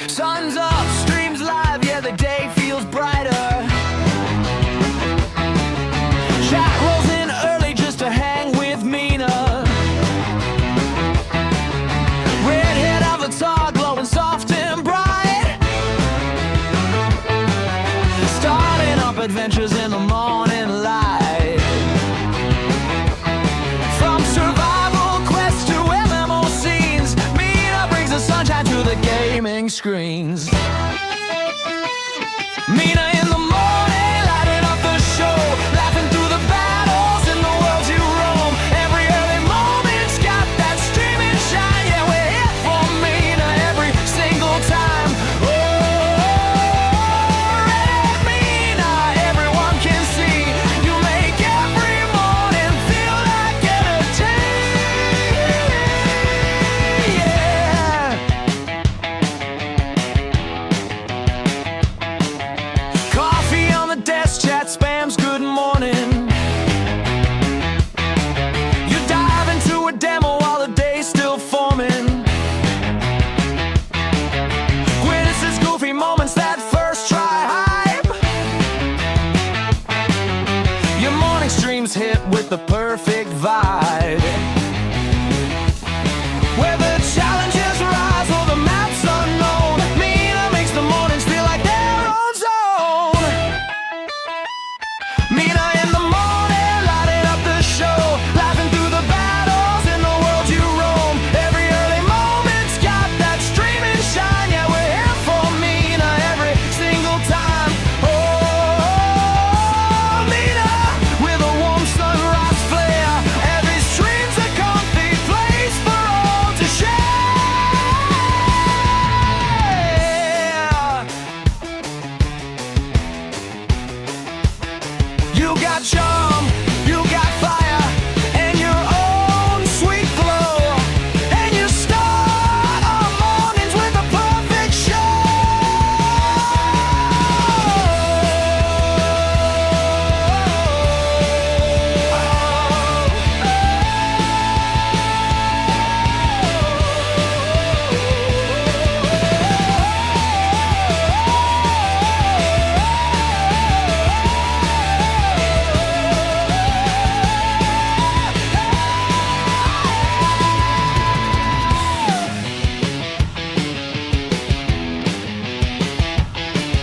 Sun's up, streams live, yeah, the day feels brighter. Chat rolls in early just to hang with Mina. Redhead avatar glowing soft and bright. Starting up adventures in the morning light. From survival quests to MMO scenes, Mina brings the sunshine to the gaming screens. Mina in the morning, lighting up the show, laughing through the battles in the world you roam. Every early moment's got that streaming shine. Yeah, we're here for Mina every single time. Oh, Red Mina, everyone can see. You make every morning feel like entertainment. Yeah. Coffee on the desk, chat spams, good morning. You dive into a demo while the day's still forming. Witnesses goofy moments, that first try hype. Your morning streams hit with the perfect vibe. Where the challenges rise or the map's unknown, Mina makes the mornings feel like their own zone. Mina in the morning, lighting up the show, laughing through the battles in the world you roam. Every early moment's got that streaming shine. Yeah, we're here for Mina every single time. Oh, Mina, with a warm sunrise flare. Every stream's a comfy place for all to share. You got charm, you got fire, and your own sweet glow. And you start our mornings with a perfect show.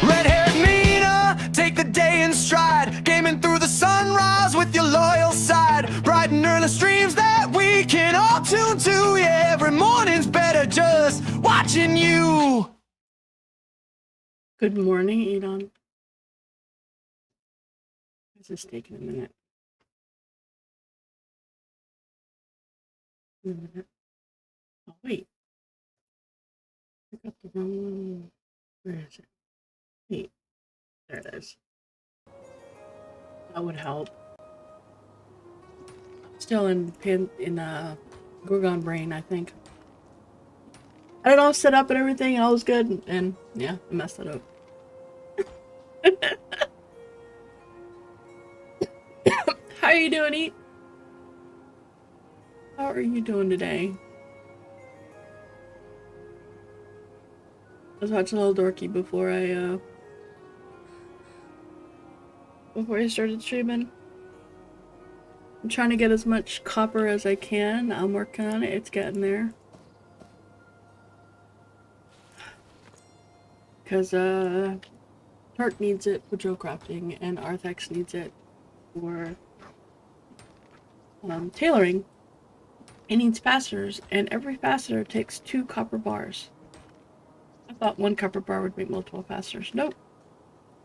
Red-haired Mina, take the day in stride, gaming through the sunrise with your loyal side. Bright and early streams that we can all tune to. Yeah, every morning's better just watching you. Good morning, Edon. This is taking a minute. Oh, wait. I got the wrong one. Where is it? Wait. There it is. That would help. Still in Gorgon brain, I think. I had it all set up and everything, and all was good, and yeah, I messed it up. How are you doing, Eat? How are you doing today? I was watching a little dorky before I started streaming. I'm trying to get as much copper as I can. I'm working on it. It's getting there. Because Tark needs it for drill crafting, and Arthex needs it for tailoring. It needs fasteners, and every fastener takes 2 copper bars. I thought 1 copper bar would make multiple fasteners. Nope.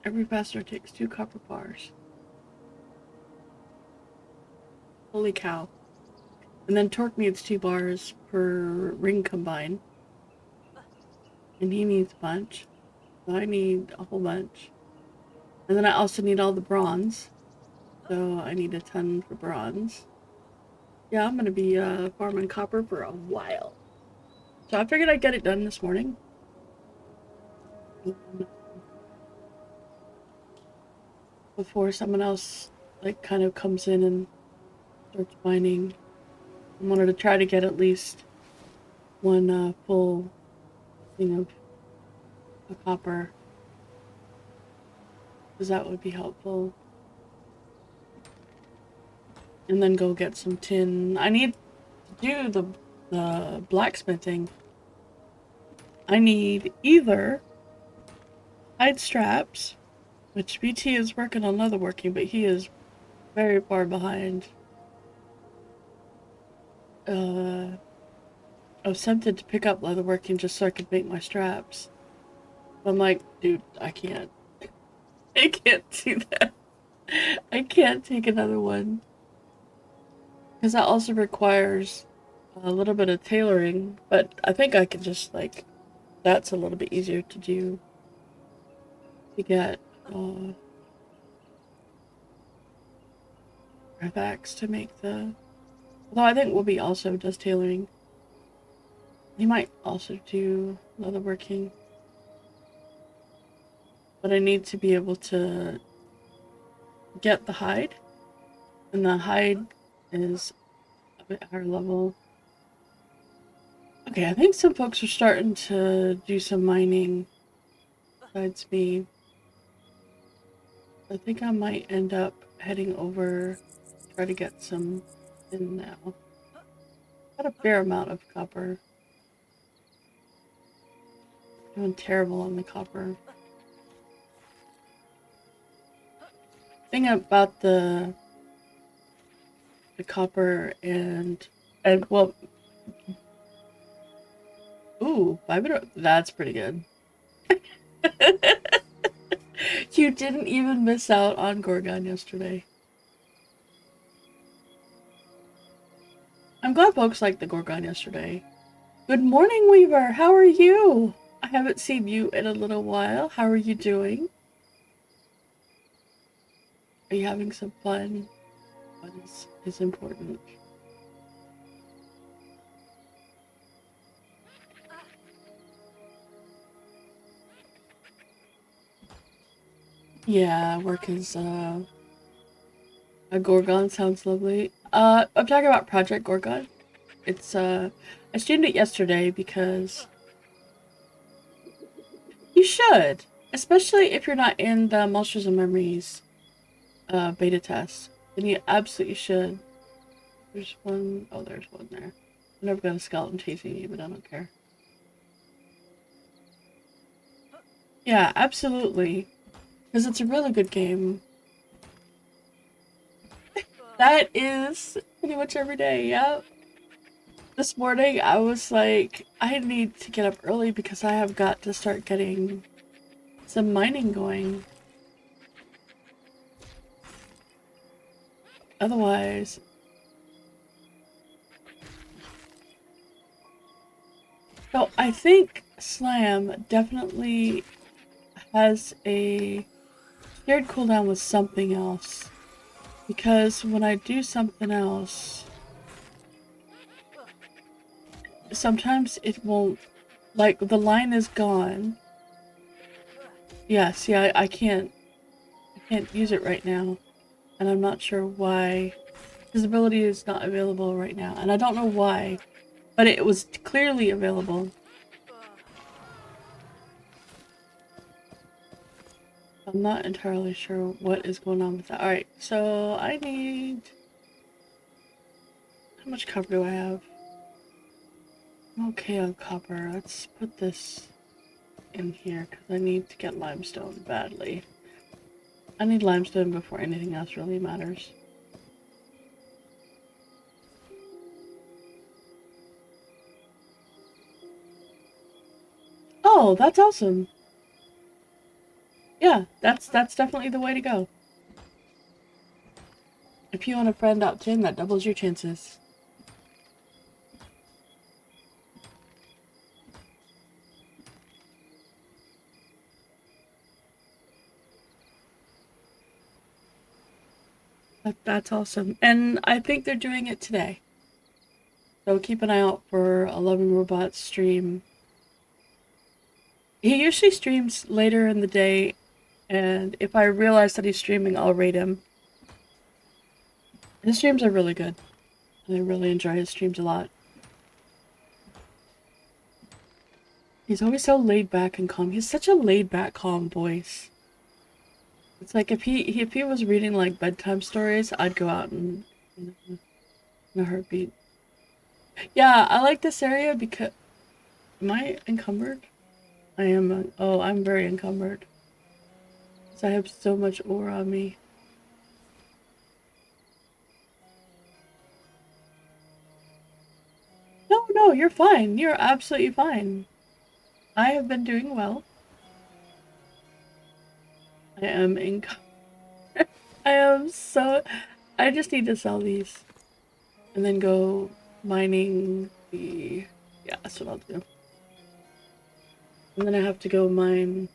Every fastener takes 2 copper bars. Holy cow. And then Torque needs 2 bars per ring combine. And he needs a bunch. So I need a whole bunch. And then I also need all the bronze. So I need a ton for bronze. Yeah, I'm gonna be farming copper for a while. So I figured I'd get it done this morning. Before someone else like kind of comes in and starts mining. I wanted to try to get at least one full thing of a copper, because that would be helpful. And then go get some tin. I need to do the blacksmithing. I need either hide straps, which BT is working on leatherworking, but he is very far behind. I was tempted to pick up leatherworking just so I could make my straps. But I'm like, dude, I can't. I can't do that. I can't take another one. Because that also requires a little bit of tailoring, but I think I could just, like, that's a little bit easier to do. To get, artifacts to make the... Although I think Whoopi also does tailoring. He might also do leatherworking. But I need to be able to get the hide. And the hide is a bit higher level. Okay, I think some folks are starting to do some mining besides me. I think I might end up heading over, try to get some in now. Got a fair amount of copper. Doing terrible on the copper. Thing about the copper and well, ooh, that's pretty good. You didn't even miss out on Gorgon yesterday. I'm glad folks liked the Gorgon yesterday. Good morning, Weaver. How are you? I haven't seen you in a little while. How are you doing? Are you having some fun? Fun is important. Yeah, work is, a Gorgon sounds lovely. I'm talking about Project Gorgon. It's, I streamed it yesterday because you should, especially if you're not in the Monsters and Memories, beta test. Then you absolutely should. There's one, oh, there's one there. I never got a skeleton chasing me, but I don't care. Yeah, absolutely. Because it's a really good game. That is pretty much every day, yep. This morning I was like, I need to get up early because I have got to start getting some mining going. Otherwise... So I think Slam definitely has a shared cooldown with something else. Because when I do something else, sometimes it won't, like, the line is gone. Yeah, see, I can't use it right now. And I'm not sure why. Visibility is not available right now. And I don't know why. But it was clearly available. I'm not entirely sure what is going on with that. Alright, so I need... How much copper do I have? I'm okay on copper. Let's put this in here because I need to get limestone badly. I need limestone before anything else really matters. Oh, that's awesome. Yeah, that's definitely the way to go. If you want a friend out 10, that doubles your chances. That's awesome. And I think they're doing it today. So keep an eye out for a Loving Robots stream. He usually streams later in the day, and if I realize that he's streaming, I'll rate him. His streams are really good. I really enjoy his streams a lot. He's always so laid back and calm. He's such a laid back, calm voice. It's like if he was reading like bedtime stories, I'd go out and in a heartbeat. Yeah, I like this area because am I encumbered? I am. Oh, I'm very encumbered. Because I have so much ore on me. No, no, you're fine. You're absolutely fine. I have been doing well. I am encumbered. I am so. I just need to sell these. And then go mining the. Yeah, that's what I'll do. And then I have to go mine.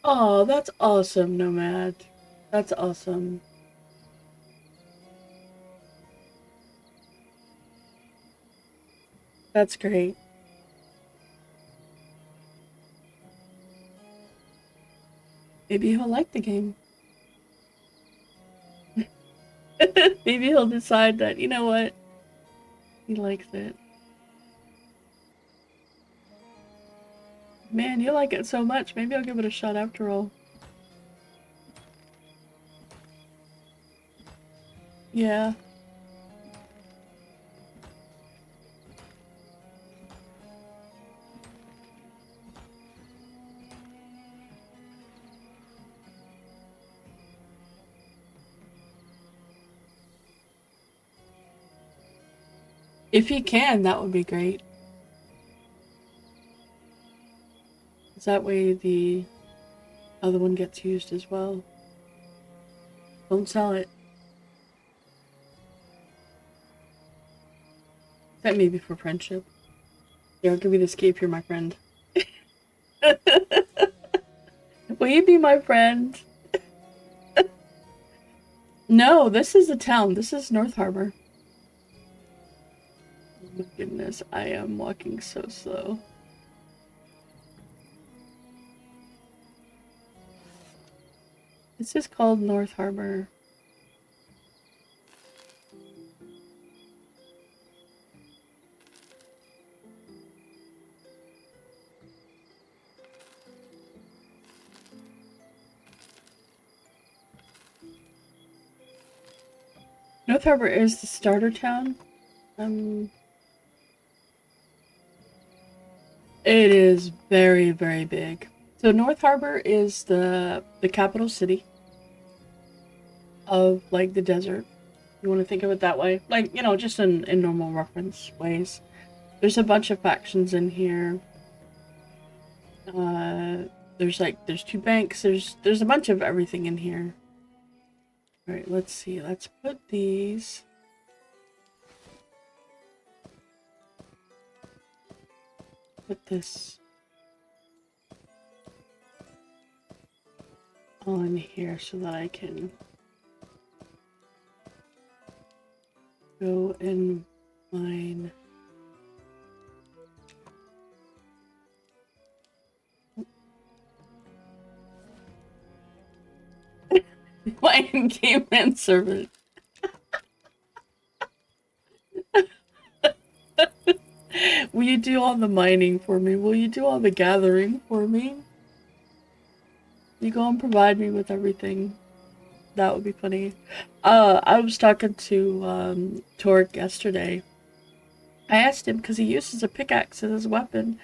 Oh, that's awesome, Nomad. That's awesome. That's great. Maybe he'll like the game. Maybe he'll decide that, you know what? He likes it. Man, you like it so much. Maybe I'll give it a shot after all. Yeah. If he can, that would be great. 'Cause that way the other one gets used as well. Don't sell it. That may be for friendship. Yeah, I'll give you this key if you're my friend. Will you be my friend? No, this is the town. This is North Harbor. Oh my goodness, I am walking so slow. This is called North Harbor. North Harbor is the starter town. It is very, very big. So North Harbor is the capital city of like the desert. You want to think of it that way, like you know, just in normal reference ways. There's a bunch of factions in here. There's two banks. There's a bunch of everything in here. All right, let's see. Let's put these. Put this on here so that I can go and mine. My in-game servant. Will you do all the mining for me? Will you do all the gathering for me? You go and provide me with everything. That would be funny. I was talking to Torque yesterday. I asked him because he uses a pickaxe as his weapon.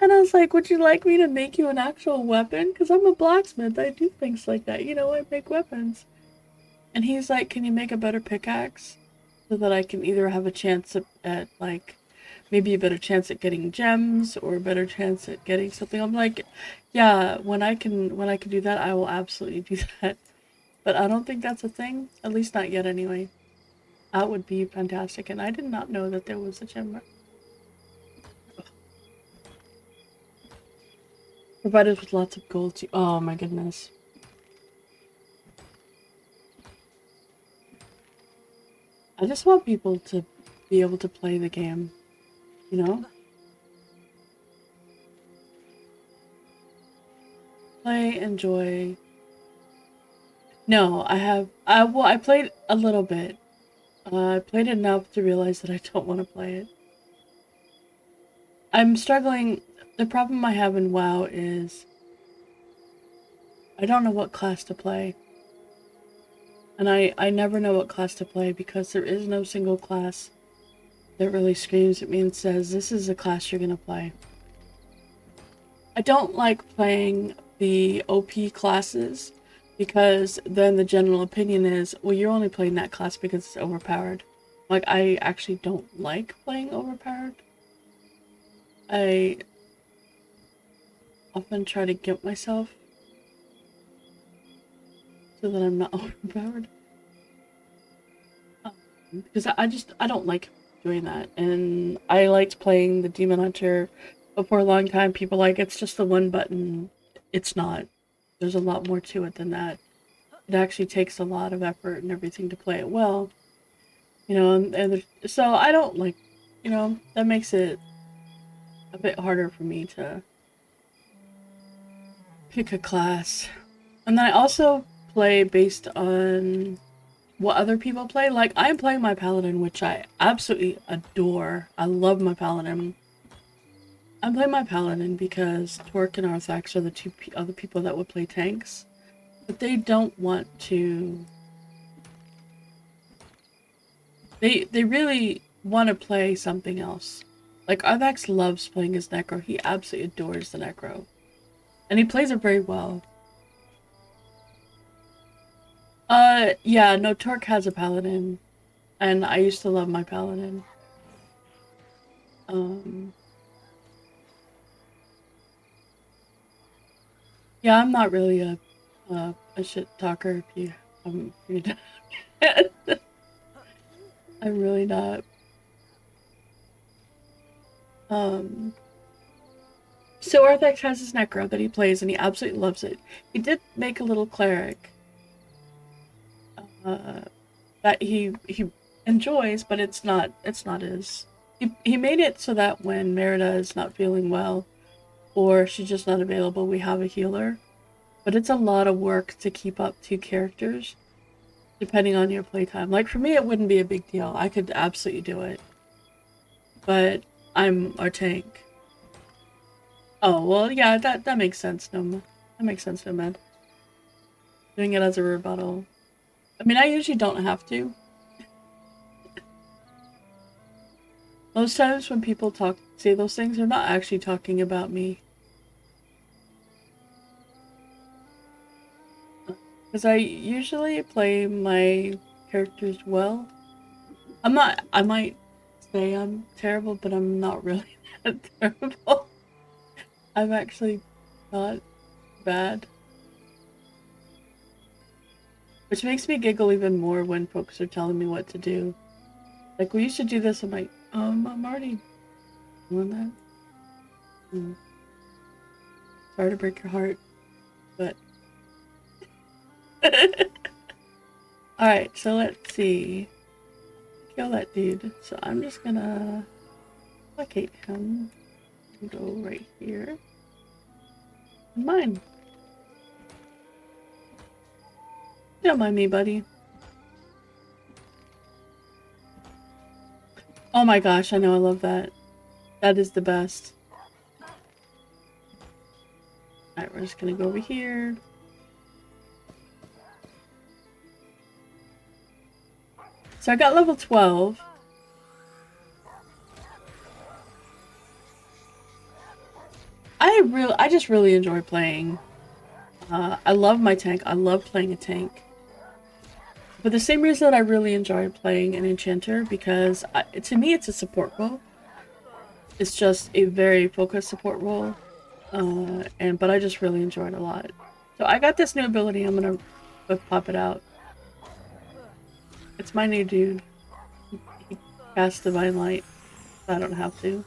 And I was like, would you like me to make you an actual weapon? Because I'm a blacksmith. I do things like that. You know, I make weapons. And he's like, can you make a better pickaxe? So that I can either have a chance at like, maybe a better chance at getting gems or a better chance at getting something. I'm like, yeah, when I can do that, I will absolutely do that. But I don't think that's a thing. At least not yet anyway. That would be fantastic. And I did not know that there was a gem. Provided with lots of gold too. Oh my goodness. I just want people to be able to play the game, you know? Play, enjoy. No, I have, well, I played a little bit. I played enough to realize that I don't want to play it. I'm struggling. The problem I have in WoW is I don't know what class to play. And I never know what class to play because there is no single class that really screams at me and says, this is the class you're gonna play. I don't like playing the OP classes because then the general opinion is, well, you're only playing that class because it's overpowered. Like, I actually don't like playing overpowered. I often try to get myself so that I'm not overpowered. Because I don't like doing that. And I liked playing the Demon Hunter, but for a long time people like, it's just the one button. It's not. There's a lot more to it than that. It actually takes a lot of effort and everything to play it well. You know, and so I don't like, you know, that makes it a bit harder for me to pick a class. And then I also play based on what other people play. Like, I'm playing my Paladin, which I absolutely adore. I love my Paladin. I'm playing my Paladin because Torque and Arthax are the two other people that would play tanks. But they don't want to... They really want to play something else. Like, Arthax loves playing his Necro. He absolutely adores the Necro. And he plays it very well. Yeah, no, Torque has a Paladin. And I used to love my Paladin. Um... Yeah, I'm not really a shit talker. If you, I'm really not. Um, so Arthax has his Necro that he plays, and he absolutely loves it. He did make a little cleric uh, that he enjoys, but it's not his. He made it so that when Merida is not feeling well, or she's just not available, we have a healer. But it's a lot of work to keep up two characters, depending on your playtime. Like, for me, it wouldn't be a big deal. I could absolutely do it. But I'm our tank. Oh, well, yeah, that makes sense, Noma. That makes sense, Nomad. Doing it as a rebuttal. I mean, I usually don't have to. Most times when people say those things, they're not actually talking about me. Because I usually play my characters well. I might say I'm terrible, but I'm not really that terrible. I'm actually not bad. Which makes me giggle even more when folks are telling me what to do. Like, we used to do this, I'm like, I'm already doing that. Sorry to break your heart, but... Alright, so let's see. Kill that dude. So I'm just gonna placate him and go right here. Mine. Don't mind me, buddy. Oh my gosh, I know, I love that. That is the best. Alright, we're just gonna go over here. So I got level 12. I just really enjoy playing. I love my tank. I love playing a tank. For the same reason that I really enjoy playing an enchanter, because to me it's a support role. It's just a very focused support role. But I just really enjoy it a lot. So I got this new ability, I'm gonna pop it out. It's my new dude. He casts Divine Light, so I don't have to.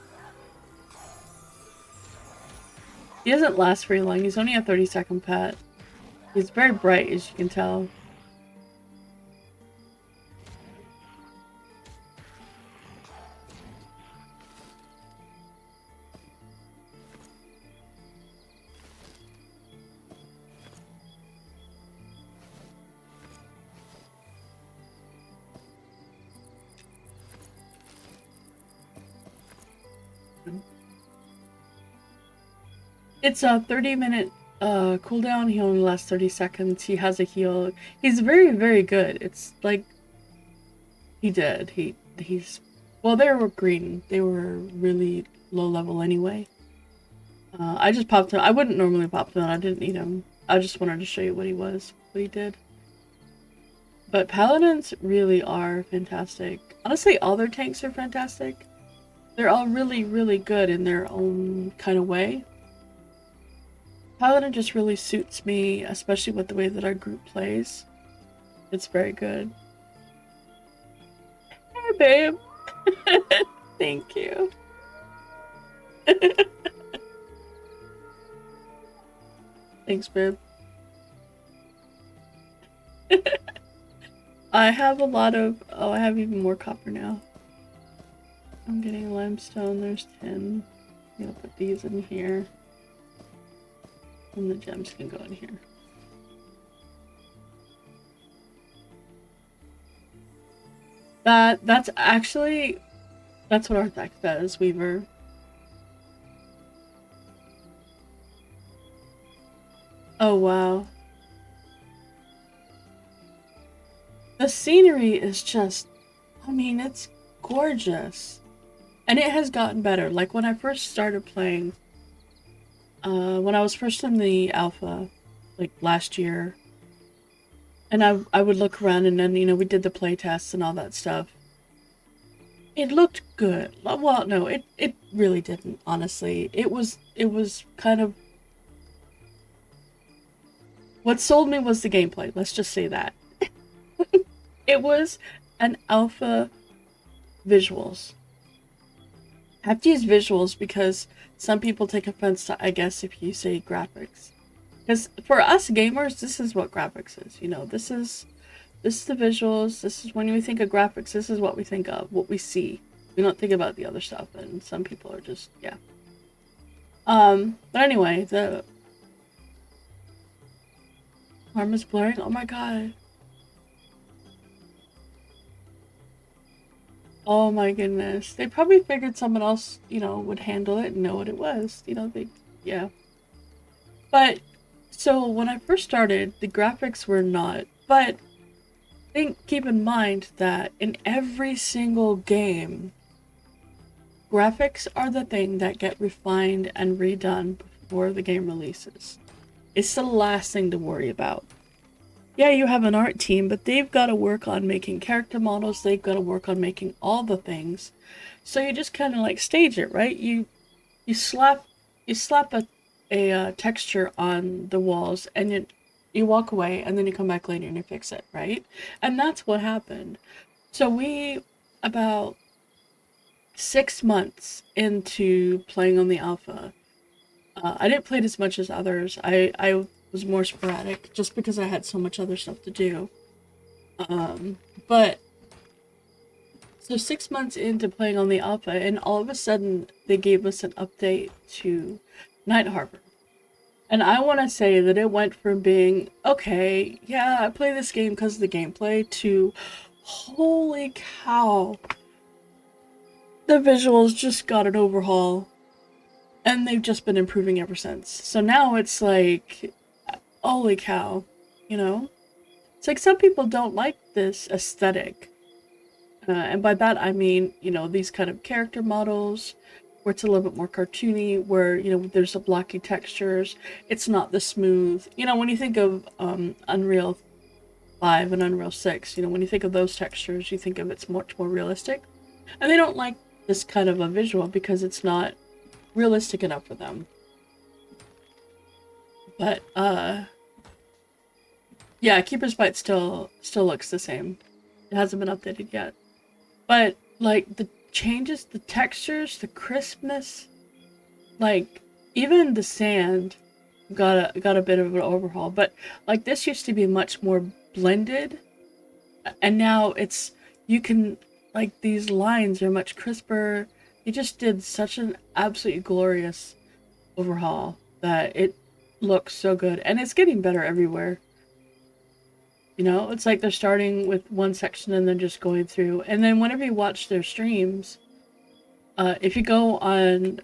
He doesn't last very long, he's only a 30-second pet. He's very bright, as you can tell. It's a 30-minute cooldown. He only lasts 30 seconds. He has a heal. He's very, very good. It's like he did. He's well, they were green. They were really low level anyway. I just popped him. I wouldn't normally pop him. I didn't need him. I just wanted to show you what he did. But paladins really are fantastic. Honestly, all their tanks are fantastic. They're all really, really good in their own kind of way. Paladin just really suits me, especially with the way that our group plays. It's very good. Hey, babe. Thank you. Thanks, babe. I have a lot of... Oh, I have even more copper now. I'm getting limestone. There's 10. I'm gonna put these in here. And the gems can go in here. That's actually... That's what our deck does, Weaver. Oh, wow. The scenery is just... I mean, it's gorgeous. And it has gotten better. Like, when I first started playing... when I was first in the alpha, like, last year... And I would look around and then, you know, we did the play tests and all that stuff. It looked good. Well, no, it really didn't, honestly. It was kind of... What sold me was the gameplay, let's just say that. It was an alpha visuals. I have to use visuals because some people take offense to, I guess, if you say graphics. Because for us gamers, this is what graphics is. You know, this is the visuals. This is when we think of graphics. This is what we think of, what we see. We don't think about the other stuff. And some people are just, yeah. But anyway, the arm is blurring. Oh my god. Oh my goodness. They probably figured someone else, you know, would handle it and know what it was. You know, yeah. But, so when I first started, the graphics were not, but keep in mind that in every single game, graphics are the thing that get refined and redone before the game releases. It's the last thing to worry about. Yeah, you have an art team, but they've got to work on making character models. They've got to work on making all the things. So you just kind of like stage it, right? You slap a texture on the walls, and you walk away, and then you come back later and you fix it, right? And that's what happened. So we, about 6 months into playing on the alpha, I didn't play it as much as others. I was more sporadic just because I had so much other stuff to do. But so 6 months into playing on the alpha, and all of a sudden they gave us an update to Night Harbor. And I want to say that it went from being, okay, yeah, I play this game because of the gameplay, to, holy cow, the visuals just got an overhaul. And they've just been improving ever since. So now it's like, holy cow, you know? It's like some people don't like this aesthetic. And by that I mean, you know, these kind of character models, where it's a little bit more cartoony, where, you know, there's a blocky textures. It's not the smooth. You know, when you think of Unreal 5 and Unreal 6, you know, when you think of those textures, you think of it's much more realistic. And they don't like this kind of a visual because it's not realistic enough for them. But yeah, Keeper's Bite still looks the same. It hasn't been updated yet. But like the changes, the textures, the crispness, like even the sand got a bit of an overhaul. But like this used to be much more blended, and now it's, you can, like, these lines are much crisper. They just did such an absolutely glorious overhaul that it looks so good, and it's getting better everywhere. You know, it's like they're starting with one section and then just going through. And then whenever you watch their streams, if you go on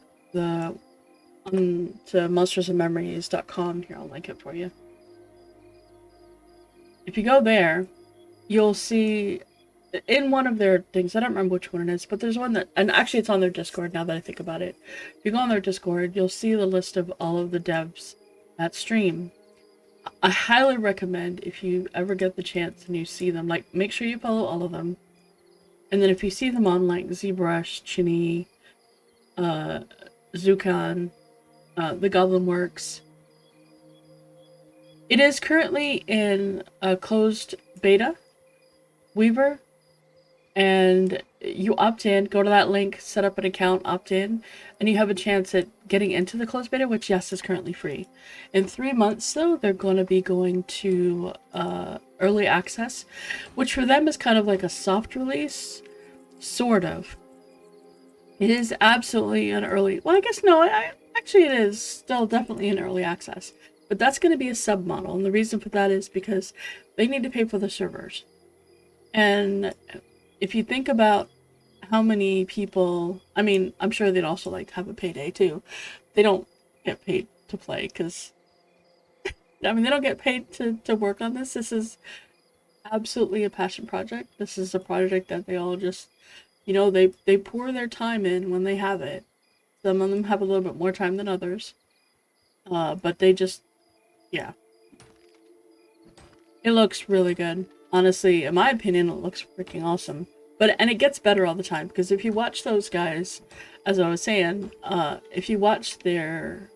on to monstersandmemories.com. Here, I'll link it for you. If you go there, you'll see in one of their things, I don't remember which one it is, but there's one that, and actually it's on their Discord now that I think about it. If you go on their Discord, you'll see the list of all of the devs that stream. I highly recommend, if you ever get the chance and you see them, like, make sure you follow all of them. And then if you see them on, like, ZBrush, Chinny, Zukan, the Goblin Works. It is currently in a closed beta, Weaver, and you opt in, go to that link, set up an account, opt in, and you have a chance at getting into the closed beta, which, yes, is currently free. In 3 months, though, they're going to be going to early access, which for them is kind of like a soft release, sort of. It is absolutely an early, well, I guess no, actually it is still definitely an early access, but that's going to be a sub model, and the reason for that is because they need to pay for the servers. And if you think about how many people, I mean, I'm sure they'd also like to have a payday too. They don't get paid to play because, I mean, they don't get paid to work on this. This is absolutely a passion project. This is a project that they all just, you know, they pour their time in when they have it. Some of them have a little bit more time than others. But they just, yeah. It looks really good. Honestly, in my opinion, it looks freaking awesome. And it gets better all the time, because if you watch those guys, as I was saying, if you watch their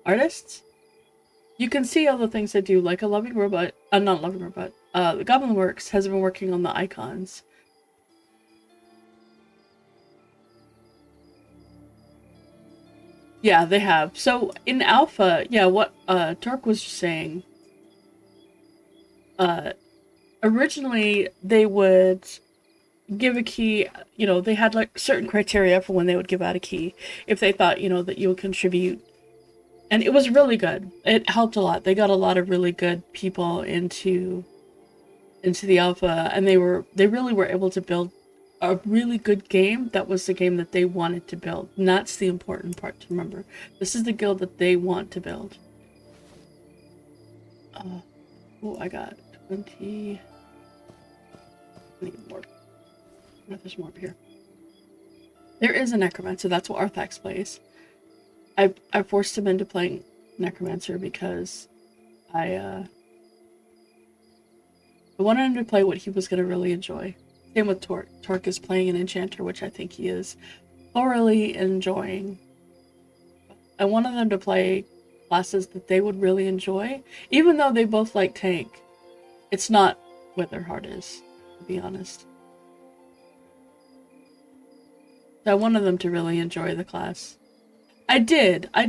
artists, you can see all the things they do, like a Loving Robot, not Loving Robot, the Goblin Works has been working on the icons. Yeah, they have. So in alpha, yeah, what Turk was just saying, originally they would give a key, you know, they had like certain criteria for when they would give out a key if they thought, you know, that you would contribute. And it was really good. It helped a lot. They got a lot of really good people into the alpha, and they really were able to build a really good game. That was the game that they wanted to build. And that's the important part to remember. This is the guild that they want to build. Oh, I got 20. I need more. Oh, there's more up here. There is a necromancer. That's what Arthax plays. I forced him into playing necromancer because I wanted him to play what he was going to really enjoy. Same with Torque. Torque is playing an enchanter, which I think he is thoroughly enjoying. I wanted them to play classes that they would really enjoy, even though they both like tank. It's not what their heart is, to be honest. So I wanted them to really enjoy the class. I did. I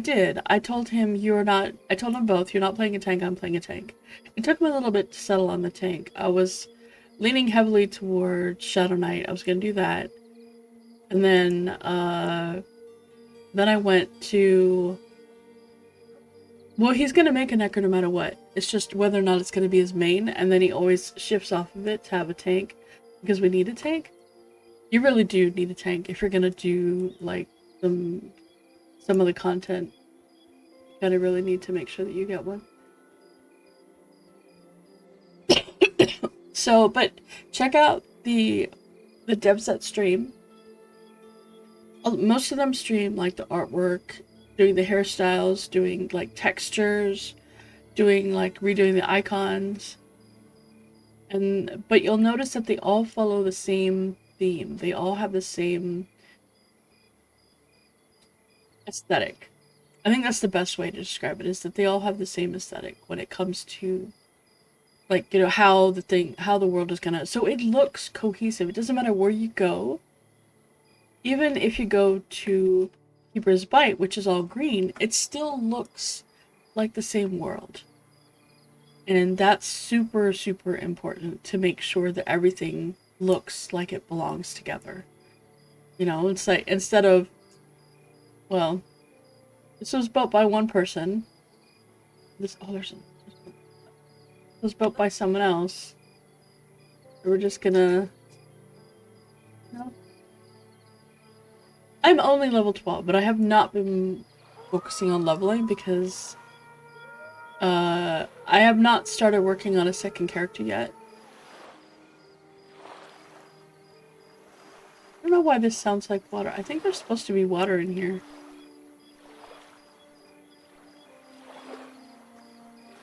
told him I told them both, you're not playing a tank, I'm playing a tank. It took me a little bit to settle on the tank. I was leaning heavily towards Shadow Knight. I was going to do that. And then I went to, well, he's going to make a Necro no matter what. It's just whether or not it's going to be his main, and then he always shifts off of it to have a tank, because we need a tank. You really do need a tank if you're going to do, like, some of the content. You gotta really need to make sure that you get one. So, but check out the devs that stream. Most of them stream like the artwork, doing the hairstyles, doing like textures, doing like redoing the icons. But you'll notice that they all follow the same theme. They all have the same aesthetic. I think that's the best way to describe it, is that they all have the same aesthetic when it comes to, like, you know, how the world is gonna, so it looks cohesive. It doesn't matter where you go. Even if you go to Keeper's Bite, which is all green, it still looks like the same world. And that's super, super important, to make sure that everything looks like it belongs together. You know, it's like, instead of, well, this was built by one person. This was built by someone else. We're just gonna, you know. I'm only level 12, but I have not been focusing on leveling because I have not started working on a second character yet. I don't know why this sounds like water. I think there's supposed to be water in here.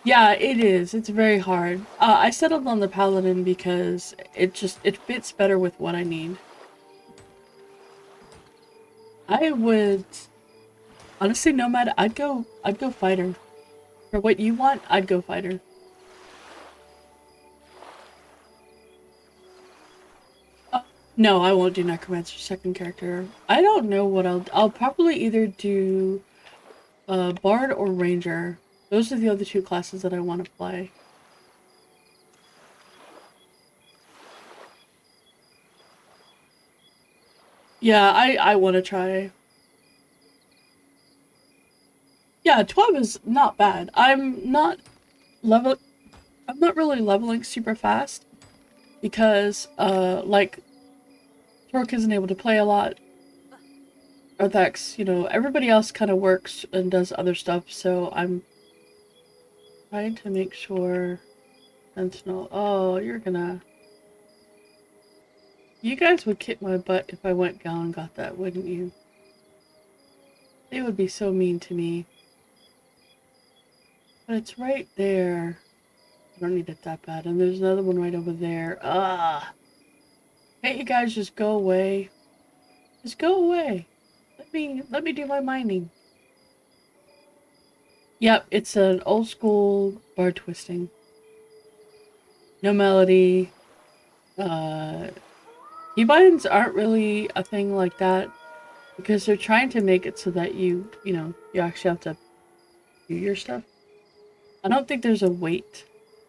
Yeah, it is. It's very hard. I settled on the Paladin because it fits better with what I need. I would honestly, Nomad, I'd go fighter. For what you want, I'd go fighter. No, I won't do Necromancer second character. I don't know what I'll probably either do Bard or Ranger. Those are the other two classes that I want to play. Yeah, I want to try. Yeah, 12 is not bad. I'm not really leveling super fast because like Torque isn't able to play a lot. Arthax, you know, everybody else kind of works and does other stuff, so I'm trying to make sure Sentinel. Oh, you're gonna. You guys would kick my butt if I went down and got that, wouldn't you? They would be so mean to me. But it's right there. I don't need it that bad. And there's another one right over there. Ah! Can't you guys just go away? Just go away. Let me do my mining. Yep, it's an old school bar twisting. No melody. Keybinds aren't really a thing like that because they're trying to make it so that you know, you actually have to do your stuff. I don't think there's a weight,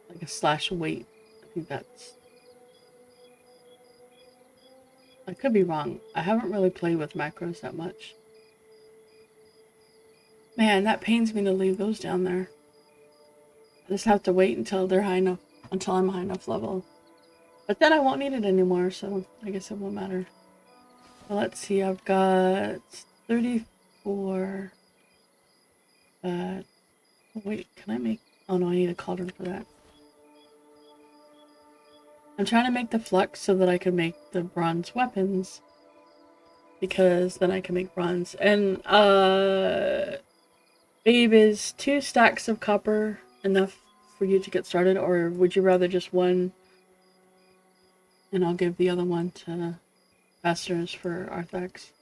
like a slash weight. I think that's... I could be wrong. I haven't really played with macros that much. Man, that pains me to leave those down there. I just have to wait until they're high enough, until I'm high enough level. But then I won't need it anymore, so I guess it won't matter. Well, let's see, I've got 34. Wait, can I make... Oh no, I need a cauldron for that. I'm trying to make the flux so that I can make the bronze weapons. Because then I can make bronze. And, babe, is 2 stacks of copper enough for you to get started? Or would you rather just one? And I'll give the other one to Masters for Arthax.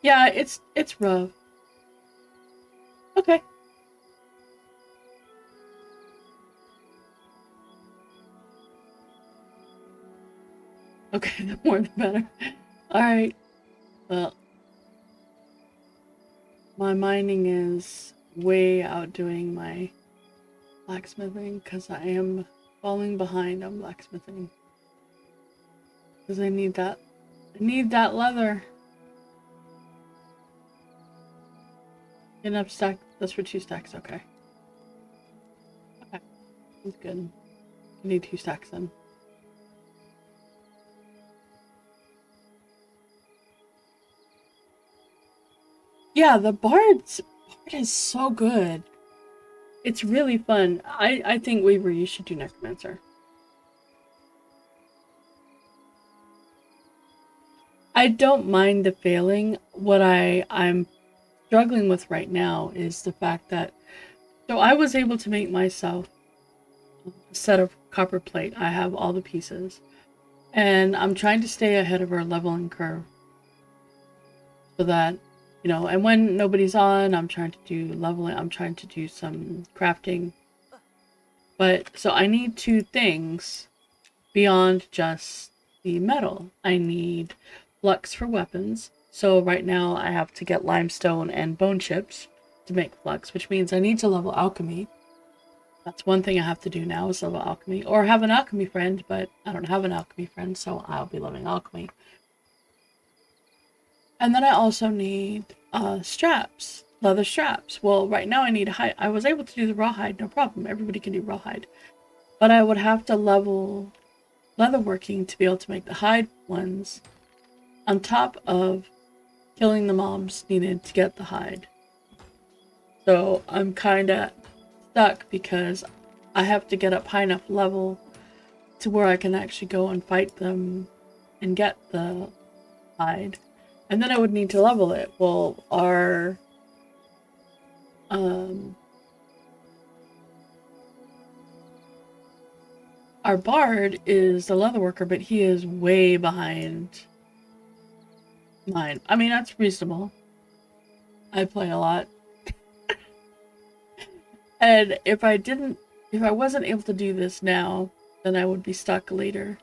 Yeah, it's rough. Okay. Okay, the more the better. Alright. Well, my mining is way outdoing my blacksmithing because I am falling behind on blacksmithing. Because I need that leather. Get enough stack. That's for 2 stacks. Okay. Okay. That's good. I need 2 stacks then. Yeah, the Bard is so good. It's really fun. I think Weaver, you should do Necromancer. I don't mind the failing. What I'm struggling with right now is the fact that so I was able to make myself a set of copper plate. I have all the pieces. And I'm trying to stay ahead of our leveling curve. So that, you know, and when nobody's on, I'm trying to do leveling. I'm trying to do some crafting. But, so I need 2 things beyond just the metal. I need flux for weapons. So right now I have to get limestone and bone chips to make flux, which means I need to level alchemy. That's one thing I have to do now is level alchemy. Or have an alchemy friend, but I don't have an alchemy friend, so I'll be leveling alchemy. And then I also need straps, leather straps. Well, right now I need a hide. I was able to do the rawhide, no problem. Everybody can do rawhide. But I would have to level leatherworking to be able to make the hide ones on top of killing the mobs needed to get the hide. So I'm kind of stuck because I have to get up high enough level to where I can actually go and fight them and get the hide. And then I would need to level it. Well, our bard is the leatherworker, but he is way behind mine. I mean, that's reasonable. I play a lot. And if I wasn't able to do this now, then I would be stuck later.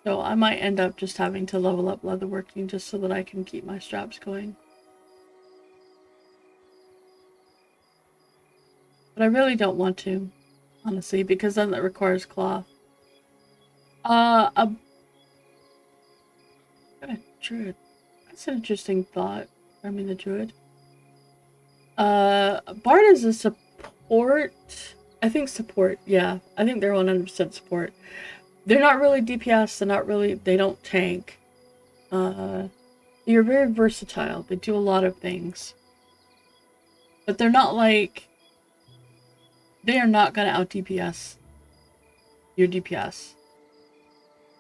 So I might end up just having to level up leatherworking just so that I can keep my straps going. But I really don't want to, honestly, because then that requires cloth. A druid. That's an interesting thought. I mean, the druid. Bard is a support. I think support. Yeah, I think they're 100% support. They're not really DPS. They don't tank. They're very versatile. They do a lot of things. But they're not like... They are not going to out DPS your DPS.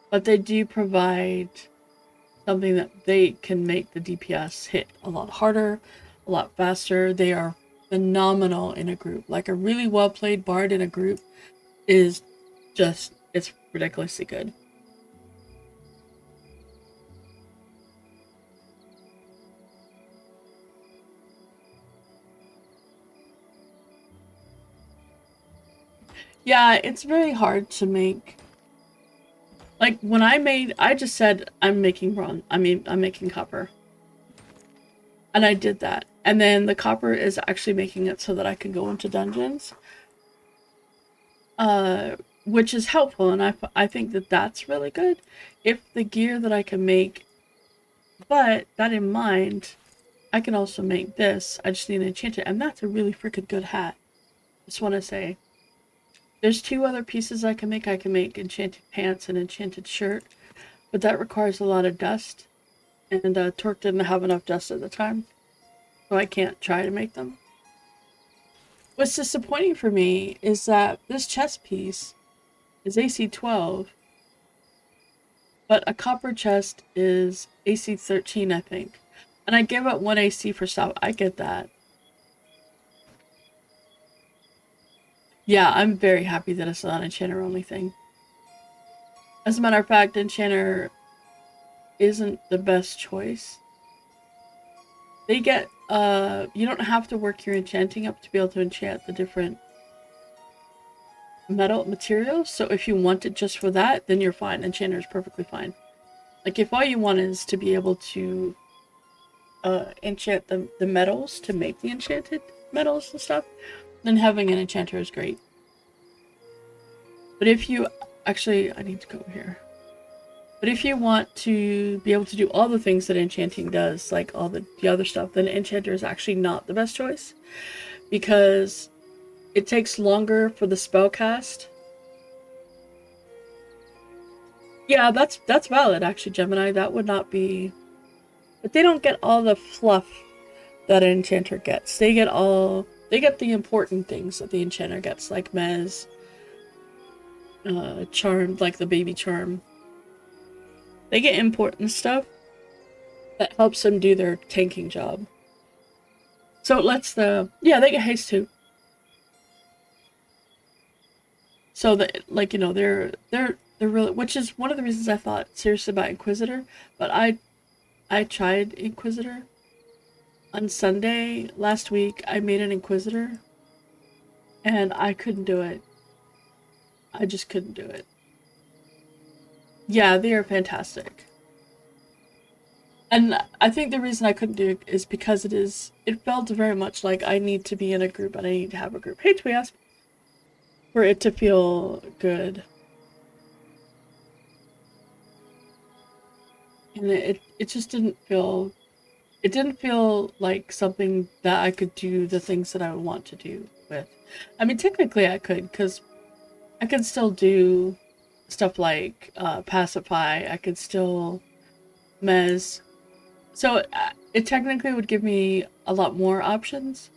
But they do provide something that they can make the DPS hit a lot harder, a lot faster. They are phenomenal in a group. Like a really well played bard in a group is just, it's ridiculously good. Yeah, it's very hard to make. Like when I just said I'm making bronze. I mean, I'm making copper. And I did that. And then the copper is actually making it so that I can go into dungeons. Which is helpful, and I think that that's really good. If the gear that I can make, but that in mind, I can also make this. I just need to enchant it, and that's a really freaking good hat. Just want to say. There's two other pieces I can make. I can make enchanted pants and enchanted shirt, but that requires a lot of dust, and Torque didn't have enough dust at the time, so I can't try to make them. What's disappointing for me is that this chest piece is AC 12, but a copper chest is AC 13, I think. And I give up 1 AC for stuff. I get that. Yeah, I'm very happy that it's not an enchanter only thing. As a matter of fact, enchanter isn't the best choice. They get, you don't have to work your enchanting up to be able to enchant the different metal materials. So if you want it just for that, then you're fine. Enchanter is perfectly fine. Like if all you want is to be able to enchant the metals to make the enchanted metals and stuff, then having an enchanter is great. But if you actually, I need to go here. But if you want to be able to do all the things that enchanting does, like all the other stuff, then enchanter is actually not the best choice, because it takes longer for the spell cast. Yeah, that's valid actually, Gemini. That would not be, but they don't get all the fluff that an enchanter gets. They get the important things that the enchanter gets, like Mez, charm, like the baby charm. They get important stuff that helps them do their tanking job. So it lets they get haste too. So that, like, you know, they're really, which is one of the reasons I thought seriously about Inquisitor, but I tried Inquisitor. On Sunday last week, I made an Inquisitor, and I couldn't do it. I just couldn't do it. Yeah, they are fantastic. And I think the reason I couldn't do it is because it felt very much like I need to be in a group and I need to have a group. Hey, Tweasp. For it to feel good. And it just didn't feel, it didn't feel like something that I could do the things that I would want to do with. I mean, technically I could, because I could still do stuff like pacify. I could still mez. So it technically would give me a lot more options,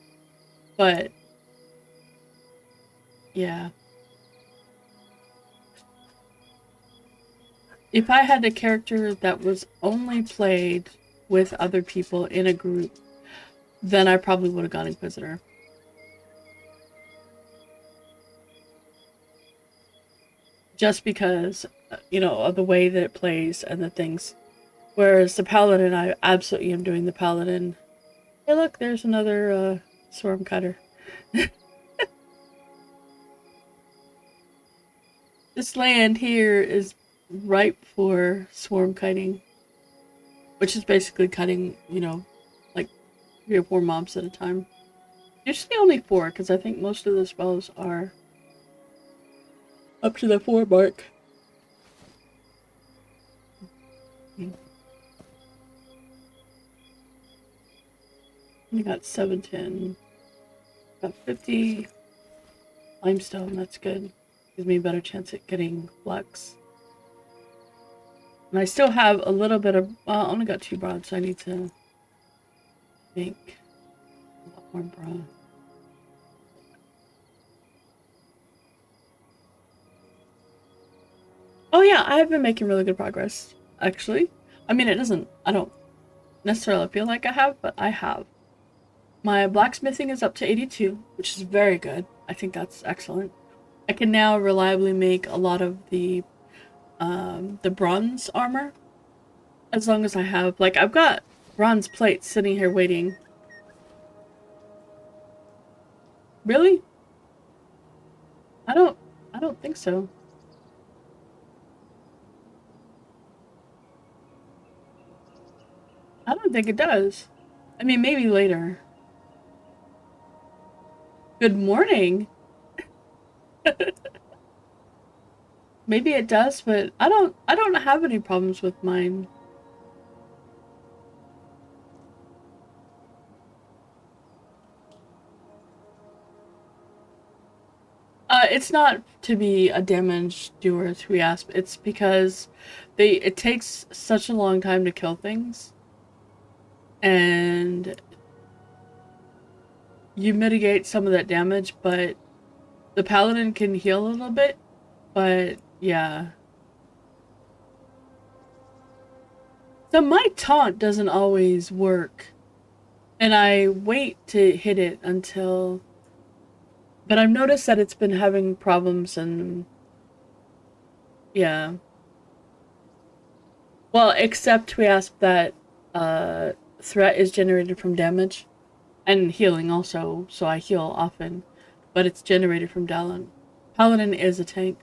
but yeah. If I had a character that was only played with other people in a group, then I probably would have gone Inquisitor. Just because, you know, of the way that it plays and the things. Whereas the Paladin, I absolutely am doing the Paladin. Hey look, there's another Swarm Cutter. This land here is ripe for swarm kiting, which is basically cutting, you know, like 3 or 4 mobs at a time. Usually only 4, because I think most of the spells are up to the 4 mark. I got 710. Got 50 limestone, that's good. Gives me a better chance at getting flux. And I still have a little bit of, well, I only got 2 bronze, so I need to make a lot more bronze. Oh yeah, I have been making really good progress, actually. I mean, I don't necessarily feel like I have, but I have. My blacksmithing is up to 82, which is very good. I think that's excellent. I can now reliably make a lot of the bronze armor, as long as I have, like, I've got bronze plates sitting here waiting. Really? I don't, I don't think so. I don't think it does. I mean, maybe later. Good morning. Maybe it does, but I don't have any problems with mine. It's not to be a damage doer to Asp. It's because it takes such a long time to kill things, and you mitigate some of that damage, but the Paladin can heal a little bit, but yeah. So my taunt doesn't always work, and I wait to hit it until, but I've noticed that it's been having problems, and yeah. Well, except we asked that threat is generated from damage and healing also, so I heal often, but it's generated from Dallin. Paladin is a tank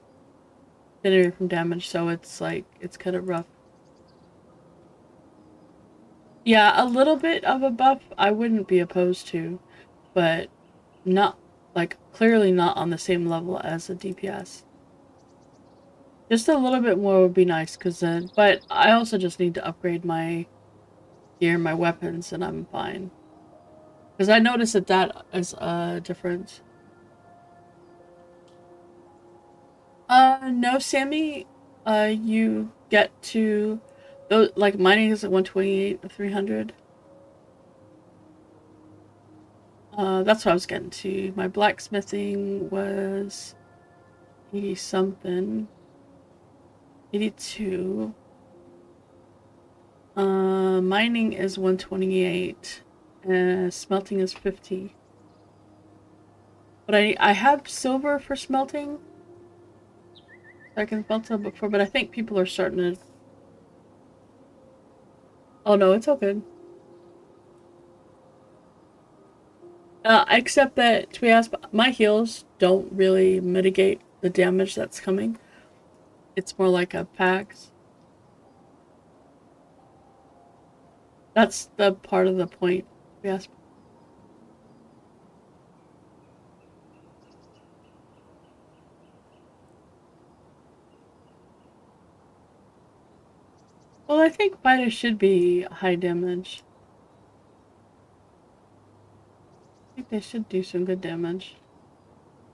generated from damage, so it's like it's kind of rough. Yeah, a little bit of a buff I wouldn't be opposed to, but not like clearly not on the same level as a DPS. Just a little bit more would be nice, cause then. But I also just need to upgrade my gear, my weapons, and I'm fine. Cause I noticed that that is a difference. No, Sammy. You get to those like mining is at 128 of 300. That's what I was getting to. My blacksmithing was 80 something. 82. Mining is 128. Smelting is 50. But I have silver for smelting. So I can smelt it before, but I think people are starting to. Oh no, it's all good. Except that, to be honest, my heals don't really mitigate the damage that's coming. It's more like a pact. That's the part of the point. Yes. Well, I think fighters should be high damage. I think they should do some good damage.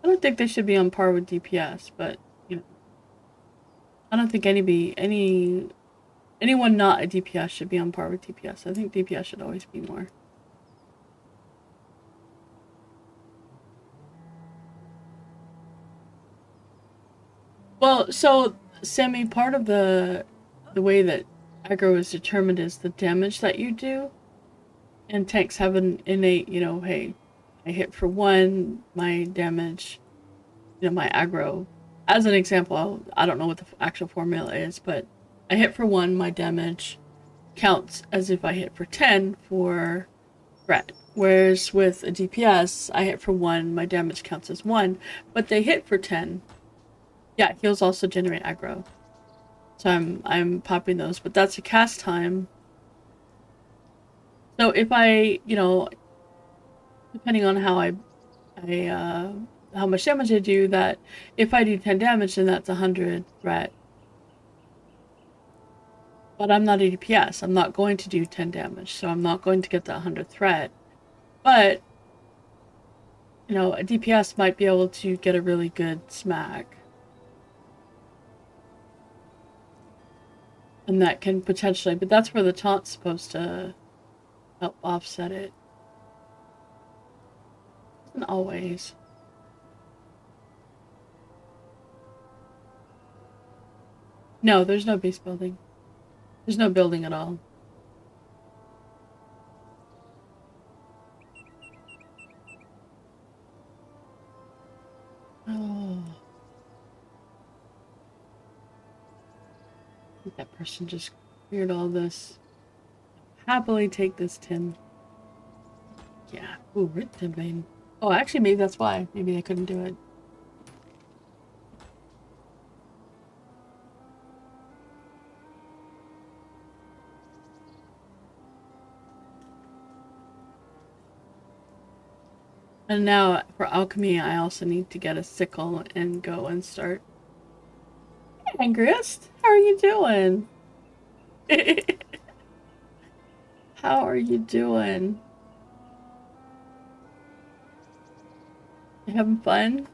I don't think they should be on par with DPS, but you know. I don't think anyone not a DPS should be on par with DPS. I think DPS should always be more. Well, so Sammy, part of the way that aggro is determined is the damage that you do. And tanks have an innate, you know, hey, I hit for 1, my damage, you know, my aggro. As an example, I don't know what the actual formula is, but I hit for 1, my damage counts as if I hit for 10 for threat. Whereas with a DPS, I hit for 1, my damage counts as 1, but they hit for 10. Yeah, heals also generate aggro. So I'm popping those, but that's a cast time. So if I, you know, depending on how how much damage I do, that if I do 10 damage, then that's 100 threat. But I'm not a DPS. I'm not going to do 10 damage, so I'm not going to get the 100 threat. But, you know, a DPS might be able to get a really good smack. And that can potentially, but that's where the taunt's supposed to help offset it. Not always. No, there's no base building. There's no building at all. Oh. I think that person just cleared all this. Happily take this tin. Yeah. Ooh, Rit tin vein. Oh, actually, maybe that's why. Maybe they couldn't do it. And now for alchemy, I also need to get a sickle and go and start. Hey, Angrist, how are you doing? How are you doing? You having fun?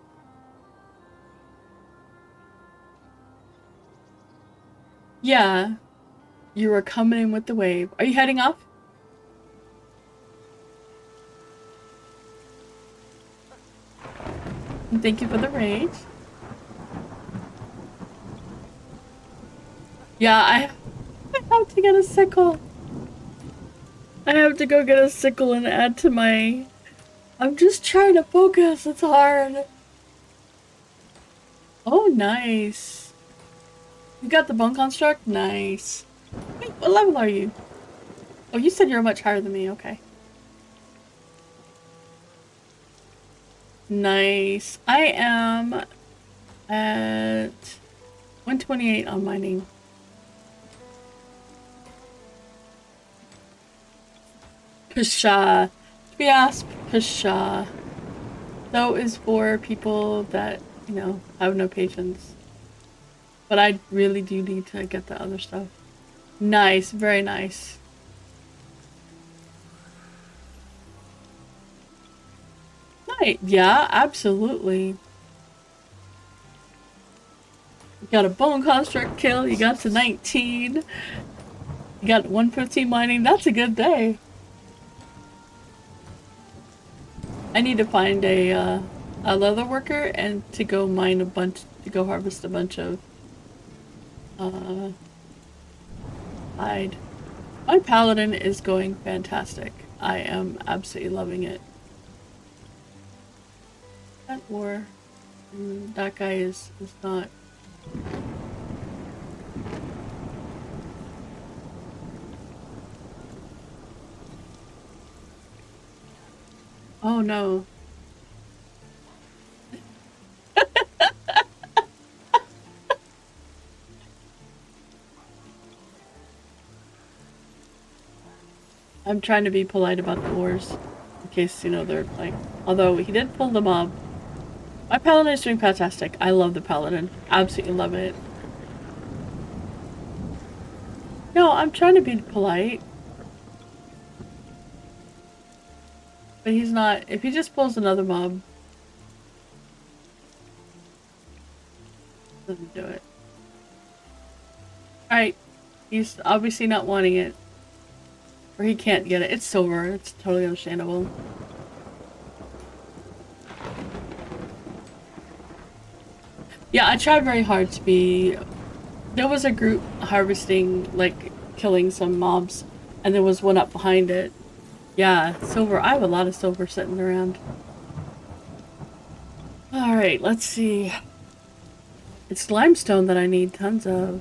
Yeah, you were coming in with the wave. Are you heading off? And thank you for the raid. Yeah, I have to get a sickle. I have to go get a sickle and add to my... I'm just trying to focus, it's hard. Oh, nice. You got the bone construct? Nice. Wait, what level are you? Oh, you said you're much higher than me, okay. Nice. I am at 128 on mining. Pshaw. To be asked, pshaw. Though is for people that, you know, have no patience. But I really do need to get the other stuff. Nice, very nice. Nice. Yeah, absolutely. You got a bone construct kill, you got to 19. You got 115 mining, that's a good day. I need to find a leather worker and to go mine a bunch, to go harvest a bunch of hide. My Paladin is going fantastic. I am absolutely loving it. That war. That guy is not. Oh no. I'm trying to be polite about the wars. In case, you know, they're like... Although, he did pull the mob. My Paladin is doing fantastic. I love the Paladin. Absolutely love it. No, I'm trying to be polite. But he's not... If he just pulls another mob... Doesn't do it. Alright. He's obviously not wanting it. Or he can't get it. It's silver. It's totally understandable. Yeah, I tried very hard to be... There was a group harvesting, like, killing some mobs. And there was one up behind it. Yeah, silver. I have a lot of silver sitting around. Alright, let's see. It's limestone that I need tons of.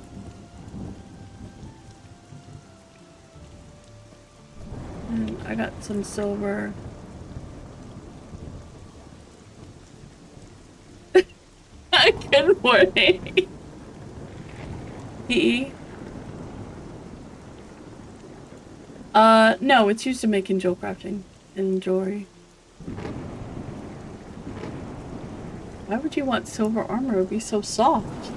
And I got some silver. Good morning. PE? No, it's used to making jewel crafting and jewelry. Why would you want silver armor? It would be so soft.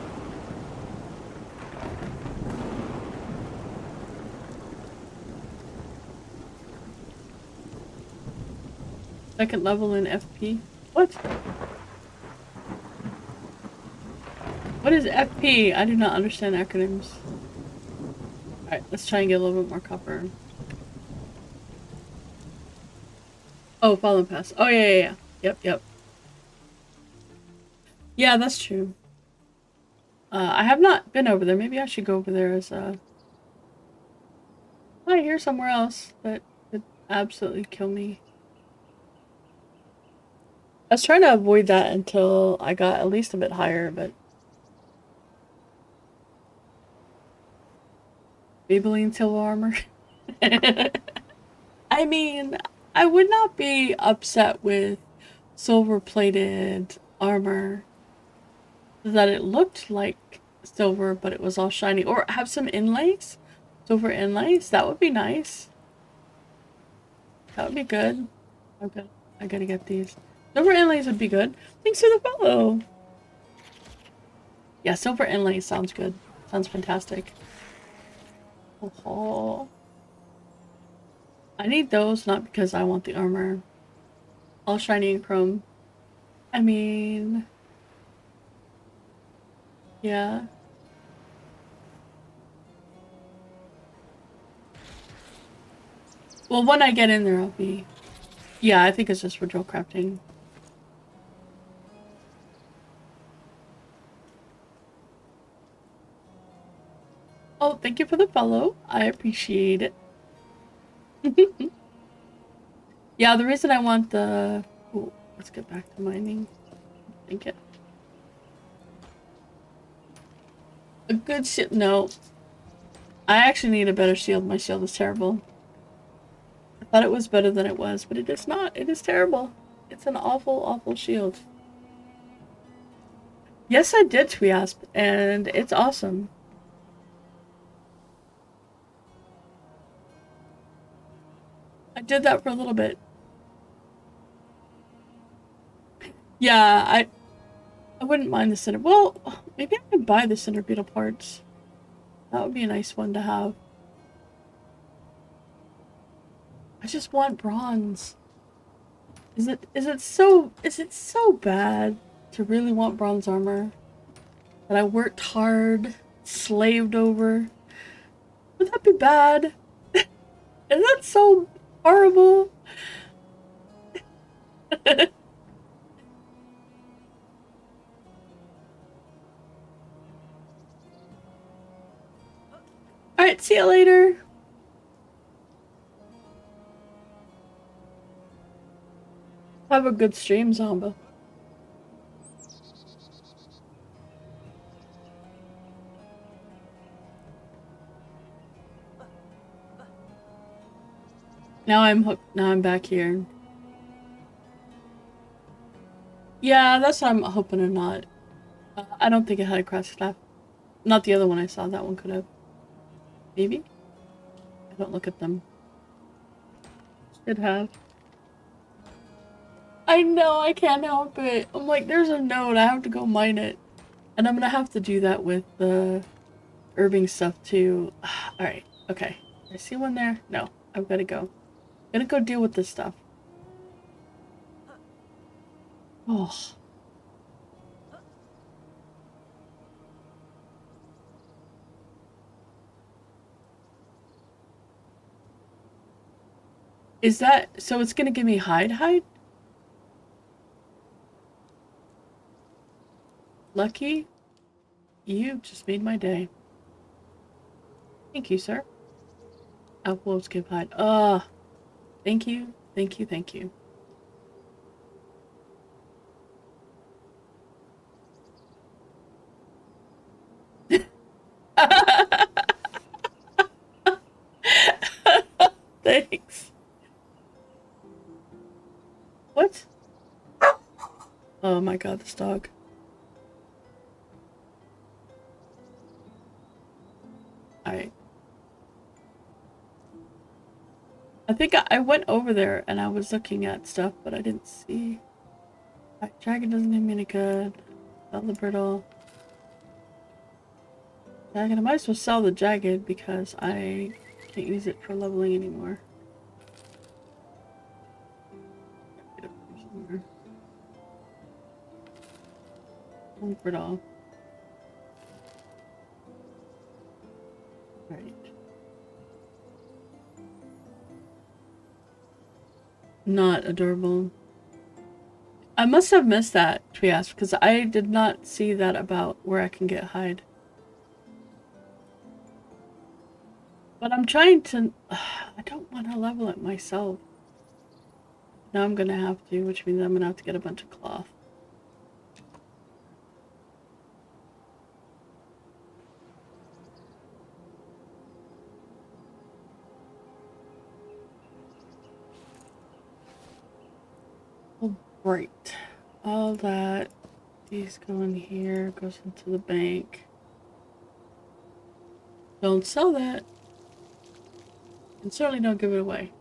Second level in FP? What? What is FP? I do not understand acronyms. Alright, let's try and get a little bit more copper. Oh, Fallen Pass. Oh, yeah. Yep. Yeah, that's true. I have not been over there. Maybe I should go over there as a... I hear somewhere else that would absolutely kill me. I was trying to avoid that until I got at least a bit higher, but... Maybelline silver armor? I mean, I would not be upset with silver-plated armor that it looked like silver, but it was all shiny. Or have some inlays? Silver inlays? That would be nice. That would be good. Okay, I gotta get these. Silver inlays would be good. Thanks for the follow! Yeah, silver inlays sounds good. Sounds fantastic. Oh, I need those, not because I want the armor. All shiny and chrome. I mean... Yeah. Well, when I get in there, I'll be... Yeah, I think it's just for drill crafting. Oh, thank you for the follow. I appreciate it. Yeah, the reason I want the... Ooh, let's get back to mining. Thank you. A good shield... No. I actually need a better shield. My shield is terrible. I thought it was better than it was, but it is not. It is terrible. It's an awful, awful shield. Yes, I did Tweasp, and it's awesome. I did that for a little bit. Yeah, I wouldn't mind the cinder. Well, maybe I could buy the cinder beetle parts. That would be a nice one to have. I just want bronze. Is it so bad to really want bronze armor? That I worked hard, slaved over? Would that be bad? Is that so horrible? Alright, see you later. Have a good stream, Zomba. Now I'm hooked. Now I'm back here. Yeah, that's what I'm hoping or not. I don't think it had a crash staff. Not the other one I saw. That one could have. Maybe? I don't look at them. Should have. I know, I can't help it. I'm like, there's a node. I have to go mine it. And I'm gonna have to do that with the herbing stuff too. Alright, okay. I see one there. No, I've gotta go. Gotta go deal with this stuff. Oh. Is that so? It's gonna give me hide? Lucky, you just made my day. Thank you, sir. Wolves give hide. Thank you, thank you, thank you. Thanks. What? Oh my god, this dog. Alright. I think I went over there and I was looking at stuff, but I didn't see. Right, dragon doesn't do me any good. Sell the brittle. Jagged. I might as well sell the jagged because I can't use it for leveling anymore. Get up here somewhere. Brittle. Right. Not adorable. I must have missed that, Trias, because I did not see that about where I can get hide. But I'm trying to... I don't want to level it myself. Now I'm gonna have to, which means I'm gonna have to get a bunch of cloth. Oh, right. All that. These go in here, goes into the bank. Don't sell that. And certainly don't give it away.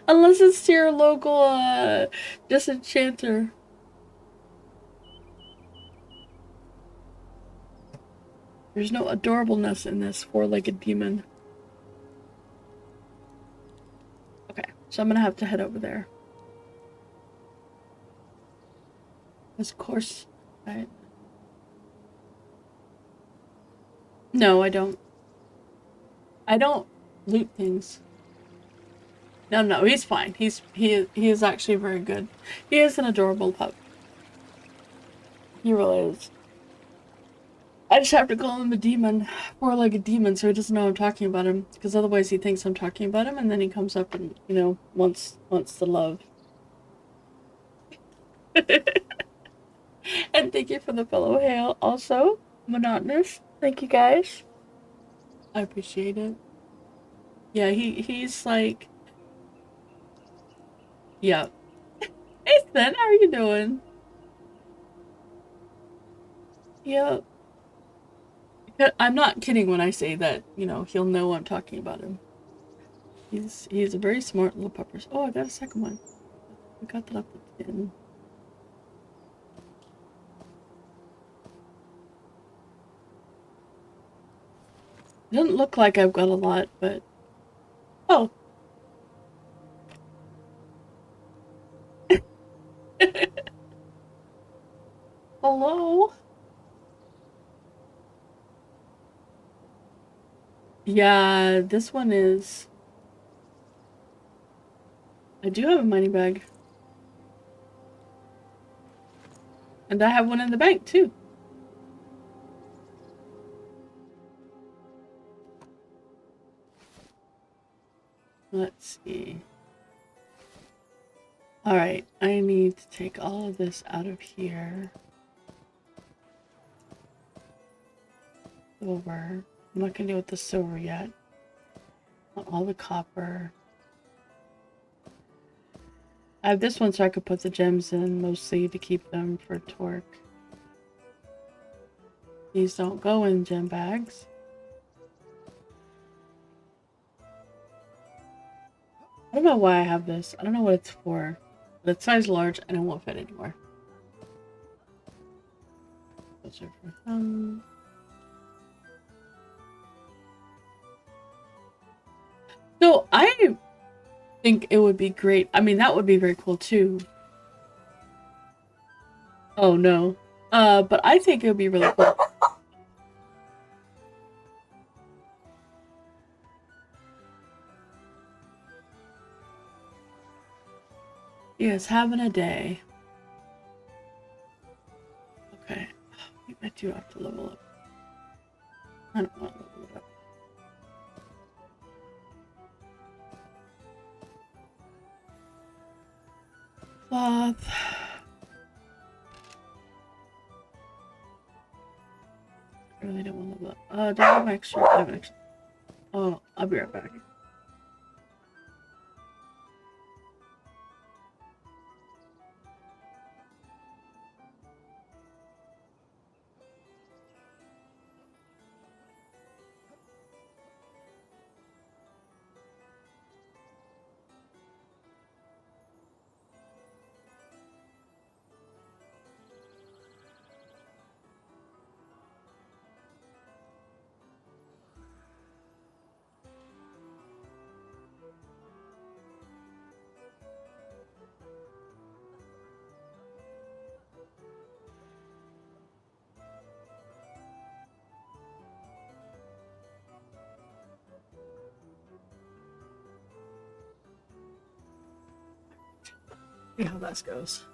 Unless it's to your local, disenchanter. There's no adorableness in this four-legged demon. Okay, so I'm gonna have to head over there. Of course, right? No, I don't. I don't loot things. No, he's fine. He is actually very good. He is an adorable pup. He really is. I just have to call him a demon, four-legged demon, so he doesn't know I'm talking about him. Because otherwise, he thinks I'm talking about him, and then he comes up and wants the love. And thank you for the fellow hail. Also, monotonous. Thank you guys. I appreciate it. Yeah, he's like, yeah. Hey, Sven, how are you doing? Yeah. I'm not kidding when I say that, he'll know I'm talking about him. He's a very smart little pupper. Oh, I got a second one. I got that up at the end. Doesn't look like I've got a lot, but... Oh. Hello? Yeah, this one is... I do have a money bag. And I have one in the bank, too. Let's see. Alright, I need to take all of this out of here. Silver. I'm not gonna deal with the silver yet. All the copper. I have this one so I could put the gems in, mostly to keep them for torque. These don't go in gem bags. I don't know why I have this. I don't know what it's for. But it's size large and it won't fit anymore. Those are for him. So I think it would be great. I mean, that would be very cool too. Oh no. But I think it would be really cool. He is having a day. Okay. I do have to level up. I don't want to level it up. Cloth. I really don't want to level up. Do I have extra? I have extra. Oh, I'll be right back. See how that goes.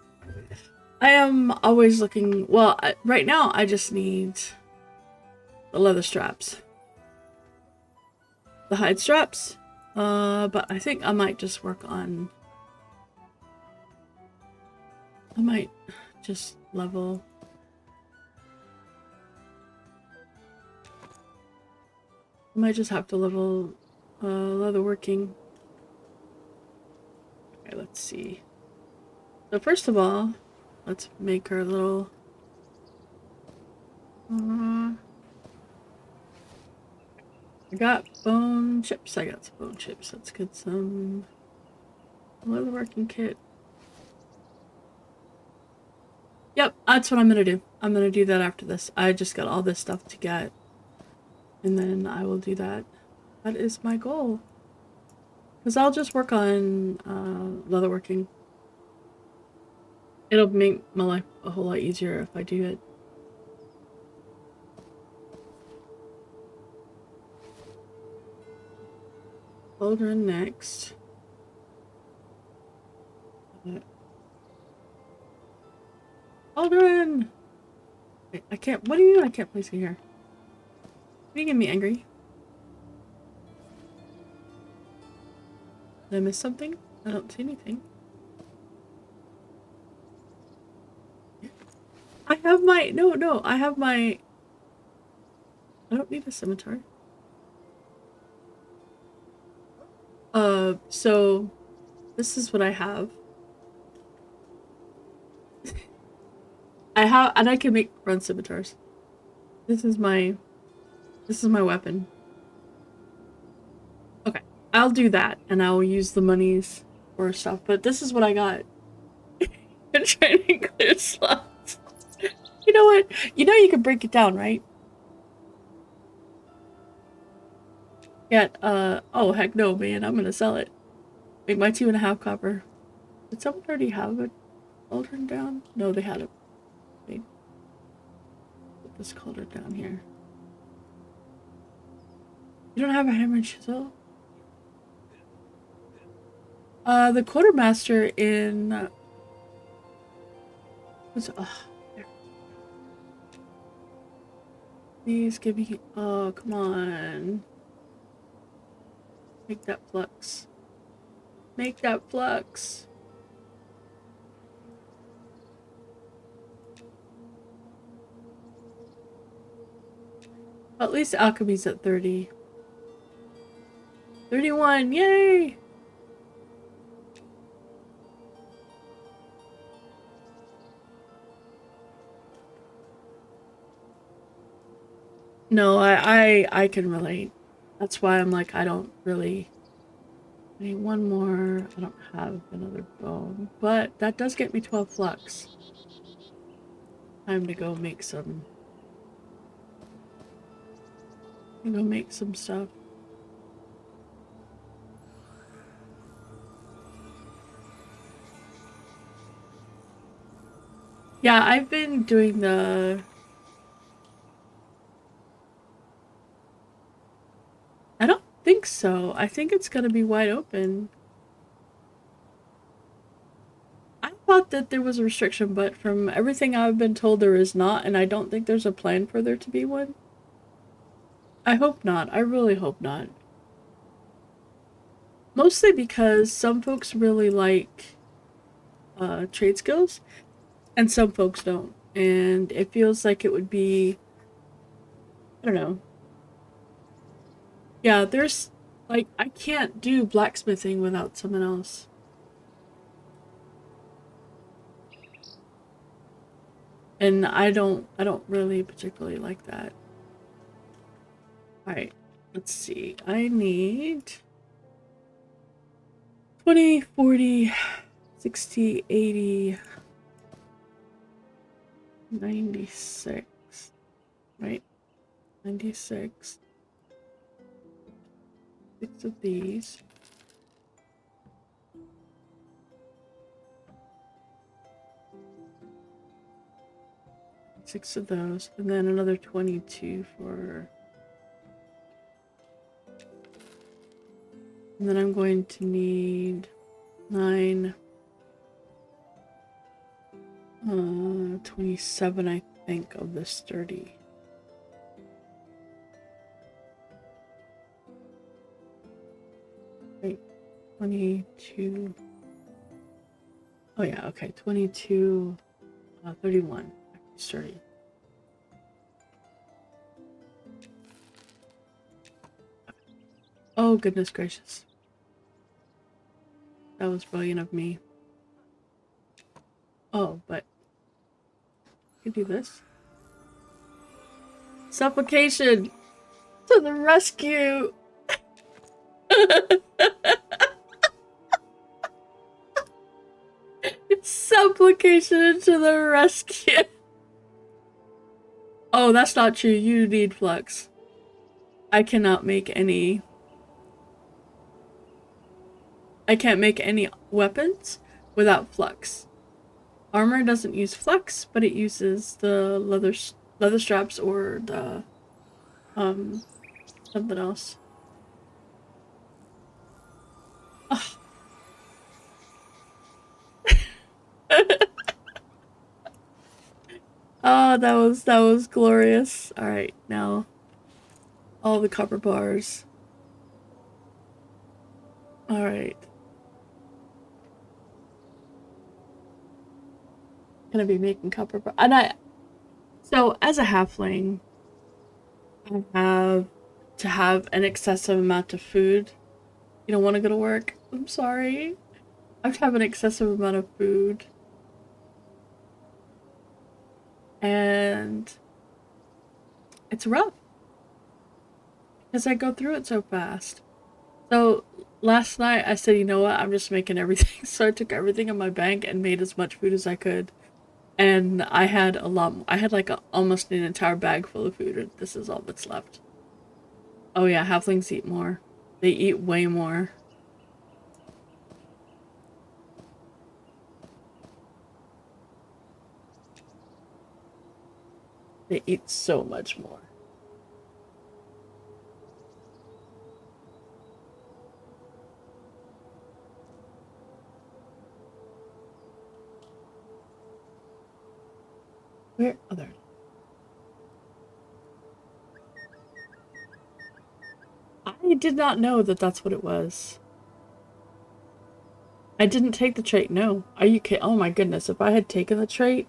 I am always looking. Well, right now I just need the leather straps, the hide straps. But I think I might just work on. I might just level. I might just have to level leatherworking. Okay, let's see. So first of all, let's make our little. I got bone chips. I got some bone chips. Let's get some leatherworking kit. Yep, that's what I'm gonna do. I'm gonna do that after this. I just got all this stuff to get, and then I will do that. That is my goal. Because I'll just work on leatherworking. It'll make my life a whole lot easier if I do it. Cauldron next. Cauldron! Wait, I can't. What do you mean I can't place it here? Are you getting me angry? Did I miss something? I don't see anything. I have my. No, I have my. I don't need a scimitar. So this is what I have. And I can make run scimitars. This is my weapon. Okay, I'll do that, and I'll use the monies for stuff. But this is what I got. I'm trying to clear slots. You know what? You know you can break it down, right? Yeah. Oh heck no, man! I'm gonna sell it. Make my 2.5 copper. Did someone already have a cauldron down? No, they had it. Wait. Put this cauldron down here. You don't have a hammer and chisel? The quartermaster in what's there. Please give me come on. Make that flux. Make that flux. At least alchemy's at 30. 31, yay! No, I can relate. That's why I'm like, I don't really. I need one more. I don't have another bone, but that does get me 12 flux. Time to go make some. Go make some stuff. Yeah, I've been doing the. I don't think so. I think it's gonna be wide open. thought that there was a restriction, but from everything I've been told, there is not, and I don't think there's a plan for there to be one. I hope not. I really hope not. Mostly because some folks really like trade skills, and some folks don't. And it feels like it would be, I don't know. Yeah, there's, like, I can't do blacksmithing without someone else. And I don't really particularly like that. Alright, let's see. I need 20, 40, 60, 80, 96. Right? 96. 6 of these. 6 of those. And then another 22 for... And then I'm going to need 9... 27, I think, of this 30. Wait, 22. Oh yeah, okay, 22, 31. 30. Oh, goodness gracious. That was brilliant of me. Oh, but I could do this. Supplication to the rescue! Supplication to the rescue! Oh, that's not true. You need flux. I cannot make any... I can't make any weapons without flux. Armor doesn't use flux, but it uses the leather straps or the something else. Oh. Oh, that was glorious. All right, now all the copper bars. All right. Gonna be making copper bar, and so as a halfling, I have to have an excessive amount of food. You don't want to go to work? I'm sorry. I have to have an excessive amount of food. And it's rough. Because I go through it so fast. So last night I said, you know what, I'm just making everything. So I took everything in my bank and made as much food as I could. And I had a lot, I had like almost an entire bag full of food, and this is all that's left. Oh yeah, halflings eat more. They eat way more. They eat so much more. Where other? I did not know that that's what it was. I didn't take the trait, no. Are you kidding? Oh my goodness, if I had taken the trait,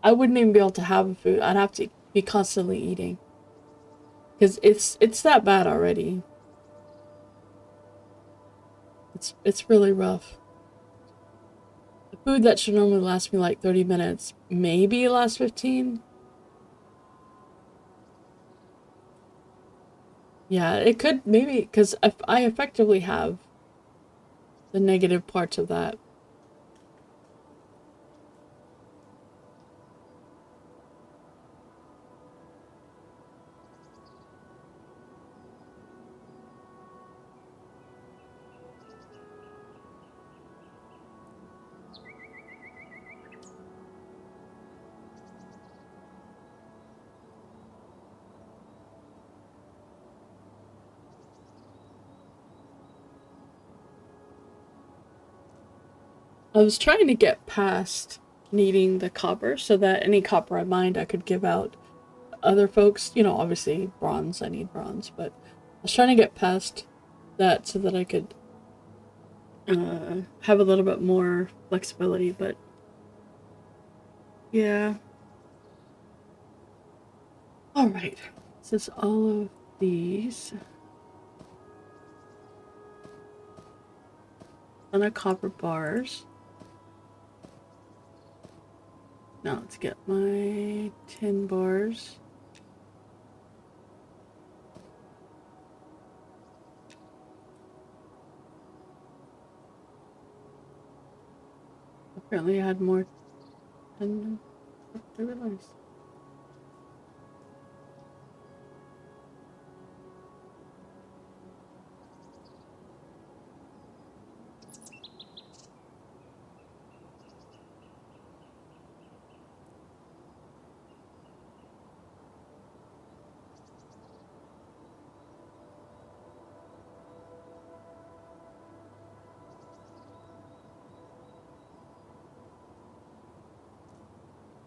I wouldn't even be able to have food. I'd have to be constantly eating. Because it's that bad already. It's really rough. The food that should normally last me like 30 minutes, maybe last 15. Yeah, it could maybe, because I effectively have the negative parts of that. I was trying to get past needing the copper so that any copper I mined I could give out other folks. You know, obviously bronze, I need bronze, but I was trying to get past that so that I could have a little bit more flexibility, but yeah. Alright, this is all of these. Ton of copper bars. Now let's get my tin bars. Apparently I had more than I realized.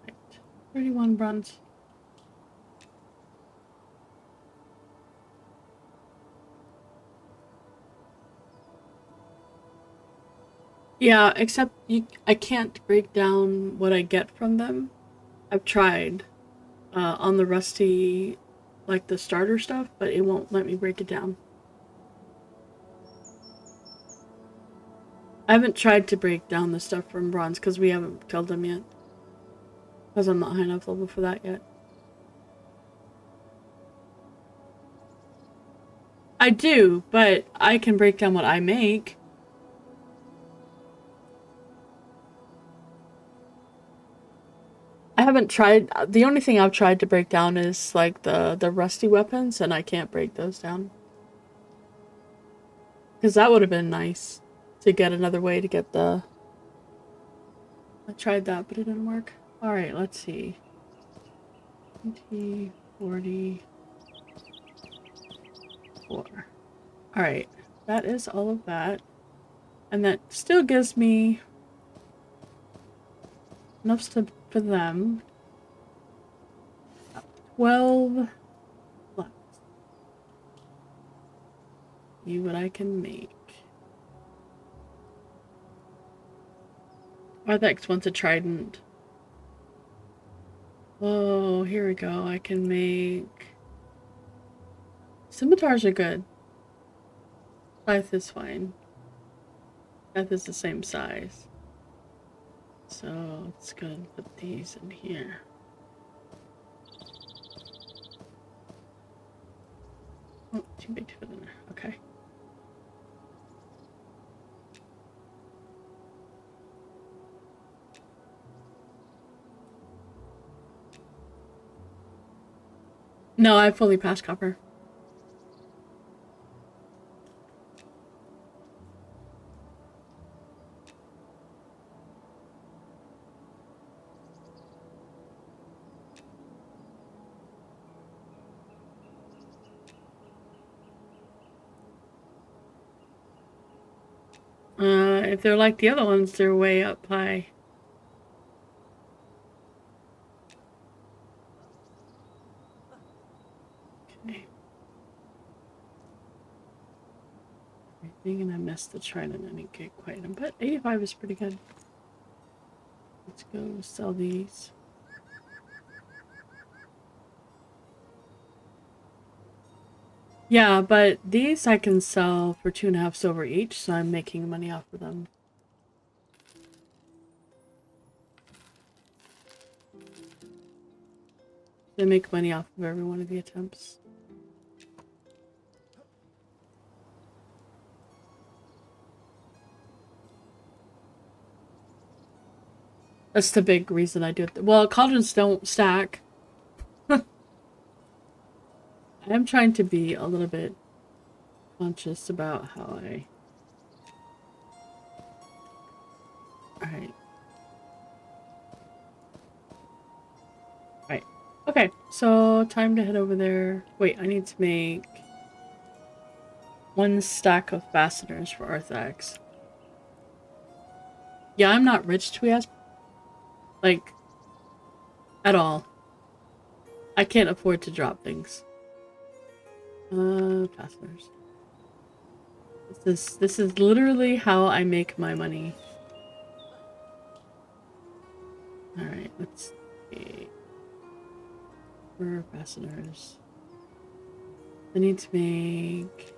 Right. 31 bronze. Yeah, except I can't break down what I get from them. I've tried on the rusty, like the starter stuff, but it won't let me break it down. I haven't tried to break down the stuff from bronze because we haven't killed them yet. Because I'm not high enough level for that yet. I do, but I can break down what I make. I haven't tried. The only thing I've tried to break down is like the rusty weapons, and I can't break those down. Because that would have been nice to get another way to get the. I tried that, but it didn't work. All right, let's see. 20, 40, 4. All right, that is all of that, and that still gives me enough stuff for them. 12 left. See what I can make. Arthex wants a trident. Oh, here we go. I can make... Scimitars are good. Scythe is fine. Scythe is the same size. So it's good to put these in here. Oh, too big to put in there. Okay. No, I fully passed copper. If they're like the other ones, they're way up high. Okay. And I missed the trident. I didn't get quite them, but 85 is pretty good. Let's go sell these. Yeah, but these I can sell for 2.5 silver each, so I'm making money off of them. They make money off of every one of the attempts. That's the big reason I do it. Well, cauldrons don't stack. I am trying to be a little bit conscious about how I... Alright. Right. Okay, so time to head over there. Wait, I need to make 1 stack of fasteners for Arthax. Yeah, I'm not rich, Tweas. Like, at all. I can't afford to drop things. Fasteners. This is literally how I make my money. Alright, let's see. For fasteners. I need to make...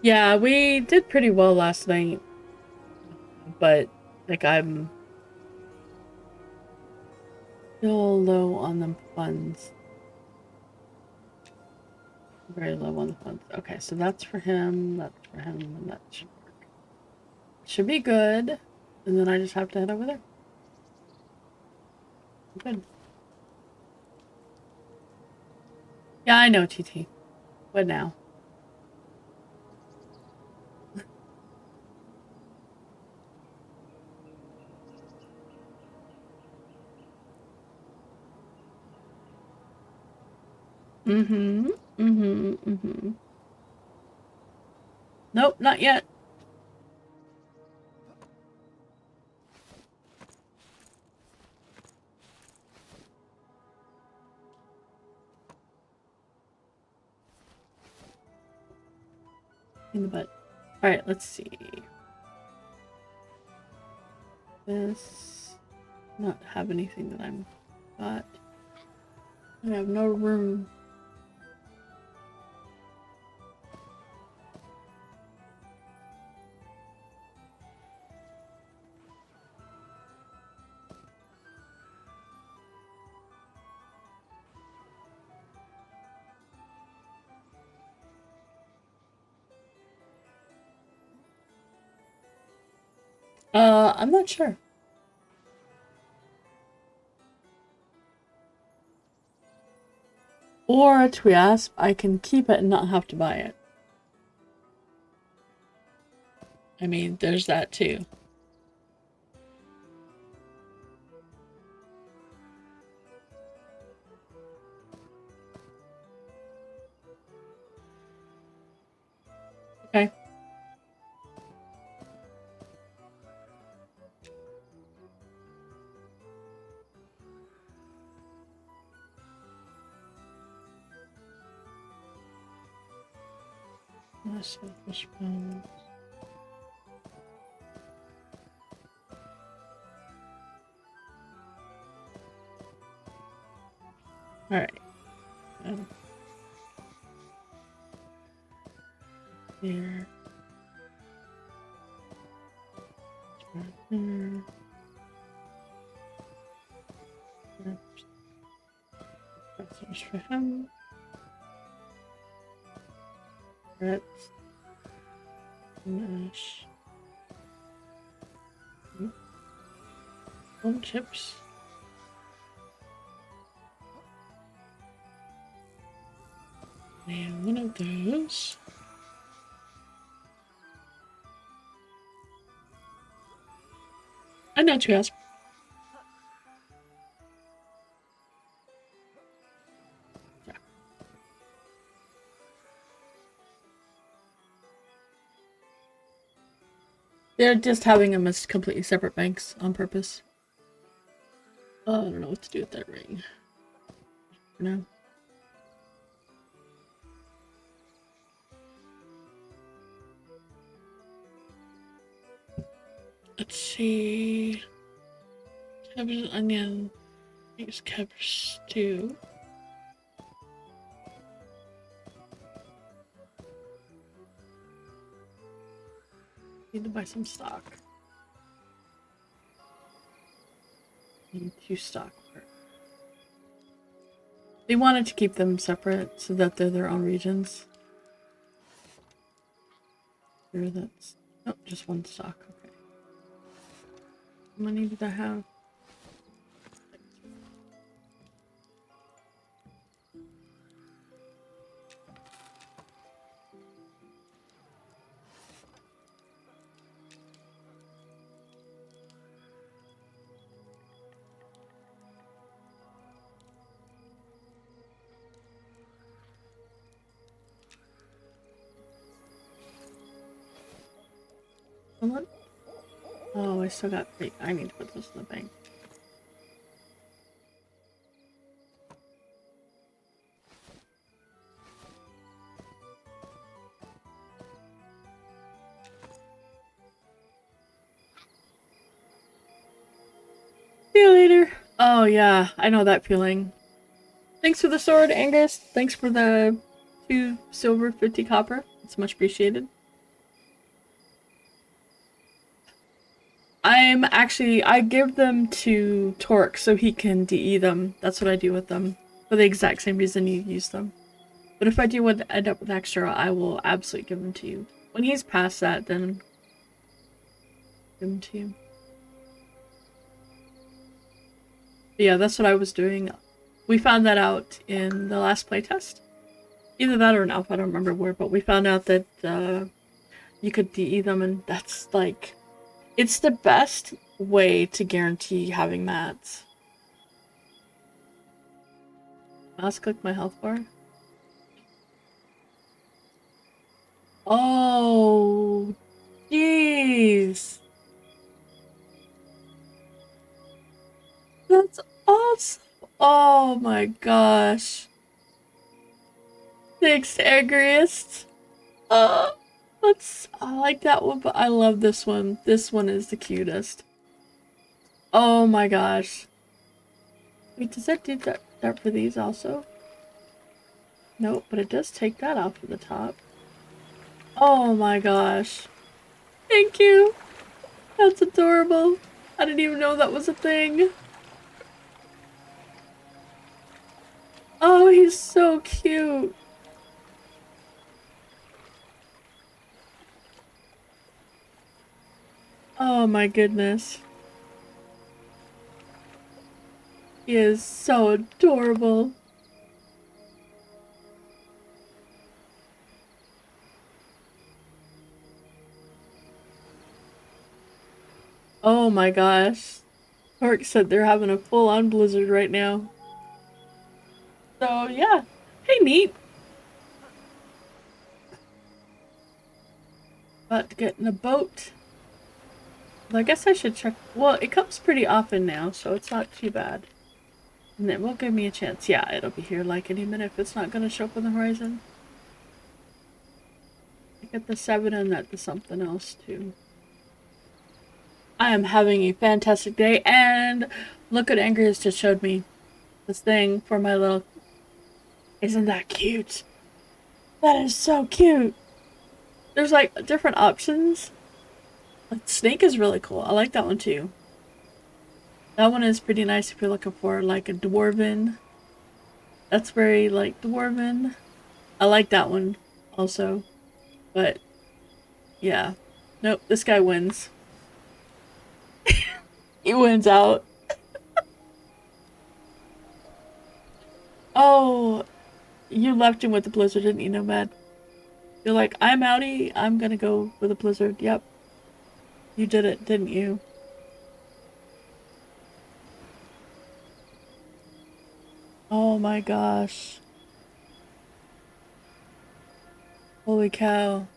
Yeah, we did pretty well last night. But, like, I'm still low on the funds. Very low on the funds. Okay, so that's for him, and that should work. Should be good. And then I just have to head over there. Good. Yeah, I know, TT. What now? Mm-hmm. Mm-hmm. Mm-hmm. Nope, not yet. In the butt. Alright, let's see. This not have anything that I'm got. I have no room. I'm not sure. Or a Tweasp, I can keep it and not have to buy it. I mean, there's that too. Okay. Selfish bones. Alright. Here. Here. That's for him. That's Nash. Home chips. And one of those. I know Tweasp. They're just having them as completely separate banks on purpose. I don't know what to do with that ring. No. Let's see. Cabbage and onion. Use cabbage stew. Need to buy some stock. Need 2 stock. They wanted to keep them separate so that they're their own regions. Sure, that's oh, just 1 stock. Okay. How many did I have? Hold on. Oh, I still got 3. I need to put this in the bank. See you later. Oh yeah, I know that feeling. Thanks for the sword, Angus. Thanks for the 2 silver, 50 copper. It's much appreciated. I give them to Torque so he can DE them. That's what I do with them. For the exact same reason you use them. But if I do end up with extra, I will absolutely give them to you. When he's past that, then give them to you. But yeah, that's what I was doing. We found that out in the last playtest. Either that or an alpha, I don't remember where, but we found out that you could DE them, and that's like... It's the best way to guarantee having mats. Mouse click my health bar. Oh, jeez. That's awesome. Oh my gosh. Thanks, Angriest. I like that one, but I love this one. This one is the cutest. Oh my gosh. Wait, does that do that for these also? Nope, but it does take that off of the top. Oh my gosh. Thank you. That's adorable. I didn't even know that was a thing. Oh, he's so cute. Oh my goodness. He is so adorable. Oh my gosh. Park said they're having a full-on blizzard right now. So yeah. Hey, neat. About to get in a boat. Well, I guess I should check. Well, it comes pretty often now, so it's not too bad. And it will give me a chance. Yeah, it'll be here like any minute if it's not gonna show up on the horizon. I get the 7 and that the something else too. I am having a fantastic day, and look what Angry has just showed me. This thing for my little... Isn't that cute? That is so cute! There's like different options. Like, snake is really cool. I like that one too. That one is pretty nice if you're looking for like a dwarven. That's very like dwarven. I like that one also. But yeah. Nope, this guy wins. He wins out. Oh, you left him with the blizzard, didn't you, Nomad? You're like, I'm outie, I'm gonna go with a blizzard. Yep. You did it, didn't you? Oh my gosh. Holy cow.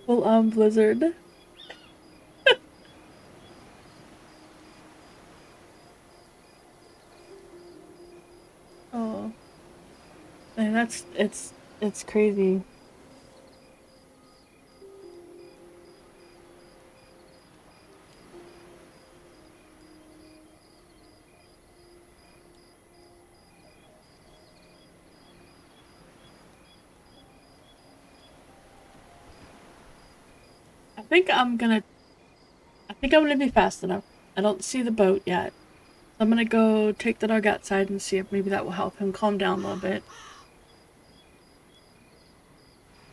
Full on blizzard. Oh. And it's crazy. I think I'm gonna be fast enough. I don't see the boat yet. So I'm gonna go take the dog outside and see if maybe that will help him calm down a little bit.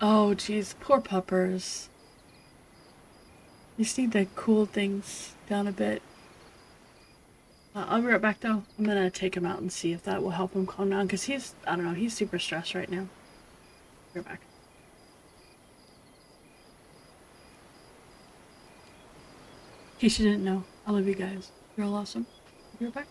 Oh geez, poor puppers. You just need to cool things down a bit. I'll be right back though. I'm gonna take him out and see if that will help him calm down, because I don't know, he's super stressed right now. Be right back. In case you didn't know, I love you guys. You're all awesome. Be right back.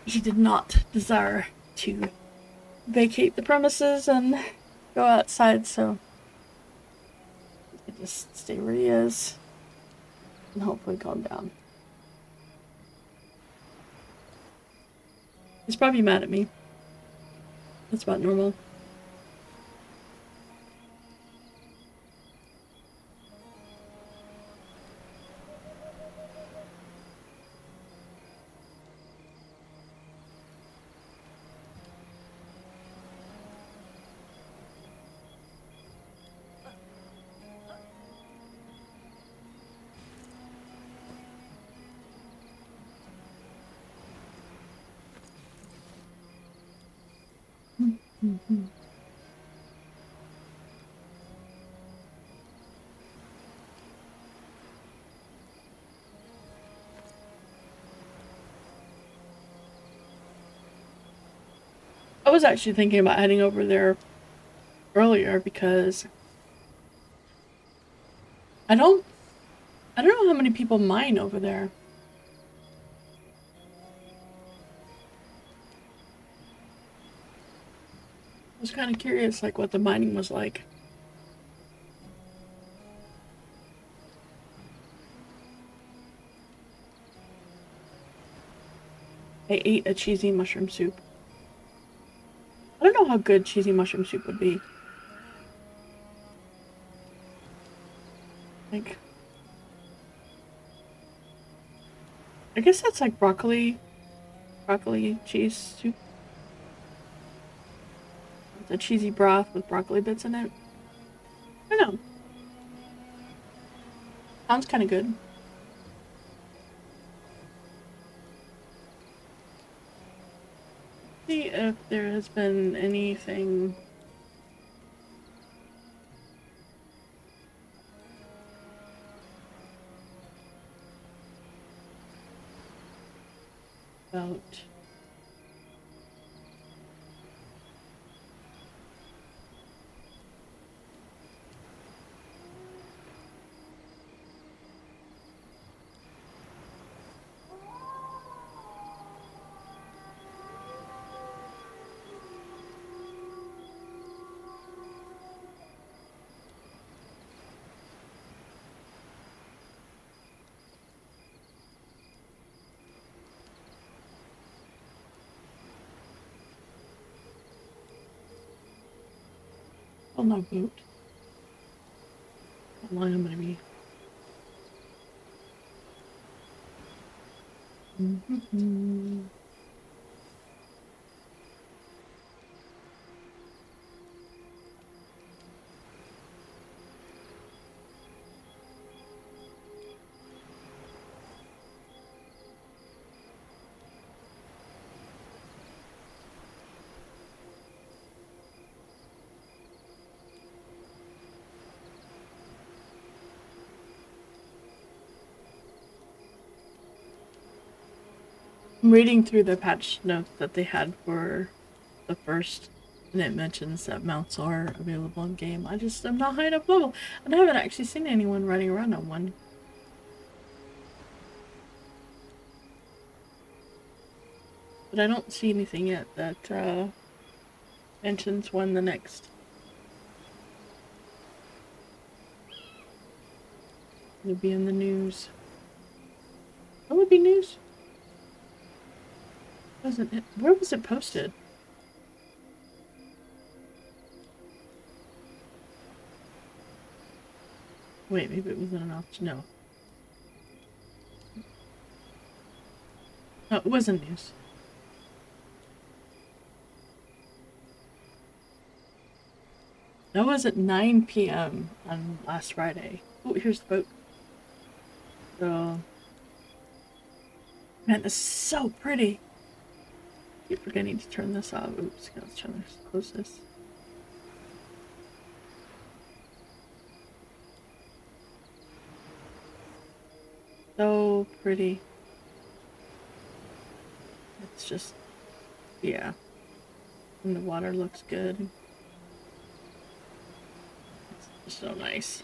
he did not desire to vacate the premises and go outside, so he could just stay where he is and hopefully calm down. He's probably mad at me. That's about normal. Mm-hmm. I was actually thinking about heading over there earlier because I don't know how many people mine over there. I was kind of curious, like, what the mining was like. I ate a cheesy mushroom soup. I don't know how good cheesy mushroom soup would be. Like, I guess that's like broccoli cheese soup. It's a cheesy broth with broccoli bits in it. I don't know. Sounds kind of good. See if there has been anything about oh no boot. How long I'm gonna be. Mm-hmm. I'm reading through the patch notes that they had for the first, and it mentions that mounts are available in game. I just am not high enough level, and I haven't actually seen anyone riding around on one. But I don't see anything yet that mentions when the next will be in the news. What would be news? Wasn't it? Where was it posted? Wait, maybe it wasn't an option. No. No, it wasn't news. That was at 9 p.m. on last Friday. Oh, here's the boat. So, man, this is so pretty. I keep forgetting to turn this off. Oops, let's try to close this. So pretty. It's just, yeah. And the water looks good. It's just so nice.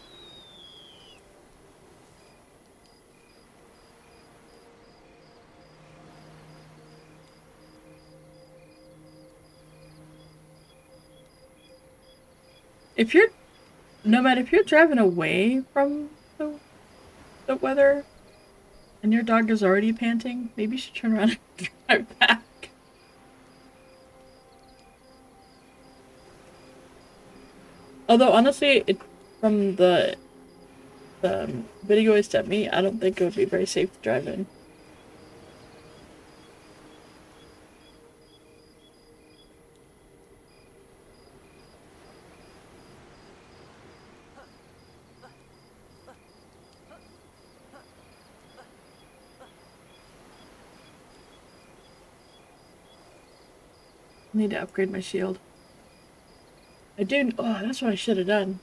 If you're, no matter if you're driving away from the weather and your dog is already panting, maybe you should turn around and drive back. Although honestly, from the video he sent me, I don't think it would be very safe to drive in. I need to upgrade my shield. I do. Oh, that's what I should have done.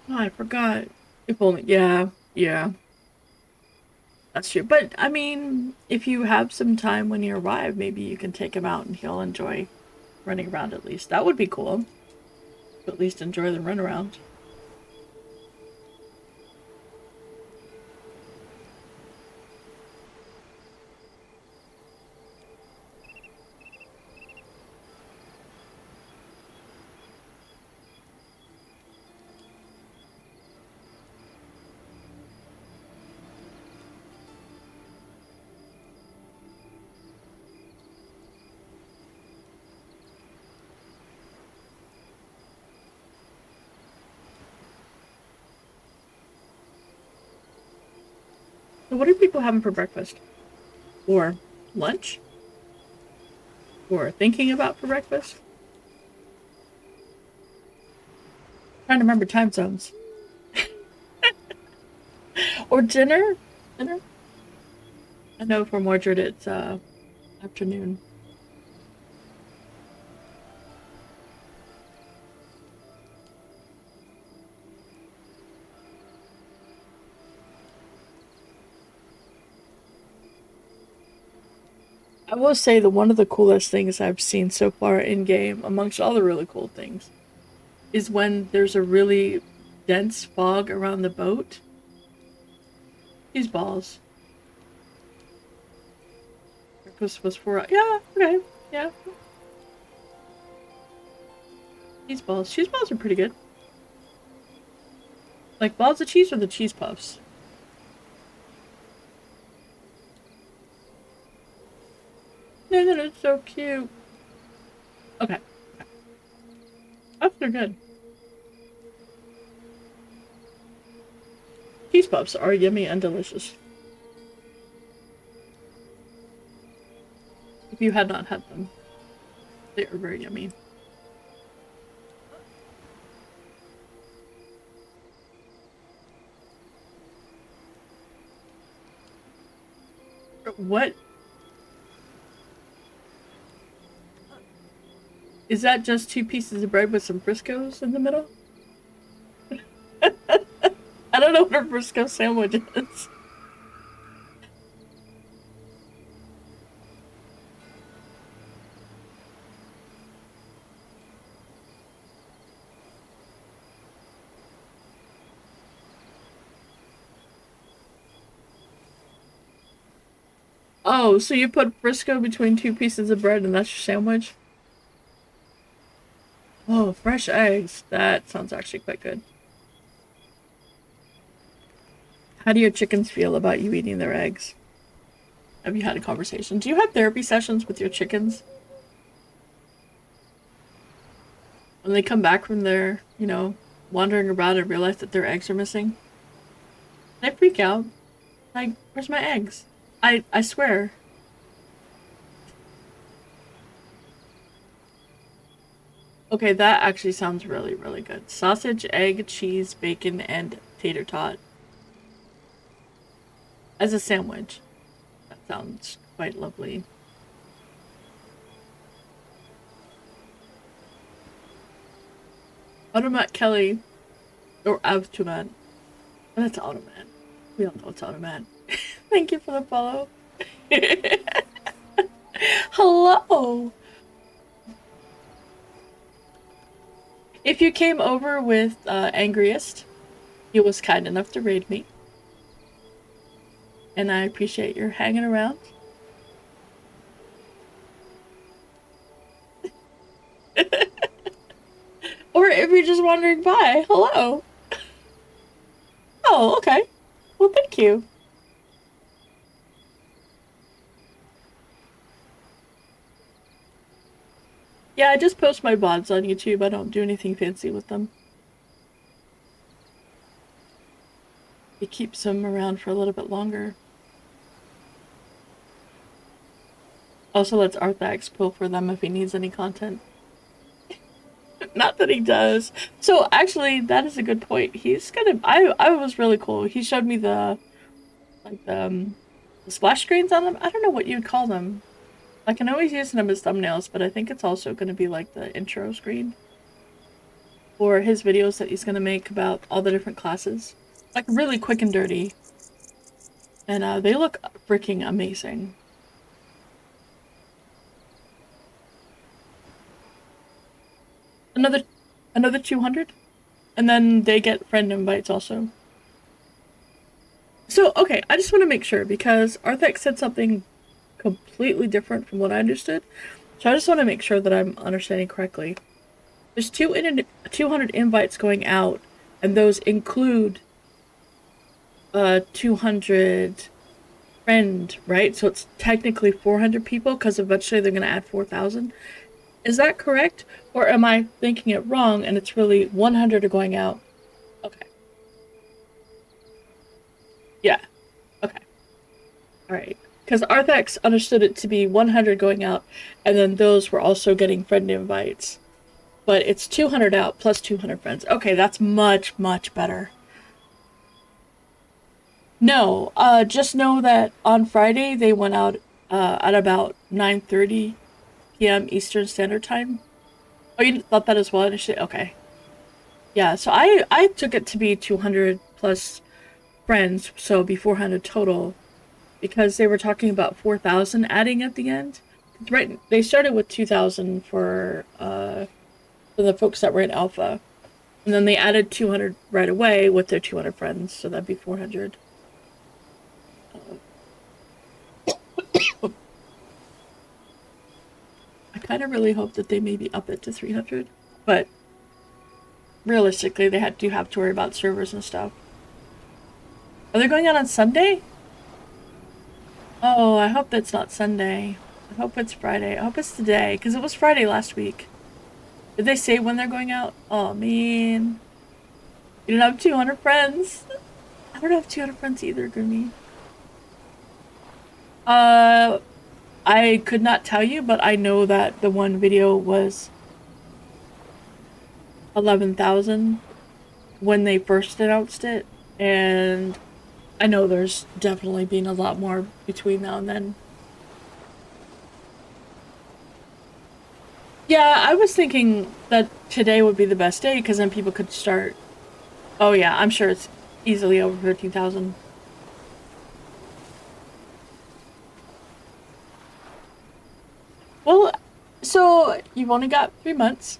Oh, I forgot. If only. Yeah, yeah. That's true. But I mean, if you have some time when you arrive, maybe you can take him out and he'll enjoy running around at least. That would be cool. At least enjoy the run around. So what are people having for breakfast? Or lunch? Or thinking about for breakfast? Trying to remember time zones. Or dinner? Dinner? I know for Mordred it's afternoon. I will say that one of the coolest things I've seen so far in game, amongst all the really cool things, is when there's a really dense fog around the boat. These balls. Breakfast was for yeah, okay, yeah. Cheese balls. Cheese balls are pretty good. Like balls of cheese or the cheese puffs? No, no, it's so cute. Okay. Puffs are good. Cheese puffs are yummy and delicious. If you had not had them, they are very yummy. What? Is that just 2 pieces of bread with some Frisco's in the middle? I don't know what a Frisco sandwich is. Oh, so you put Frisco between 2 pieces of bread and that's your sandwich? Oh, fresh eggs. That sounds actually quite good. How do your chickens feel about you eating their eggs? Have you had a conversation? Do you have therapy sessions with your chickens? When they come back from their, wandering around and realize that their eggs are missing? They freak out. Like, where's my eggs? I swear. Okay, that actually sounds really, really good. Sausage, egg, cheese, bacon, and tater tot. As a sandwich. That sounds quite lovely. Automat Kelly. Or Avtomat. Oh, that's Automat. We all know it's Automat. Thank you for the follow. Hello! If you came over with Angriest, he was kind enough to raid me. And I appreciate your hanging around. Or if you're just wandering by, hello. Oh, okay. Well, thank you. Yeah, I just post my VODs on YouTube. I don't do anything fancy with them. It keeps them around for a little bit longer. Also lets Arthax pull for them if he needs any content. Not that he does. So actually, that is a good point. He's gonna. I was really cool. He showed me the like the splash screens on them. I don't know what you'd call them. I can always use them as thumbnails, but I think it's also going to be like the intro screen for his videos that he's going to make about all the different classes. Like really quick and dirty. And they look freaking amazing. Another 200? And then they get friend invites also. So, okay, I just want to make sure because Arthex said something completely different from what I understood. So I just want to make sure that I'm understanding correctly. There's 200 invites going out, and those include 200 friend, right? So it's technically 400 people because eventually they're going to add 4,000. Is that correct? Or am I thinking it wrong and it's really 100 are going out? Okay. Yeah. Okay. Alright. Because Arthex understood it to be 100 going out, and then those were also getting friend invites. But it's 200 out plus 200 friends. Okay, that's much, much better. No, just know that on Friday they went out at about 9:30 p.m. Eastern Standard Time. Oh, you thought that as well initially? Okay. Yeah, so I took it to be 200 plus friends, so it'd be 400 total, because they were talking about 4,000 adding at the end. Right, they started with 2,000 for the folks that were in Alpha, and then they added 200 right away with their 200 friends, so that'd be 400. I kind of really hope that they maybe up it to 300, but realistically, they do have to worry about servers and stuff. Are they going out on Sunday? Oh, I hope it's not Sunday. I hope it's Friday. I hope it's today, because it was Friday last week. Did they say when they're going out? Oh, man. You don't have 200 friends. I don't have 200 friends either, Grimmy. I could not tell you, but I know that the one video was 11,000 when they first announced it, and I know there's definitely been a lot more between now and then. Yeah, I was thinking that today would be the best day because then people could start. Oh yeah, I'm sure it's easily over 13,000. Well, so you've only got 3 months,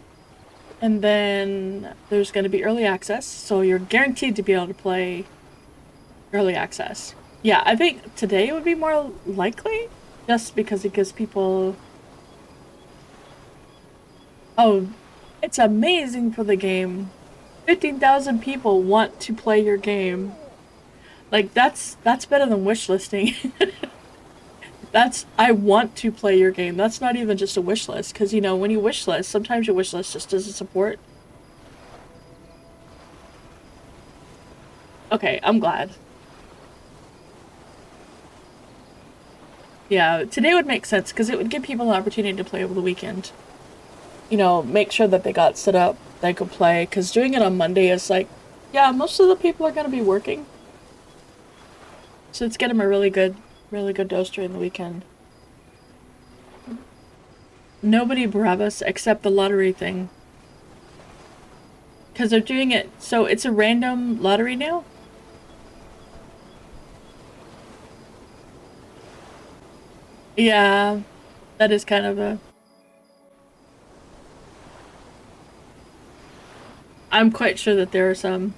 and then there's going to be early access, so you're guaranteed to be able to play early access. Yeah, I think today would be more likely, just because it gives people. Oh, it's amazing for the game. 15,000 people want to play your game. Like, that's better than wish listing. That's, I want to play your game. That's not even just a wish list, because, you know, when you wish list, sometimes your wish list just doesn't support. Okay, I'm glad. Yeah, today would make sense, because it would give people an opportunity to play over the weekend. You know, make sure that they got set up, they could play, because doing it on Monday is like, yeah, most of the people are going to be working. So let's get them a really good dose during the weekend. Nobody Barabbas except the lottery thing. Because they're doing it, so it's a random lottery now? Yeah, that is kind of a... I'm quite sure that there are some.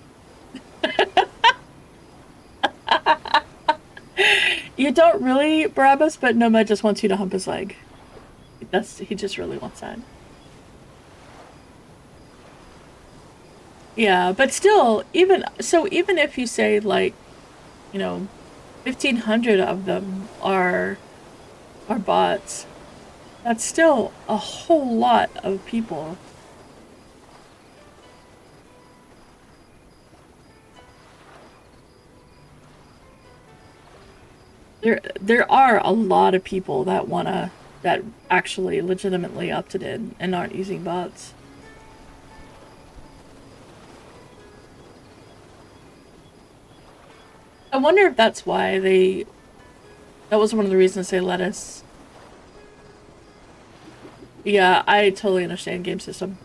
You don't really, Barabbas, but Nomad just wants you to hump his leg. He just really wants that. Yeah, but still, even so, even if you say like, you know, 1,500 of them are bots, that's still a whole lot of people. There are a lot of people that actually legitimately opted in and aren't using bots. I wonder if that's why that was one of the reasons they let us. Yeah, I totally understand game system.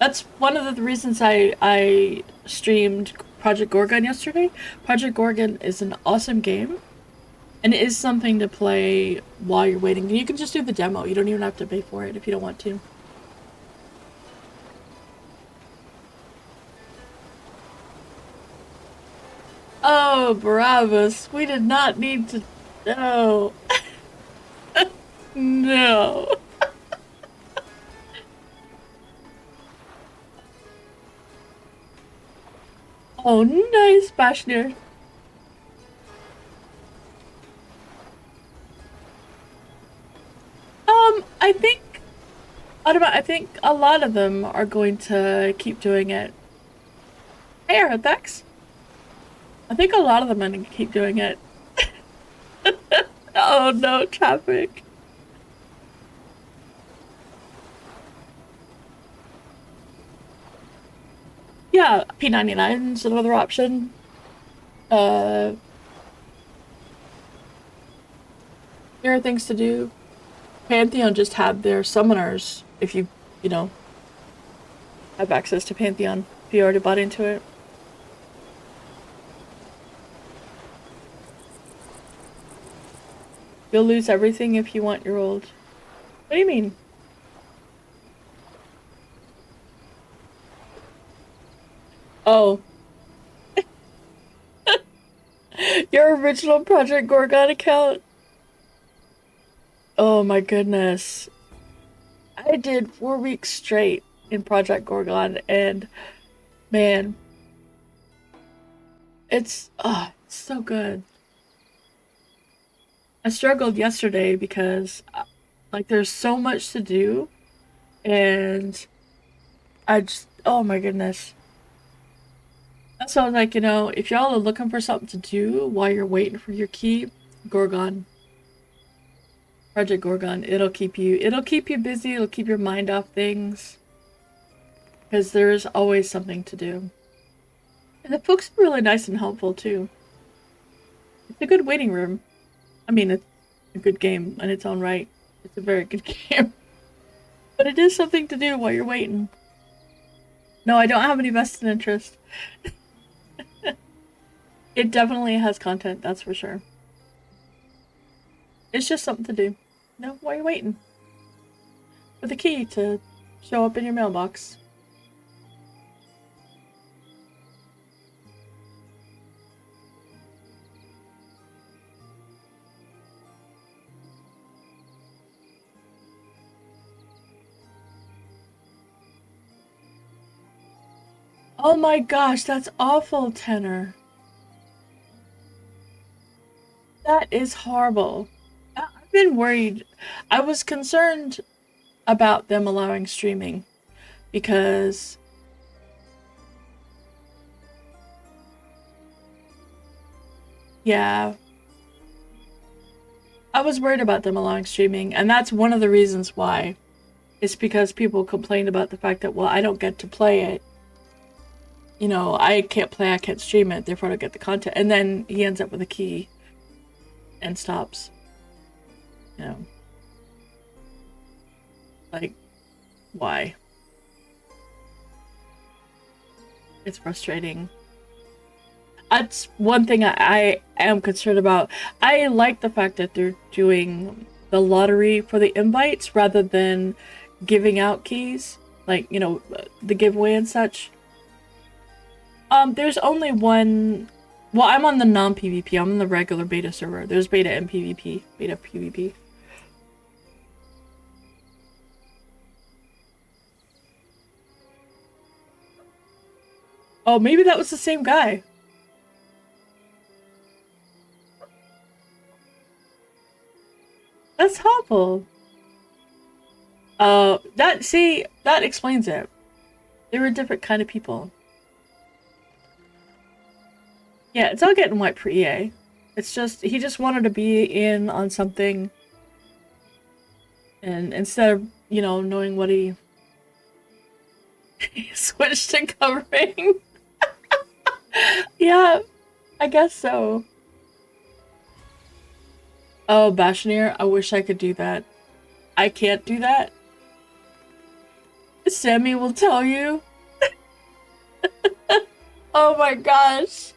That's one of the reasons I streamed Project Gorgon yesterday. Project Gorgon is an awesome game, and it is something to play while you're waiting. You can just do the demo. You don't even have to pay for it if you don't want to. Oh, Barabbas, we did not need to. No. No. Oh, nice, Bashir. I think I think a lot of them are going to keep doing it. Hey, Arthax. I think a lot of them are going to keep doing it. Oh no, traffic. Yeah, P99 is another option. Uh, there are things to do. Pantheon just had their summoners. If you know, have access to Pantheon, if you already bought into it. You'll lose everything if you want your old. What do you mean? Oh, your original Project Gorgon account? Oh my goodness. I did 4 weeks straight in Project Gorgon, and man, it's so good. I struggled yesterday because like there's so much to do, and I just oh my goodness. That's why I was like, if y'all are looking for something to do while you're waiting for your key, Gorgon, Project Gorgon, it'll keep you busy, it'll keep your mind off things, because there's always something to do. And the books are really nice and helpful too. It's a good waiting room. I mean, it's a good game in its own right. It's a very good game. But it is something to do while you're waiting. No, I don't have any vested interest. It definitely has content, that's for sure. It's just something to do. While you're waiting. For the key to show up in your mailbox. Oh my gosh, that's awful, Tenor. That is horrible. I've been worried. I was concerned about them allowing streaming because, yeah, I was worried about them allowing streaming, and that's one of the reasons why. It's because people complained about the fact that, well, I don't get to play it. I can't play, I can't stream it, therefore I don't get the content. And then he ends up with a key and stops. You know, like, why? It's frustrating. That's one thing I am concerned about. I like the fact that they're doing the lottery for the invites rather than giving out keys, like, the giveaway and such. There's only one. Well, I'm on the non-PvP. I'm on the regular beta server. There's beta and PvP. Beta PvP. Oh, maybe that was the same guy. That's awful. That explains it. They were a different kind of people. Yeah, it's all getting wiped for EA. It's just, he just wanted to be in on something. And instead of, you know, knowing what he switched to covering. Yeah, I guess so. Oh, Bashir, I wish I could do that. I can't do that. Sammy will tell you. Oh my gosh.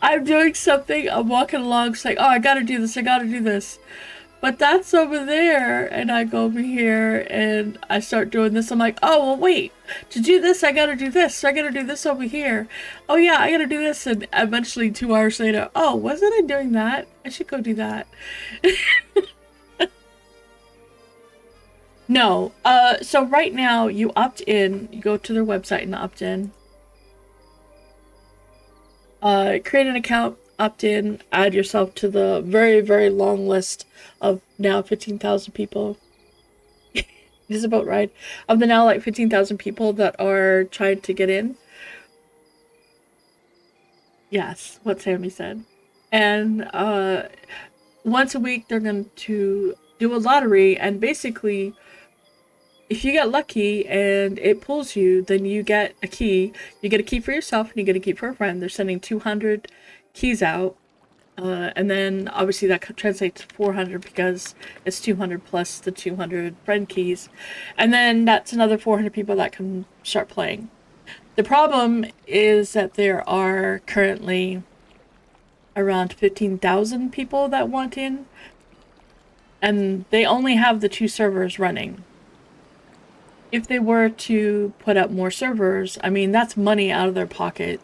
I'm doing something, I'm walking along, it's like, oh, I gotta do this, I gotta do this. But that's over there, and I go over here, and I start doing this. I'm like, oh, well, wait. To do this, I gotta do this. So I gotta do this over here. Oh, yeah, I gotta do this. And eventually, 2 hours later, oh, wasn't I doing that? I should go do that. No. So right now, you opt in. You go to their website and opt in. Create an account, opt in, add yourself to the very, very long list of now 15,000 people. It is about right. Of the now like 15,000 people that are trying to get in. Yes, what Sammy said. And once a week they're going to do a lottery, and basically if you get lucky and it pulls you, then you get a key. You get a key for yourself and you get a key for a friend. They're sending 200 keys out. And then obviously that translates to 400 because it's 200 plus the 200 friend keys. And then that's another 400 people that can start playing. The problem is that there are currently around 15,000 people that want in. And they only have the 2 servers running. If they were to put up more servers, I mean, that's money out of their pocket.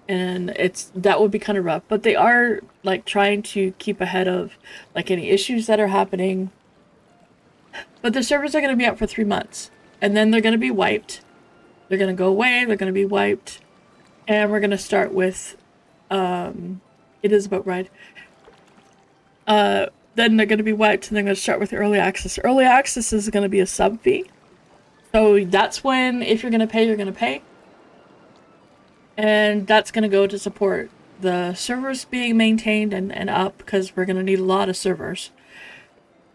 And that would be kind of rough. But they are, like, trying to keep ahead of, like, any issues that are happening. But the servers are going to be up for 3 months. And then they're going to be wiped. They're going to go away. They're going to be wiped. And we're going to start with, it is about right. Then they're going to be wiped, and they're going to start with early access. Early access is going to be a sub fee. So that's when, if you're going to pay, you're going to pay. And that's going to go to support the servers being maintained and up, because we're going to need a lot of servers.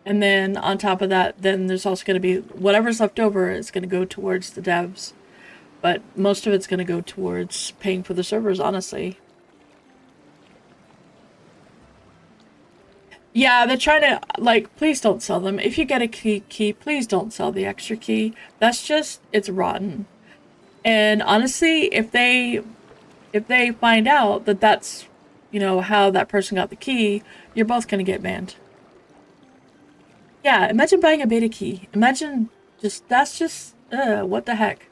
And then on top of that, then there's also going to be whatever's left over is going to go towards the devs. But most of it's going to go towards paying for the servers, honestly. Yeah, they're trying to, like, please don't sell them. If you get a key, please don't sell the extra key. That's just, it's rotten. And honestly, if they find out that that's, you know, how that person got the key, you're both gonna get banned. Yeah, imagine buying a beta key. Imagine that's just, what the heck.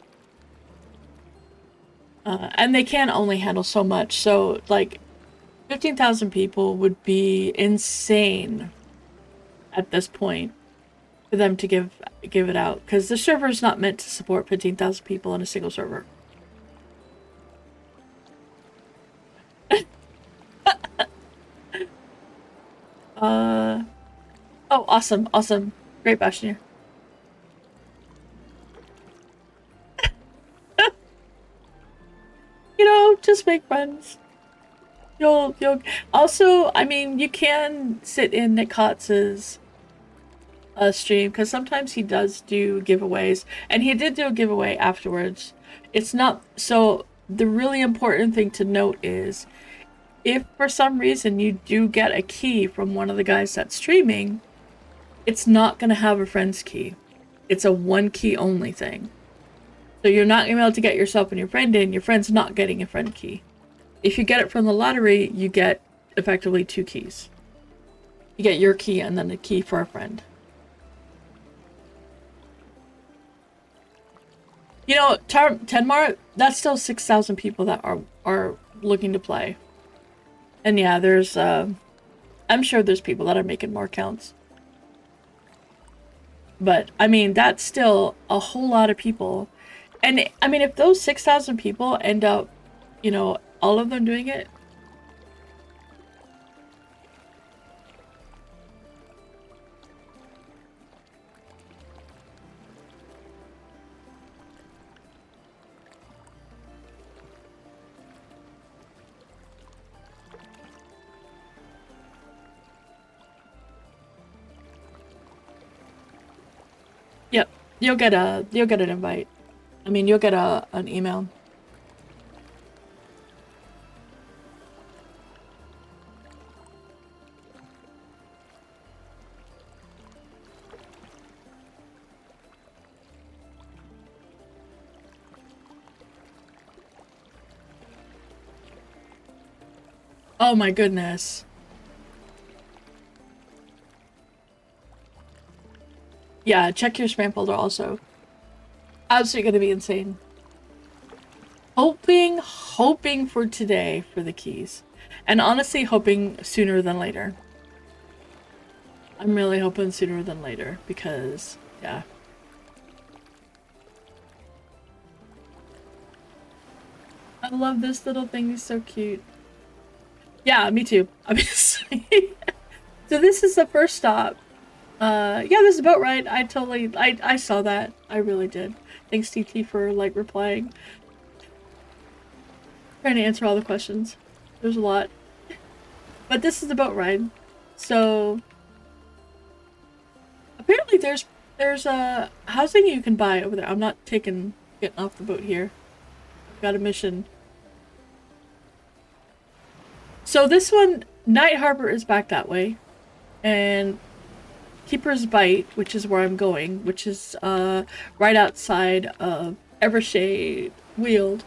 And they can only handle so much, so, like, 15,000 people would be insane at this point for them to give it out, because the server is not meant to support 15,000 people in a single server. Oh, awesome, awesome. Great, Bashir. You know, just make friends. You'll also, I mean, you can sit in Nick Kotz's stream, because sometimes he does do giveaways, and he did do a giveaway afterwards. It's not, so the really important thing to note is, if for some reason you do get a key from one of the guys that's streaming, it's not going to have a friend's key. It's a 1 key only thing. So you're not going to be able to get yourself and your friend in, your friend's not getting a friend key. If you get it from the lottery, you get effectively 2 keys. You get your key and then a key for a friend. You know, Tenmar, that's still 6,000 people that are looking to play. And yeah, there's, I'm sure there's people that are making more accounts. But, I mean, that's still a whole lot of people. And I mean, if those 6,000 people end up, you know, all of them doing it. Yep, you'll get an invite. I mean, you'll get an email. Oh my goodness. Yeah, check your spam folder also. Absolutely gonna be insane. Hoping for today for the keys. And honestly, hoping sooner than later. I'm really hoping sooner than later because, yeah. I love this little thing, he's so cute. Yeah, me too, obviously. So this is the first stop. Yeah, this is boat ride. I saw that. I really did. Thanks, TT, for, like, replying. Trying to answer all the questions. There's a lot. But this is the boat ride. So apparently there's a housing you can buy over there. I'm not getting off the boat here. I've got a mission. So this one, Night Harbor is back that way. And Keeper's Bite, which is where I'm going, which is right outside of Evershade Weald,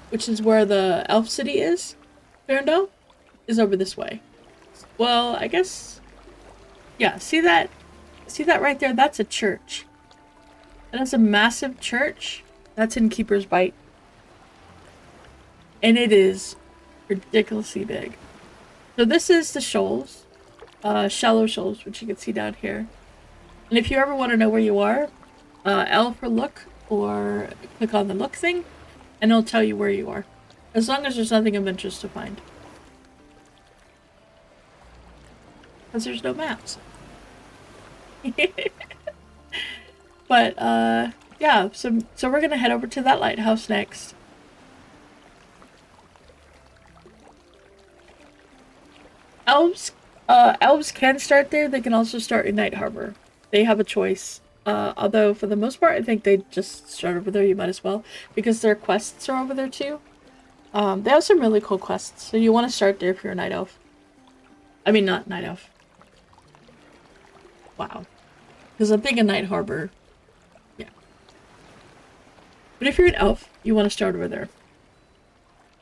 which is where the Elf City is, Ferndale, is over this way. Well, I guess, yeah, see that right there? That's a church. That is a massive church. That's in Keeper's Bite. And it is ridiculously big. So this is the shoals. Shallow shoals, which you can see down here. And if you ever want to know where you are, L for look, or click on the look thing, and it'll tell you where you are. As long as there's nothing of interest to find. Because there's no maps. But, yeah, so we're gonna head over to that lighthouse next. Elves can start there. They can also start in Night Harbor. They have a choice. Although, for the most part, I think they just start over there. You might as well. Because their quests are over there, too. They have some really cool quests. So you want to start there if you're a Night Elf. I mean, not Night Elf. Wow. Because I'm thinking Night Harbor. Yeah. But if you're an Elf, you want to start over there.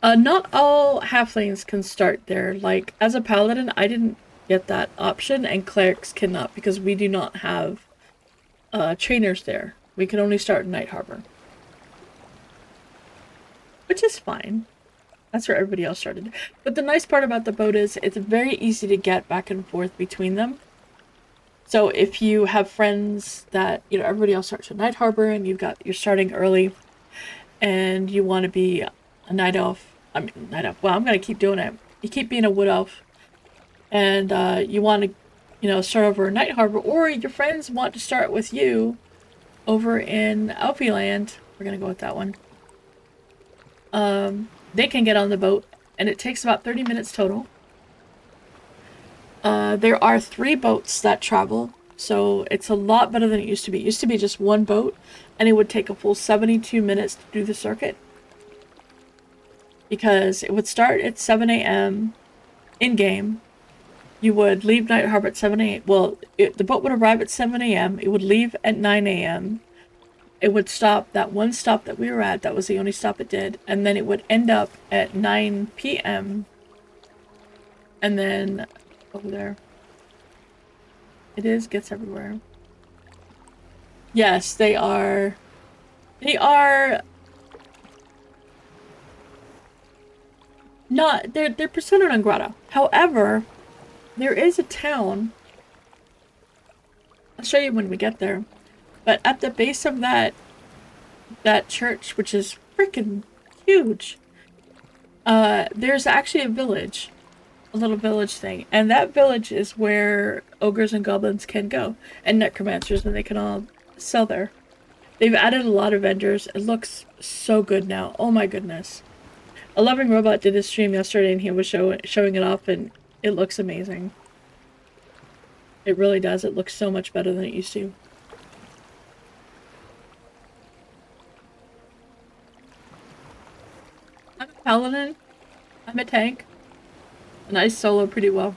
Not all halflings can start there. Like, as a paladin, I didn't get that option, and clerics cannot, because we do not have trainers there. We can only start in Night Harbor. Which is fine. That's where everybody else started. But the nice part about the boat is it's very easy to get back and forth between them. So if you have friends that, you know, everybody else starts in Night Harbor, and you're starting early, and you want to be a night elf. I mean, night elf. Well, I'm gonna keep doing it. You keep being a wood elf, and you want to, you know, start over in Night Harbor, or your friends want to start with you over in Elfie Land. We're gonna go with that one. They can get on the boat, and it takes about 30 minutes total. There are 3 boats that travel, so it's a lot better than it used to be. It used to be just one boat, and it would take a full 72 minutes to do the circuit. Because it would start at 7 a.m. in-game. You would leave Night Harbor at 7 a.m. Well, the boat would arrive at 7 a.m. It would leave at 9 a.m. It would stop, that one stop that we were at, that was the only stop it did. And then it would end up at 9 p.m. And then, over there. It gets everywhere. Yes, they are not, they're persona non grata. However, there is a town, I'll show you when we get there, but at the base of that that church, which is freaking huge, there's actually a village, a little village thing, and that village is where ogres and goblins can go, and necromancers, and they can all sell there. They've added a lot of vendors. It looks so good now. Oh my goodness. A Loving Robot did a stream yesterday, and he was showing it off, and it looks amazing. It really does. It looks so much better than it used to. I'm a Paladin. I'm a tank. And I solo pretty well.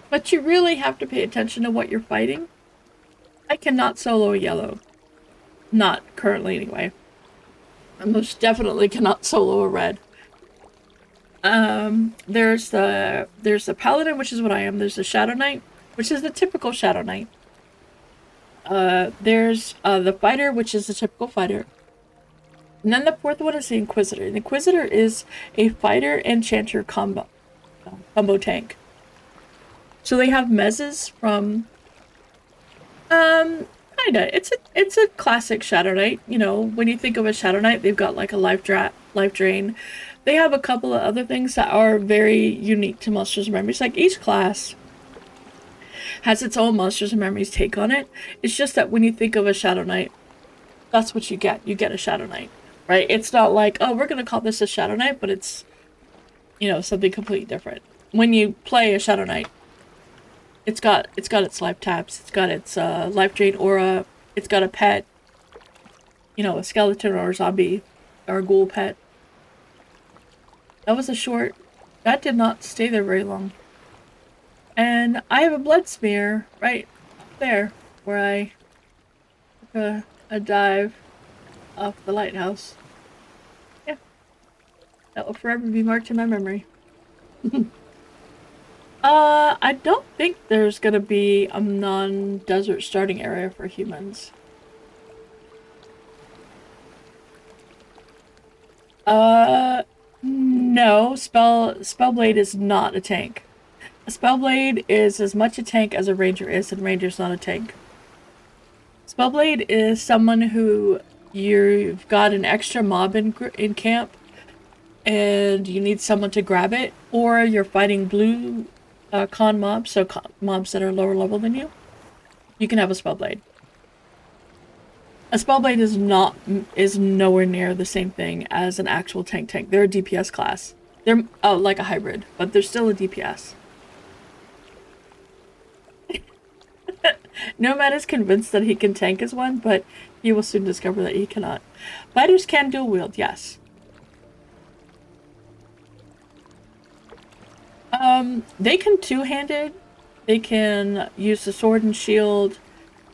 But you really have to pay attention to what you're fighting. I cannot solo a yellow. Not currently, anyway. I most definitely cannot solo a red. There's the Paladin, which is what I am. There's the Shadow Knight, which is the typical Shadow Knight. There's the Fighter, which is the typical fighter. And then the fourth one is the Inquisitor. The Inquisitor is a fighter enchanter combo tank. So they have mezzes from kinda. It's a classic Shadow Knight. You know, when you think of a Shadow Knight, they've got like a life drain. They have a couple of other things that are very unique to Monsters and Memories. Like each class has its own Monsters and Memories take on it. It's just that when you think of a Shadow Knight, that's what you get. You get a Shadow Knight, right? It's not like, oh, we're gonna call this a Shadow Knight, but it's, you know, something completely different. When you play a Shadow Knight, it's got its life taps, it's got its life drain aura, it's got a pet, you know, a skeleton or a zombie or a ghoul pet. That was a short. That did not stay there very long. And I have a blood smear right there where I took a dive off the lighthouse. Yeah. That will forever be marked in my memory. I don't think there's gonna be a non-desert starting area for humans. No, Spellblade is not a tank. A Spellblade is as much a tank as a ranger is, and ranger's not a tank. Spellblade is someone who you've got an extra mob in camp, and you need someone to grab it, or you're fighting blue con mobs, so mobs that are lower level than you. You can have a Spellblade. A Spellblade is nowhere near the same thing as an actual tank. They're a DPS class. They're like a hybrid, but they're still a DPS. Nomad is convinced that he can tank as one, but he will soon discover that he cannot. Fighters can dual wield, yes. They can two-handed. They can use the sword and shield.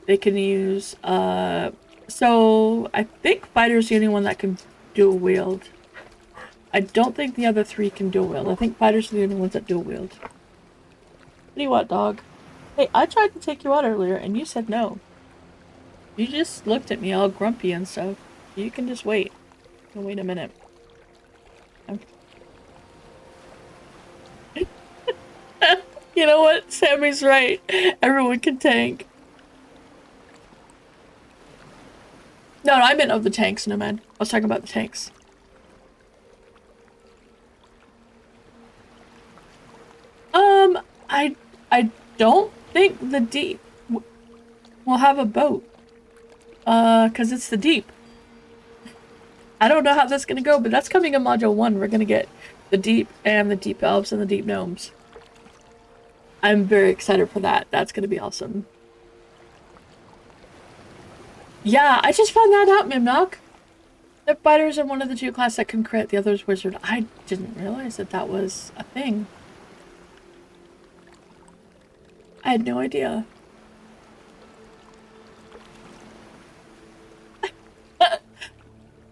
They can use, so I think Fighter's the only one that can dual wield. I don't think the other three can dual wield. I think Fighters are the only ones that dual wield. What do you want, dog? Hey, I tried to take you out earlier and you said no. You just looked at me all grumpy and stuff. You can just wait. Oh, wait a minute. You know what? Sammy's right. Everyone can tank. No, I meant of the tanks, no man. I was talking about the tanks. I don't think the deep will have a boat. Cause it's the deep. I don't know how that's gonna go, but that's coming in Module 1. We're gonna get the deep and the deep elves and the deep gnomes. I'm very excited for that. That's gonna be awesome. Yeah, I just found that out, Mimnock. The fighters are one of the two classes that can crit, the other is wizard. I didn't realize that that was a thing. I had no idea.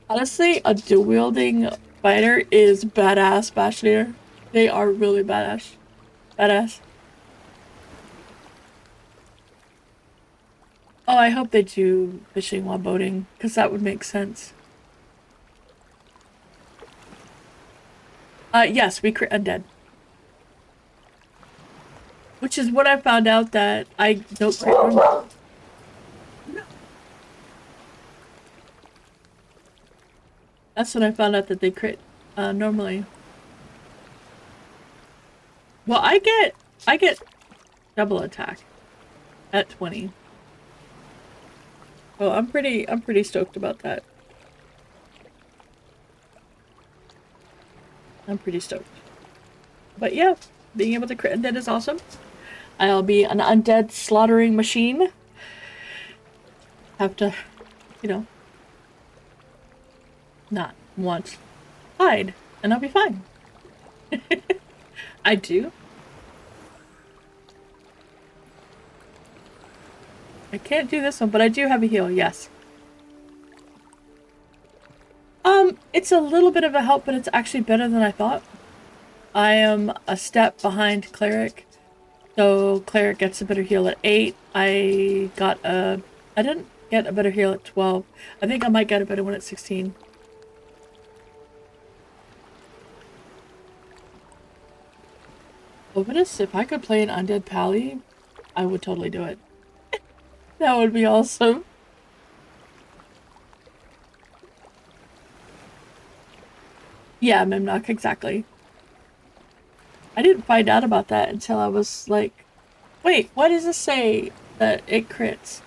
Honestly, a dual-wielding fighter is badass, Bashir. They are really badass. Badass. Oh, I hope they do fishing while boating, because that would make sense. Yes, we crit undead. Which is what I found out that I don't crit normally. That's when I found out that they crit normally. Well, I get double attack at 20. Oh, I'm pretty stoked about that. I'm pretty stoked. But yeah, being able to crit undead is awesome. I'll be an undead slaughtering machine. Have to, you know, not once hide, and I'll be fine. I do. I can't do this one, but I do have a heal, yes. It's a little bit of a help, but it's actually better than I thought. I am a step behind Cleric, so Cleric gets a better heal at 8. I didn't get a better heal at 12. I think I might get a better one at 16. Ominous, if I could play an undead pally, I would totally do it. That would be awesome. Yeah, Mimnock, exactly. I didn't find out about that until I was like, wait, why does this say that it crits?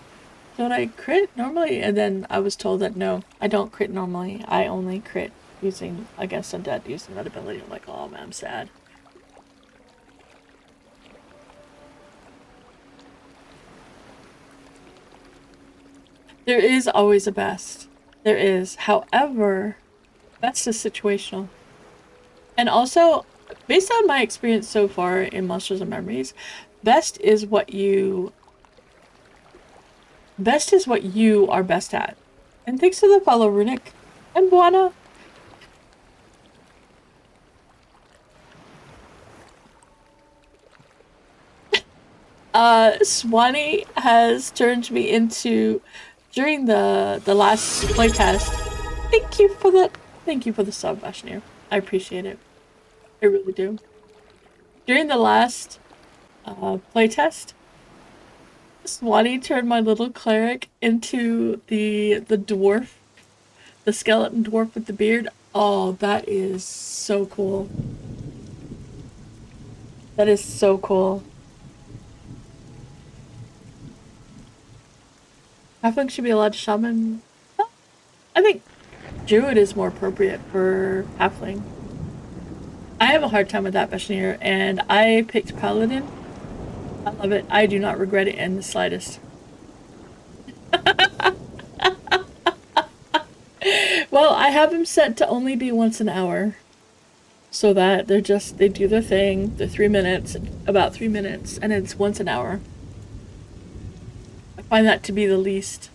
Don't I crit normally? And then I was told that no, I don't crit normally. I only crit using, I guess, undead using that ability. I'm like, oh man, I'm sad. There is always a best. There is. However, best is situational. And also, based on my experience so far in Monsters and Memories, best is what you are best at. And thanks for the follow, Runic. And Buana. Swanee has turned me into during the last playtest. Thank you for the sub, Ashnir. I appreciate it. I really do. During the last playtest, Swanee turned my little cleric into the dwarf, the skeleton dwarf with the beard. Oh, that is so cool. That is so cool. Halfling should be allowed to shaman. I think druid is more appropriate for halfling. I have a hard time with that, Bashir, and I picked Paladin. I love it. I do not regret it in the slightest. Well, I have him set to only be once an hour. So that they do their thing, they're 3 minutes, about 3 minutes, and it's once an hour. I find that to be the least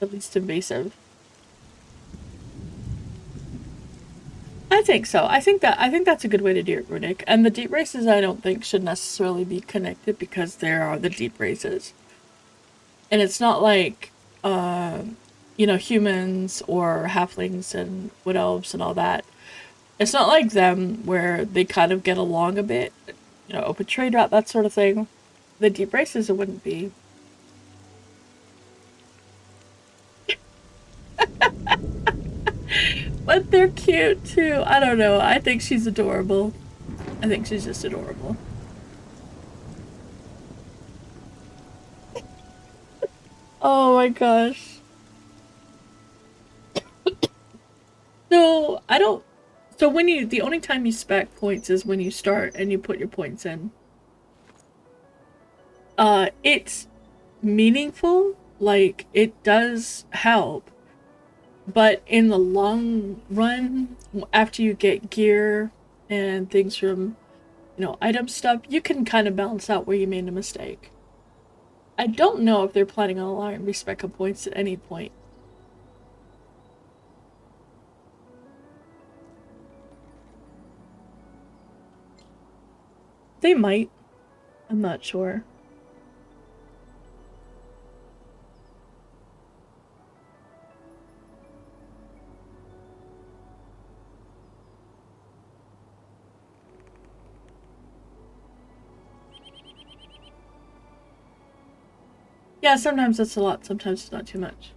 invasive. I think so. I think that's a good way to do it, Runic. And the deep races I don't think should necessarily be connected because there are the deep races. And it's not like you know, humans or halflings and wood elves and all that. It's not like them where they kind of get along a bit, you know, open trade route, that sort of thing. The deep races, it wouldn't be. But they're cute too. I don't know. I think she's adorable. I think she's just adorable. Oh my gosh. So, I don't. So, the only time you spec points is when you start and you put your points in. It's meaningful. Like, it does help. But in the long run, after you get gear and things from, you know, item stuff, you can kind of balance out where you made a mistake. I don't know if they're planning on allowing respec of points at any point. They might. I'm not sure. Yeah, sometimes it's a lot, sometimes it's not too much.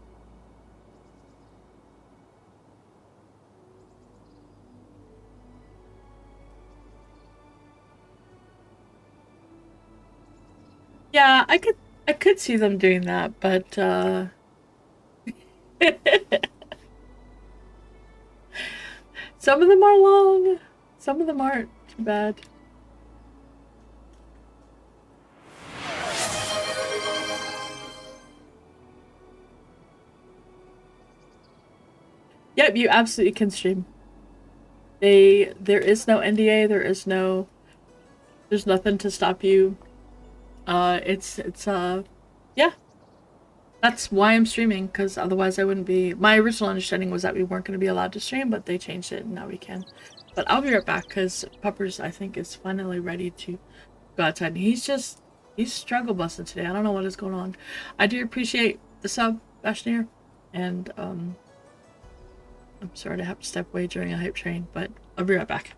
Yeah, I could see them doing that, but some of them are long, some of them aren't too bad. Yep, you absolutely can stream. There is no NDA, there's nothing to stop you. It's yeah, that's why I'm streaming, because otherwise I wouldn't be. My original understanding was that we weren't going to be allowed to stream, but they changed it and now we can. But I'll be right back because Puppers, I think, is finally ready to go outside. And he's struggle busting today. I don't know what is going on. I do appreciate the sub, Bashir, and I'm sorry to have to step away during a hype train, but I'll be right back.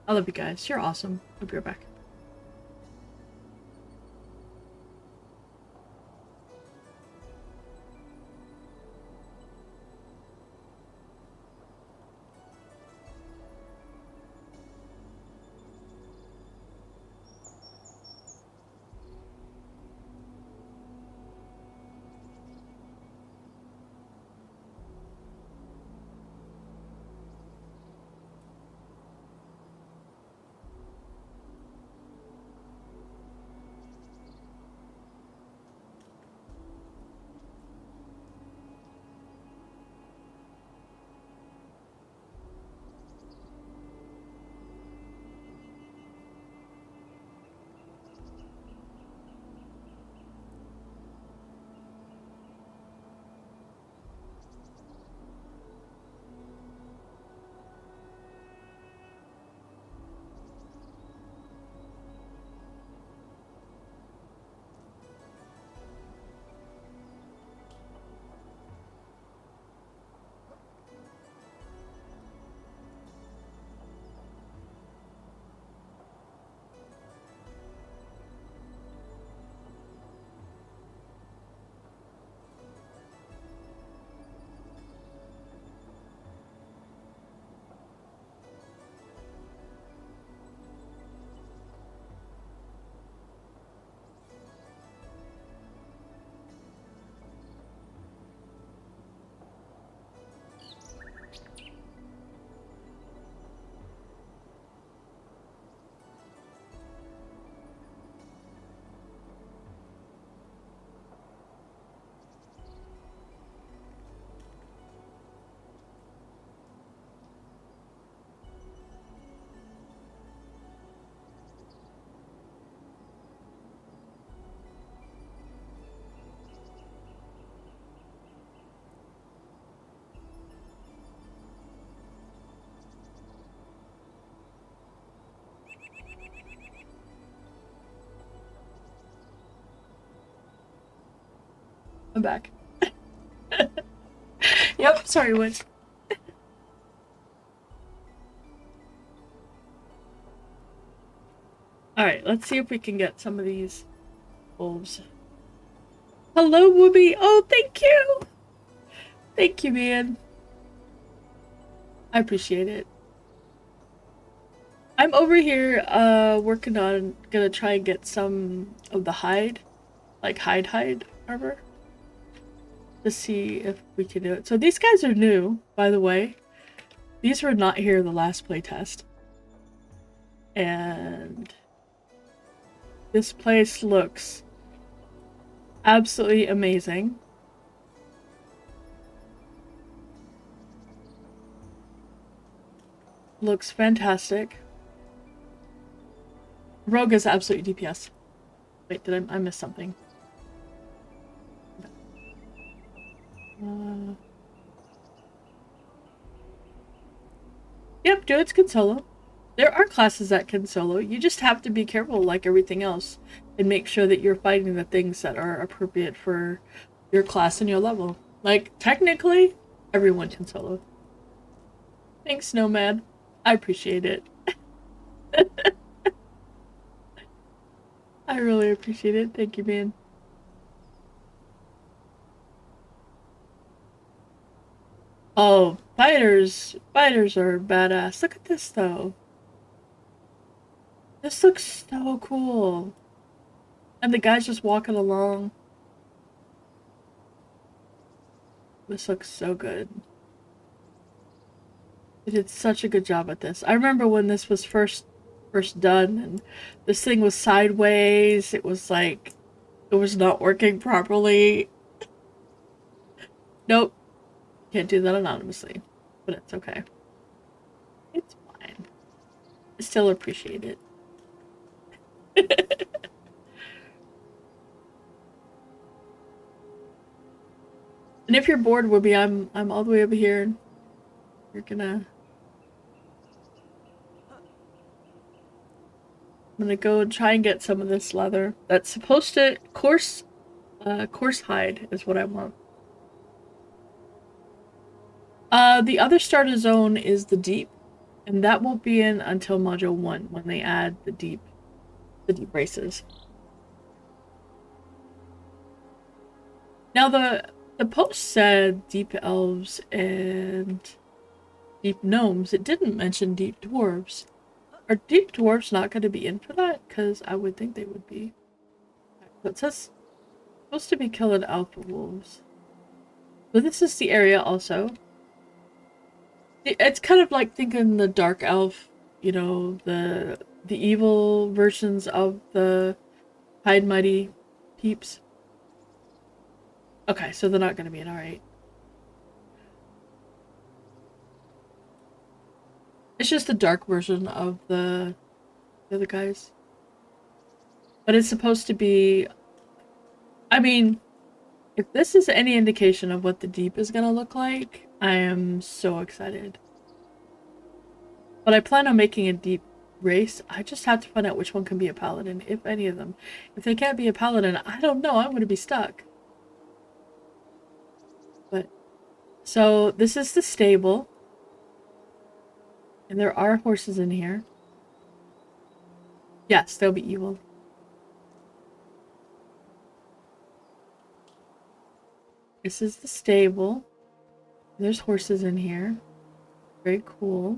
I love you guys. You're awesome. I'll be right back. I'm back. Yep, sorry, Woods. Alright, let's see if we can get some of these wolves. Hello, Whoopi! Oh, thank you! Thank you, man. I appreciate it. I'm over here, working on gonna try and get some of the hide, like hide armor, to see if we can do it. So these guys are new, by the way. These were not here the last playtest. And this place looks absolutely amazing. Looks fantastic. Rogue is absolutely DPS. Wait, did I miss something? Yep, dudes can solo. There are classes that can solo. You just have to be careful, like everything else, and make sure that you're fighting the things that are appropriate for your class and your level. Like, technically, everyone can solo. Thanks, Nomad. I appreciate it. I really appreciate it. Thank you, man. Oh, fighters are badass. Look at this though. This looks so cool. And the guy's just walking along. This looks so good. They did such a good job at this. I remember when this was first done and this thing was sideways. It was like it was not working properly. Nope. Can't do that anonymously. But it's okay. It's fine. I still appreciate it. And if you're bored with me, I'm all the way over here. You're gonna I'm gonna go and try and get some of this leather. That's supposed to coarse hide is what I want. The other starter zone is the deep, and that won't be in until module 1 when they add the deep races. Now the post said deep elves and deep gnomes. It didn't mention deep dwarves. Are deep dwarves not going to be in for that? Because I would think they would be. It says supposed to be killing alpha wolves. But this is the area also. It's kind of like thinking the dark elf, you know, the evil versions of the High and Mighty peeps. Okay, so they're not going to be in, alright. It's just the dark version of the other guys. But it's supposed to be... I mean, if this is any indication of what the deep is going to look like, I am so excited. But I plan on making a deep race. I just have to find out which one can be a paladin, if any of them. If they can't be a paladin, I don't know. I'm going to be stuck. But so this is the stable. And there are horses in here. Yes, they'll be evil. This is the stable. There's horses in here. Very cool.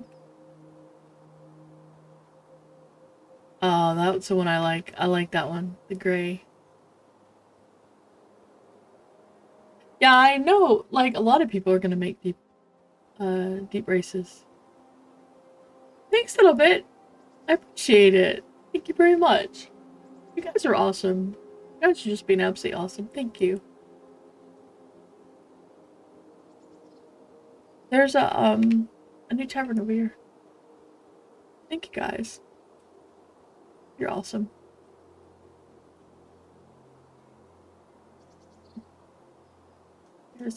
Oh, that's the one I like. I like that one. The gray. Yeah, I know, like, a lot of people are gonna make deep races. Thanks, little bit. I appreciate it. Thank you very much. You guys are awesome. You guys are just being absolutely awesome. Thank you. There's a new tavern over here. Thank you guys. You're awesome.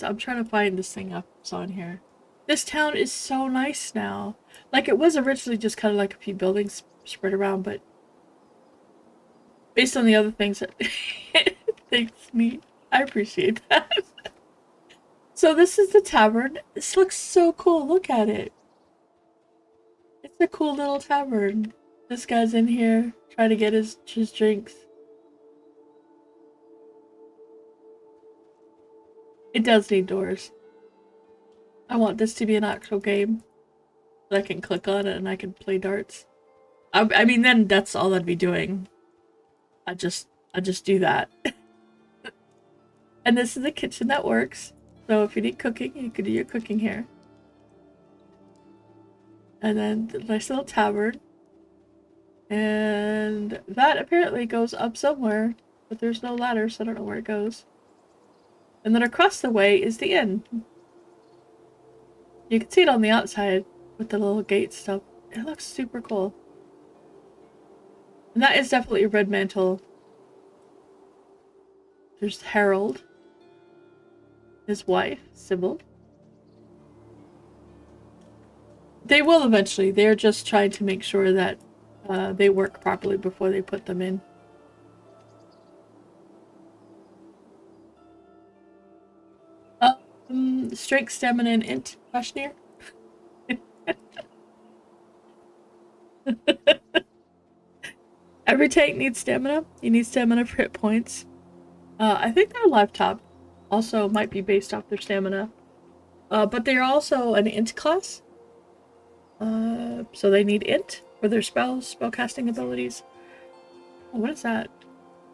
I'm trying to find this thing up that's on here. This town is so nice now. Like, it was originally just kind of like a few buildings spread around, but based on the other things that thanks me, I appreciate that. So this is the tavern. This looks so cool. Look at it. It's a cool little tavern. This guy's in here trying to get his drinks. It does need doors. I want this to be an actual game that I can click on it and I can play darts. I mean, then that's all I'd be doing. I just do that. And this is the kitchen that works. So if you need cooking, you can do your cooking here. And then the nice little tavern. And that apparently goes up somewhere, but there's no ladder, so I don't know where it goes. And then across the way is the inn. You can see it on the outside with the little gate stuff. It looks super cool. And that is definitely a red mantle. There's Harold. His wife, Sybil. They will eventually. They're just trying to make sure that they work properly before they put them in. Strength, stamina, and int? Questionnaire? Every tank needs stamina. You need stamina for hit points. I think their laptop also might be based off their stamina. But they're also an int class. So they need int for their spellcasting abilities. Oh, what is that?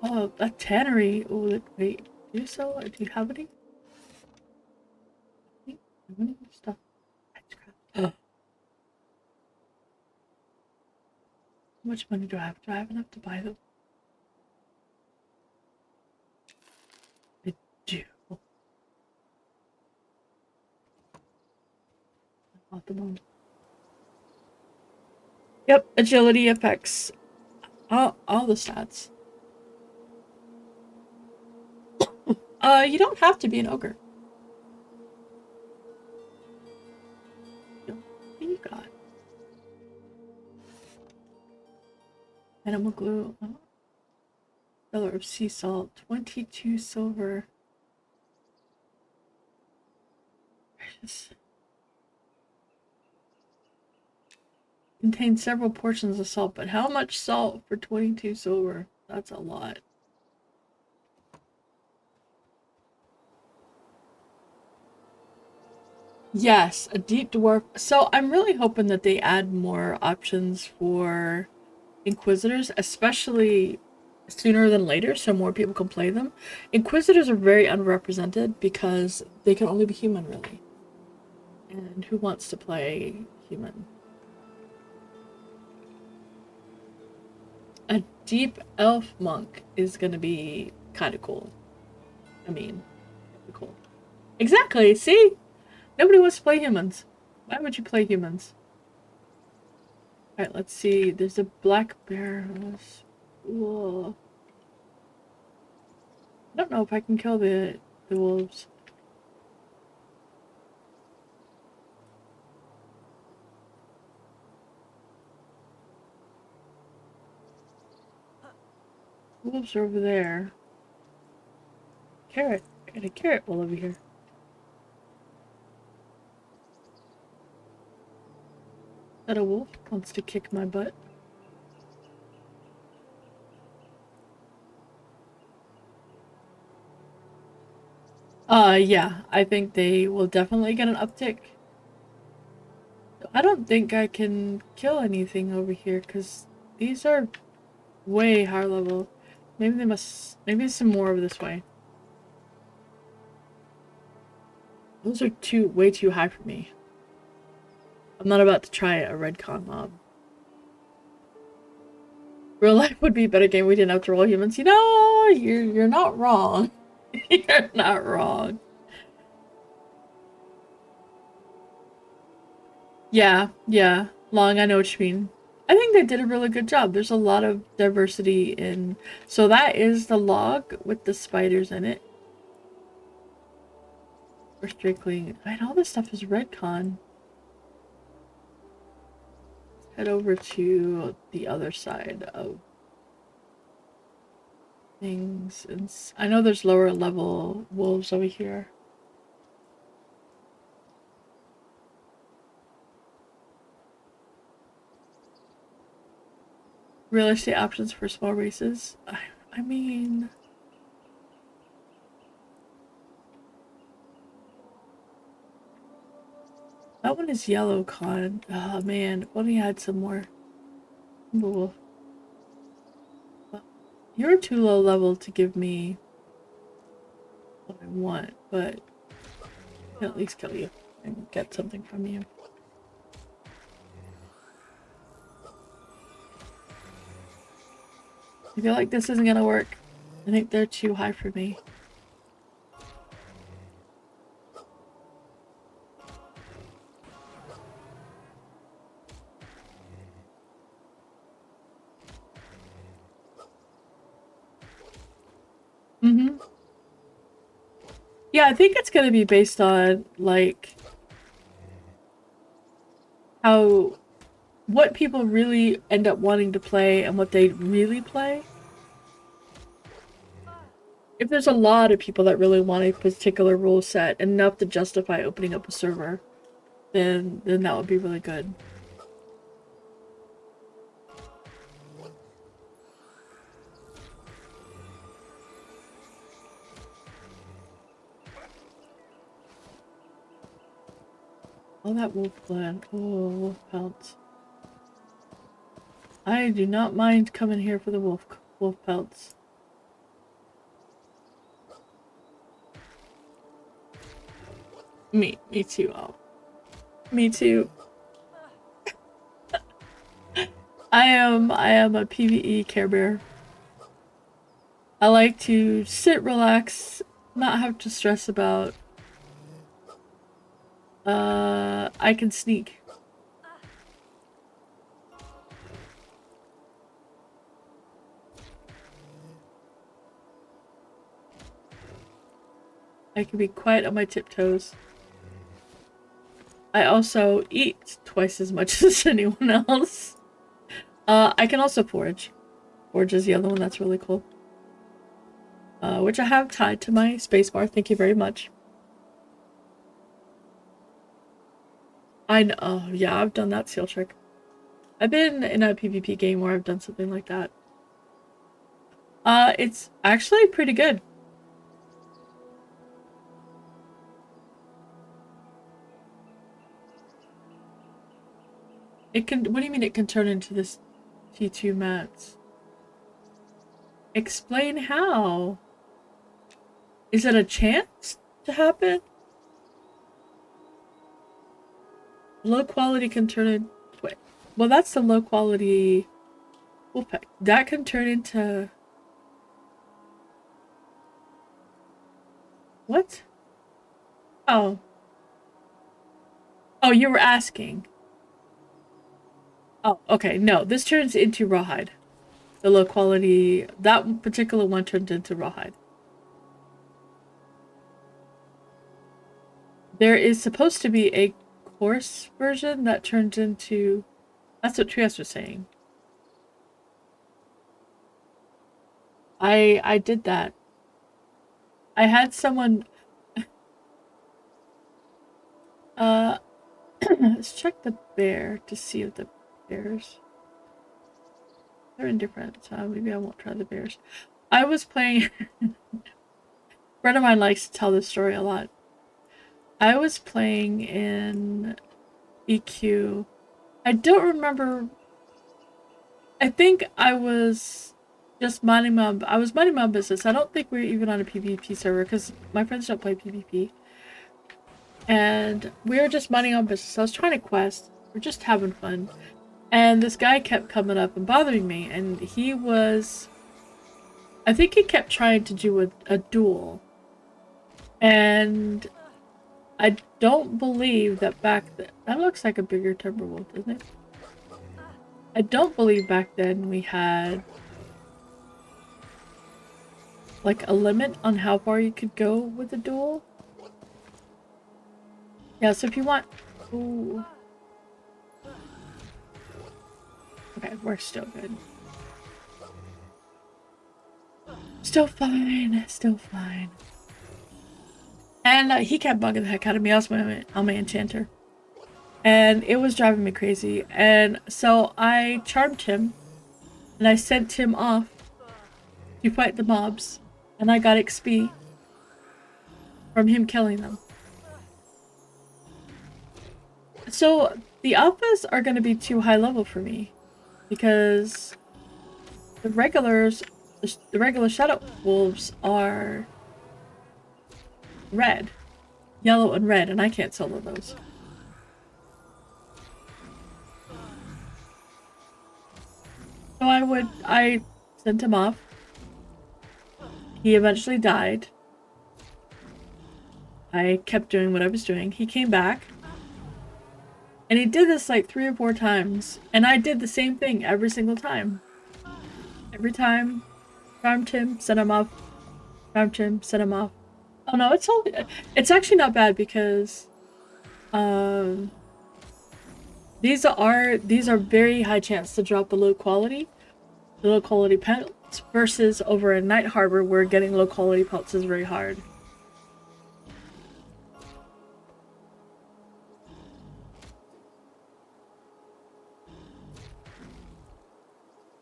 Oh, a tannery. Oh, wait. Do you sell? Do you have any? How many stuff? How much money do I have? Do I have enough to buy them? I do. I bought them all. Yep, agility affects all the stats. You don't have to be an ogre. What do you got? Animal glue. Oh. Color of sea salt. 22 silver. Precious. Contains several portions of salt, but how much salt for 22 silver? That's a lot. Yes, a deep dwarf. So I'm really hoping that they add more options for Inquisitors, especially sooner than later, so more people can play them. Inquisitors are very unrepresented because they can only be human, really. And who wants to play human? A deep elf monk is gonna be kind of cool. I mean, cool. Exactly, see? Nobody wants to play humans. Why would you play humans? Alright, let's see. There's a black bear. Whoa. I don't know if I can kill the wolves. Wolves are over there. Carrot. I got a carrot all over here. Is that a wolf? Wants to kick my butt. Yeah. I think they will definitely get an uptick. I don't think I can kill anything over here because these are way higher level. Maybe they must. Maybe some more over this way. Those are way too high for me. I'm not about to try a redcon mob. Real life would be a better game. We didn't have to roll humans. You know, you're not wrong. You're not wrong. Yeah, yeah. Long, I know what you mean. I think they did a really good job. There's a lot of diversity in. So that is the log with the spiders in it. For strictly. And all this stuff is redcon. Let's head over to the other side of things. I know there's lower level wolves over here. Real estate options for small races. I mean, that one is yellow con. Oh man, if only I had some more. Wolf. You're too low level to give me what I want, but I can at least kill you and get something from you. I feel like this isn't gonna work. I think they're too high for me. Mm-hmm. Yeah, I think it's gonna be based on, like, what people really end up wanting to play and what they really play. If there's a lot of people that really want a particular rule set, enough to justify opening up a server, then that would be really good. All that wolf blood. Oh, wolf pelts. I do not mind coming here for the wolf pelts. Me too. Oh, me too. I am a PvE Care Bear. I like to sit, relax, not have to stress about. I can sneak. I can be quiet on my tiptoes. I also eat twice as much as anyone else. I can also forage. Forge is the other one that's really cool. Which I have tied to my spacebar. Thank you very much. I know. Oh, yeah, I've done that seal trick. I've been in a PvP game where I've done something like that. It's actually pretty good. It can. What do you mean it can turn into this T2 mats? Explain how. Is it a chance to happen? Low quality can turn in. Wait. Well, that's the low quality wolfpack. That can turn into. What? Oh. Oh, you were asking. Oh, okay. No, this turns into rawhide. The low quality. That particular one turned into rawhide. There is supposed to be a coarse version that turns into. That's what Trias was saying. I did that. I had someone. Let's check the bear to see if the bears. They're indifferent, so maybe I won't try the bears. I was playing. A friend of mine likes to tell this story a lot. I was playing in EQ. I don't remember. I think I was just minding my. I was minding my business. I don't think we were even on a PvP server because my friends don't play PvP. And we were just minding our business. I was trying to quest. We're just having fun. And this guy kept coming up and bothering me. And he was. I think he kept trying to do a duel. And I don't believe that back then. That looks like a bigger timber wolf, doesn't it? I don't believe back then we had. Like a limit on how far you could go with a duel. Yeah, so if you want... Ooh. Okay, we're still good. Still fine, still fine. And he kept bugging the heck out of me. I was on my enchanter. And it was driving me crazy. And so I charmed him. And I sent him off to fight the mobs. And I got XP from him killing them. So the alphas are going to be too high level for me. Because the regular shadow wolves are red, yellow and red, and I can't solo those. So I sent him off. He eventually died. I kept doing what I was doing. He came back. And he did this like 3 or 4 times. And I did the same thing every single time. Every time. Charmed him, sent him off. Charmed him, sent him off. Oh no, it's actually not bad because these are very high chance to drop the low quality pelts versus over in Night Harbor where getting low quality pelts is very hard.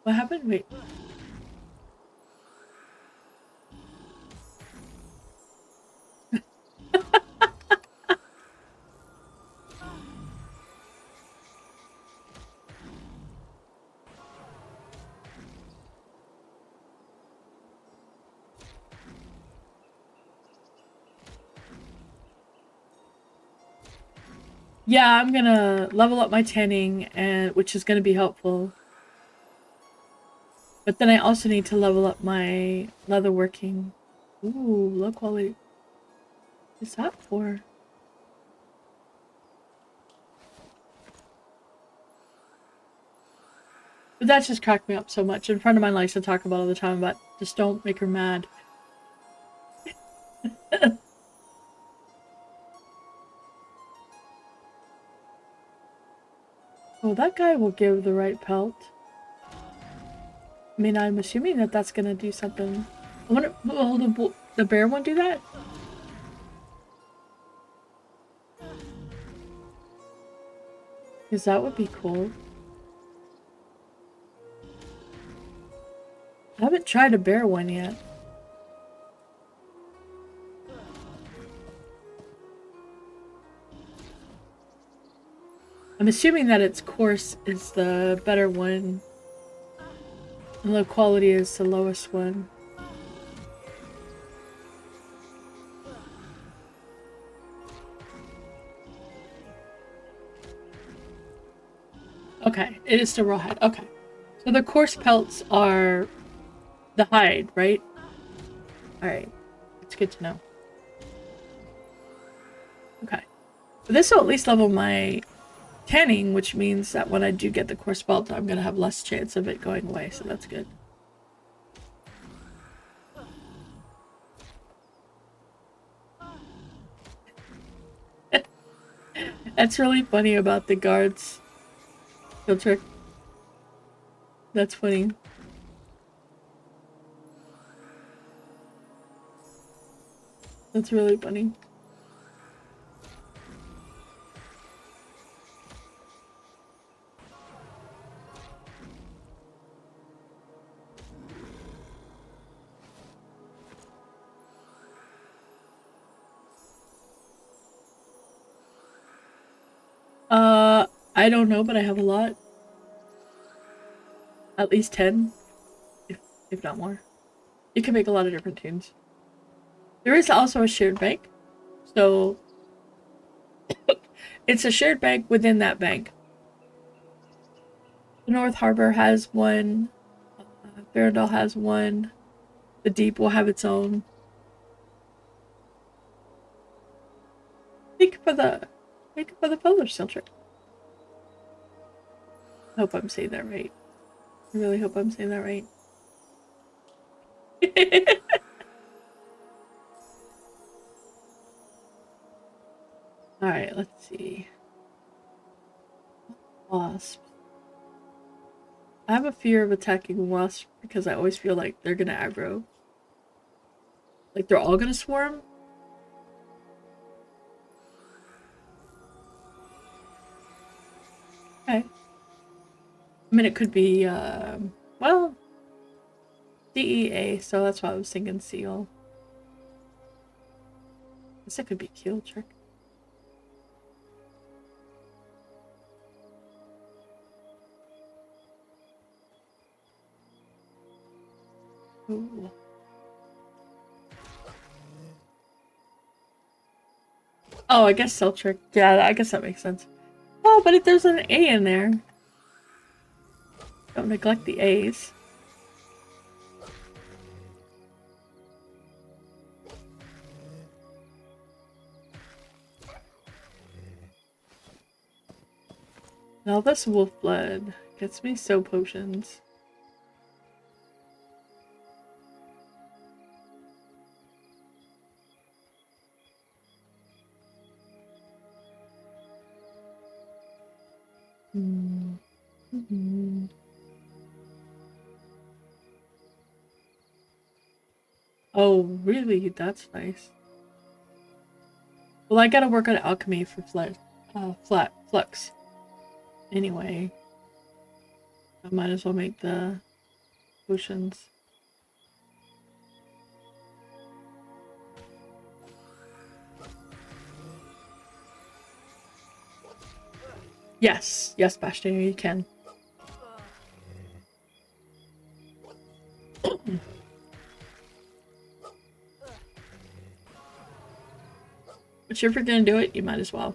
What happened? Wait. Yeah, I'm gonna level up my tanning, and which is gonna be helpful. But then I also need to level up my leatherworking. Ooh, low quality. What's that for? But that just cracked me up so much. And a friend of mine likes to talk about all the time about just don't make her mad. Oh, that guy will give the right pelt. I mean, I'm assuming that that's gonna do something. I wonder, will the bear one do that? Because that would be cool. I haven't tried a bear one yet. I'm assuming that its coarse is the better one, and low quality is the lowest one. Okay, it is still rawhide. Okay. So the coarse pelts are the hide, right? Alright. It's good to know. Okay. But this will at least level my tanning, which means that when I do get the coarse belt, I'm gonna have less chance of it going away, so that's good. That's really funny about the guards. Skill trick. That's funny. That's really funny. I don't know, but I have a lot. At least 10, if not more. You can make a lot of different tunes. There is also a shared bank. So it's a shared bank within that bank. The North Harbor has one. Farendal has one. The Deep will have its own. Thank you for the Polish still trick. I hope I'm saying that right. I really hope I'm saying that right. Alright, let's see. Wasp. I have a fear of attacking wasps because I always feel like they're gonna aggro. Like they're all gonna swarm. Okay. I mean, it could be, well, DEA, so that's why I was thinking seal. I guess it could be kill trick. Ooh. Oh, I guess cell trick. Yeah, I guess that makes sense. Oh, but if there's an A in there. Don't neglect the A's. Now this wolf blood gets me so potions. Mm-hmm. Oh, really? That's nice. Well, I gotta work on alchemy for flat flux. Anyway, I might as well make the potions. Yes, yes, Bastion, you can. But if you're gonna do it, you might as well.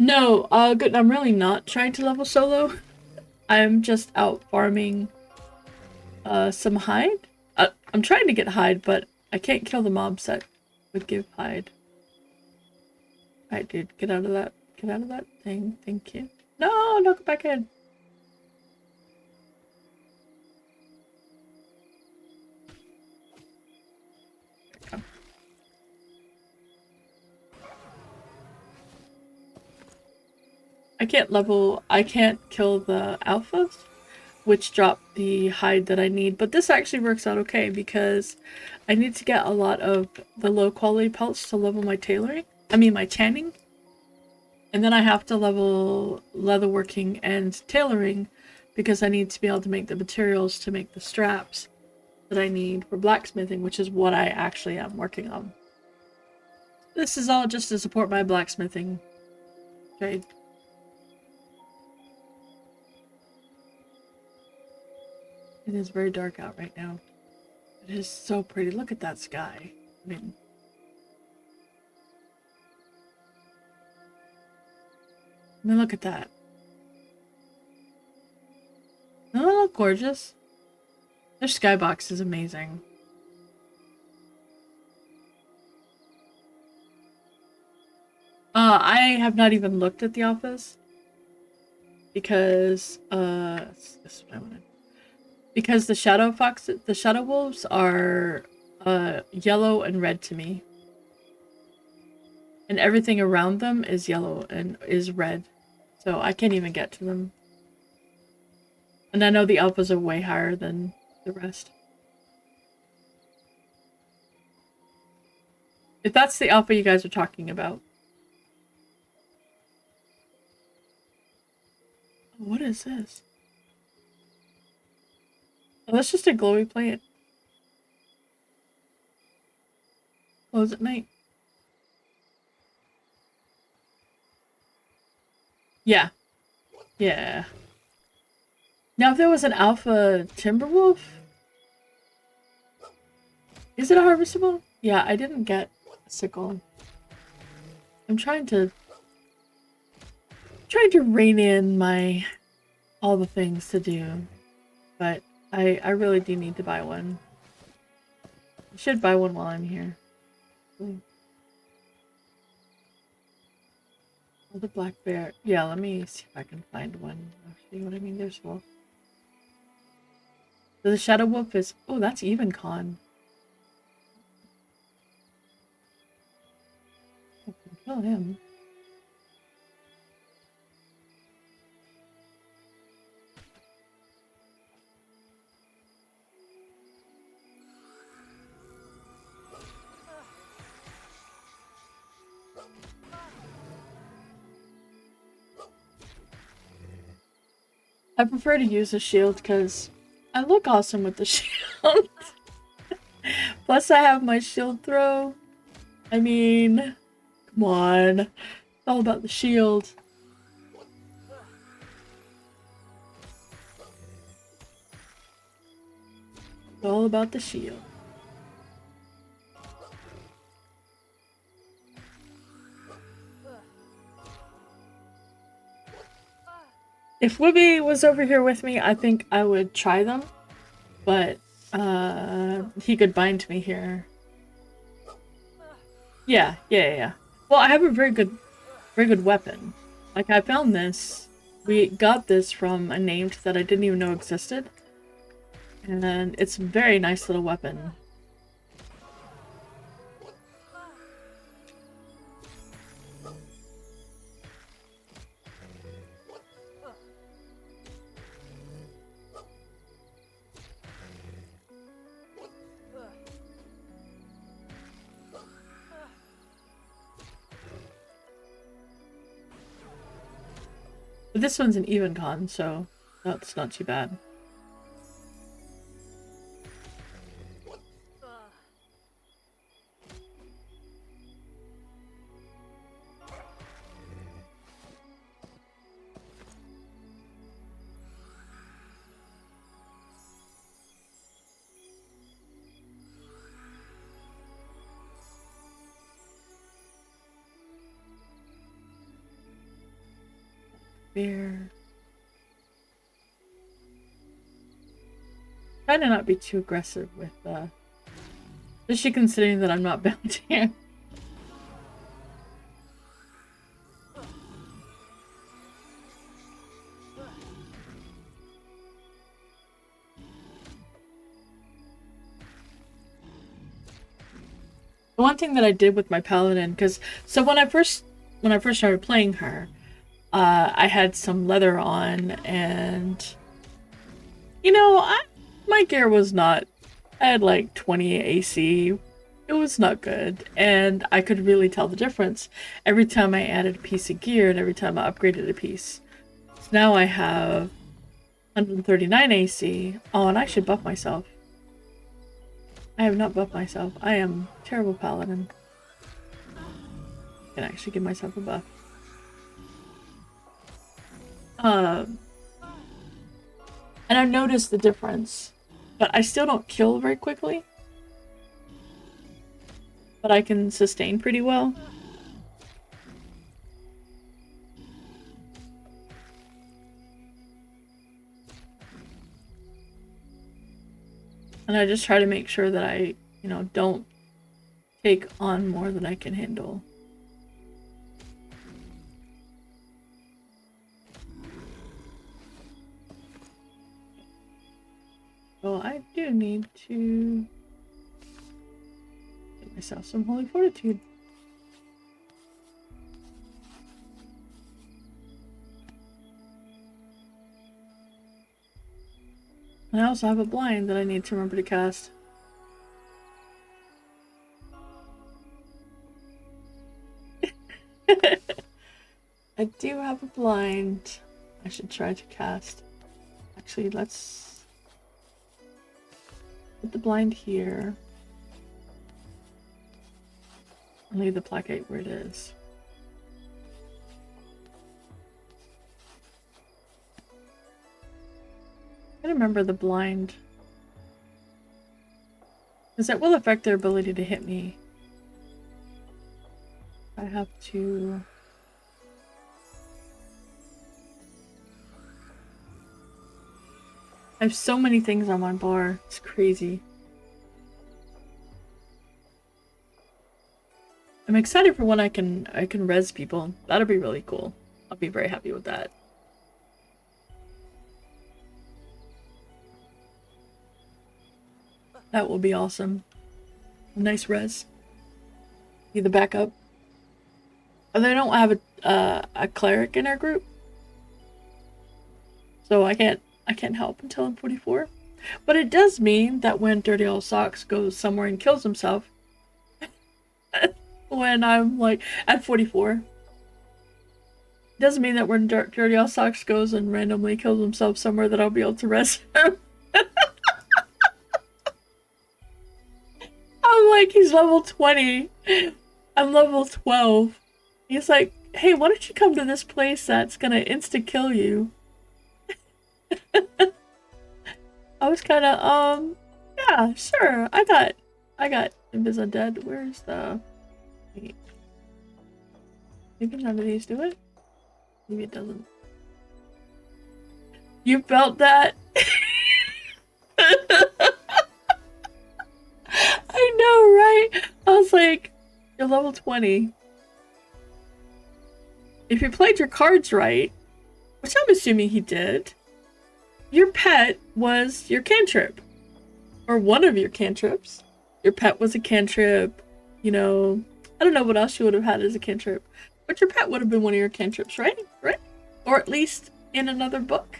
No, good. I'm really not trying to level solo. I'm just out farming some hide. I'm trying to get hide, but I can't kill the mobs that would give hide. Alright, dude, get out of that. Get out of that thing. Thank you. No, don't go back in. I can't kill the alphas, which drop the hide that I need, but this actually works out okay because I need to get a lot of the low quality pelts to level my tailoring. I mean my tanning. And then I have to level leatherworking and tailoring because I need to be able to make the materials to make the straps that I need for blacksmithing, which is what I actually am working on. This is all just to support my blacksmithing trade. It is very dark out right now. It is so pretty. Look at that sky. I mean, look at that. Doesn't that look gorgeous? Their skybox is amazing. I have not even looked at the office because this is what I wanted. Because the shadow wolves are yellow and red to me. And everything around them is yellow and is red. So I can't even get to them. And I know the alphas are way higher than the rest. If that's the alpha you guys are talking about. What is this? Oh, that's just a glowy plant. Close at night. Yeah. Yeah. Now if there was an alpha timberwolf... Is it a harvestable? Yeah, I didn't get a sickle. I'm trying to rein in my all the things to do, but I really do need to buy one. I should buy one while I'm here. Ooh. Oh, the black bear. Yeah, let me see if I can find one. See what I mean? There's wolf. So the shadow wolf is... Oh, that's even con. I can kill him. I prefer to use a shield because I look awesome with the shield. Plus I have my shield throw. I mean, come on. It's all about the shield. It's all about the shield. If Wibby was over here with me, I think I would try them. But, he could bind me here. Yeah. Well, I have a very good weapon. Like, I found this. We got this from a named that I didn't even know existed. And it's a very nice little weapon. But this one's an even con, so that's not too bad. fair. Trying to not be too aggressive with, especially considering that I'm not bound here. The one thing that I did with my Paladin, because so when I first started playing her, I had some leather on, and you know, my gear was not. I had like 20 AC. It was not good, and I could really tell the difference every time I added a piece of gear and every time I upgraded a piece. So now I have 139 AC. Oh, and I should buff myself. I have not buffed myself. I am a terrible paladin. I can actually give myself a buff. And I've noticed the difference, but I still don't kill very quickly. But I can sustain pretty well. And I just try to make sure that I, you know, don't take on more than I can handle. So I do need to get myself some Holy Fortitude. And I also have a blind that I need to remember to cast. I do have a blind I should try to cast. Actually, let's put the blind here. And leave the placate where it is. I remember the blind, because that will affect their ability to hit me. I have to... I have so many things on my bar. It's crazy. I'm excited for when I can res people. That'll be really cool. I'll be very happy with that. That will be awesome. Nice res. Be the backup. And they don't have a cleric in our group, so I can't help until I'm 44. But it does mean that when Dirty Old Socks goes somewhere and kills himself, when I'm like at 44, it doesn't mean that when Dirty Old Socks goes and randomly kills himself somewhere that I'll be able to res him. I'm like, he's level 20. I'm level 12. He's like, hey, why don't you come to this place that's gonna insta-kill you? I was kinda, yeah, sure. I got Invis Undead. Where's the... Wait. Maybe none of these do it? Maybe it doesn't. You felt that? I know, right? I was like, you're level 20. If you played your cards right, which I'm assuming he did, your pet was your cantrip. Or one of your cantrips. Your pet was a cantrip, you know. I don't know what else you would have had as a cantrip. But your pet would have been one of your cantrips, right? Right? Or at least in another book.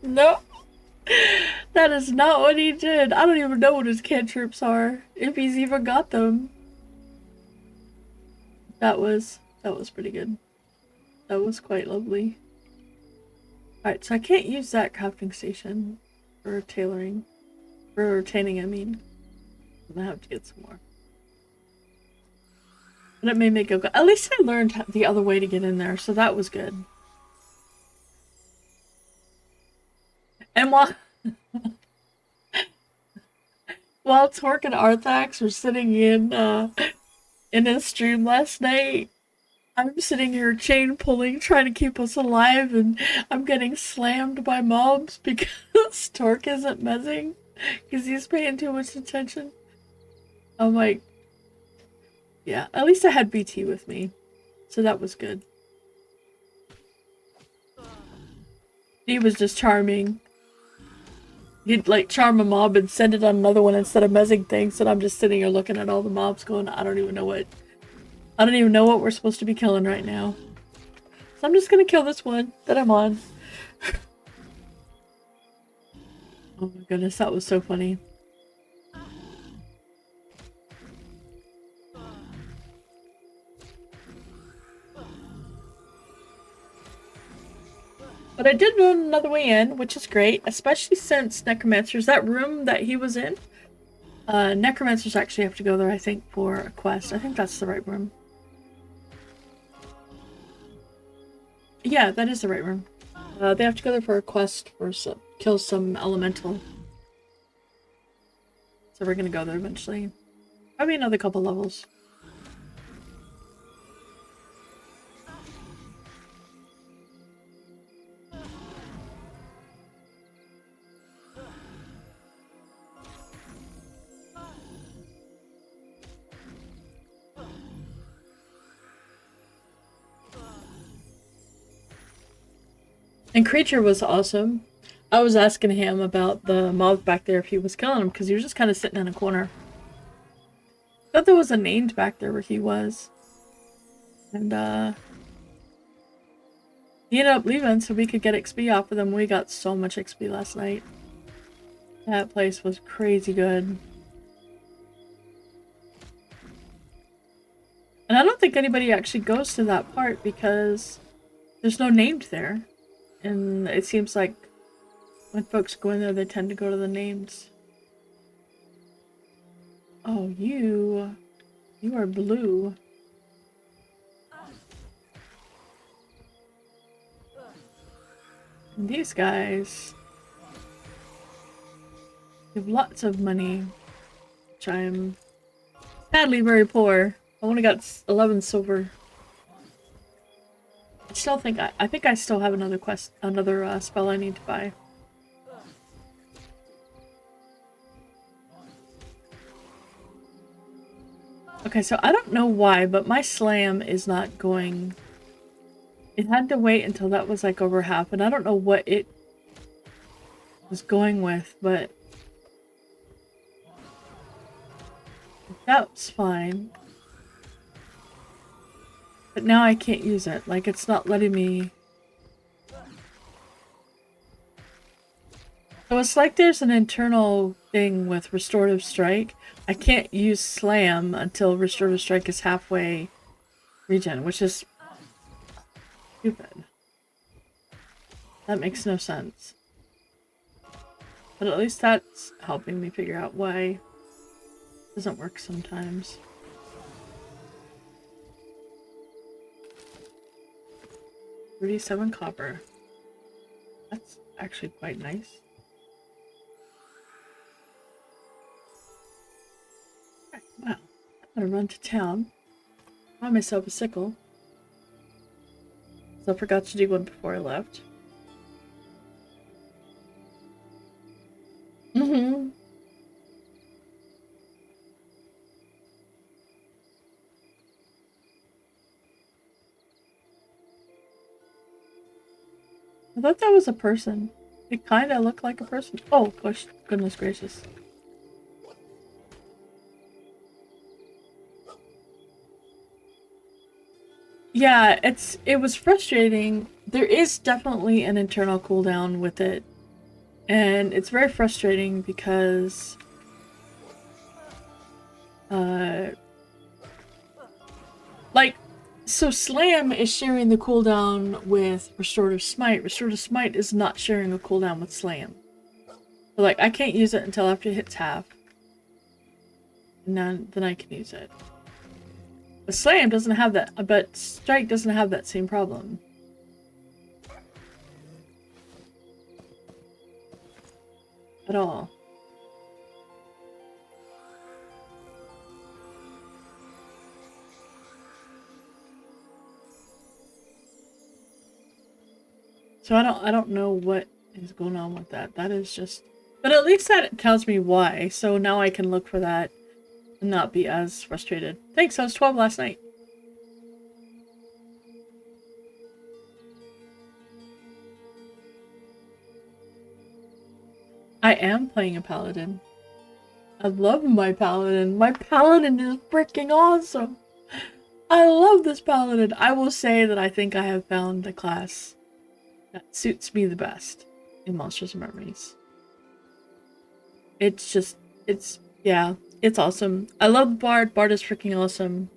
No. That is not what he did. I don't even know what his cantrips are. If he's even got them. That was pretty good. That was quite lovely. Alright, so I can't use that crafting station for tailoring. For tanning, I mean. I'm gonna have to get some more. But it made me go, at least I learned the other way to get in there, so that was good. And while Torque and Arthax were sitting in his stream last night, I'm sitting here chain pulling, trying to keep us alive, and I'm getting slammed by mobs because Torque isn't mezzing because he's paying too much attention. I'm like, yeah, at least I had BT with me, so that was good. He was just charming. He'd like charm a mob and send it on another one instead of mezzing things, and I'm just sitting here looking at all the mobs going, I don't even know what we're supposed to be killing right now. So I'm just gonna kill this one that I'm on. Oh my goodness, that was so funny. But I did run another way in, which is great, especially since Necromancer's, that room that he was in, Necromancers actually have to go there, I think, for a quest. I think that's the right room. Yeah, that is the right room. They have to go there for a quest for kill some elemental. So we're gonna go there eventually. Probably another couple levels. And Creature was awesome. I was asking him about the mob back there if he was killing them because he was just kind of sitting in a corner. I thought there was a named back there where he was. And he ended up leaving so we could get XP off of them. We got so much XP last night. That place was crazy good. And I don't think anybody actually goes to that part because there's no named there. And it seems like when folks go in there, they tend to go to the names. Oh, you are blue. And these guys have lots of money, which I'm sadly very poor. I only got 11 silver. I still think I think I still have another spell I need to buy. Okay, so I don't know why, but my slam is not going. It had to wait until that was like over half, and I don't know what it was going with, but that was fine. But now I can't use it. Like, it's not letting me. So it's like there's an internal thing with Restorative Strike. I can't use Slam until Restorative Strike is halfway regen, which is stupid. That makes no sense. But at least that's helping me figure out why it doesn't work sometimes. $37 copper. That's actually quite nice. Okay, wow. I'm gonna run to town. Buy myself a sickle. So I forgot to do one before I left. Mm-hmm. I thought that was a person. It kind of looked like a person. Oh, gosh, goodness gracious. Yeah, it was frustrating. There is definitely an internal cooldown with it. And it's very frustrating because like, so Slam is sharing the cooldown with Restorative Smite. Restorative Smite is not sharing a cooldown with Slam. So, like, I can't use it until after it hits half. And then I can use it. But Slam doesn't have that, but Strike doesn't have that same problem. At all. So I don't know what is going on with that. That is just, but at least that tells me why. So now I can look for that and not be as frustrated. Thanks, I was 12 last night. I am playing a Paladin. I love my Paladin. My Paladin is freaking awesome. I love this Paladin. I will say that I think I have found the class that suits me the best in Monsters and Memories. It's just, yeah, it's awesome. I love Bard. Bard is freaking awesome.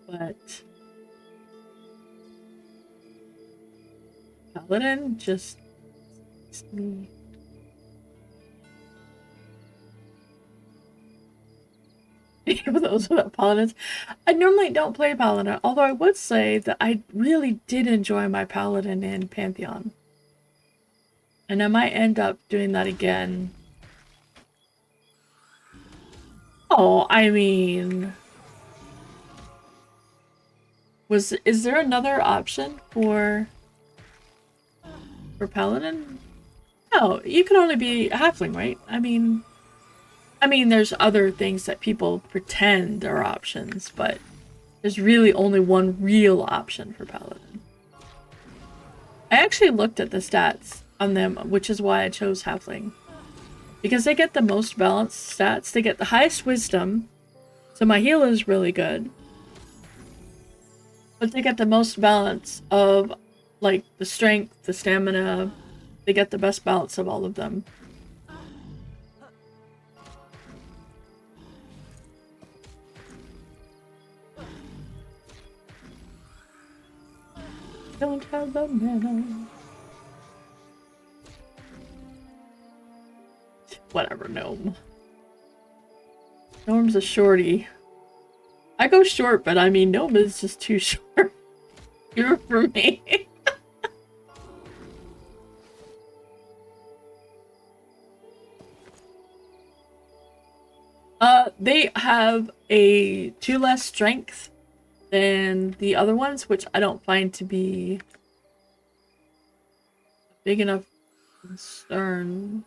But Paladin just suits me. For those without Paladins, I normally don't play Paladin, although I would say that I really did enjoy my Paladin in Pantheon. And I might end up doing that again. Oh, I mean... Is there another option for Paladin? No, you can only be a halfling, right? I mean, there's other things that people pretend are options, but there's really only one real option for Paladin. I actually looked at the stats on them, which is why I chose halfling. Because they get the most balanced stats. They get the highest wisdom, so my heal is really good. But they get the most balance of, like, the strength, the stamina. They get the best balance of all of them. Don't have the mana. Whatever, gnome. Gnome's a shorty. I go short, but I mean, gnome is just too short. You're for me. They have a 2 less strength than the other ones, which I don't find to be a big enough concern.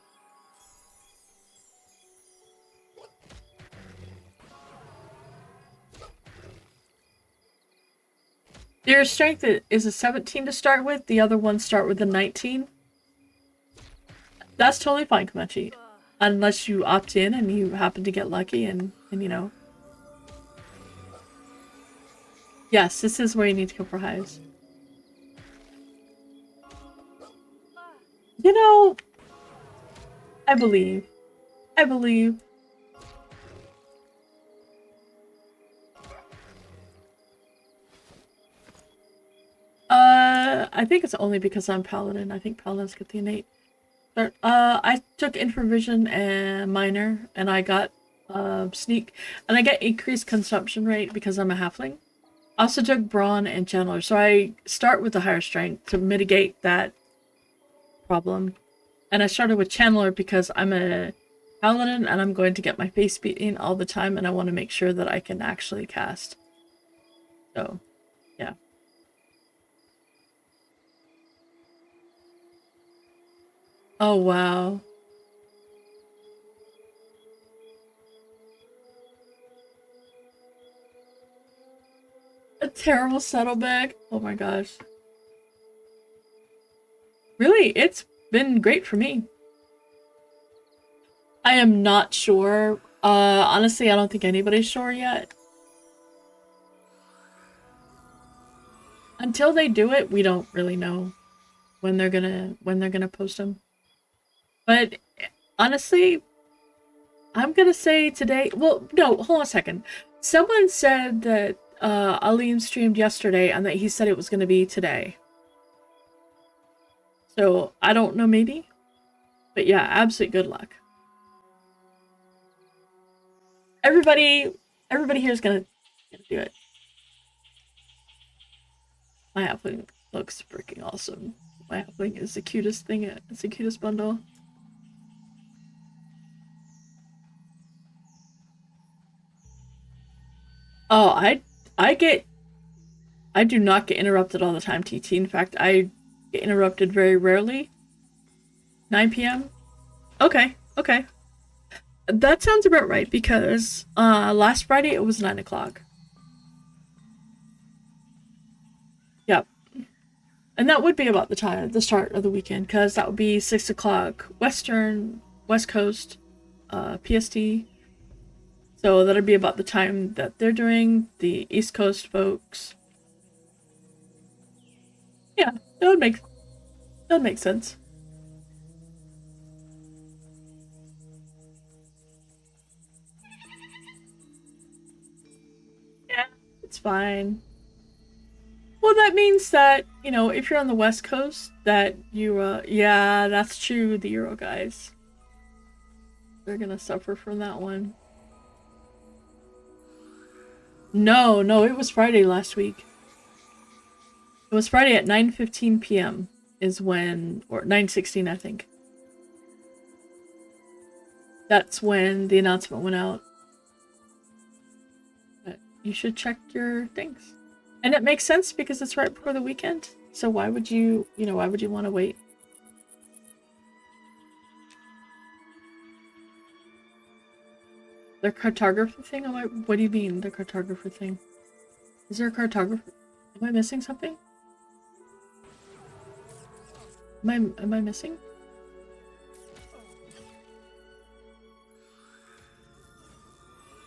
Their strength is a 17 to start with. The other ones start with a 19. That's totally fine, Komachi. Unless you opt in and you happen to get lucky and you know. Yes, this is where you need to go for highs. You know, I believe. I think it's only because I'm Paladin. I think Paladins get the innate. But, I took Infravision and Minor, and I got, Sneak, and I get increased consumption rate because I'm a halfling. I also took Brawn and Channeler, so I start with the higher strength to mitigate that problem. And I started with Channeler because I'm a Paladin, and I'm going to get my face beaten all the time, and I want to make sure that I can actually cast. So, yeah. Oh, wow. A terrible saddlebag. Oh my gosh. Really, it's been great for me. I am not sure. Honestly, I don't think anybody's sure yet. Until they do it, we don't really know when they're gonna post them. But honestly, I'm gonna say today. Well, no, hold on a second. Someone said that Alim streamed yesterday and that he said it was gonna be today. So I don't know, maybe. But yeah, absolute good luck. Everybody here is gonna do it. My halfling looks freaking awesome. My halfling is the cutest thing. It's the cutest bundle. Oh, I do not get interrupted all the time, TT. In fact, I get interrupted very rarely. 9 p.m. Okay, okay. That sounds about right because last Friday it was 9 o'clock. Yep. And that would be about the time, the start of the weekend, because that would be 6 o'clock West Coast, PST. So that'd be about the time that they're doing, the East Coast folks. Yeah, that would make sense. Yeah, it's fine. Well, that means that, you know, if you're on the West Coast, that you, yeah, that's true, the Euro guys. They're gonna suffer from that one. No, no, it was Friday last week. It was Friday at 9:15 p.m. is when, or 9:16, I think. That's when the announcement went out. But you should check your things. And it makes sense because it's right before the weekend. So why would you, why would you want to wait? The cartography thing? What do you mean, the cartographer thing? Is there a cartographer? Am I missing something? Am I missing?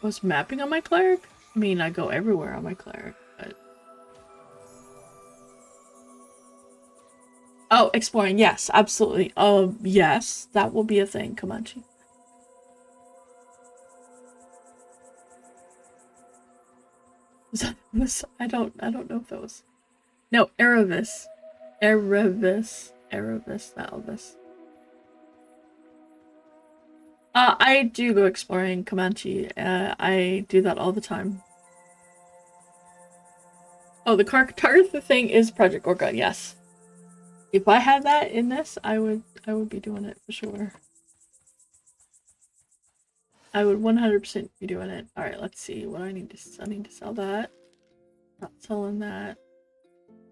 I was mapping on my cleric? I mean, I go everywhere on my cleric, but... Oh, exploring, yes, absolutely. Yes, that will be a thing, Comanche. I don't know if that was... No, Erebus. Erebus, not Elvis. I do go exploring Comanche. I do that all the time. Oh, the cartographer thing is Project Gorgon, yes. If I had that in this, I would be doing it for sure. I would 100% be doing it. Alright, let's see what I need to sell that. Not selling that.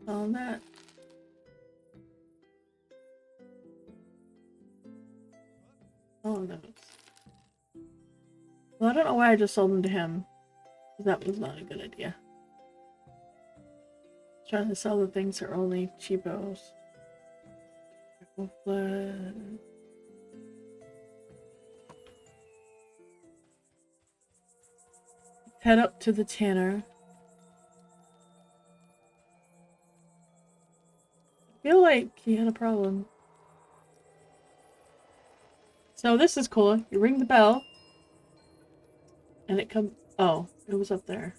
Selling that. Oh, those. Well, I don't know why I just sold them to him. That was not a good idea. Trying to sell the things that are only cheapos. Head up to the tanner. I feel like he had a problem. So this is cool. You ring the bell. And it comes... Oh, it was up there.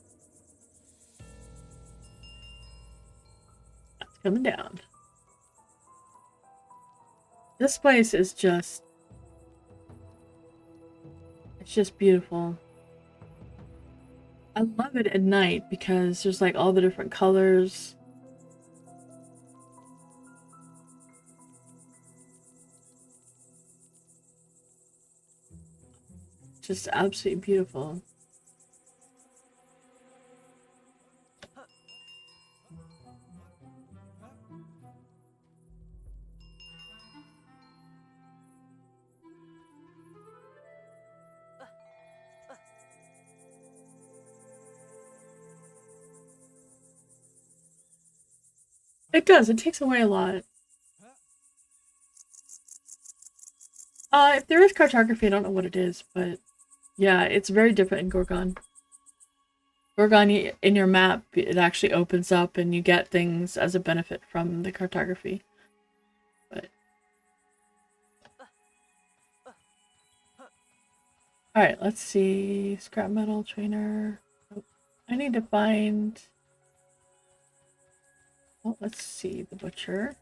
It's coming down. This place is just... It's just beautiful. I love it at night because there's like all the different colors. Just absolutely beautiful. It does. It takes away a lot. If there is cartography, I don't know what it is, but yeah, it's very different in Gorgon. Gorgon, in your map, it actually opens up and you get things as a benefit from the cartography. But alright, let's see. Scrap metal trainer. Oh, I need to find... Well, let's see. The butcher.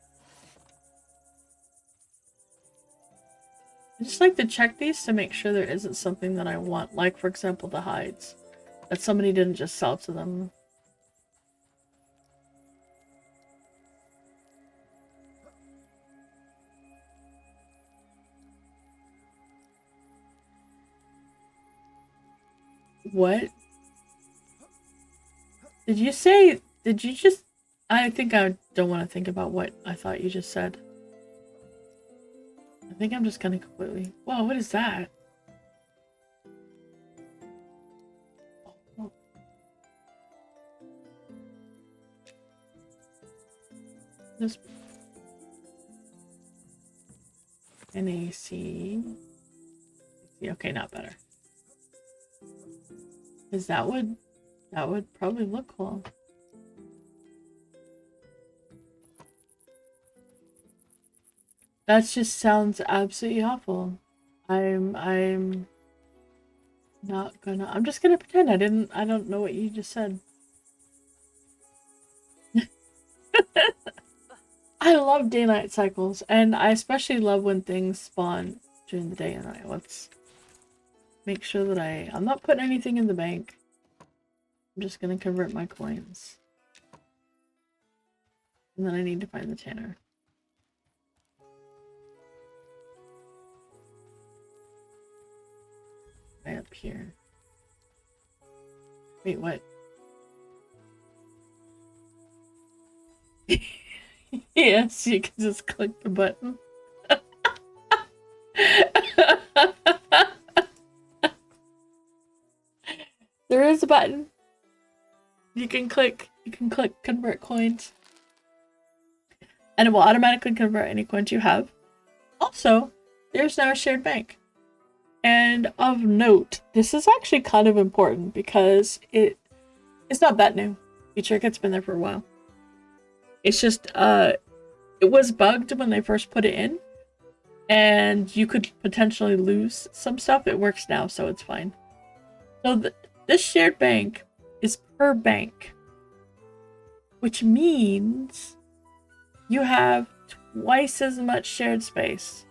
I just like to check these to make sure there isn't something that I want. Like, for example, the hides. That somebody didn't just sell to them. What? Did you say... Did you just... I think I don't want to think about what I thought you just said. I think I'm just gonna completely... Whoa, what is that? Oh. This... NAC... Okay, not better. Because that would probably look cool. That just sounds absolutely awful. I'm not gonna... I'm just gonna pretend I don't know what you just said. I love day-night cycles, and I especially love when things spawn during the day and night. Let's make sure that I'm not putting anything in the bank. I'm just gonna convert my coins. And then I need to find the tanner. Right up here. Wait, what? Yes, you can just click the button. There is a button. You can click convert coins. And it will automatically convert any coins you have. Also, there's now a shared bank. And of note, this is actually kind of important because it's not that new. Feature kit's been there for a while. It's just it was bugged when they first put it in, and you could potentially lose some stuff. It works now, so it's fine. So this shared bank is per bank, which means you have twice as much shared space.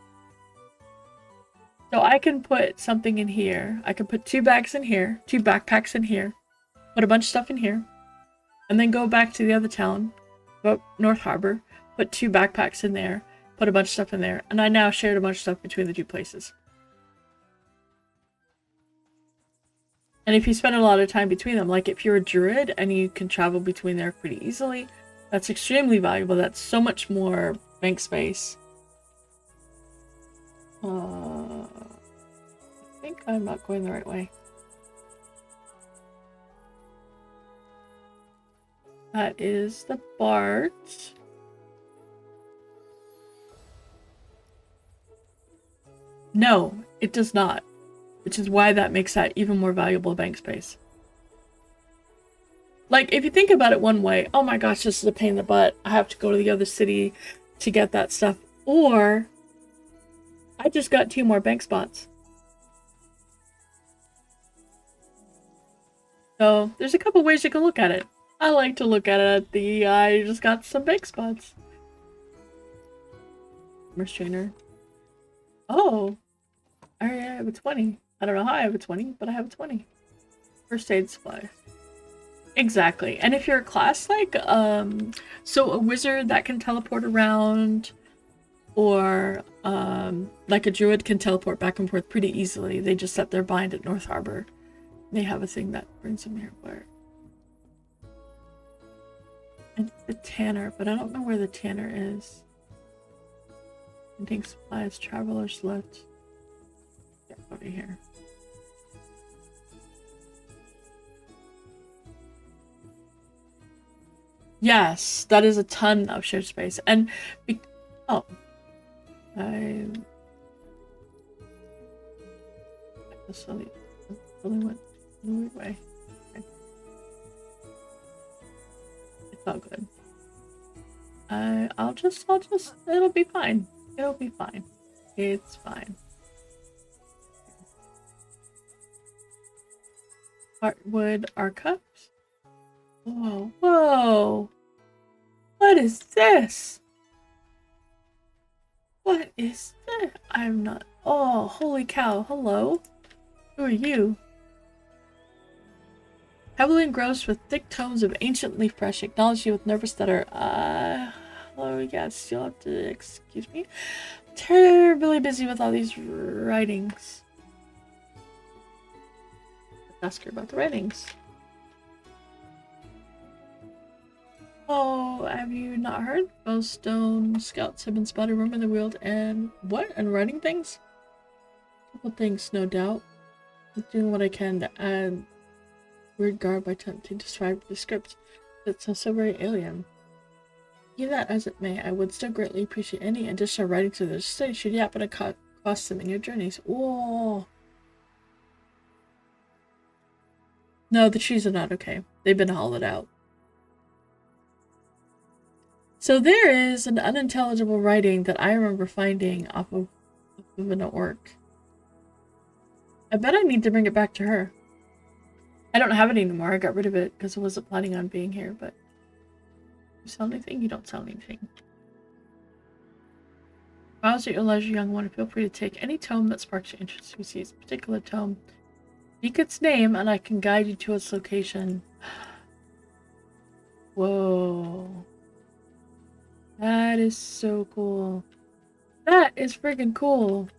So I can put something in here. I can put 2 bags in here, 2 backpacks in here, put a bunch of stuff in here, and then go back to the other town, go up North Harbor, put 2 backpacks in there, put a bunch of stuff in there, and I now shared a bunch of stuff between the 2 places. And if you spend a lot of time between them, like if you're a druid and you can travel between there pretty easily, that's extremely valuable. That's so much more bank space. I think I'm not going the right way. That is the Bart. No, it does not. Which is why that makes that even more valuable bank space. Like, if you think about it one way, oh my gosh, this is a pain in the butt. I have to go to the other city to get that stuff. Or, I just got 2 more bank spots. So, there's a couple ways you can look at it. I like to look at it I just got some bank spots. Commerce trainer. Oh, I have a 20. I don't know how I have a 20, but I have a 20. First aid supply. Exactly. And if you're a class like, so a wizard that can teleport around, or like a druid can teleport back and forth pretty easily. They just set their bind at North Harbor. They have a thing that brings them here. Where? And the tanner, but I don't know where the tanner is. Hunting supplies, travelers left. Yeah, over here. Yes, that is a ton of shared space. And oh, I really went the weird way. Okay. It's all good. I'll just, it'll be fine. It'll be fine. It's fine. Heartwood archives. Whoa, whoa. What is this? What is this? I'm not. Oh, holy cow. Hello. Who are you? Heavily engrossed with thick tomes of ancient leaf brush, acknowledge you with nervous stutter. Hello, yes, you'll have to excuse me. Terribly busy with all these writings. Let's ask her about the writings. Oh, have you not heard? Most stone scouts have been spotted roaming the world and what? And writing things? Couple things, no doubt. I'm doing what I can to add weird garb by attempting to describe the script. That sounds so very alien. Be that as it may, I would still greatly appreciate any additional writing to this study should you happen to cross them in your journeys. Whoa! No, the trees are not okay. They've been hollowed out. So there is an unintelligible writing that I remember finding off of an orc. I bet I need to bring it back to her. I don't have it anymore. I got rid of it because I wasn't planning on being here, but... You sound anything? You don't sound anything. Browse at your leisure, young one. Feel free to take any tome that sparks your interest. If you see this particular tome, speak its name, and I can guide you to its location. Whoa. That is so cool. That is freaking cool.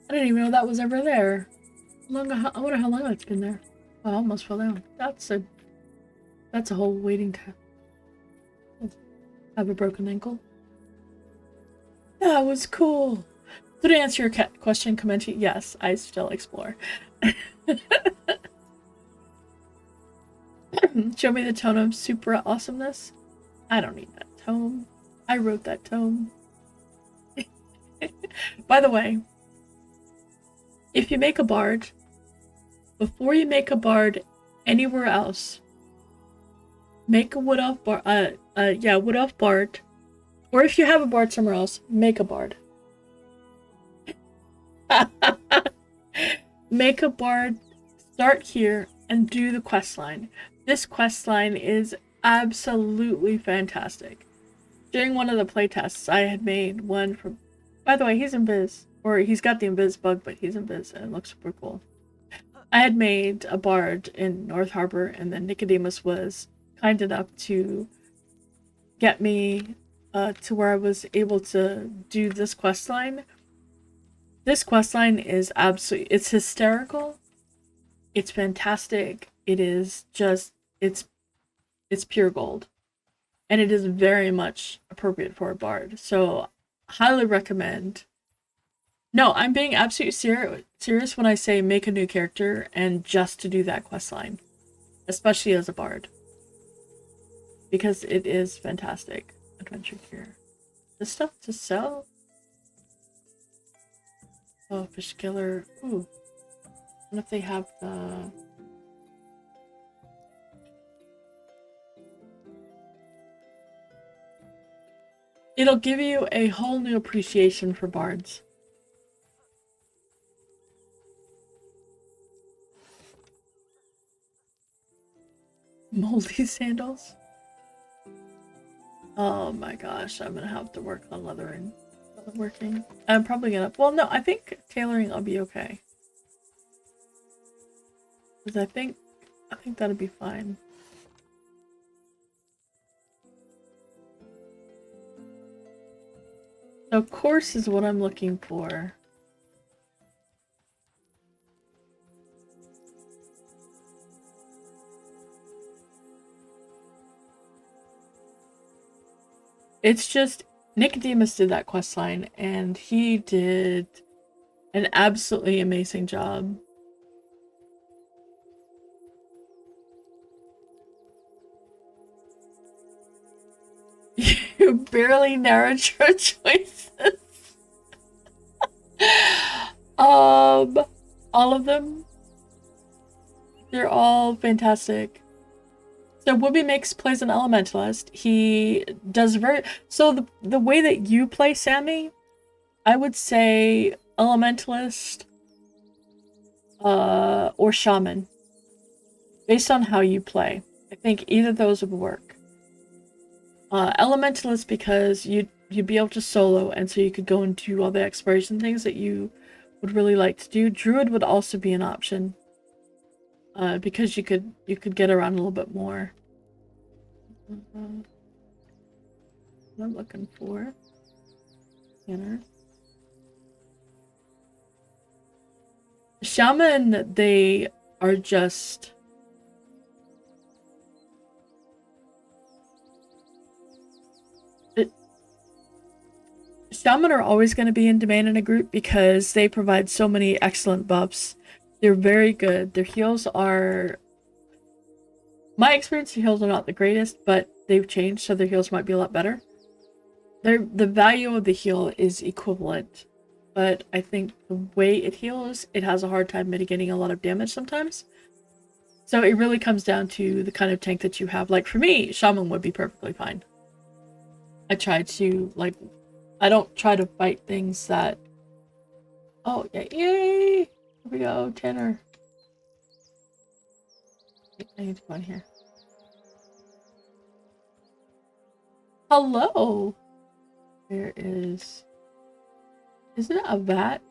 I didn't even know that was ever there. I wonder how long that's been there. Oh, I almost fell down. That's a whole waiting time. Have a broken ankle. That was cool. So to answer your question, Commenti, yes, I still explore. Show me the tome of super awesomeness. I don't need that tome. I wrote that tome. By the way, if you make a bard, before you make a bard anywhere else, make a wood elf bard. Wood elf bard. Or if you have a bard somewhere else, make a bard. Make a bard, start here, and do the quest line. This quest line is absolutely fantastic. During one of the playtests, I had made one for... By the way, he's invis. Or he's got the invis bug, but he's invis, and it looks super cool. I had made a bard in North Harbor, and then Nicodemus was kind enough to get me to where I was able to do this quest line. This quest line is absolutely... It's hysterical. It's fantastic. It is just... It's pure gold. And it is very much appropriate for a bard. So, highly recommend. No, I'm being absolutely serious when I say make a new character and just to do that quest line. Especially as a bard. Because it is fantastic. Adventure gear. This stuff to sell? Oh, fish killer. Ooh. What if they have the... It'll give you a whole new appreciation for bards. Moldy sandals? Oh my gosh, I'm gonna have to work on leathering. Working. I'm probably gonna... Well, no, I think tailoring I'll be okay. Because I think that'll be fine. So course is what I'm looking for. It's just Nicodemus did that quest line and he did an absolutely amazing job. You barely narrowed your choices. All of them. They're all fantastic. So Wooby plays an elementalist. He does so the way that you play Sammy, I would say elementalist or shaman. Based on how you play. I think either of those would work. Elementalist because you'd be able to solo and so you could go and do all the exploration things that you would really like to do. Druid would also be an option. Because you could get around a little bit more. What I'm looking for. Scanner. Shaman, they are just... Shaman are always going to be in demand in a group because they provide so many excellent buffs. They're very good. Their heals are... My experience, their heals are not the greatest, but they've changed, so their heals might be a lot better. The value of the heal is equivalent, but I think the way it heals, it has a hard time mitigating a lot of damage sometimes. So it really comes down to the kind of tank that you have. Like for me, Shaman would be perfectly fine. I try to, like, I don't try to fight things that... Oh, yeah, yay! Here we go, Tanner. I need to go in here. Hello! There is... Isn't it a vat?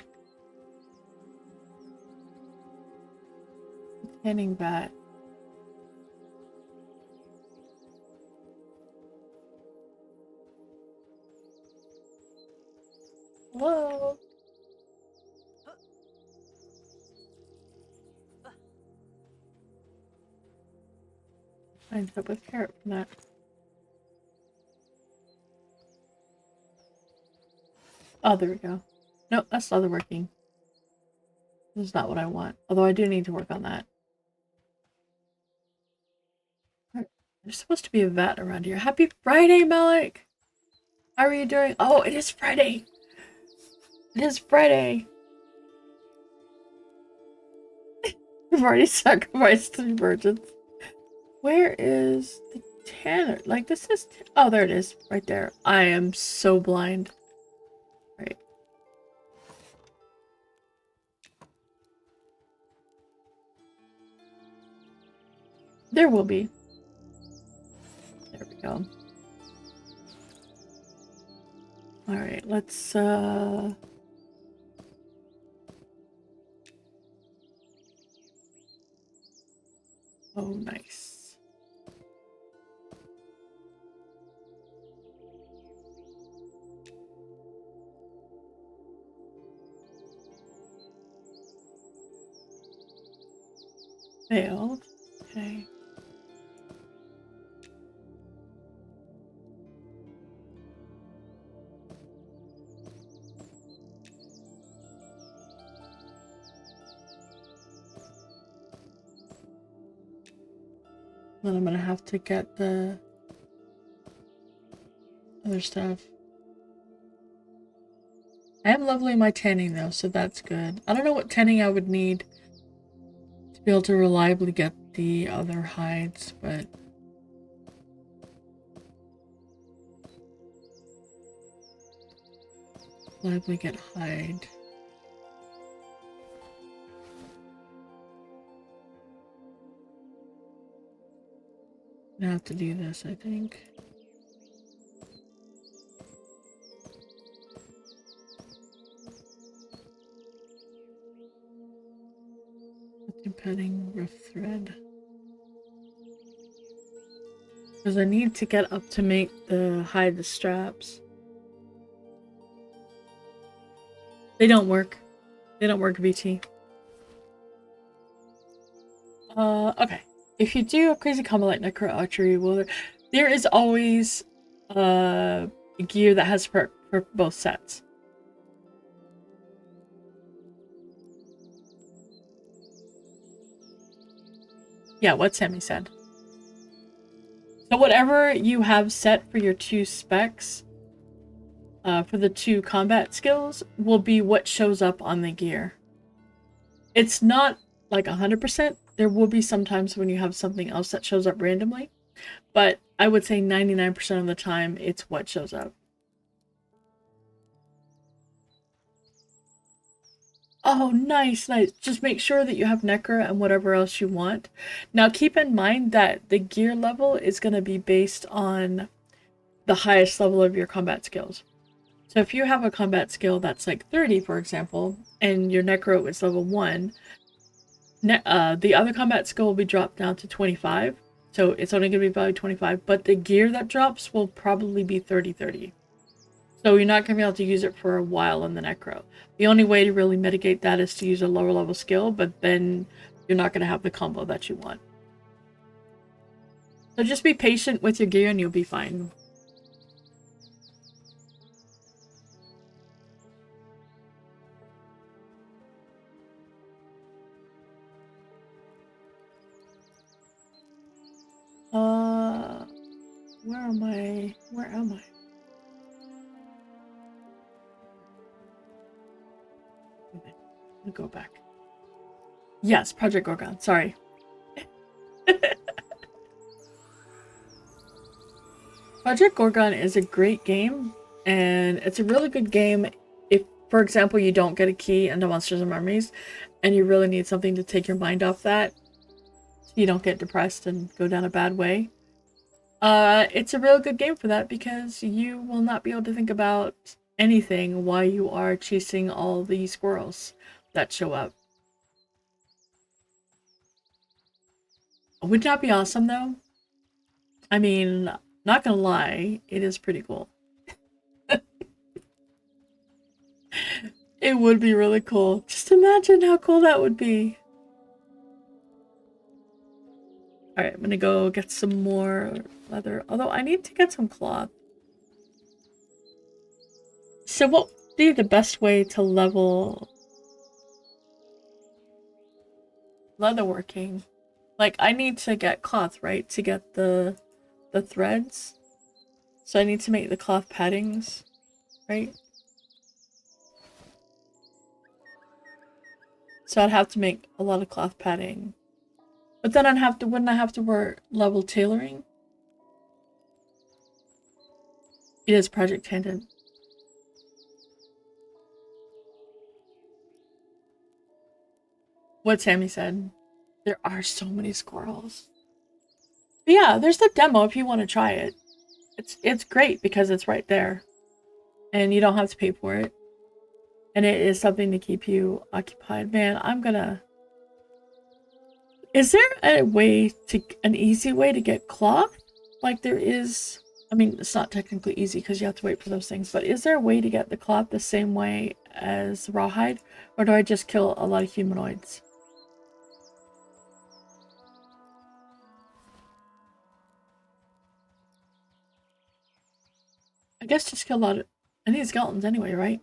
Tanning vat. Hello? I ended up with carrot from that. Oh, there we go. Nope, that's not working. This is not what I want. Although I do need to work on that. There's supposed to be a vat around here. Happy Friday, Malik! How are you doing? Oh, it is Friday! It is Friday! We've already sacrificed 3 virgins. Where is the Tanner? Like, this is... Oh, there it is. Right there. I am so blind. Right. There will be. There we go. Alright, let's, Oh, nice. Failed. Okay. Then I'm gonna have to get the other stuff. I am leveling my tanning though, so that's good. I don't know what tanning I would need to be able to reliably get the other hides, but... Reliably get hide. I have to do this, I think. Petting rough thread. Because I need to get up to make hide the straps. They don't work. They don't work, VT. Okay. If you do a crazy combo like Necro Archery, well, there is always gear that has perk for both sets. Yeah, what Sammy said. So whatever you have set for your 2 specs, for the 2 combat skills, will be what shows up on the gear. It's not like 100%. There will be some times when you have something else that shows up randomly, but I would say 99% of the time it's what shows up. Oh, nice, nice. Just make sure that you have Necro and whatever else you want. Now keep in mind that the gear level is going to be based on the highest level of your combat skills. So if you have a combat skill that's like 30, for example, and your Necro is level 1, the other combat skill will be dropped down to 25. So it's only going to be value 25, but the gear that drops will probably be 30-30. So you're not going to be able to use it for a while on the Necro. The only way to really mitigate that is to use a lower level skill, but then you're not going to have the combo that you want. So just be patient with your gear and you'll be fine. Where am I? Where am I? Okay, let me go back. Yes, Project Gorgon. Sorry. Project Gorgon is a great game, and it's a really good game if, for example, you don't get a key into Monsters and Memories, and you really need something to take your mind off that, so you don't get depressed and go down a bad way. It's a real good game for that because you will not be able to think about anything while you are chasing all the squirrels that show up. Would that be awesome though? I mean, not gonna lie, it is pretty cool. It would be really cool. Just imagine how cool that would be. Alright, I'm gonna go get some more leather. Although I need to get some cloth. So what would be the best way to level leatherworking? Like, I need to get cloth, right? To get the threads. So I need to make the cloth paddings, right? So I'd have to make a lot of cloth padding. But then wouldn't I have to work level tailoring? It is Project Tangent. What Sammy said. There are so many squirrels. But yeah, there's the demo if you want to try it. It's great because it's right there. And you don't have to pay for it. And it is something to keep you occupied. Man, I'm gonna... Is there an easy way to get cloth? Like there is... I mean, it's not technically easy because you have to wait for those things, but is there a way to get the cloth the same way as rawhide? Or do I just kill a lot of humanoids? I guess just kill a lot of... I need skeletons anyway, right?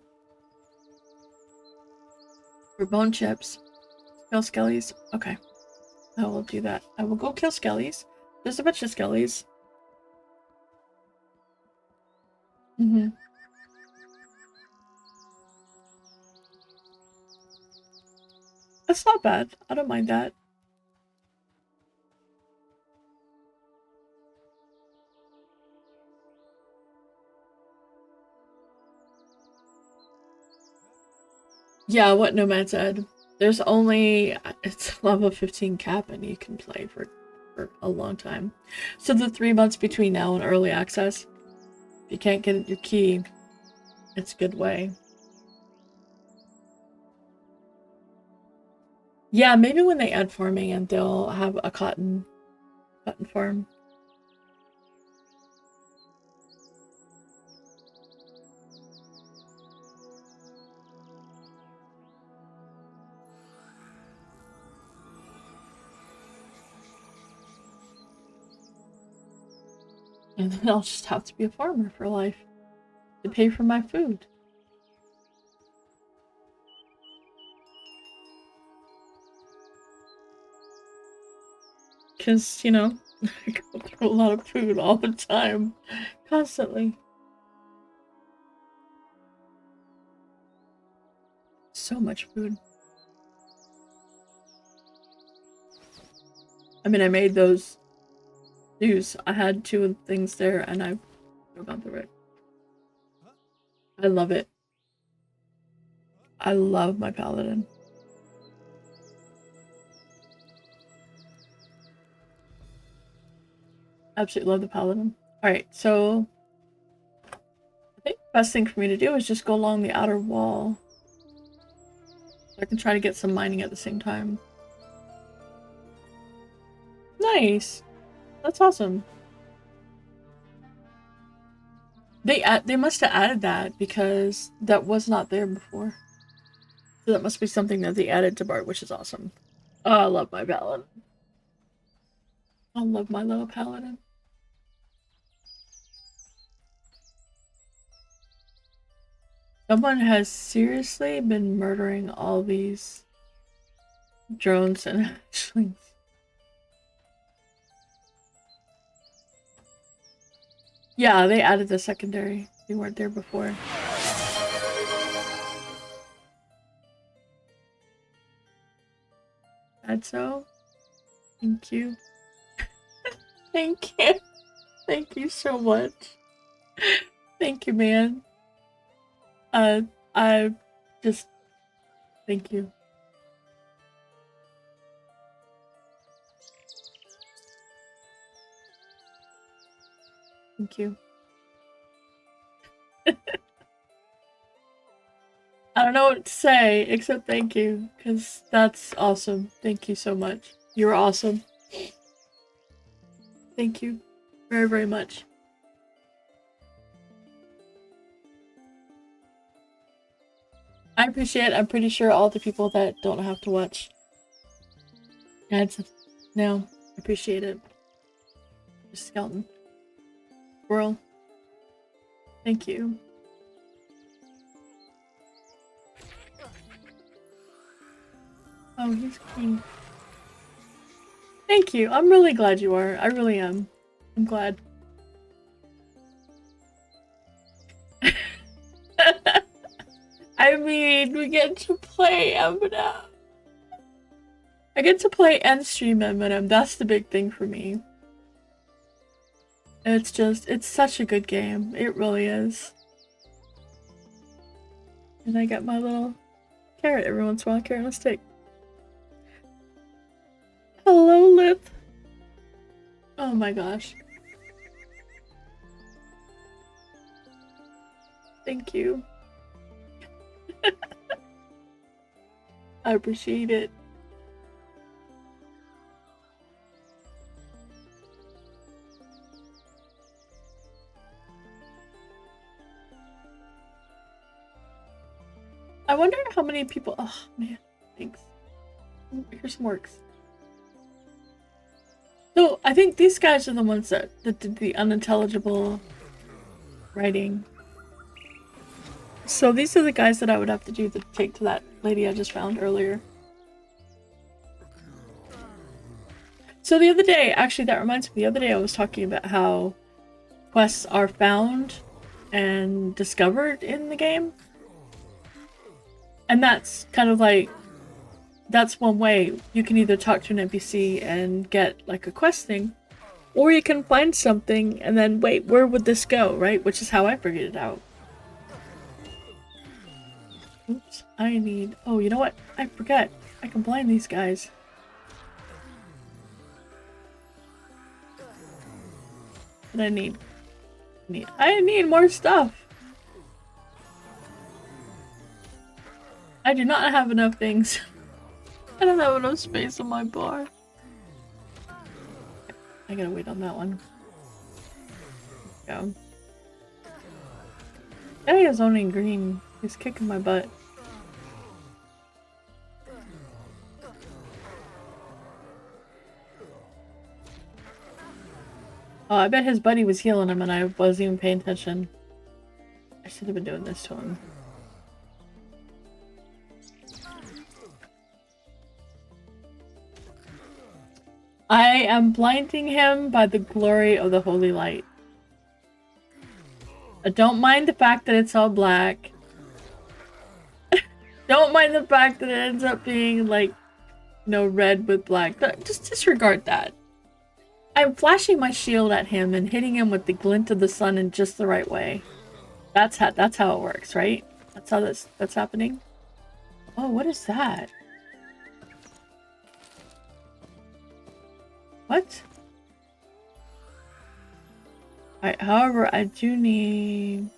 For bone chips. Kill skellies? Okay. I will do that. I will go kill skellies. There's a bunch of skellies. That's not bad. I don't mind that. Yeah, what Nomad said. There's only... It's level 15 cap and you can play for a long time. So the 3 months between now and early access, if you can't get your key, it's a good way. Yeah, maybe when they add farming and they'll have a cotton farm. And then I'll just have to be a farmer for life to pay for my food. Because, you know, I go through a lot of food all the time. Constantly. So much food. I mean, I made those stews. I had 2 things there and I've gone through it. I love it. I love my Paladin. Absolutely love the Paladin. Alright, so I think the best thing for me to do is just go along the outer wall. So I can try to get some mining at the same time. Nice! That's awesome. They must have added that because that was not there before. So that must be something that they added to Bart, which is awesome. Oh, I love my Paladin. I love my little Paladin. Someone has seriously been murdering all these drones and hatchlings. Yeah, they added the secondary. They weren't there before. And so, thank you. Thank you. Thank you so much. Thank you, man. I just thank you. Thank you. I don't know what to say except thank you, because that's awesome. Thank you so much. You're awesome. Thank you very, very much. I appreciate it. I'm pretty sure all the people that don't have to watch ads now appreciate it. Skeleton. Squirrel. Thank you. Oh, he's clean. Thank you. I'm really glad you are. I really am. I'm glad. I mean, we get to play MnM. I get to play and stream MnM. That's the big thing for me. It's just, it's such a good game. It really is. And I get my little carrot every once in a while, carrot on a stick. Hello, Lith. Oh my gosh. Thank you. I appreciate it. I wonder how many people. Oh man, thanks. Here's some works. So I think these guys are the ones that did the unintelligible writing. So these are the guys that I would have to do to take to that lady I just found earlier. So the other day, actually that reminds me, the other day I was talking about how quests are found and discovered in the game. And that's kind of like, that's one way. You can either talk to an NPC and get like a quest thing, or you can find something and then wait, where would this go, right? Which is how I figured it out. Oops, I need... Oh, you know what? I forget. I can blind these guys. What I need? I need more stuff! I do not have enough things. I don't have enough space on my bar. I gotta wait on that one. Go. Guy is owning green. He's kicking my butt. Oh, I bet his buddy was healing him and I wasn't even paying attention. I should have been doing this to him. I am blinding him by the glory of the holy light. I don't mind the fact that it's all black. Don't mind the fact that it ends up being like, you know, red with black. Just disregard that. I'm flashing my shield at him and hitting him with the glint of the sun in just the right way. That's how it works, right? That's how that's happening. Oh, what is that? What? However, I do need...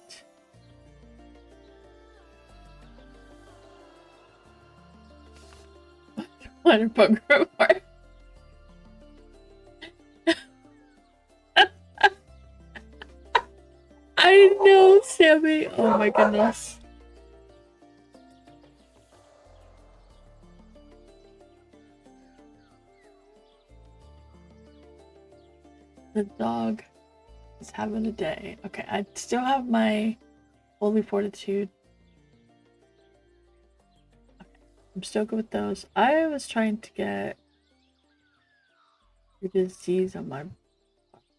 What program are... I know, Sammy. Oh my goodness. The dog is having a day. Okay, I still have my holy fortitude. Okay, I'm still good with those. I was trying to get the disease on my...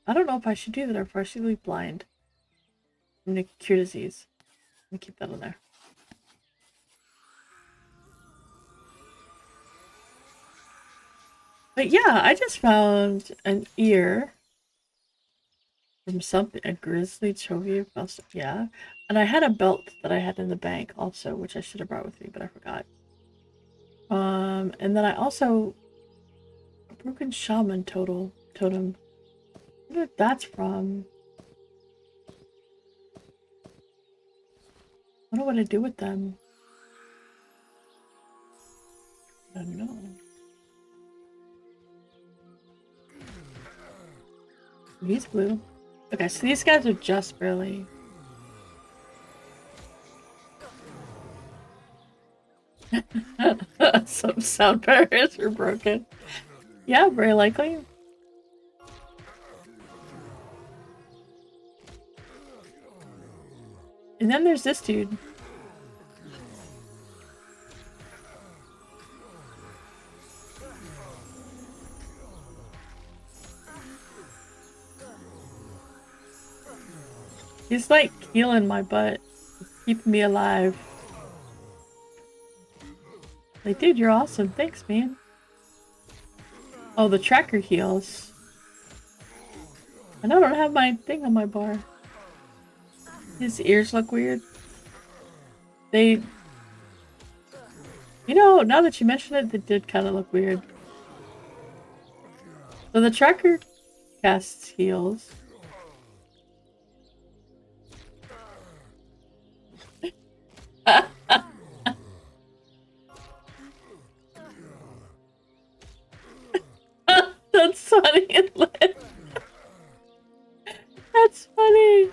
I don't know if I should do that or if I should leave blind. I'm gonna cure disease. I'm gonna keep that in there. But yeah, I just found an ear from something, a grizzly Chovy bust. Yeah. And I had a belt that I had in the bank also, which I should have brought with me, but I forgot. And then I also a broken shaman totem. I wonder if that's from. I don't know what to do with them. I don't know. He's blue. Okay, so these guys are just barely. Some sound barriers are broken. Yeah, very likely. And then there's this dude. He's like healing my butt. He's keeping me alive. Like, dude, you're awesome. Thanks, man. Oh, the tracker heals. And I don't have my thing on my bar. His ears look weird. They... You know, now that you mention it, they did kind of look weird. So the tracker casts heals. That's funny. That's funny.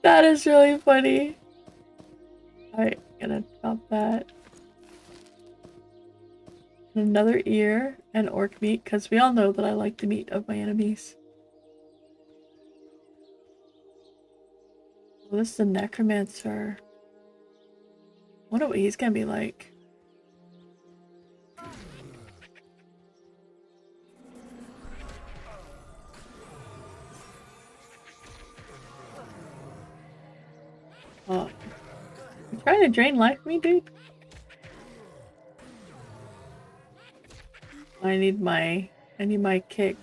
That is really funny. Alright, gonna drop that. Another ear and orc meat, because we all know that I like the meat of my enemies. Well, this is the necromancer. I wonder what he's gonna be like. Oh, you trying to drain life from me, dude? I need my kick.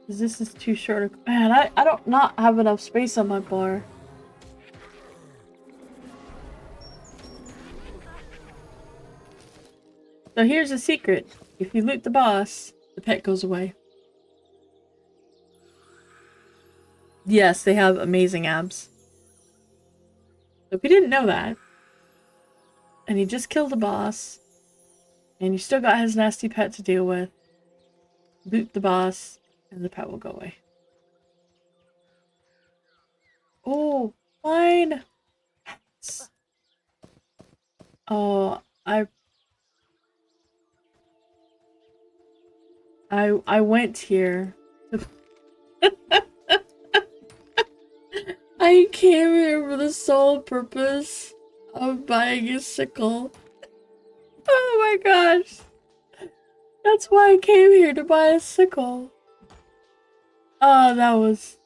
This is too short. Man, I don't not have enough space on my bar. So here's a secret. If you loot the boss, the pet goes away. Yes, they have amazing abs. So if you didn't know that, and you just killed the boss, and you still got his nasty pet to deal with, loot the boss, and the pet will go away. Oh, mine! Oh, I went here. I came here for the sole purpose of buying a sickle. Oh my gosh. That's why I came here, to buy a sickle. Oh, that was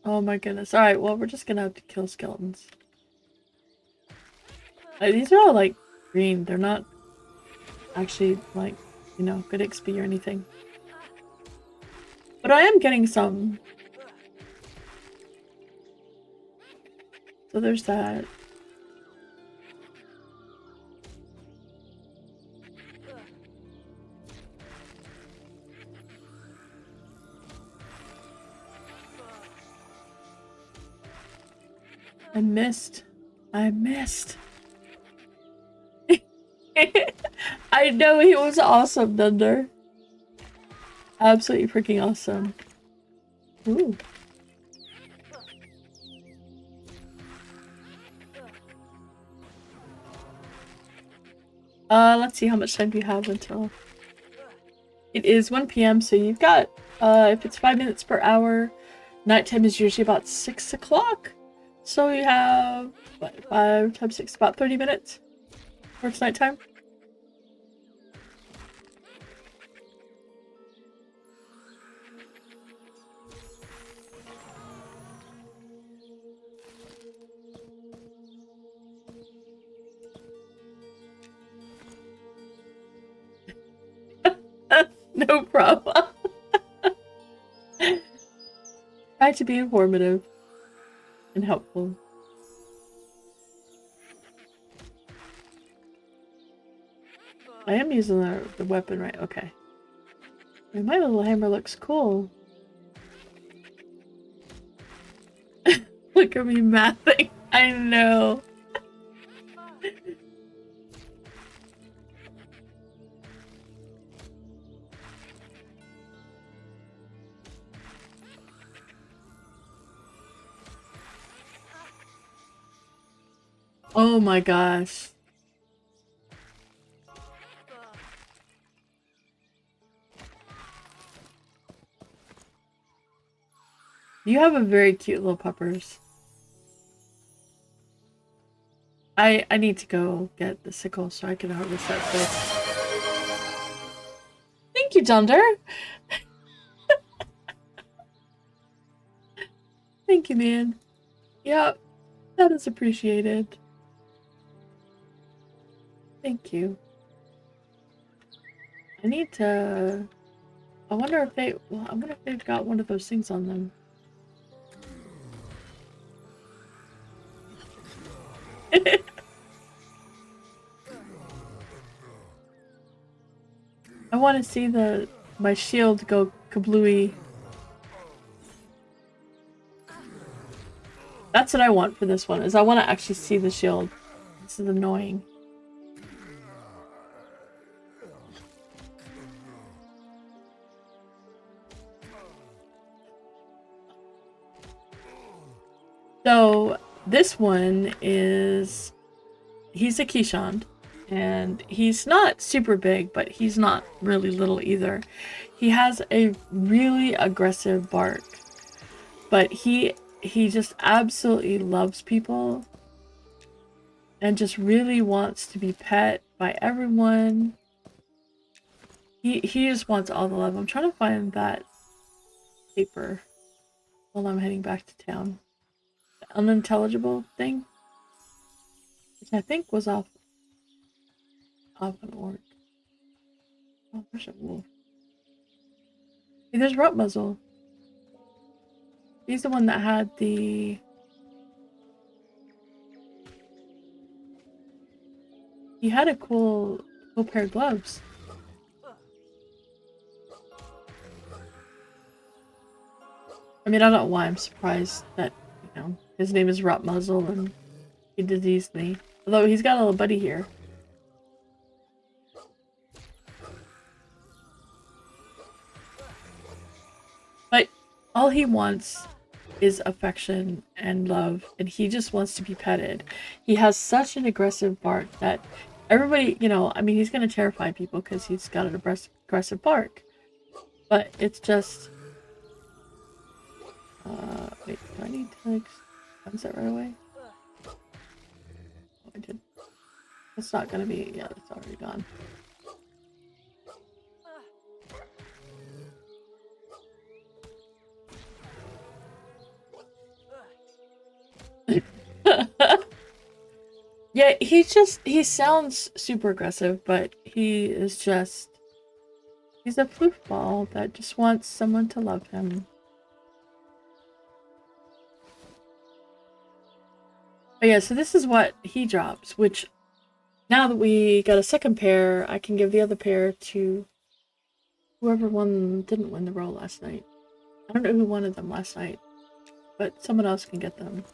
oh my goodness. Alright, well, we're just gonna have to kill skeletons. These are all, like, green. They're not actually, like, you know, good XP or anything. But I am getting some. So there's that. I missed. I know, he was awesome, Thunder. Absolutely freaking awesome. Ooh. Let's see, how much time do you have until... It is 1 p.m., so you've got, if it's 5 minutes per hour, nighttime is usually about 6 o'clock. So you have, what, 5 times 6, about 30 minutes for it's nighttime. No problem. Try to be informative and helpful. I am using the weapon, right? Okay. And my little hammer looks cool. Look at me mathing. I know. Oh my gosh. You have a very cute little puppers. I need to go get the sickle so I can harvest that stuff. Thank you, Dunder. Thank you, man. Yep, that is appreciated. Thank you. I need to... I wonder if they... Well, I wonder if they've got one of those things on them. I want to see my shield go kablooey. That's what I want for this one, is I want to actually see the shield. This is annoying. So, this one is... He's a Keyshawn. And he's not super big, but he's not really little either. He has a really aggressive bark. But he just absolutely loves people. And just really wants to be pet by everyone. He just wants all the love. I'm trying to find that paper while I'm heading back to town. The unintelligible thing. Which I think was off an orc. Oh, there's a wolf. Hey, there's Rut Muzzle. He's the one that had the... He had a cool pair of gloves. I mean, I don't know why I'm surprised that, you know, his name is Rut Muzzle and he diseased me. Although he's got a little buddy here. But all he wants is affection and love, and he just wants to be petted. He has such an aggressive bark that everybody, you know, I mean, he's going to terrify people because he's got an aggressive bark. But it's just... wait, do I need to, like, cleanse that right away? Oh, I did. It's not going to be... Yeah, it's already gone. Yeah, he sounds super aggressive, but he is just, he's a floofball that just wants someone to love him. But yeah, so this is what he drops, which now that we got a second pair, I can give the other pair to whoever didn't win the roll last night. I don't know who wanted them last night, but someone else can get them.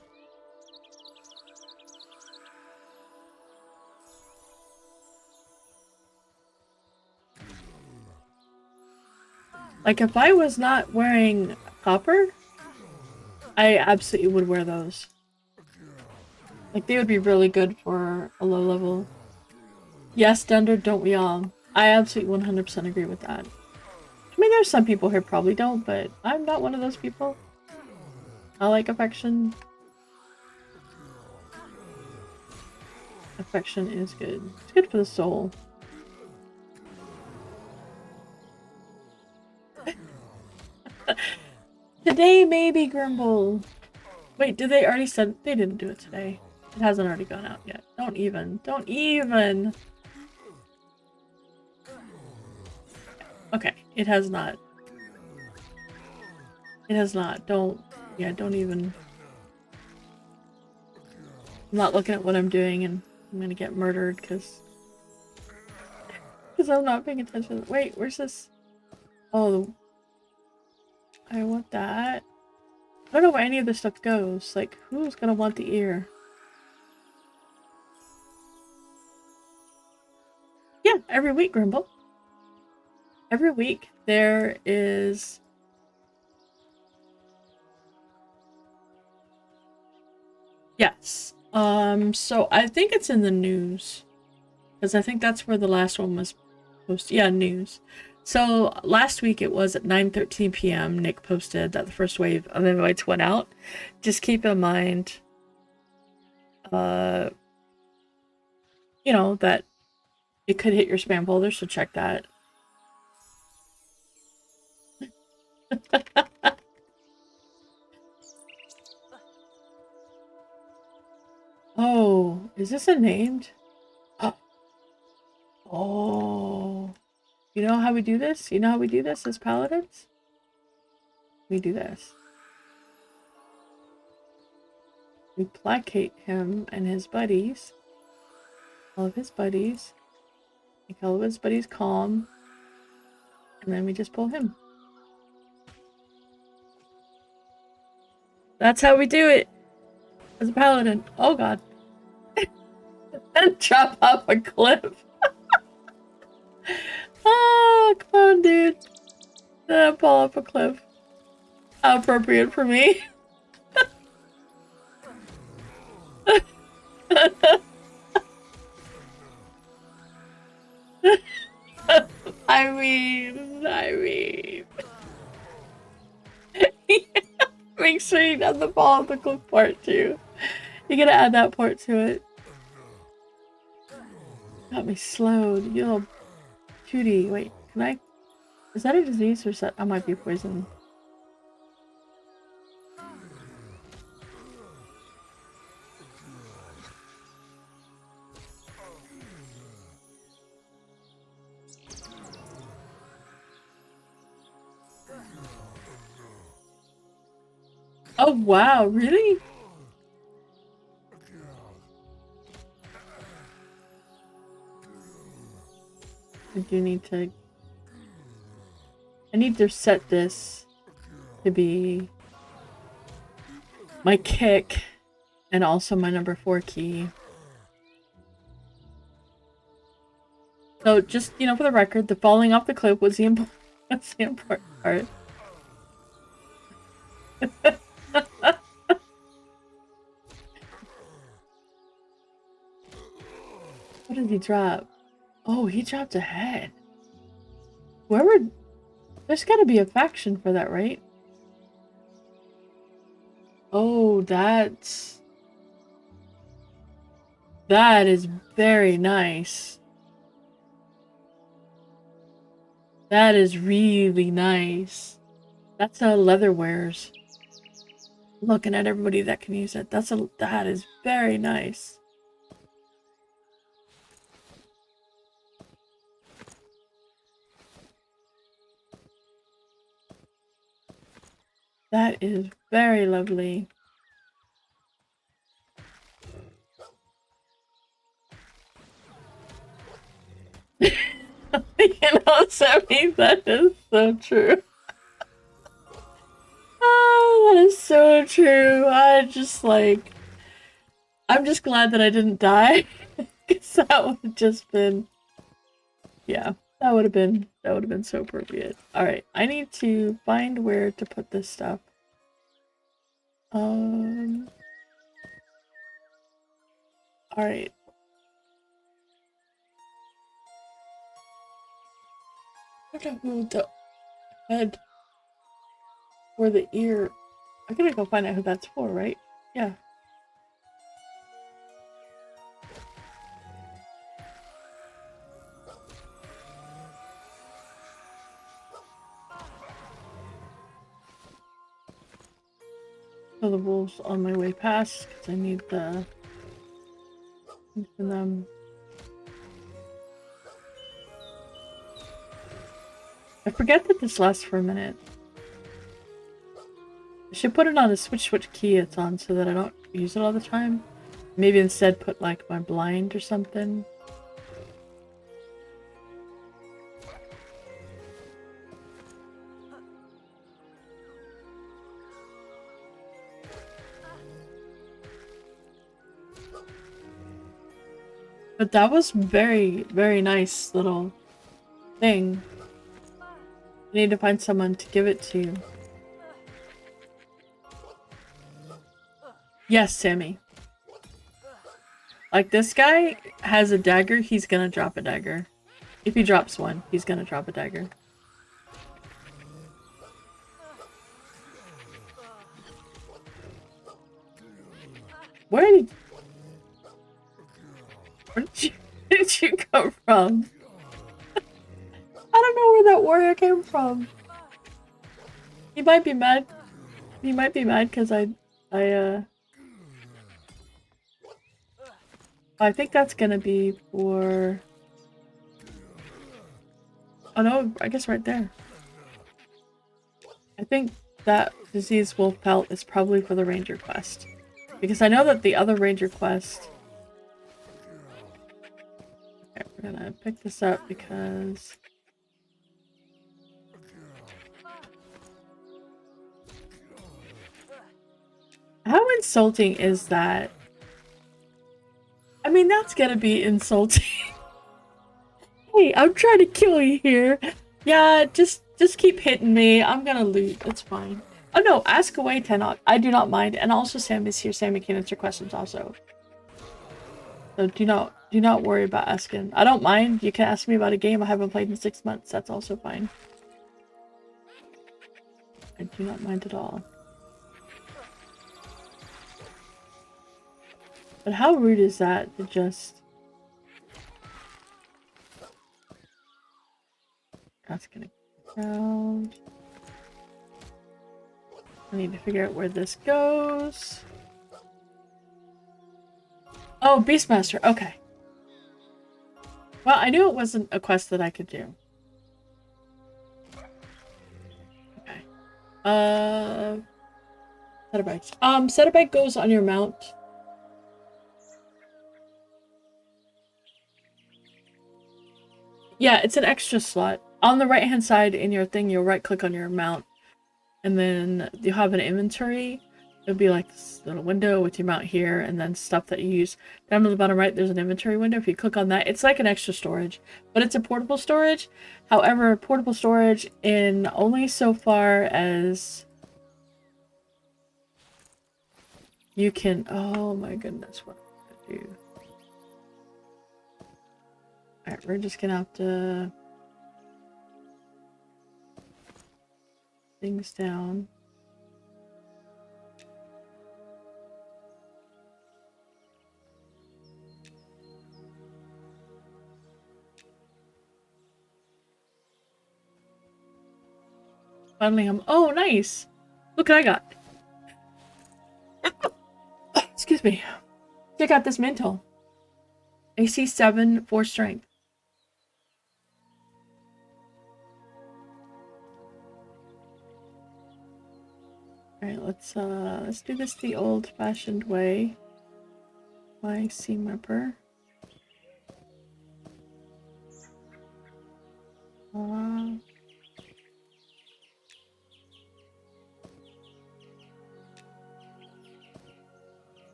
Like, if I was not wearing copper, I absolutely would wear those. Like, they would be really good for a low level. Yes, Dunder, don't we all? I absolutely 100% agree with that. I mean, there's some people here probably don't, but I'm not one of those people. I like affection. Affection is good. It's good for the soul. Today, maybe, Grimble. Wait, did they already said they didn't do it today? It hasn't already gone out yet. Don't even. Don't even. Okay, it has not. It has not. Don't. Yeah, don't even. I'm not looking at what I'm doing and I'm gonna get murdered because I'm not paying attention. Wait, where's this? Oh, I want that. I don't know where any of this stuff goes. Like, who's gonna want the ear? Yeah, every week, Grimble. Every week there is... Yes. So I think it's in the news. Because I think that's where the last one was posted. Yeah, news. So last week it was at 9:13 p.m. Nick posted that the first wave of invites went out. Just keep in mind, you know, that it could hit your spam folder, so check that. Oh, is this a named? Oh, you know how we do this? You know how we do this as paladins? We do this. We placate him and his buddies. All of his buddies. Make all of his buddies calm. And then we just pull him. That's how we do it. As a paladin. Oh god. And drop off a cliff. Ah, come on, dude. Fall off a cliff. How appropriate for me. I mean. Make sure you add the fall off the cliff part too. You gotta add that part to it. Got me slowed. You little cutie. Wait, can I? Is that a disease or is that? I might be poisoned. Oh wow, really? I do need to... I need to set this to be my kick and also my number 4 key. So just, you know, for the record, the falling off the cliff was the important part. What did he drop? Oh, he dropped a head. Whoever... There's gotta be a faction for that, right? Oh, that's... That is very nice. That is really nice. That's a leatherwares. Looking at everybody that can use it. That is very nice. That is very lovely. You know, Sammy, that is so true. Oh, that is so true. I'm just glad that I didn't die. Because that would have just been, yeah, that would have been so appropriate. Alright, I need to find where to put this stuff. Alright. I don't know who the head or the ear. I gotta go find out who that's for, right? Yeah. So the wolves on my way past because I need the MnM. I forget that this lasts for a minute. I should put it on a switch key it's on so that I don't use it all the time. Maybe instead put like my blind or something. But that was very, very nice little thing. I need to find someone to give it to. Yes, Sammy. Like, this guy has a dagger, he's gonna drop a dagger. If he drops one, he's gonna drop a dagger. Where did you come from? I don't know where that warrior came from. He might be mad. He might be mad because I think that's gonna be for... Oh no, I guess right there. I think that disease wolf pelt is probably for the ranger quest. Because I know that the other ranger quest... Okay, we're gonna pick this up because... How insulting is that? I mean, that's gonna be insulting. Hey, I'm trying to kill you here. Yeah, just keep hitting me. I'm gonna loot. It's fine. Oh no, ask away, Tenok. I do not mind. And also Sam is here. Sammy can answer questions also. So do not worry about asking. I don't mind. You can ask me about a game I haven't played in 6 months. That's also fine. I do not mind at all. But how rude is that to just... That's gonna ground. I need to figure out where this goes. Oh, Beastmaster. Okay. Well, I knew it wasn't a quest that I could do. Okay. Set a bike. Set a bike goes on your mount. Yeah, it's an extra slot. On the right-hand side in your thing, you'll right-click on your mount. And then you'll have an inventory. It'll be like this little window with your mount here, and then stuff that you use. Down to the bottom right, there's an inventory window. If you click on that, it's like an extra storage. But it's a portable storage. However, portable storage in only so far as... You can... Oh my goodness, what am I gonna do? Alright, we're just gonna have to... Things down. Finally, oh, nice! Look what I got. Excuse me. Check out this mantle. AC 7 for strength. Alright, let's do this the old-fashioned way. My seam ripper.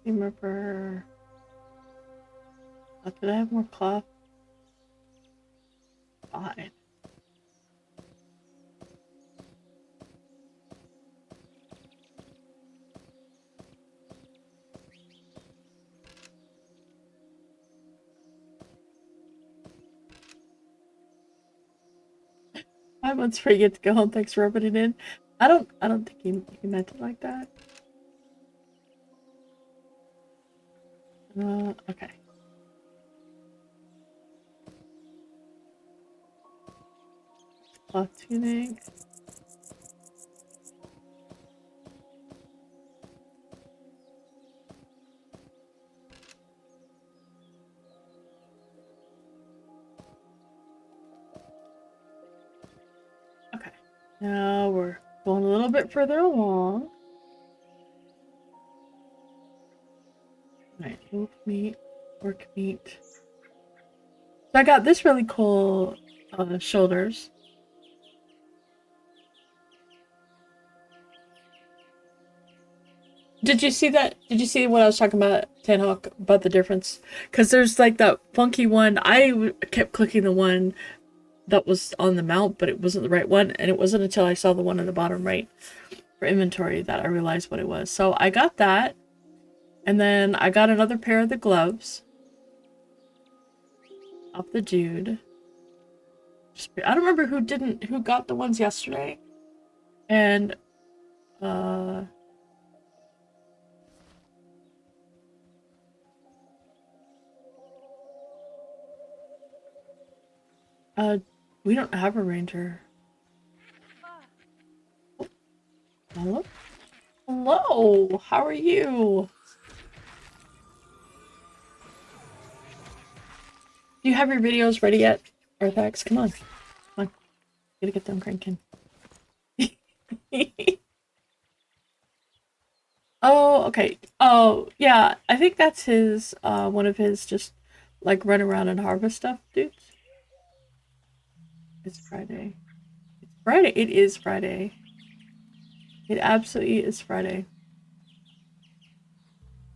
Seam ripper. Oh, did I have more cloth? Fine. 5 months before you get to go home. Thanks for rubbing it in. I don't think he meant it like that. Okay. Cloth tuning. Okay. Now we're going a little bit further along. Alright, wolf meat, pork meat. So I got this really cool shoulders. Did you see that? Did you see what I was talking about, Tanhawk, about the difference? Because there's like that funky one. I kept clicking the one that was on the mount, but it wasn't the right one. And it wasn't until I saw the one on the bottom right for inventory that I realized what it was. So I got that. And then I got another pair of the gloves. Off the Jude. I don't remember who got the ones yesterday. And, we don't have a ranger. Hello? Hello! How are you? Do you have your videos ready yet, Arthax? Come on. Come on. Gotta get them cranking. Oh, okay. Oh, yeah. I think that's his, one of his just, like, run around and harvest stuff, dudes. It's Friday. It's Friday. It is Friday. It absolutely is Friday.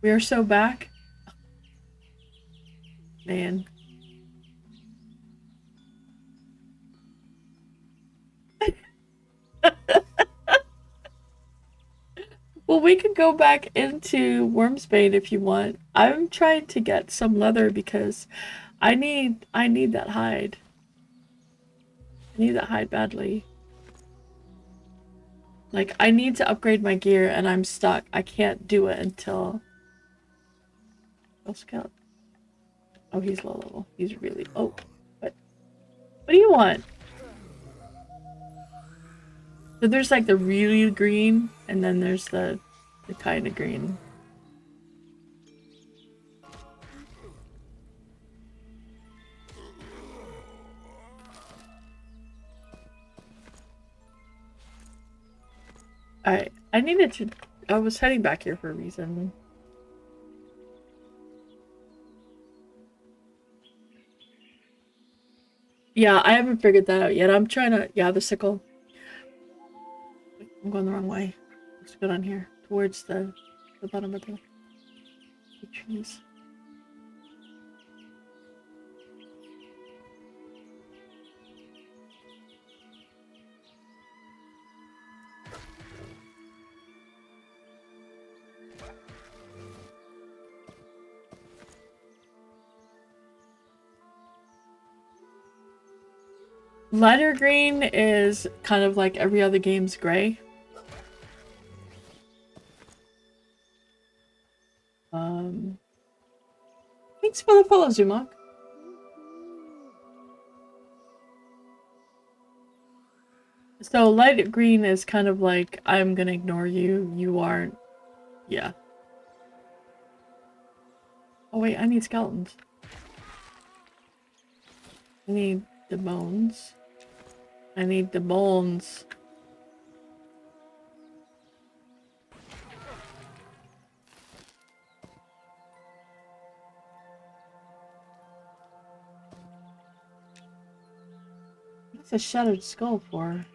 We are so back. Man. Well, we could go back into Wormsbane if you want. I'm trying to get some leather because I need that hide. I need that hide badly. Like, I need to upgrade my gear and I'm stuck. I can't do it until... Oh, Scout. Oh, he's low level. He's really... Oh, what do you want? So there's like the really green, and then there's the kind of green. I needed to... I was heading back here for a reason. Yeah, I haven't figured that out yet. I'm trying to... Yeah, the sickle. I'm going the wrong way. Let's go down here, towards the bottom of the trees. Lighter green is kind of like every other game's gray. Thanks for the follow, Zumok. So light green is kind of like, I'm gonna ignore you, you aren't... Yeah. Oh wait, I need skeletons. I need the bones. I need the bones. What's a shattered skull for?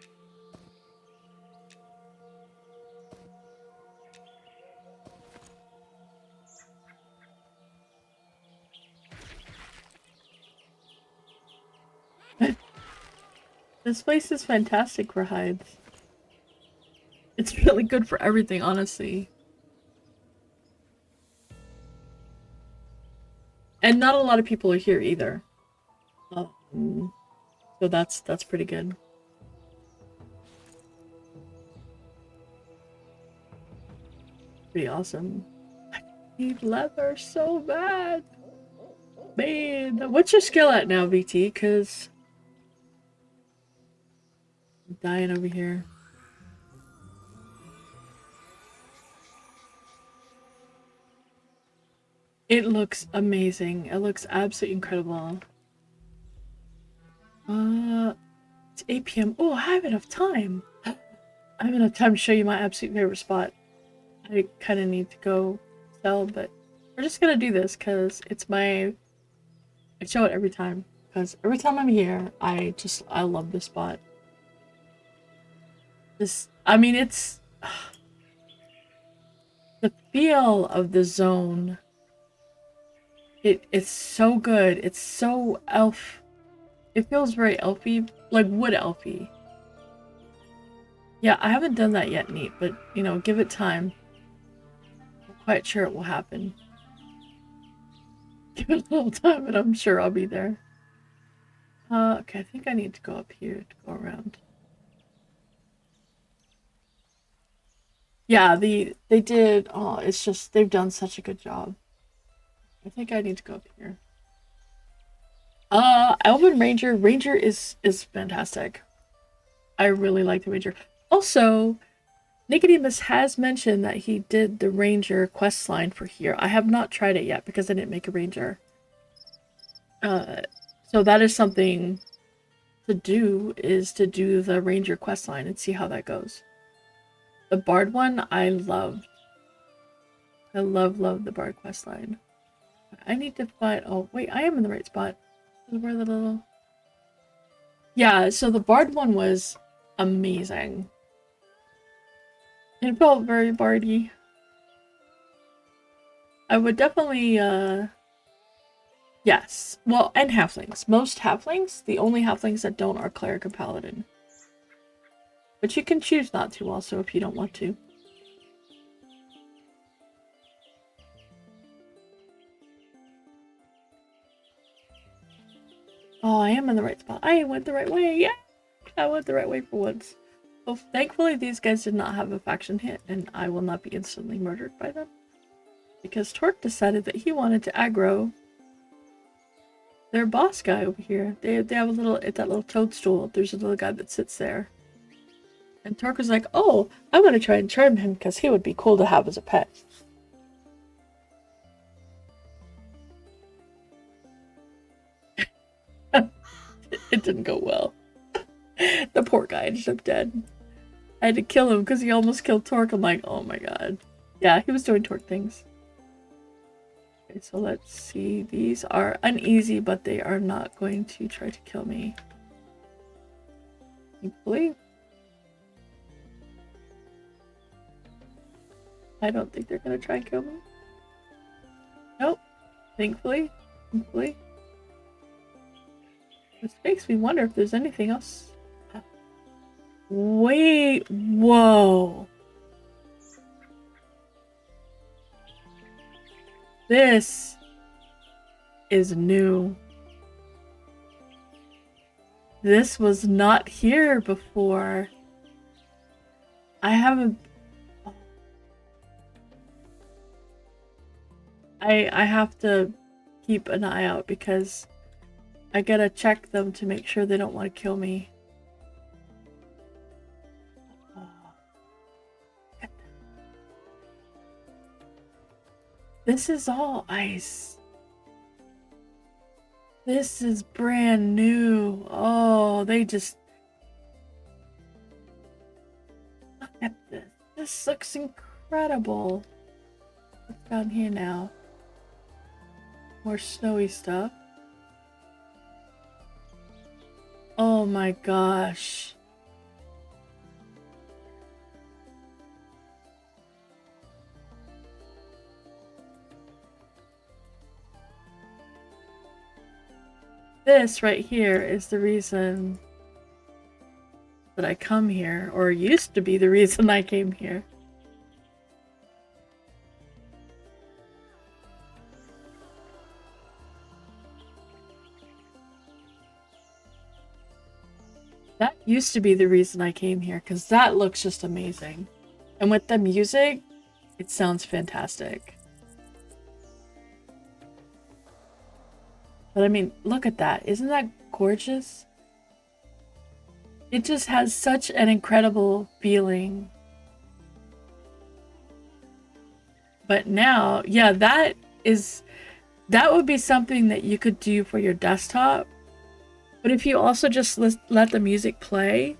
This place is fantastic for hides. It's really good for everything, honestly. And not a lot of people are here either. So that's pretty good. pretty awesome. I need leather so bad. Man, what's your skill at now, VT? Because I'm dying over here. It looks amazing. It looks absolutely incredible. It's 8 p.m. Oh, I have enough time. I have enough time to show you my absolute favorite spot. I kind of need to go sell, but we're just gonna do this because it's my... I show it every time. Because every time I'm here, I love this spot. I mean, it's... the feel of the zone. It's so good. It's so elf. It feels very elfy, like wood elfy. Yeah, I haven't done that yet, Neat, but, you know, give it time. I'm quite sure it will happen. Give it a little time and I'm sure I'll be there. Okay, I think I need to go up here to go around. Yeah, they did, oh, it's just, they've done such a good job. I think I need to go up here. Elven Ranger. Ranger is fantastic. I really like the Ranger. Also, Nicodemus has mentioned that he did the Ranger quest line for here. I have not tried it yet because I didn't make a Ranger. So that is something to do, is to do the Ranger quest line and see how that goes. The Bard one, I loved. I love the Bard quest line. I need to find... Oh, wait, I am in the right spot. Where the little... Yeah, so the Bard one was amazing. It felt very bardy. I would definitely, yes. Well, and halflings. Most halflings, the only halflings that don't are cleric or paladin. But you can choose not to also if you don't want to. Oh, I am in the right spot. I went the right way. Yeah, I went the right way for once. Well, thankfully these guys did not have a faction hit, and I will not be instantly murdered by them. Because Torque decided that he wanted to aggro their boss guy over here. They have a little, at that little toadstool, there's a little guy that sits there. And Torque was like, oh, I'm gonna try and charm him because he would be cool to have as a pet. It didn't go well. The poor guy ended up dead. I had to kill him because he almost killed Torque. I'm like, oh my god. Yeah, he was doing Torque things. Okay, so let's see. These are uneasy, but they are not going to try to kill me. Thankfully. I don't think they're going to try and kill me. Nope. Thankfully. Thankfully. This makes me wonder if there's anything else. Wait, whoa. This is new. This was not here before. I haven't... I have to keep an eye out because I gotta check them to make sure they don't want to kill me. This is all ice. This is brand new. Oh, they just... Look at this. This looks incredible. What's down here now? More snowy stuff. Oh my gosh. This right here is the reason that I come here, or used to be the reason I came here. That used to be the reason I came here, because that looks just amazing. And with the music, It sounds fantastic. But I mean, look at that. Isn't that gorgeous? It just has such an incredible feeling. But now, yeah, that would be something that you could do for your desktop. But if you also just let the music play,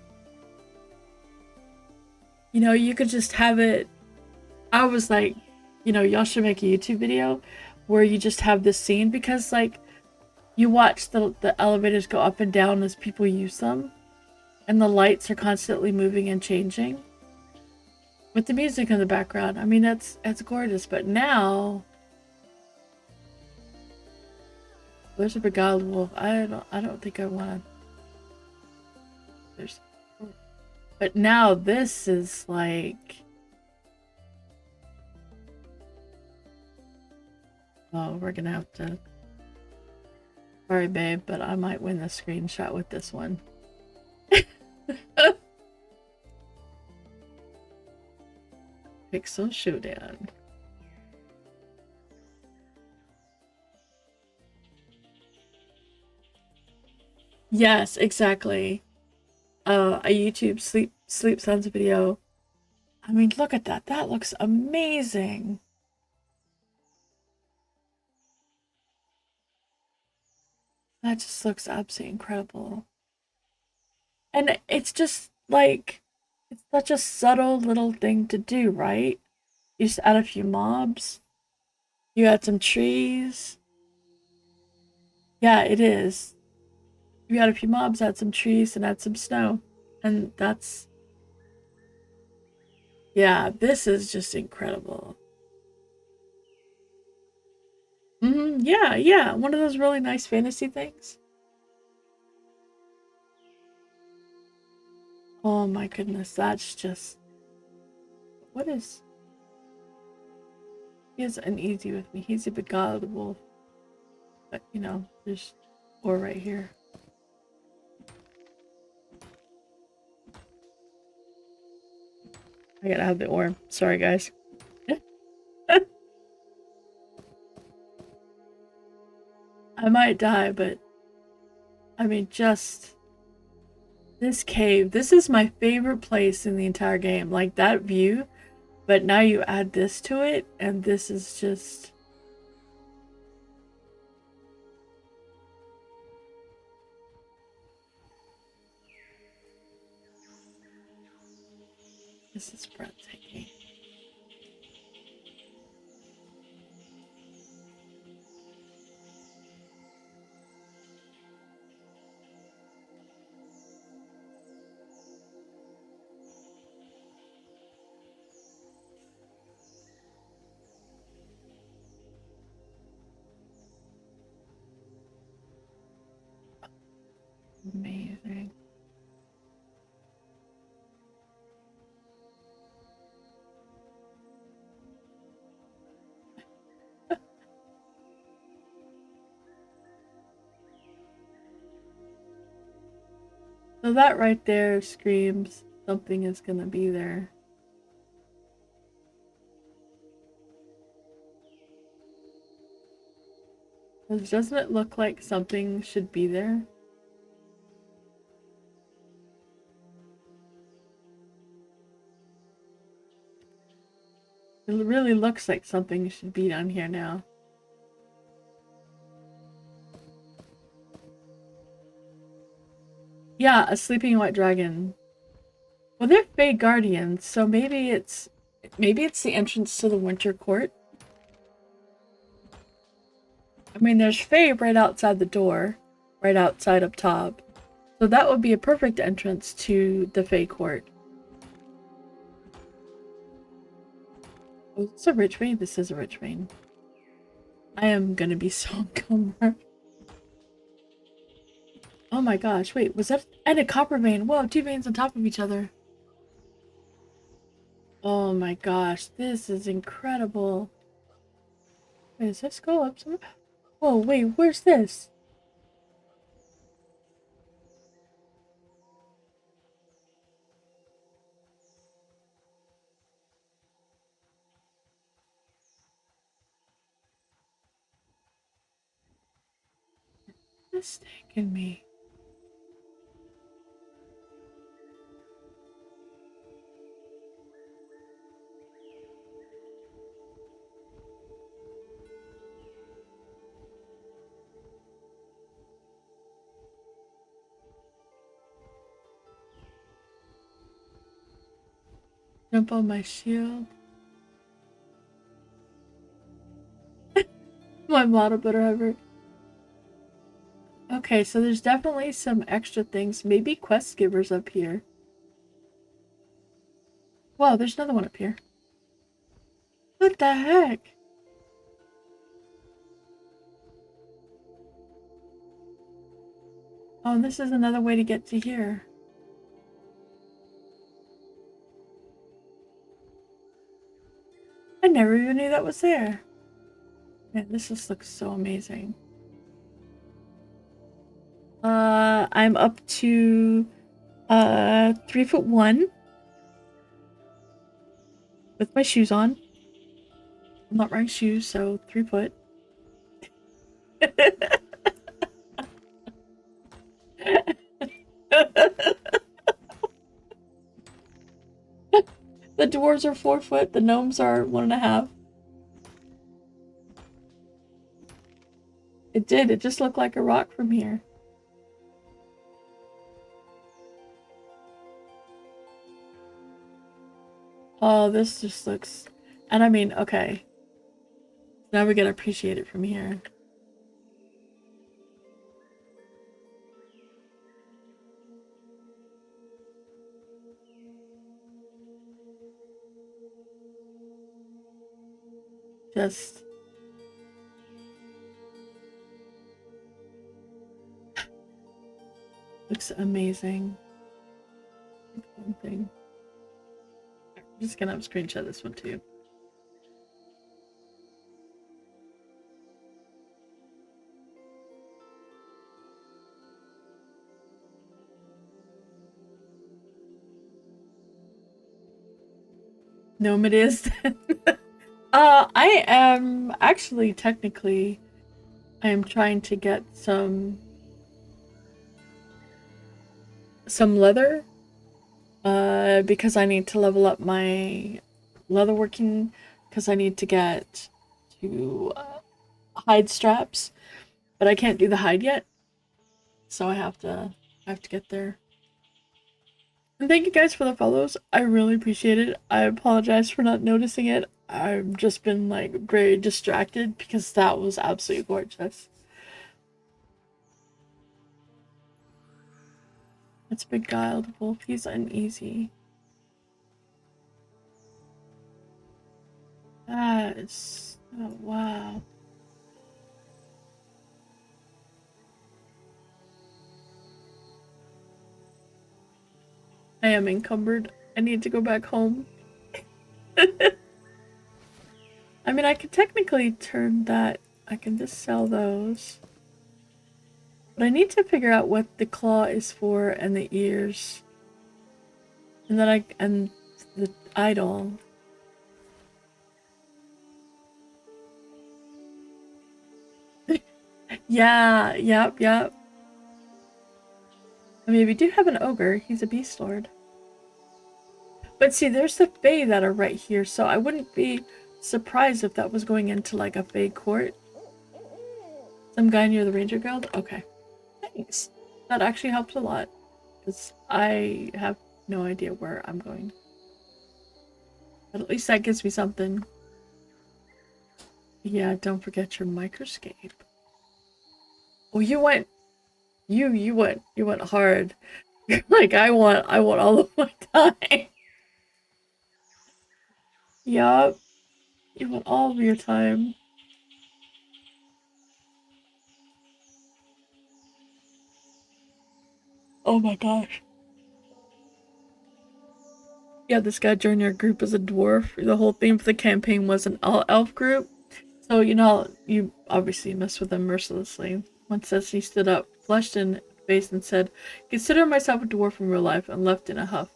you know, you could just have it. I was like, you know, y'all should make a YouTube video where you just have this scene, because like you watch the elevators go up and down as people use them, and the lights are constantly moving and changing with the music in the background. I mean, that's gorgeous. But now there's a beguiled wolf. I don't think I want to. There's, but now this is like, oh, we're gonna have to. Sorry, babe, but I might win the screenshot with this one. Pixel Showdown. Yes, exactly. A YouTube sleep sounds video. I mean, look at that. That looks amazing. That just looks absolutely incredible. And it's just like, it's such a subtle little thing to do, right? You just add a few mobs. You add some trees. Yeah, it is. You add a few mobs, add some trees, and add some snow. And that's... Yeah, this is just incredible. Yeah, yeah. One of those really nice fantasy things. Oh my goodness, that's just... What is... He is uneasy with me. He's a beguiled wolf. But, you know, there's ore right here. I gotta have the ore. Sorry, guys. I might die, but... I mean, just... This cave. This is my favorite place in the entire game. Like, that view. But now you add this to it, and this is just... This is breathtaking. Amazing. So that right there screams something is gonna be there. Doesn't it look like something should be there? It really looks like something should be down here now. Yeah, a sleeping white dragon. Well, they're Fey Guardians, so maybe it's the entrance to the Winter Court. I mean, there's Fey right outside the door, right outside up top. So that would be a perfect entrance to the Fey Court. Oh, is this a rich vein? This is a rich vein. I am gonna be so encumbered. Oh my gosh, wait, was that... And a copper vein. Whoa, two veins on top of each other. Oh my gosh, this is incredible. Wait, does this go up somewhere? Whoa, wait, where's this? this taking me? Jump on my shield. My model better ever. Okay, so there's definitely some extra things. Maybe quest givers up here. Whoa, there's another one up here. What the heck? Oh, and this is another way to get to here. I never even knew that was there. Man, this just looks so amazing. I'm up to 3'1" with my shoes on. I'm not wearing shoes, so 3 foot. The dwarves are 4 foot, the gnomes are 1.5. It did, it just looked like a rock from here. Oh, this just looks... And I mean, okay. Now we gotta appreciate it from here. Just... looks amazing. One thing. I'm just gonna screenshot this one too. Gnome it is. I am actually technically I am trying to get some leather because I need to level up my leatherworking because I need to get to hide straps, but I can't do the hide yet, so I have to get there. And thank you guys for the follows. I really appreciate it. I apologize for not noticing it. I've just been like very distracted because that was absolutely gorgeous. It's beguiled. Wolf, he's uneasy. That is... oh, wow. I am encumbered. I need to go back home. I mean, I could technically turn that. I can just sell those. But I need to figure out what the claw is for and the ears. And then and the idol. Yeah, yep. I mean, we do have an ogre. He's a beast lord. But see, there's the fae that are right here, so I wouldn't be surprised if that was going into like a fae court. Some guy near the ranger guild? Okay. Thanks. That actually helps a lot. Because I have no idea where I'm going. But at least that gives me something. Yeah, don't forget your microscope. Oh, you went hard. You're like, I want all of my time. Yup. You want all of your time. Oh my gosh. Yeah, this guy joined your group as a dwarf. The whole theme for the campaign was an all-elf group. So, you know, you obviously mess with them mercilessly. One says he stood up, flushed in face, and said, "Consider myself a dwarf in real life," and left in a huff.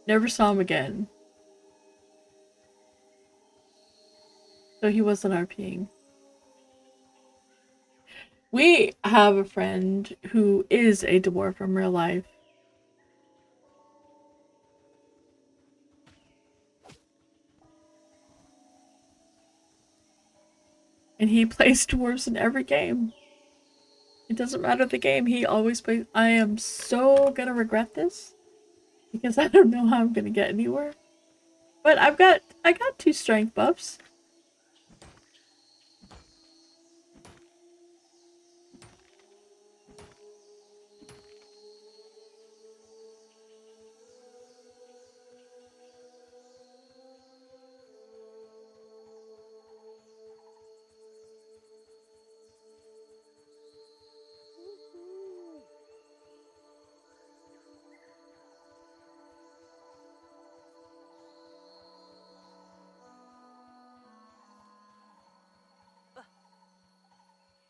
Never saw him again. So he wasn't RPing. We have a friend who is a dwarf from real life. And he plays dwarves in every game. It doesn't matter the game, he always plays. I am so gonna regret this because I don't know how I'm gonna get anywhere. But I got 2 strength buffs.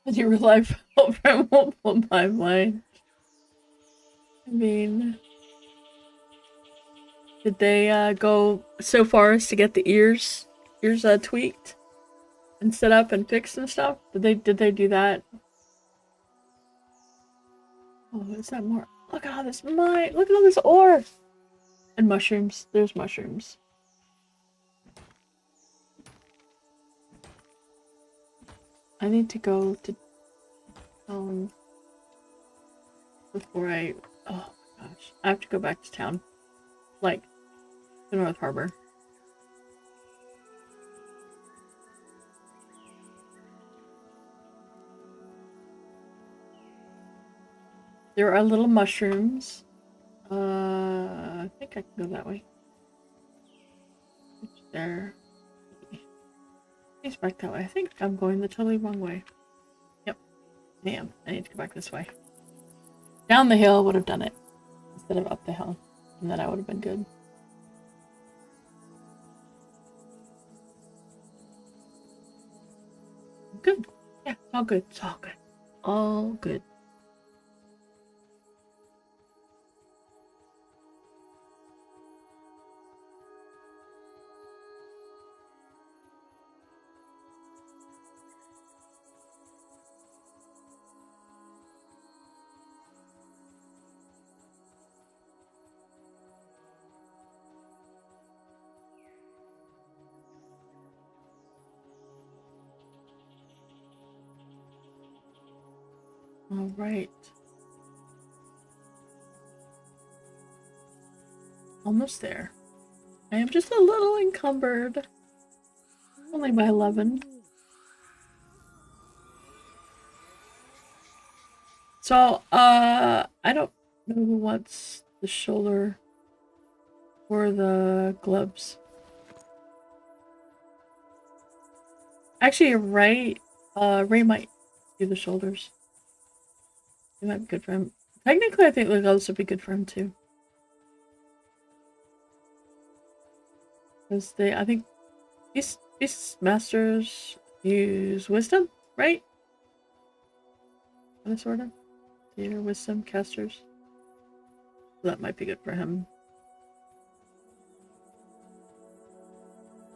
And your real life friend won't pull my mind. I mean, did they go so far as to get the ears tweaked and set up and fixed and stuff? Did they do that? Oh, is that more? Look at all this mine. Look at all this ore and mushrooms. There's mushrooms. I need to go to before I. Oh my gosh, I have to go back to town, like the North Harbor. There are little mushrooms. I think I can go that way. There. He's back that way. I think I'm going the totally wrong way. Yep. Damn, I need to go back this way. Down the hill would have done it instead of up the hill, and then I would have been good. Good. Yeah, it's all good. It's all good. All good. All right. Almost there. I am just a little encumbered. Only by 11. So, I don't know who wants the shoulder or the gloves. Actually, Ray might do the shoulders. It might be good for him. Technically, I think the gloves would be good for him too. Because I think these masters use wisdom, right? Kind of, sort of. Theater wisdom casters. So that might be good for him.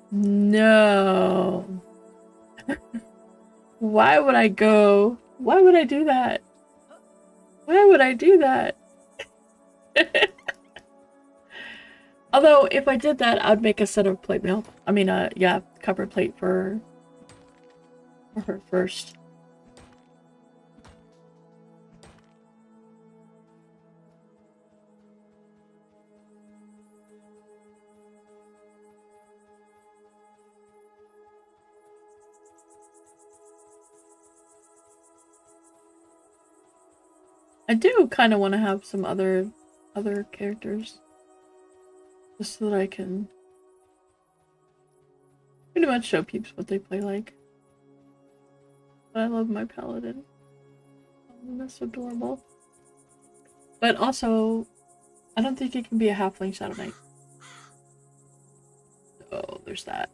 No. Why would I go? Why would I do that? Why would I do that? Although, if I did that, I'd make a set of plate mail. I mean, yeah, cover plate for her first. I do kind of want to have some other characters. Just so that I can pretty much show peeps what they play like. But I love my Paladin. Oh, that's adorable. But also, I don't think it can be a halfling Shadow Knight. Oh, there's that.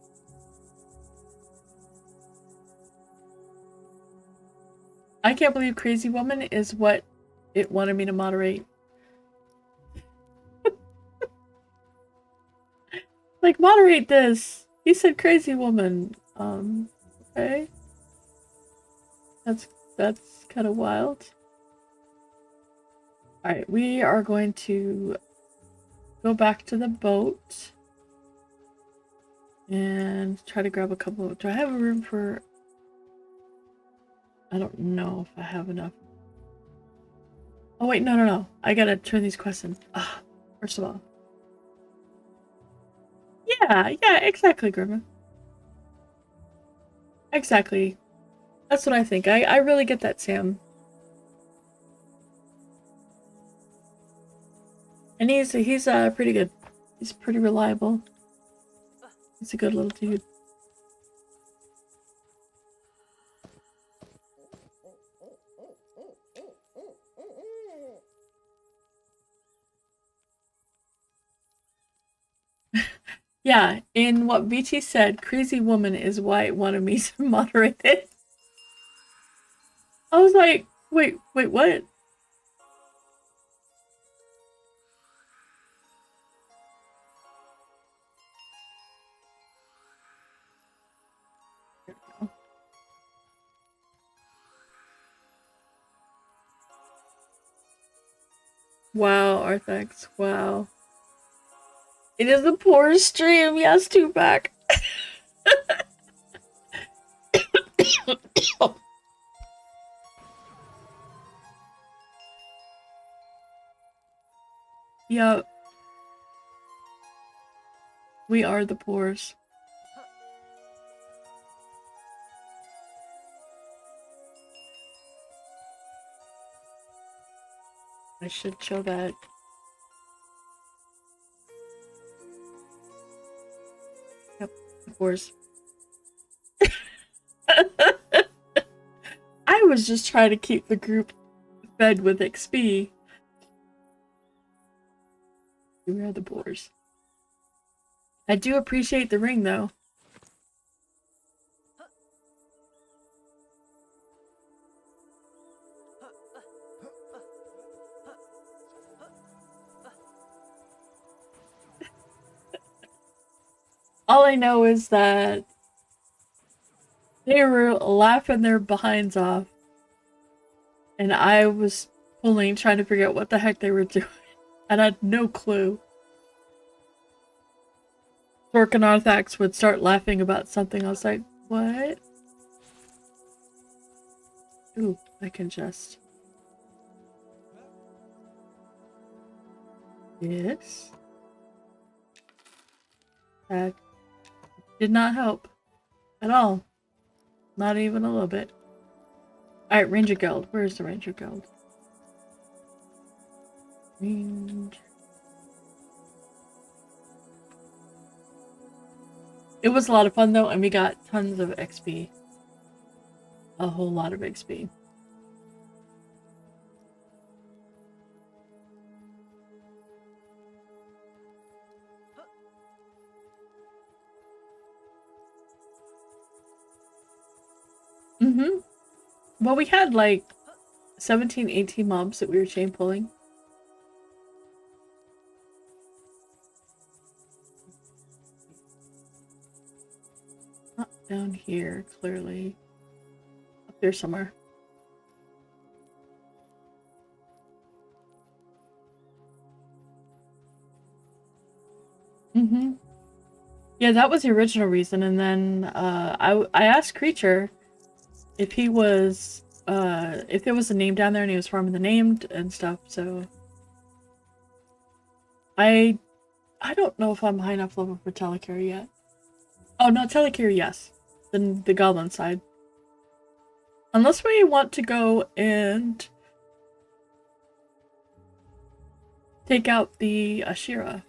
I can't believe Crazy Woman is what it wanted me to moderate. Like, moderate this. He said Crazy Woman. Okay. That's kind of wild. Alright, we are going to go back to the boat and try to grab a couple. Do I have a room for... I don't know if I have enough. Oh wait, no. I gotta turn these quests in. First of all. Yeah, exactly, Grandma. Exactly. That's what I think. I really get that, Sam. And he's pretty good. He's pretty reliable. He's a good little dude. Yeah, in what BT said, crazy woman is why it wanted me to moderate it. I was like, wait, what? Wow, Arthex, wow. It is the poorest stream, yes, Tupac. Yup. We are the poorest. I should show that. Yep, of course. I was just trying to keep the group fed with XP. We are the boars. I do appreciate the ring, though. All I know is that they were laughing their behinds off, and I was pulling, trying to figure out what the heck they were doing, and I had no clue. Torque and Arthax would start laughing about something. I was like, what? Ooh, I can just... Yes. That did not help. At all. Not even a little bit. Alright, Ranger Guild. Where's the Ranger Guild? Ranger... It was a lot of fun though, and we got tons of XP. A whole lot of XP. Mm-hmm. Well, we had like 17, 18 mobs that we were chain pulling. Not down here, clearly. Up there somewhere. Mm-hmm. Yeah, that was the original reason, and then I asked Creature if he was if there was a name down there and he was farming the named and stuff, so I don't know if I'm high enough level for Telecarry yet. Oh no, Telecarry, yes. Then the goblin side. Unless we want to go and take out the Ashira.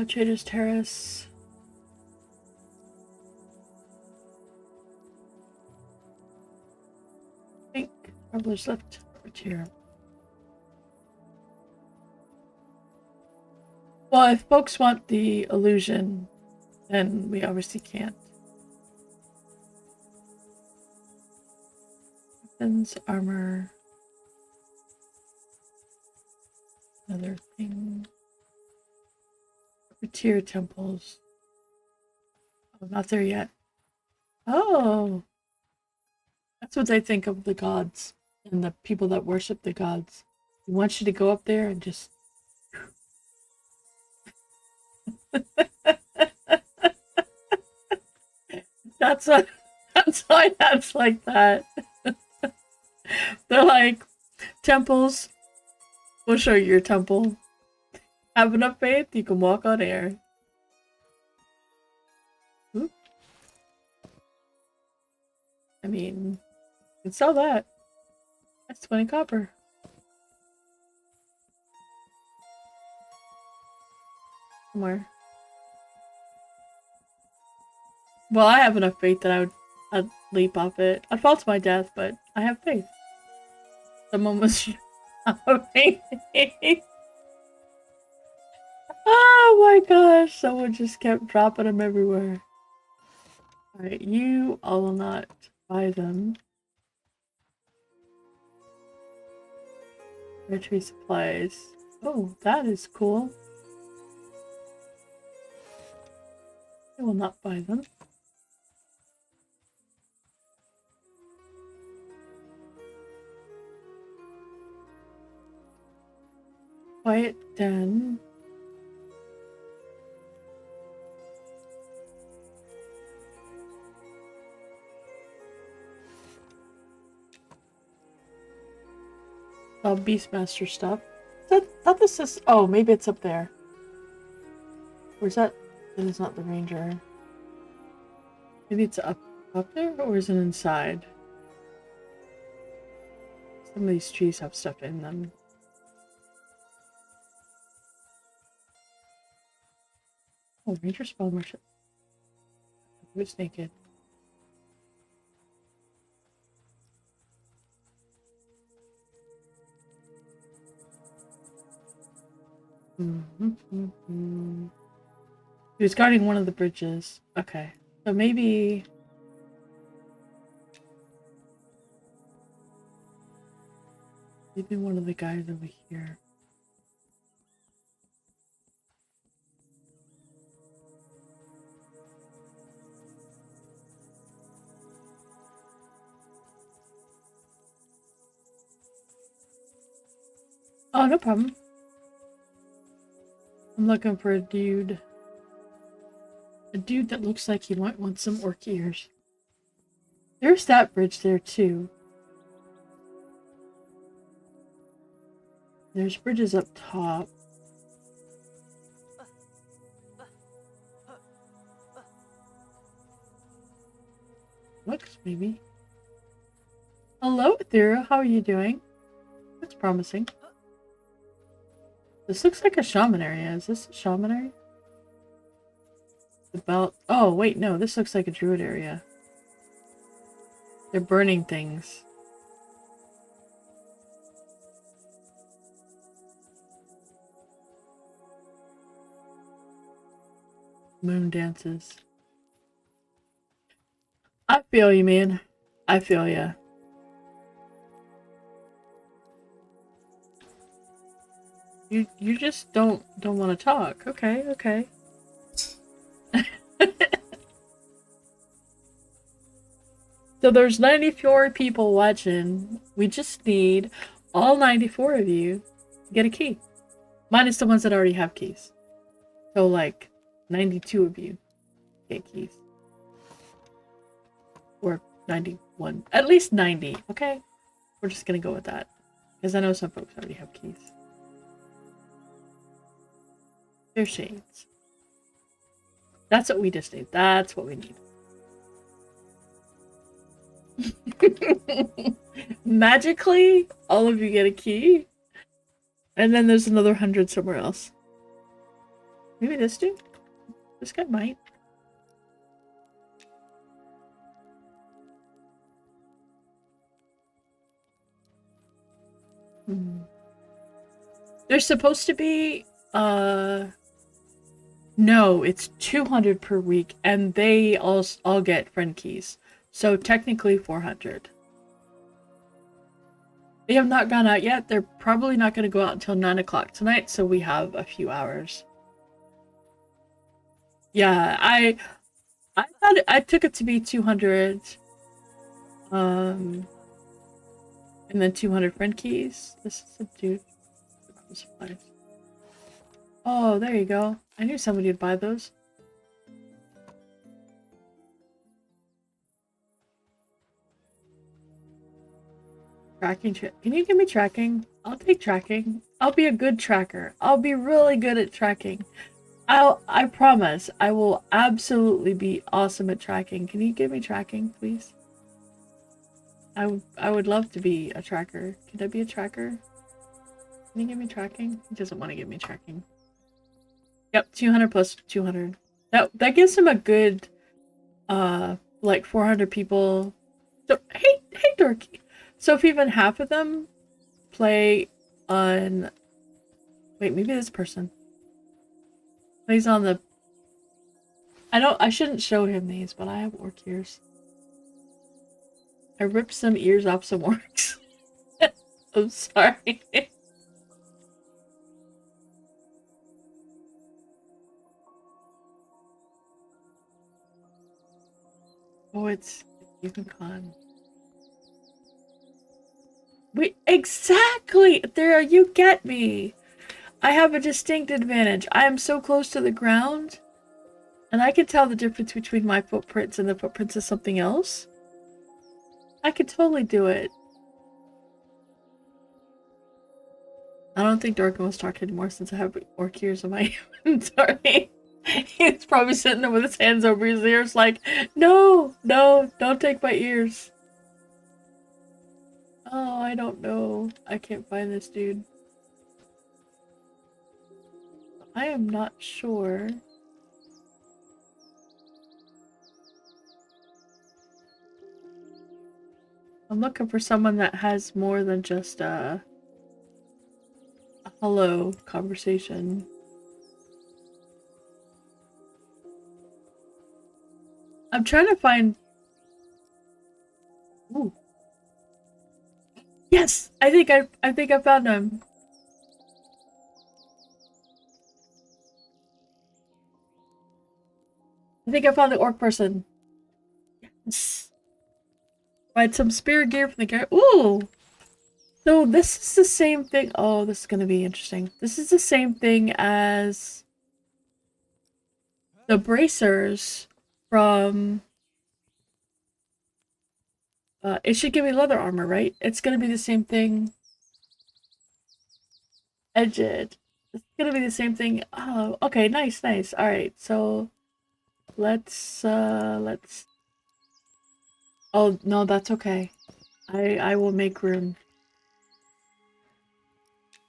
Trader's Terrace. I think Traveler's left right here. Well, if folks want the illusion, then we obviously can't. Weapons, armor. Another thing. Tier temples. Oh, not there yet. Oh, that's what they think of the gods and the people that worship the gods. They want you to go up there and just. That's what. That's why that's like that. They're like, temples. We'll show you your temple. Have enough faith, you can walk on air. Oop. I mean, you can sell that. That's 20 copper. Somewhere. Well, I have enough faith that I'd leap off it. I'd fall to my death, but I have faith. Someone was shouting. Oh my gosh, someone just kept dropping them everywhere. Alright, you all will not buy them. Retreat supplies. Oh, that is cool. I will not buy them. Quiet Den. Beastmaster stuff. Thought this is. Oh, maybe it's up there. Where's that? It is not the ranger. Maybe it's up there, or is it inside? Some of these trees have stuff in them. Oh, ranger spawn worship. Who's naked? He was guarding one of the bridges. Okay. So maybe... Maybe one of the guys over here. Oh, no problem. I'm looking for a dude. A dude that looks like he might want some orc ears. There's that bridge there too. There's bridges up top. Looks maybe. Hello, Ethereal. How are you doing? That's promising. This looks like a shaman area. Is this a shaman area? The belt. Oh, wait, no. This looks like a druid area. They're burning things. Moon dances. I feel you, man. I feel ya. You just don't want to talk. Okay, okay. So there's 94 people watching. We just need all 94 of you to get a key. Minus the ones that already have keys. So like 92 of you get keys. Or 91. At least 90, okay? We're just gonna go with that. Because I know some folks already have keys. They're shades. That's what we just need. That's what we need. Magically, all of you get a key. And then there's another 100 somewhere else. Maybe this dude? This guy might. There's supposed to be, no, it's 200 per week, and they all get friend keys. So technically 400. They have not gone out yet. They're probably not going to go out until 9 o'clock tonight, so we have a few hours. Yeah, I thought I took it to be 200, and then 200 friend keys. This is a dude. Supplies. Oh, there you go. I knew somebody would buy those. Tracking. Can you give me tracking? I'll take tracking. I'll be a good tracker. I'll be really good at tracking. I promise. I will absolutely be awesome at tracking. Can you give me tracking, please? I would love to be a tracker. Can I be a tracker? Can you give me tracking? He doesn't want to give me tracking. Yep, 200 plus 200. That gives him a good like 400 people. So hey Dorky. So if even half of them play on, wait, maybe this person plays on the, I shouldn't show him these, but I have orc ears. I ripped some ears off some orcs. I'm sorry. Oh, it's Con. Wait, exactly! There, you get me! I have a distinct advantage. I am so close to the ground, and I can tell the difference between my footprints and the footprints of something else. I could totally do it. I don't think Dorkin wants to talk anymore since I have orc ears on my inventory. He's probably sitting there with his hands over his ears like, no, no, don't take my ears. Oh, I don't know. I can't find this dude. I am not sure. I'm looking for someone that has more than just a hello conversation. I'm trying to find. Ooh. Yes, I think I found him. I think I found the orc person. Yes. Find some spirit gear from the guy. Ooh. So this is the same thing. Oh, this is gonna be interesting. This is the same thing as the bracers from. It should give me leather armor, right? It's gonna be the same thing. Edged. It's gonna be the same thing. Oh, okay, nice, nice. All right, so let's. Oh no, that's okay. I will make room.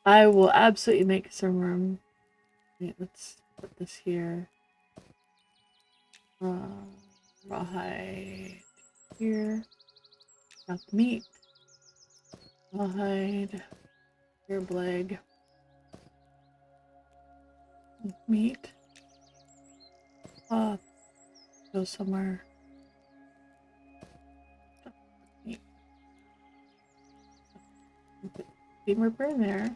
I will absolutely make some room. Wait, let's put this here. Rawhide here. Got the meat. Rawhide. Here, bleg. Meat. Go somewhere. Meat. Put Steam Ripper in there.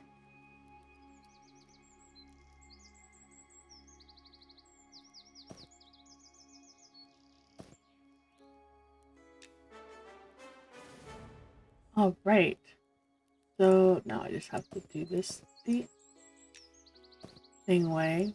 All right. So now I just have to do this the same way.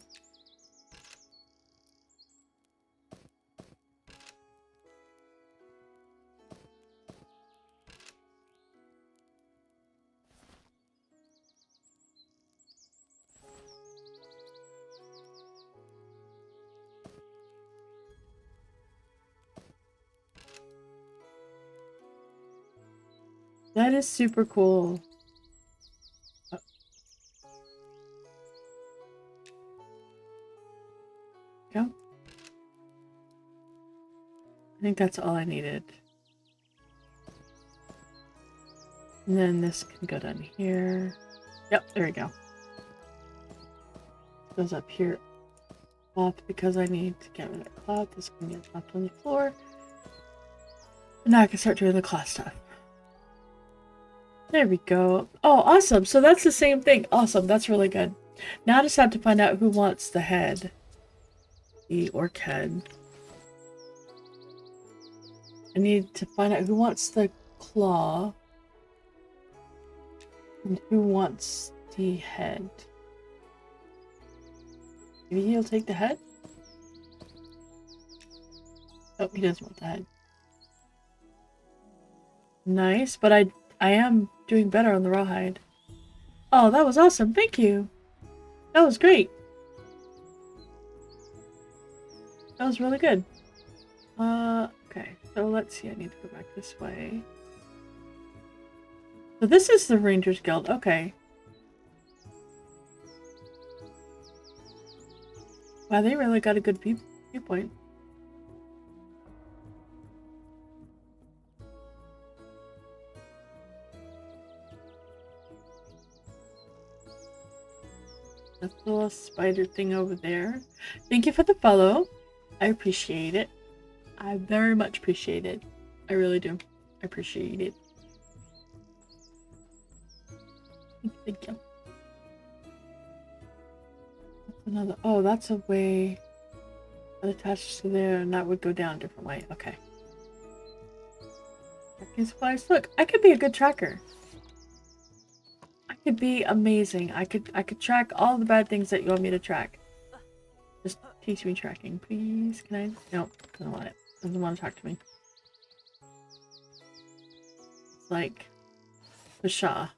That is super cool. Yeah. I think that's all I needed. And then this can go down here. Yep, there we go. Goes up here off because I need to get rid of that cloth. This can get left on the floor. And now I can start doing the cloth stuff. There we go. Oh, awesome. So that's the same thing. Awesome. That's really good. Now I just have to find out who wants the head. the orc head. I need to find out who wants the claw and who wants the head. Maybe he'll take the head? Oh, he doesn't want the head. Nice, but I am doing better on the rawhide. Oh, that was awesome. Thank you. That was great. That was really good. Okay. So let's see. I need to go back this way. So this is the Rangers Guild. Okay. Wow, they really got a good viewpoint. That little spider thing over there. Thank you for the follow. I appreciate it. I very much appreciate it. I really do. I appreciate it. Thank you. That's another. Oh, that's a way that attaches to there, and that would go down a different way. Okay. Tracking supplies. Look, I could be a good tracker. I could be amazing. I could track all the bad things that you want me to track. Just teach me tracking, please. Can I? No, doesn't want it. Doesn't want to talk to me. It's like, Basha,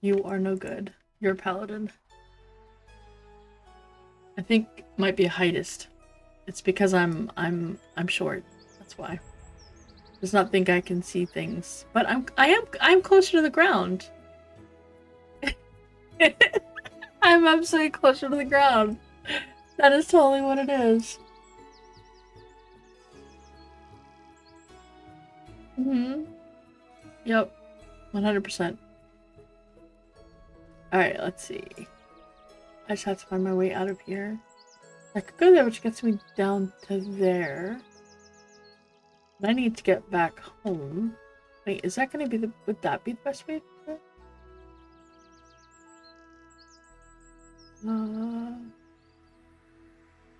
you are no good. You're a paladin. I think might be a heightist. It's because I'm short. That's why. Does not think I can see things, but I'm closer to the ground. I'm absolutely closer to the ground. That is totally what it is. Yep. 100%. Alright, let's see. I just have to find my way out of here. I could go there, which gets me down to there. But I need to get back home. Wait, is that gonna be the... Would that be the best way to do it?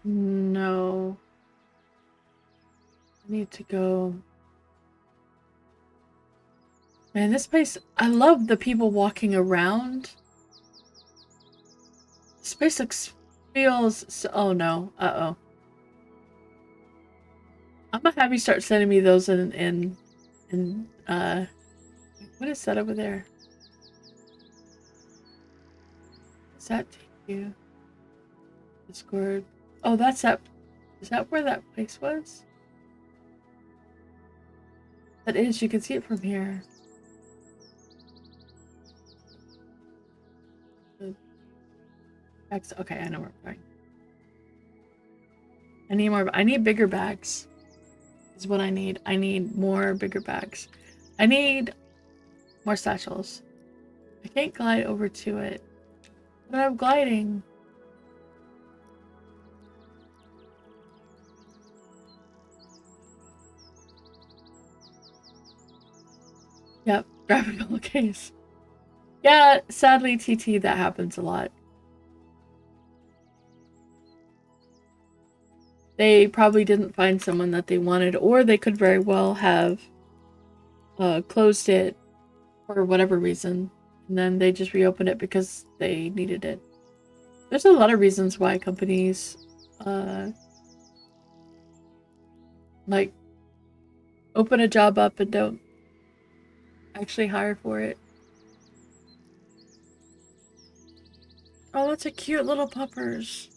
No. I need to go... Man, this place... I love the people walking around. This place looks... feels... So, oh no. Uh-oh. I'm gonna have you start sending me those in what is that over there? Does that take you? Discord. Oh, that's that. Is that where that place was? That is, you can see it from here. Okay, I know where I'm going. I need more. I need bigger bags. Is what I need. I need more bigger bags. I need more satchels. I can't glide over to it. But I'm gliding. Yep, grab a pillowcase. Yeah, sadly, TT, that happens a lot. They probably didn't find someone that they wanted, or they could very well have closed it for whatever reason, and then they just reopened it because they needed it. There's a lot of reasons why companies like open a job up and don't actually hire for it. Oh, that's a cute little puppers.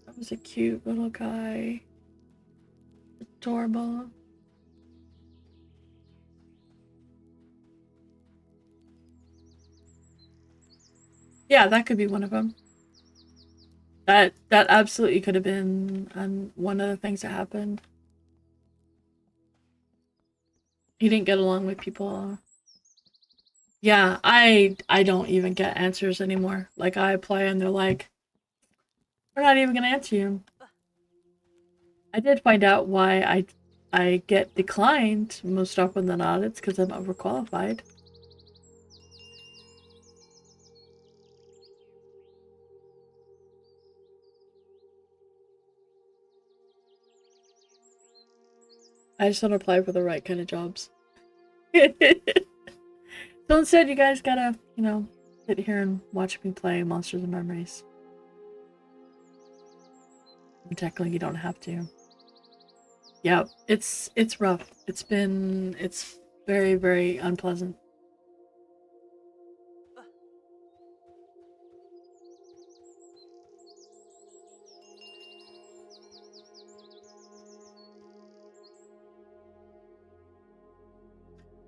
That was a cute little guy. Adorable. Yeah, that could be one of them. That absolutely could have been one of the things that happened. He didn't get along with people. Yeah, I don't even get answers anymore. Like, I apply and they're like, we're not even gonna answer you. I did find out why I get declined most often than not. It's because I'm overqualified. I just don't apply for the right kind of jobs. So instead, you guys gotta, you know, sit here and watch me play Monsters and Memories. And technically, you don't have to. Yeah, it's rough. It's very, very unpleasant.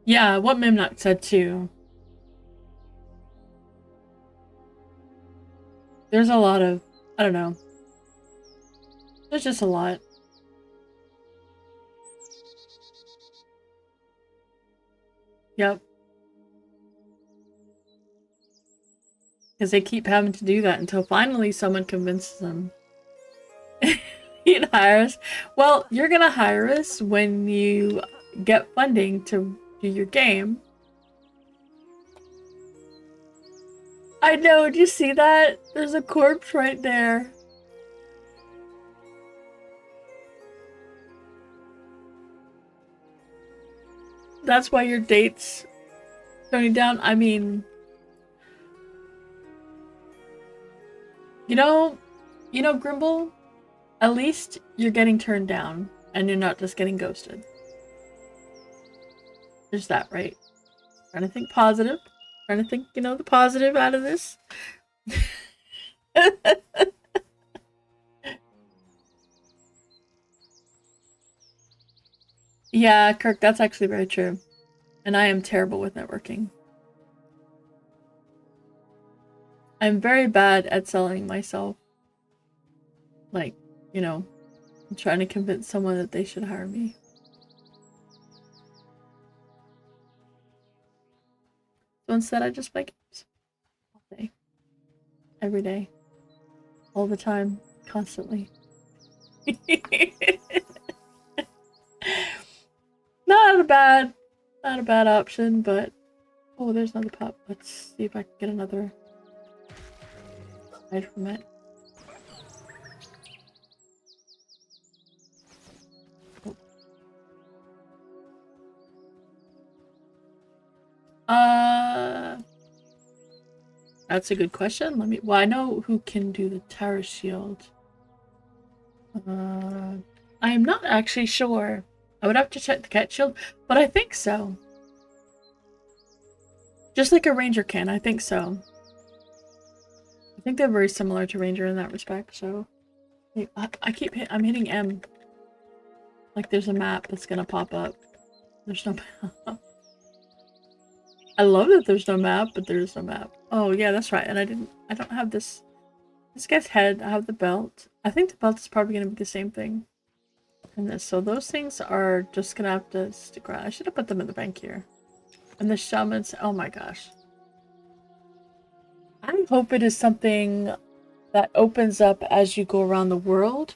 Yeah, what Mimnok said too. There's a lot of, I don't know. There's just a lot. Yep. Because they keep having to do that until finally someone convinces them. You'd hire us. Well, you're gonna hire us when you get funding to do your game. I know, do you see that? There's a corpse right there. That's why your date's turning down. I mean, you know, Grimble, at least you're getting turned down and you're not just getting ghosted. There's that, right? Trying to think positive. Trying to think, the positive out of this. Yeah, Kirk, that's actually very true. And I am terrible with networking. I'm very bad at selling myself. Like, I'm trying to convince someone that they should hire me. So instead, I just play games. All day. Every day. All the time. Constantly. Not a bad option, but... Oh, there's another pup. Let's see if I can get another... hide from it. That's a good question. Well, I know who can do the tower shield. I am not actually sure. I would have to check the cat shield, but I think so. Just like a ranger can, I think so. I think they're very similar to ranger in that respect, so... I'm hitting M. Like there's a map that's gonna pop up. There's no map. I love that there's no map, but there's no map. Oh yeah, that's right. And I don't have this guy's head. I have the belt. I think the belt is probably gonna be the same thing. And this, so those things are just gonna have to stick around. I should have put them in the bank here. And the shamans, oh my gosh. I hope it is something that opens up as you go around the world,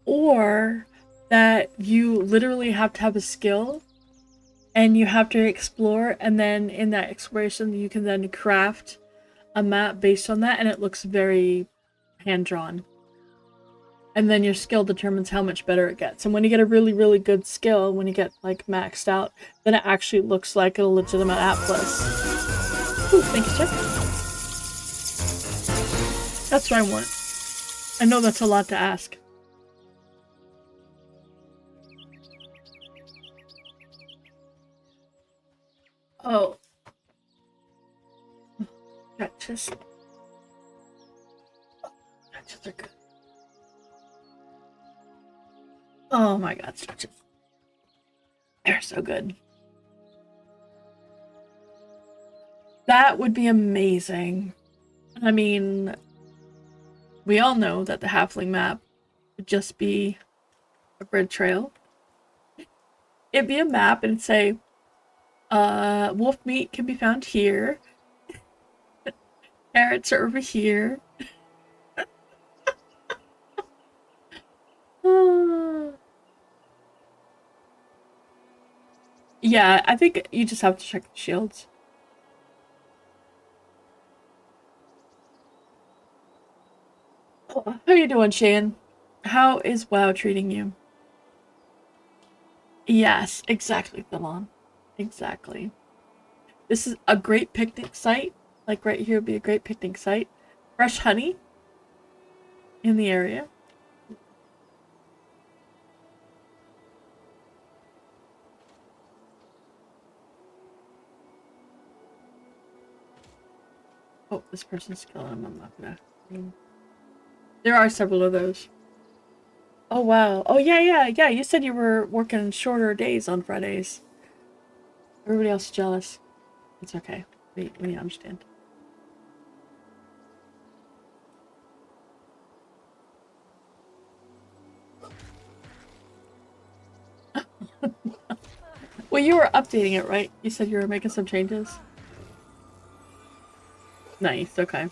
or that you literally have to have a skill and you have to explore, and then in that exploration you can then craft a map based on that, and it looks very hand-drawn. And then your skill determines how much better it gets. And when you get a really, really good skill, when you get like maxed out, then it actually looks like a legitimate atlas. Ooh, thank you, Chip. That's what I want. I know that's a lot to ask. Oh. Gotchas. Gotchas are good. Oh my god, stretches. They're so good. That would be amazing. I mean, we all know that the halfling map would just be a grid trail. It'd be a map and it'd say, wolf meat can be found here. Carrots are over here. Yeah, I think you just have to check the shields. How you doing, Shane? How is WoW treating you? Yes, exactly, Thelon. Exactly. This is a great picnic site. Like right here would be a great picnic site. Fresh honey in the area. Oh, this person's killing him. I'm not gonna. There are several of those. Oh wow. Oh yeah. You said you were working shorter days on Fridays. Everybody else is jealous. It's okay. We understand. Well, you were updating it, right? You said you were making some changes. Nice. Okay.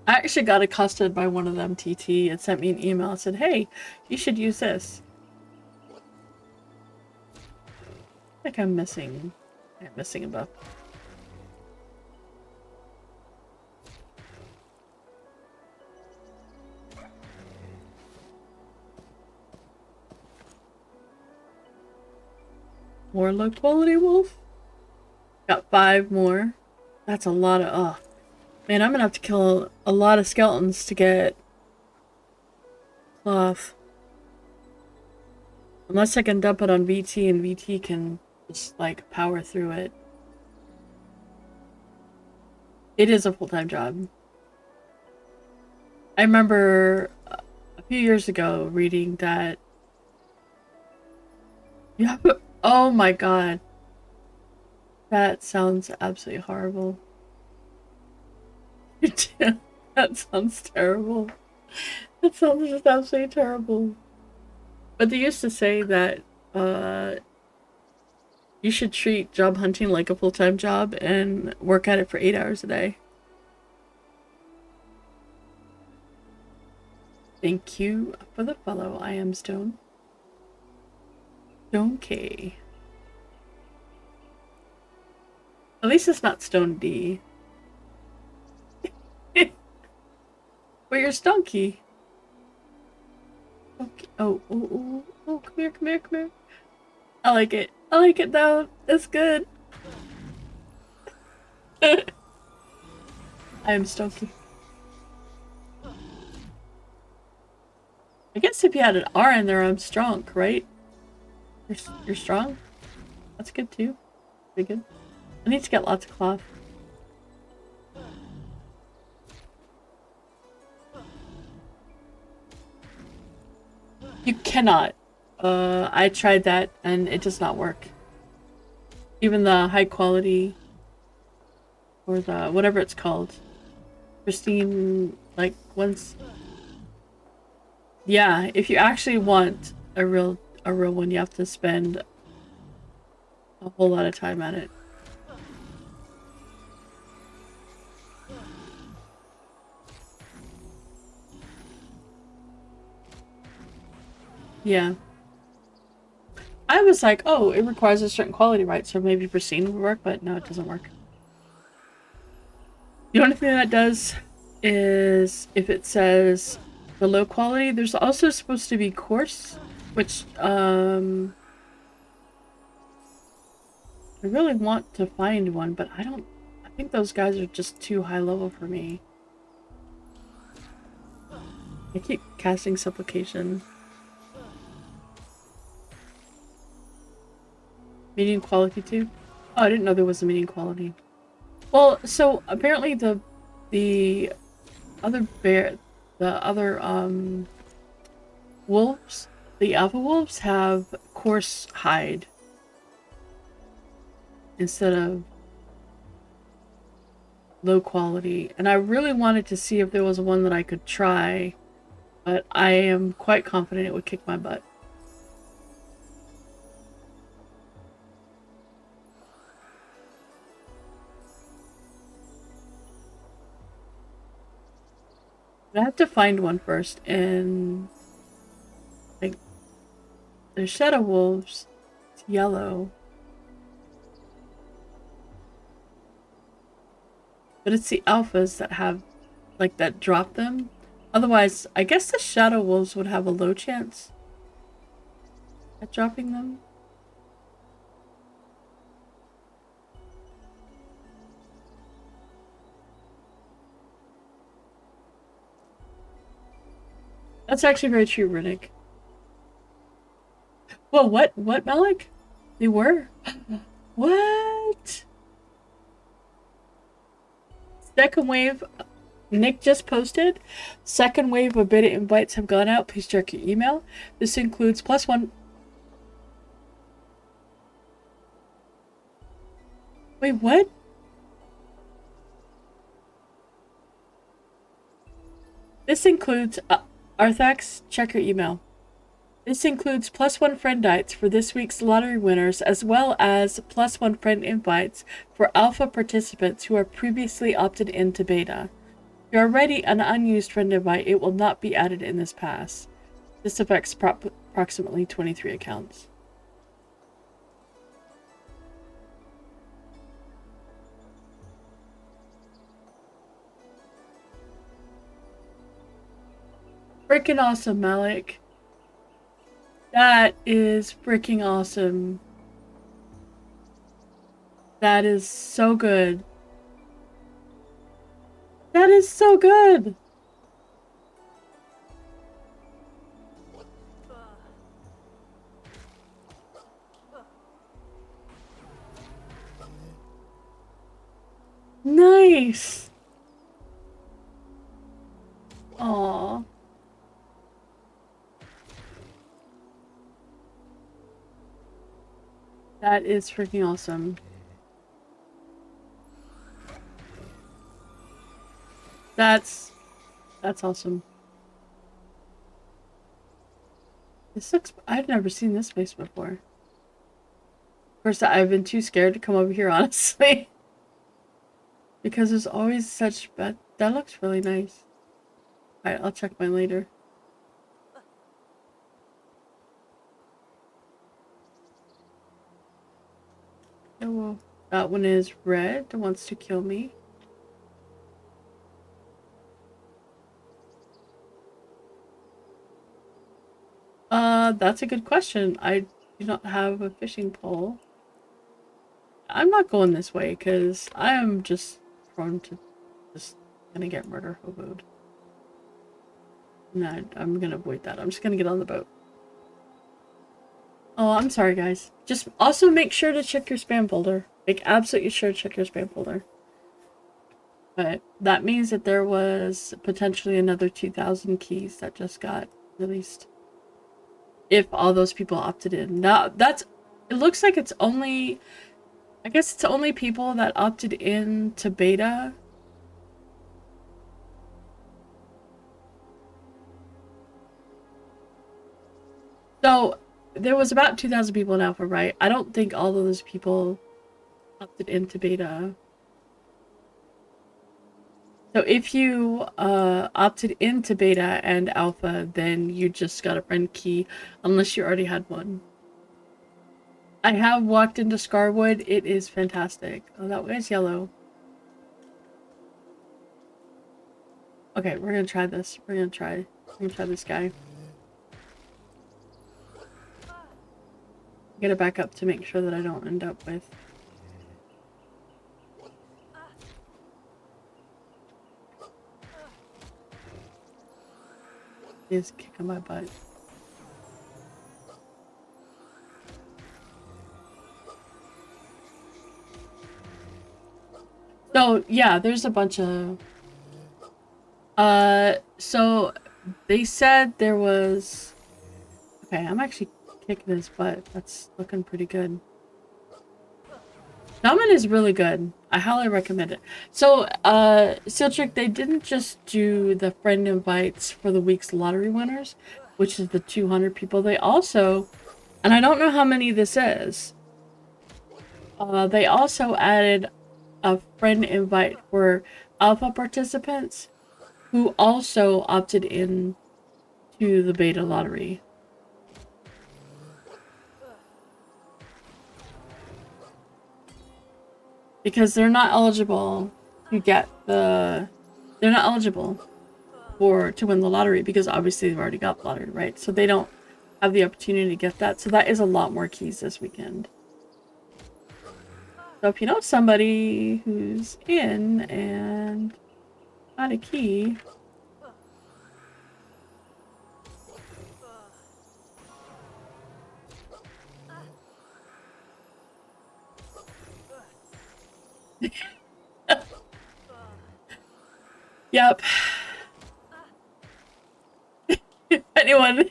I actually got accosted by one of them, TT, and sent me an email and said, "Hey, you should use this." I think I'm missing. I'm missing a buff. More low quality wolf. Got 5 more. That's a lot of. Oh, man, I'm gonna have to kill a lot of skeletons to get cloth. Unless I can dump it on VT and VT can just like power through it. It is a full-time job. I remember a few years ago reading that you have. Oh my god. That sounds absolutely horrible. That sounds terrible. That sounds just absolutely terrible. But they used to say that you should treat job hunting like a full-time job and work at it for 8 hours a day. Thank you for the follow. I am Stone. Stone K. At least it's not Stone D. But you're Stonky. Okay. Oh, come here. I like it. I like it though. It's good. I am Stonky. I guess if you had an R in there, I'm strong, right? You're strong? That's good too. Pretty good. I need to get lots of cloth. You cannot. I tried that and it does not work. Even the high quality or the whatever it's called. Pristine like ones. Yeah, if you actually want a real one, you have to spend a whole lot of time at it. Yeah. I was like, oh, it requires a certain quality, right? So maybe pristine would work, but no, it doesn't work. The only thing that does is if it says the low quality, there's also supposed to be coarse, which I really want to find one, but I think those guys are just too high level for me. I keep casting supplication. Medium quality too? Oh, I didn't know there was a medium quality. Well, so apparently the other wolves, the alpha wolves have coarse hide instead of low quality. And I really wanted to see if there was one that I could try, but I am quite confident it would kick my butt. But I have to find one first, and like there's shadow wolves. It's yellow. But it's the alphas that have like that drop them. Otherwise, I guess the shadow wolves would have a low chance. at dropping them. That's actually very true, Riddick. Well, what, Malik? They were? What? Second wave, Nick just posted. Second wave of beta invites have gone out. Please check your email. This includes +1. Wait, what? This includes, Arthax, check your email. This includes +1 friendites for this week's lottery winners, as well as +1 friend invites for alpha participants who are previously opted into beta. If you are already an unused friend invite, it will not be added in this pass. This affects approximately 23 accounts. Freaking awesome, Malik. That is freaking awesome. That is so good. That is so good. Nice. Aww. That is freaking awesome. That's awesome. This looks, I've never seen this place before. Of course, I've been too scared to come over here, honestly. Because there's always such bad, that looks really nice. Alright, I'll check mine later. Oh, well, that one is red, wants to kill me. That's a good question. I do not have a fishing pole. I'm not going this way because I am just prone to just gonna get murder hoboed. No, I'm gonna avoid that. I'm just gonna get on the boat. Oh, I'm sorry, guys. Just also make sure to check your spam folder. Make absolutely sure to check your spam folder. But that means that there was potentially another 2,000 keys that just got released. If all those people opted in. Now, that's... It looks like it's only... I guess it's only people that opted in to beta. So, there was about 2,000 people in alpha, right? I don't think all of those people opted into beta. So if you opted into beta and alpha, then you just got a friend key, unless you already had one. I have walked into Scarwood. It is fantastic. Oh, that guy's yellow. Okay, we're gonna try this. We're gonna try this guy. Get it back up to make sure that I don't end up with... He's kicking my butt. So, yeah, there's a bunch of... so they said there was... Okay, I'm actually kicking his butt. That's looking pretty good. Shaman is really good. I highly recommend it. So, Siltrick, they didn't just do the friend invites for the week's lottery winners, which is the 200 people. They also, and I don't know how many this is, they also added a friend invite for alpha participants who also opted in to the beta lottery. Because they're not eligible to get the... They're not eligible to win the lottery because obviously they've already got the lottery, right? So they don't have the opportunity to get that. So that is a lot more keys this weekend. So if you know somebody who's in and got a key, yep. If anyone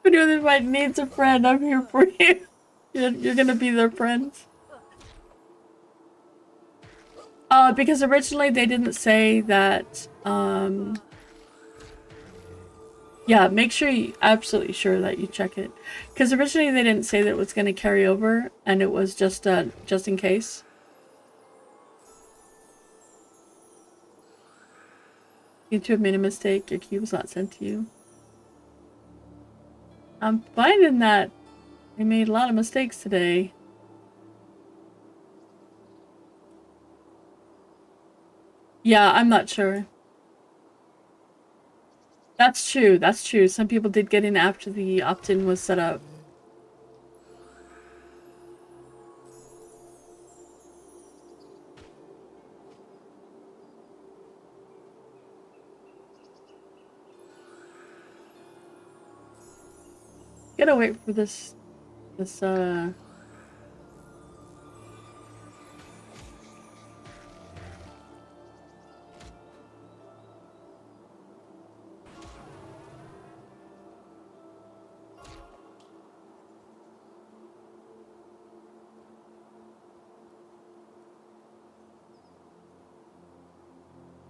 that needs a friend, I'm here for you. You're gonna be their friends. Because originally they didn't say that, yeah, make sure you, absolutely sure that you check it. Because originally they didn't say that it was going to carry over, and it was just in case. You two have made a mistake, your key was not sent to you. I'm finding that we made a lot of mistakes today. Yeah, I'm not sure. That's true, that's true. Some people did get in after the opt-in was set up. Gotta wait for this,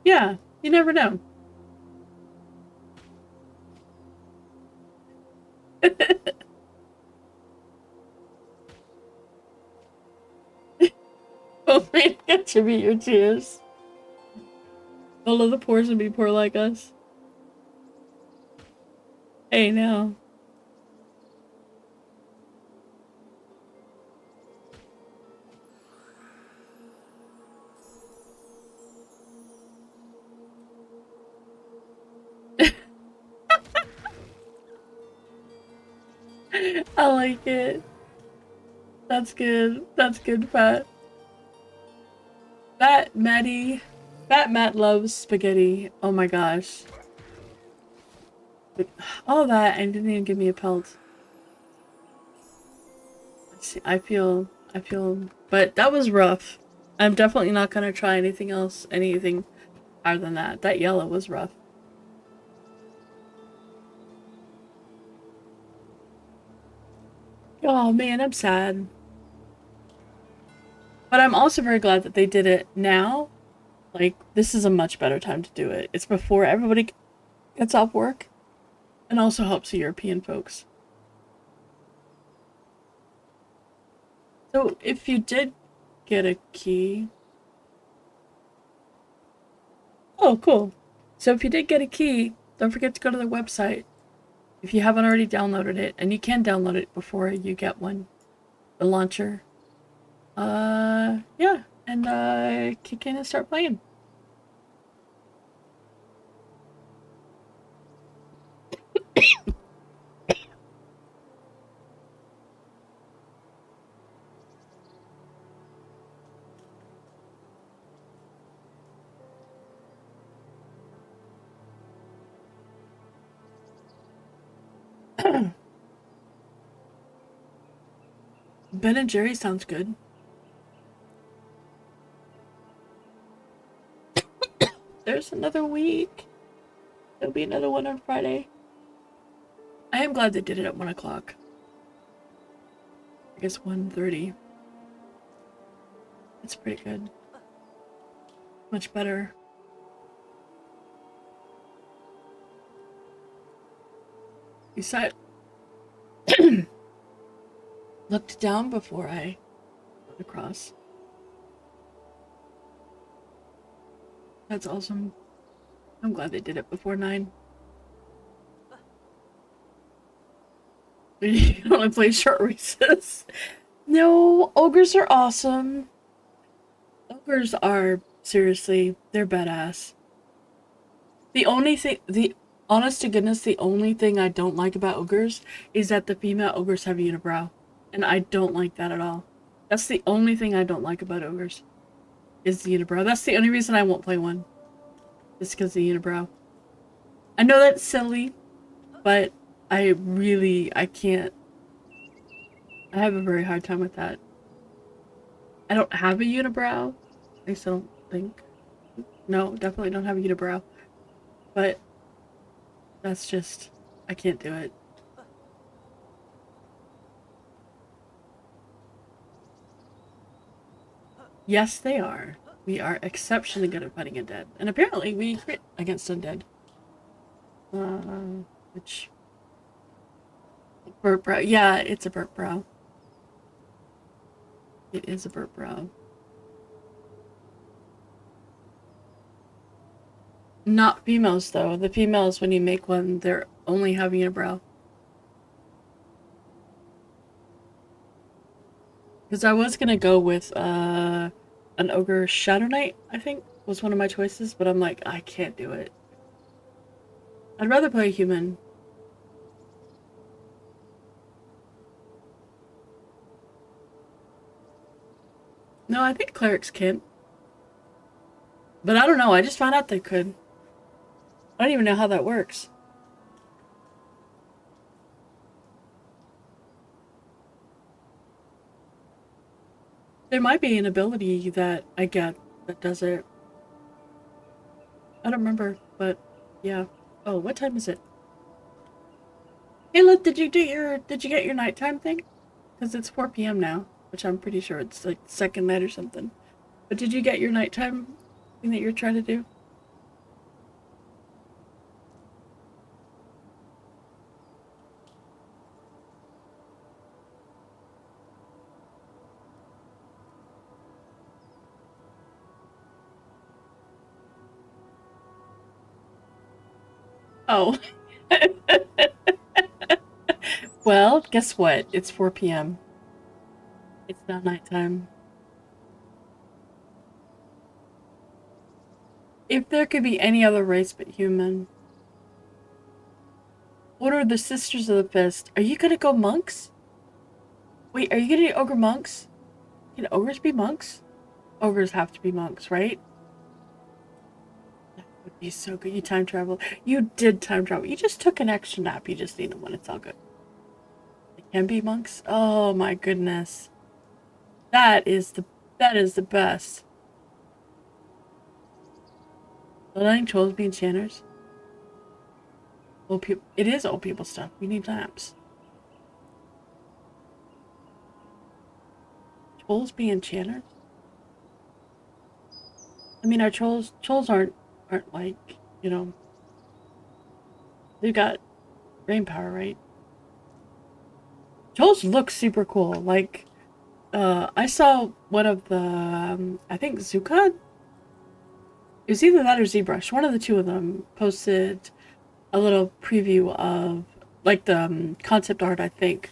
yeah, you never know. Hopefully it contribute your tears. Don't let the poor be poor like us. Hey, now. I like it. That's good. That's good, Pat. That Matt loves spaghetti. Oh my gosh. All that and didn't even give me a pelt. Let's see, I feel, but that was rough. I'm definitely not gonna try anything else, anything higher than that. That yellow was rough. Oh man, I'm sad. But I'm also very glad that they did it now. Like, this is a much better time to do it. It's before everybody gets off work. And also helps the European folks. So, if you did get a key... Oh, cool. So if you did get a key, don't forget to go to the website. If you haven't already downloaded it, and you can download it before you get one. The launcher. Yeah. And, kick in and start playing. Ben and Jerry sounds good. There's another week. There'll be another one on Friday. I am glad they did it at 1 o'clock. I guess 1:30. It's pretty good. Much better. Besides, looked down before I went across. That's awesome. I'm glad they did it before 9. You can only play short races. No, ogres are awesome. Ogres are, seriously, they're badass. The only thing, Honest to goodness, the only thing I don't like about ogres is that the female ogres have unibrow. And I don't like that at all. That's the only thing I don't like about ogres. Is the unibrow. That's the only reason I won't play one. Is because of the unibrow. I know that's silly, but I can't. I have a very hard time with that. I don't have a unibrow. At least I don't think. No, definitely don't have a unibrow. But that's just, I can't do it. Yes, they are. We are exceptionally good at fighting undead. And apparently we crit against undead. Which... Burp brow. Yeah, it's a burp brow. It is a burp brow. Not females, though. The females, when you make one, they're only having a brow. Because I was gonna go with, an Ogre Shadow Knight, I think, was one of my choices, but I'm like, I can't do it. I'd rather play a human. No, I think clerics can't. But I don't know, I just found out they could. I don't even know how that works. There might be an ability that I get that does it. I don't remember, but yeah. Oh, what time is it? Ayla, did you get your nighttime thing? Because it's 4 p.m. now, which I'm pretty sure it's like second night or something. But did you get your nighttime thing that you're trying to do? Oh. Well, guess what? It's 4 p.m. It's not nighttime. If there could be any other race but human. What are the Sisters of the Fist? Are you gonna go monks? Wait, are you gonna do ogre monks? Can ogres be monks? Ogres have to be monks, right? That would be so good. You time travel. You did time travel. You just took an extra nap. You just needed one. It's all good. They can be monks? Oh my goodness. That is the best. Letting trolls be enchanters? Old people. It is old people stuff. We need naps. Trolls be enchanters? I mean, our trolls aren't like, you know, they've got brain power, right? Trolls look super cool. Like, I saw one of the, I think Zuka? It was either that or ZBrush. One of the two of them posted a little preview of, like, the concept art, I think.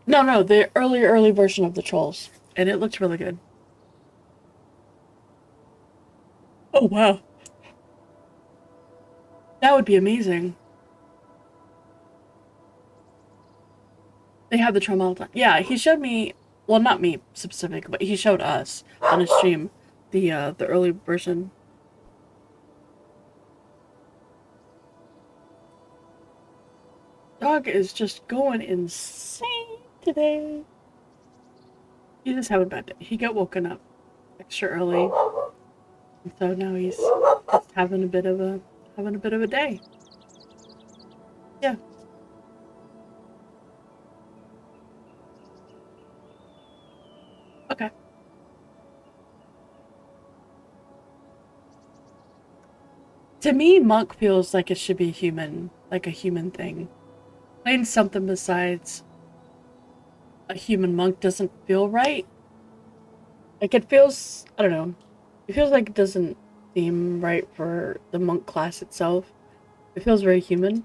No, the early version of the trolls. And it looked really good. Oh, wow. That would be amazing. They have the trauma all the time. Yeah, he showed me, well, not me specific, but he showed us on his stream the early version. Dog is just going insane today. He's just having a bad day. He got woken up extra early, and so now he's just having a bit of a day. Yeah. Okay. To me, monk feels like it should be human, like a human thing. Playing something besides a human monk doesn't feel right. Like, it feels, I don't know, it feels like it doesn't seem right for the monk class itself. It feels very human.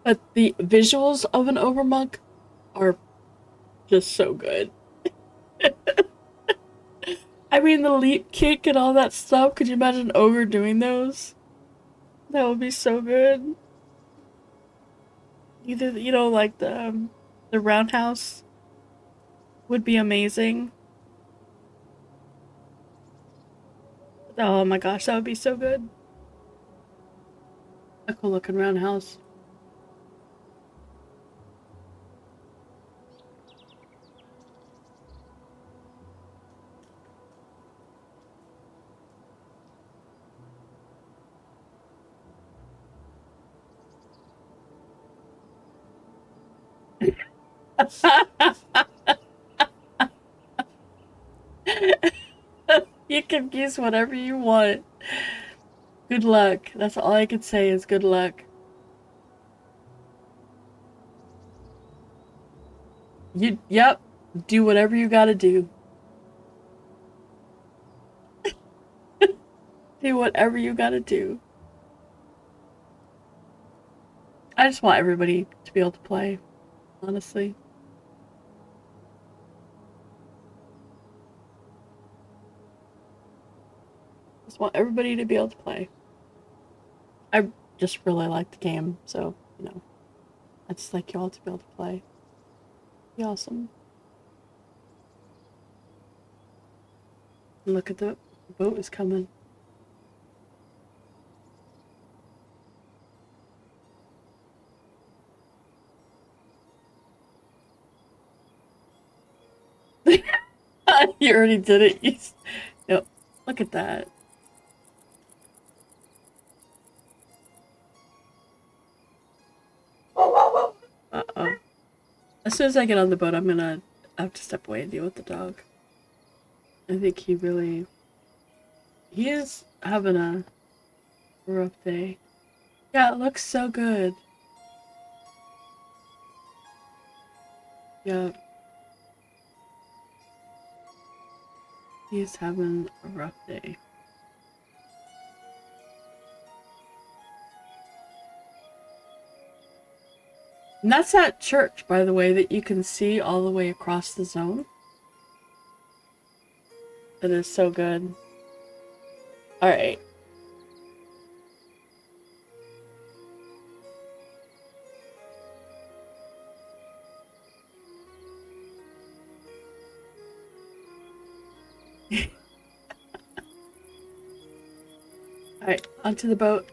But the visuals of an overmonk are just so good. I mean, the leap kick and all that stuff. Could you imagine Ogre doing those? That would be so good. Either, you know, like the roundhouse would be amazing. Oh my gosh, that would be so good. A cool looking roundhouse. You can use whatever you want. Good luck. That's all I can say is good luck. Yep. Do whatever you gotta do. Do whatever you gotta do. I just want everybody to be able to play, honestly. Just want everybody to be able to play. I just really like the game, so, you know, I just like you all to be able to play. Be awesome. And look at the boat is coming. You already did it. Yep. Look at that. Uh-oh. As soon as I get on the boat, I'm gonna have to step away and deal with the dog. I think he is having a rough day. Yeah, it looks so good. Yeah. He's having a rough day. And that's that church, by the way, that you can see all the way across the zone. It is so good. Alright. Alright, onto the boat.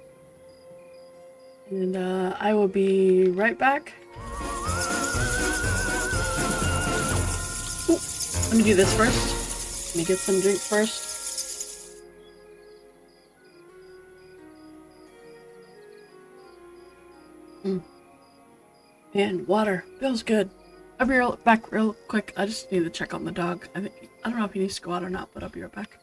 And I will be right back. Ooh, let me do this first. Let me get some drinks first. Man, water feels good. I'll be back real quick. I just need to check on the dog. I don't know if he needs to go out or not, but I'll be right back.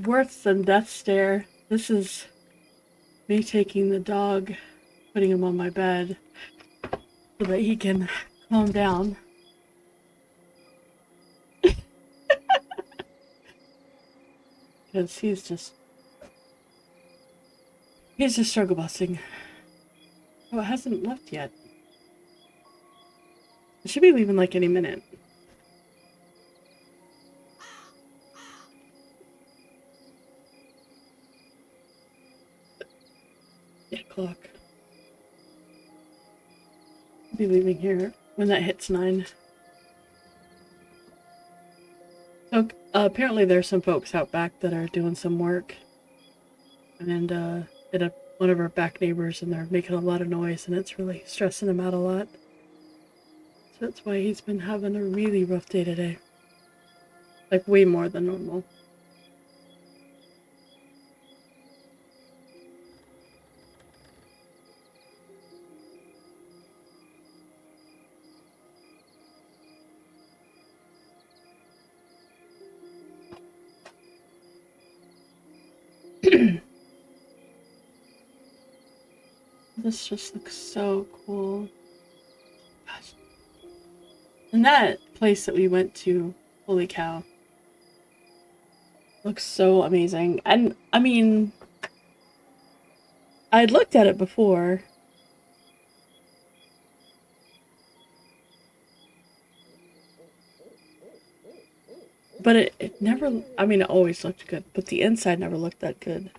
worse than death stare. This is me taking the dog, putting him on my bed so that he can calm down. Because he's just struggle busting. Oh, it hasn't left yet. It should be leaving like any minute. Yeah, clock. I'll be leaving here when that hits 9. So apparently there's some folks out back that are doing some work. And hit one of our back neighbors and they're making a lot of noise and it's really stressing him out a lot. So that's why he's been having a really rough day today. Like way more than normal. This just looks so cool. Gosh. And that place that we went to, holy cow. Looks so amazing. And I mean, I'd looked at it before. But it never, I mean, it always looked good, but the inside never looked that good.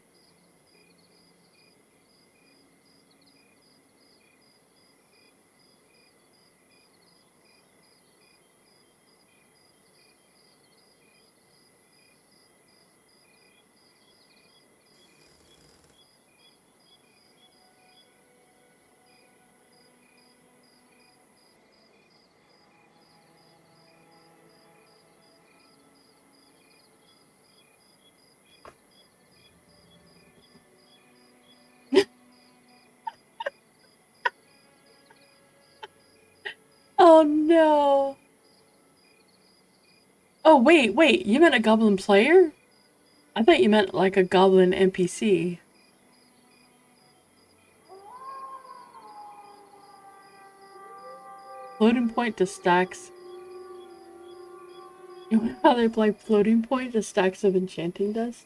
Oh no. Oh wait, you meant a goblin player? I thought you meant like a goblin NPC. Floating point to stacks. You know how they apply floating point to stacks of enchanting dust?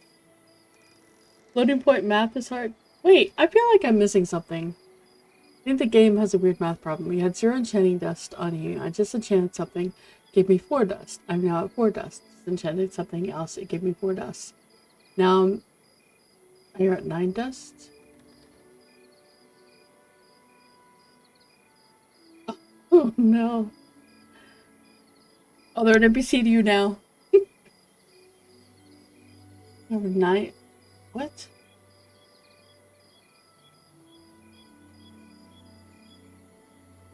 Floating point math is hard. Wait, I feel like I'm missing something. I think the game has a weird math problem. You had 0 enchanting dust on you. I just enchanted something. Gave me 4 dust. I'm now at 4 dust. Enchanted something else. It gave me 4 dust. Now you're at 9 dust? Oh no. Oh, they're an NPC to you now. Number 9. What?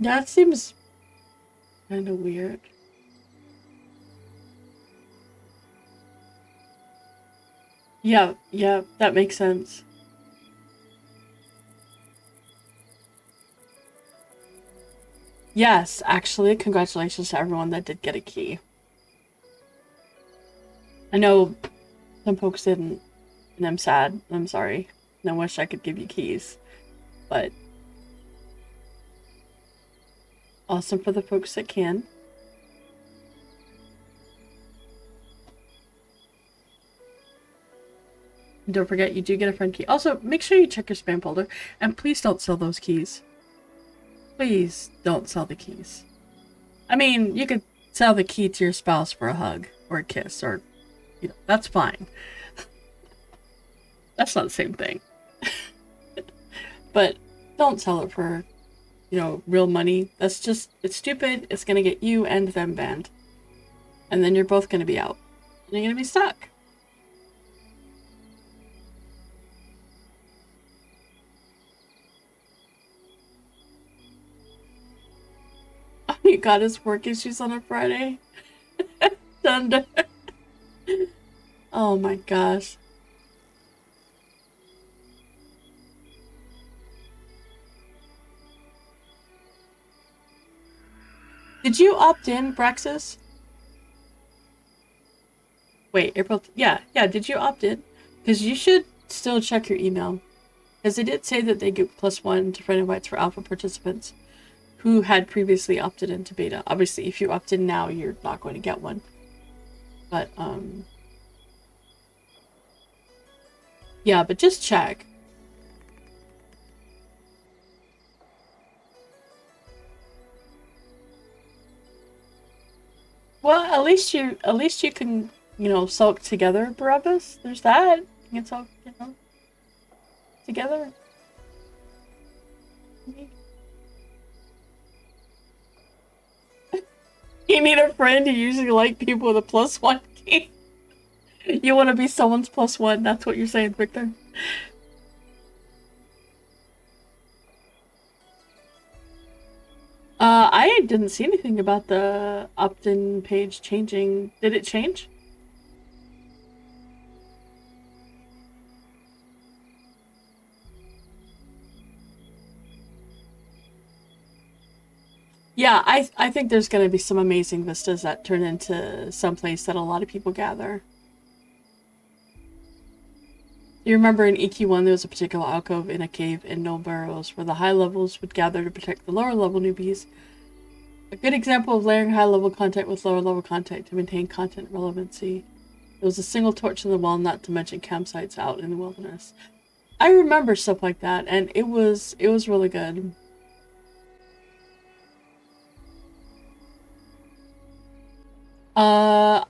That seems kind of weird. Yeah, that makes sense. Yes, actually, congratulations to everyone that did get a key. I know some folks didn't, and I'm sad. I'm sorry. And I wish I could give you keys. But awesome for the folks that can. And don't forget, you do get a friend key. Also, make sure you check your spam folder. And please don't sell those keys. Please don't sell the keys. I mean, you could sell the key to your spouse for a hug or a kiss or, you know, that's fine. That's not the same thing. But don't sell it for, you know, real money. That's just, it's stupid. It's going to get you and them banned. And then you're both going to be out. And you're going to be stuck. Oh, you got his work issues on a Friday? Thunder. Oh my gosh. Did you opt in, Braxis? Wait, April. Yeah. Did you opt in? Because you should still check your email. Because they did say that they give +1 to friend invites for alpha participants who had previously opted into beta. Obviously, if you opt in now, you're not going to get one. But, yeah, but just check. Well, at least you can, sulk together, Barabbas. There's that. You can sulk, together. You need a friend. You usually like people with a +1 key. You want to be someone's +1. That's what you're saying, Victor. I didn't see anything about the opt-in page changing. Did it change? Yeah, I think there's going to be some amazing vistas that turn into someplace that a lot of people gather. You remember in EQ1 there was a particular alcove in a cave in No Burrows where the high levels would gather to protect the lower level newbies. A good example of layering high level content with lower level content to maintain content relevancy. There was a single torch in the wall, not to mention campsites out in the wilderness. I remember stuff like that, and it was really good.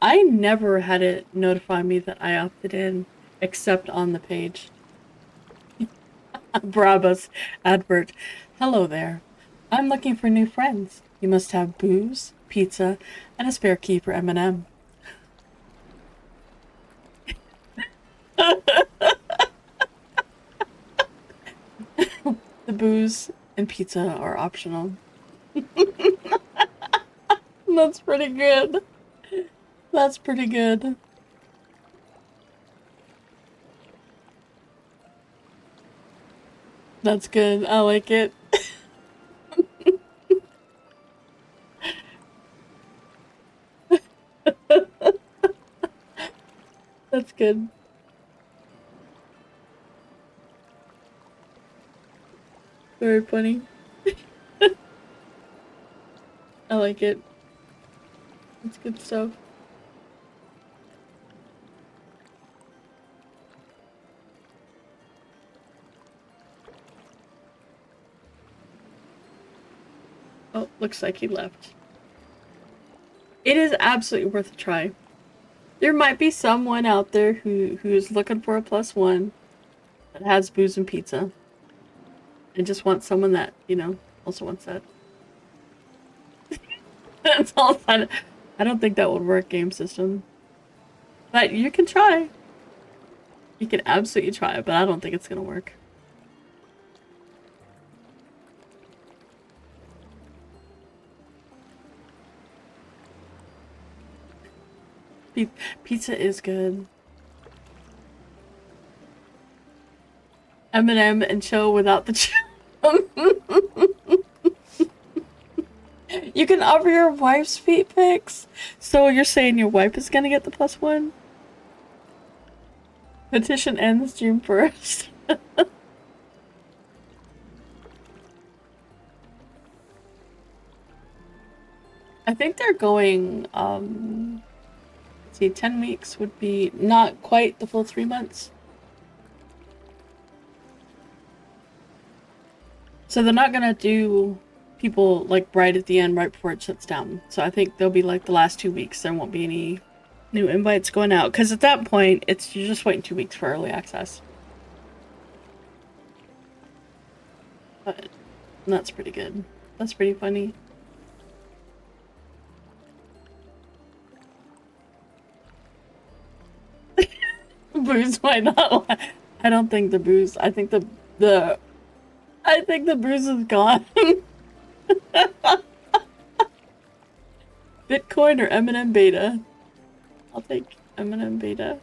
I never had it notify me that I opted in, except on the page. Brabus advert. Hello there. I'm looking for new friends. You must have booze, pizza, and a spare key for MnM. The booze and pizza are optional. That's pretty good. That's pretty good. That's good. I like it. That's good. Very funny. I like it. It's good stuff. Oh, looks like he left. It is absolutely worth a try. There might be someone out there who's looking for a +1 that has booze and pizza. And just wants someone that, also wants that. That's all. I don't think that would work, game system. But you can try. You can absolutely try, but I don't think it's gonna work. Pizza is good. MnM and chill without the chill. You can offer your wife's feet pics. So you're saying your wife is gonna get the +1? Petition ends June 1st. I think they're going, let's see, 10 weeks would be not quite the full 3 months. So they're not gonna do people like right at the end, right before it shuts down. So I think they'll be like the last 2 weeks. There won't be any new invites going out. Because at that point, you're just waiting 2 weeks for early access. But that's pretty good. That's pretty funny. Booze might not. I don't think the booze. I think the booze is gone. Bitcoin or MnM beta? I'll take MnM beta.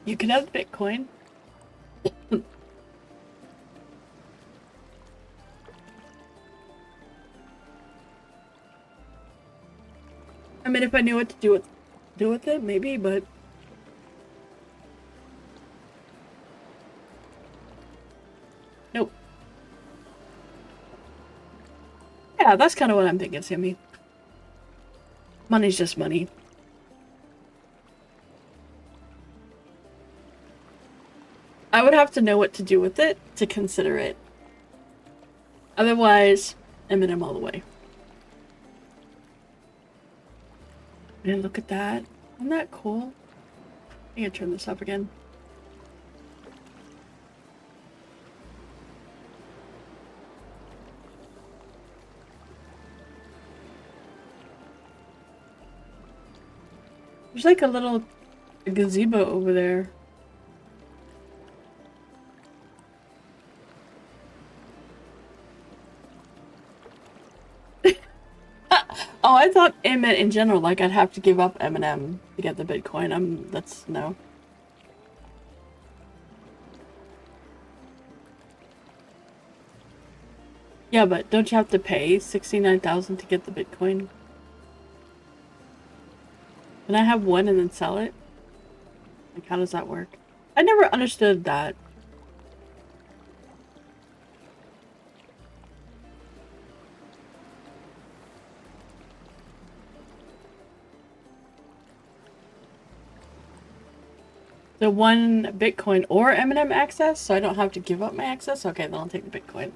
You can have Bitcoin. I mean, if I knew what to do with it, maybe, but nope. Yeah, that's kind of what I'm thinking, Sammy. Money's just money. I would have to know what to do with it to consider it. Otherwise, MnM all the way. And look at that. Isn't that cool? I can turn this up again. There's like a little gazebo over there. Oh, I thought it meant in general, like I'd have to give up MnM to get the Bitcoin. That's no. Yeah, but don't you have to pay 69,000 to get the Bitcoin? Can I have one and then sell it? Like, how does that work? I never understood that. The one Bitcoin or MnM access, so I don't have to give up my access? Okay, then I'll take the Bitcoin.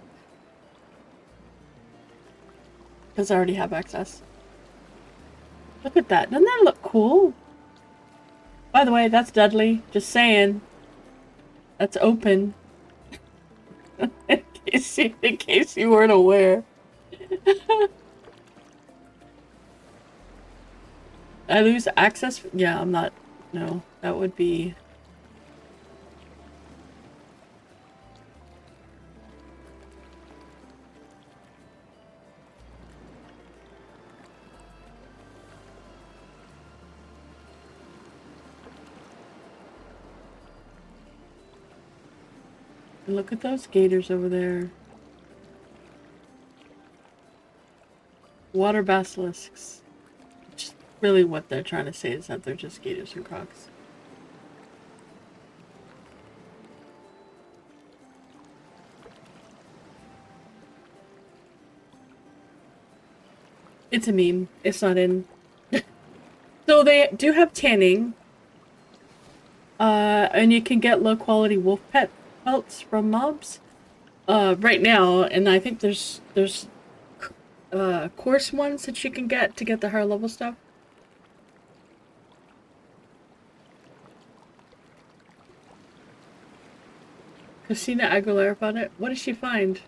Because I already have access. Look at that. Doesn't that look cool? By the way, that's Dudley. Just saying. That's open. in case you weren't aware. I lose access? Yeah, I'm not. No, that would be. And look at those gators over there. Water basilisks. Which is really what they're trying to say is that they're just gators and crocs. It's a meme. It's not in. So they do have tanning. And you can get low quality wolf pelts from mobs. Right now, and I think there's course ones that you can get to get the higher level stuff. Christina Aguilera found it. What did she find?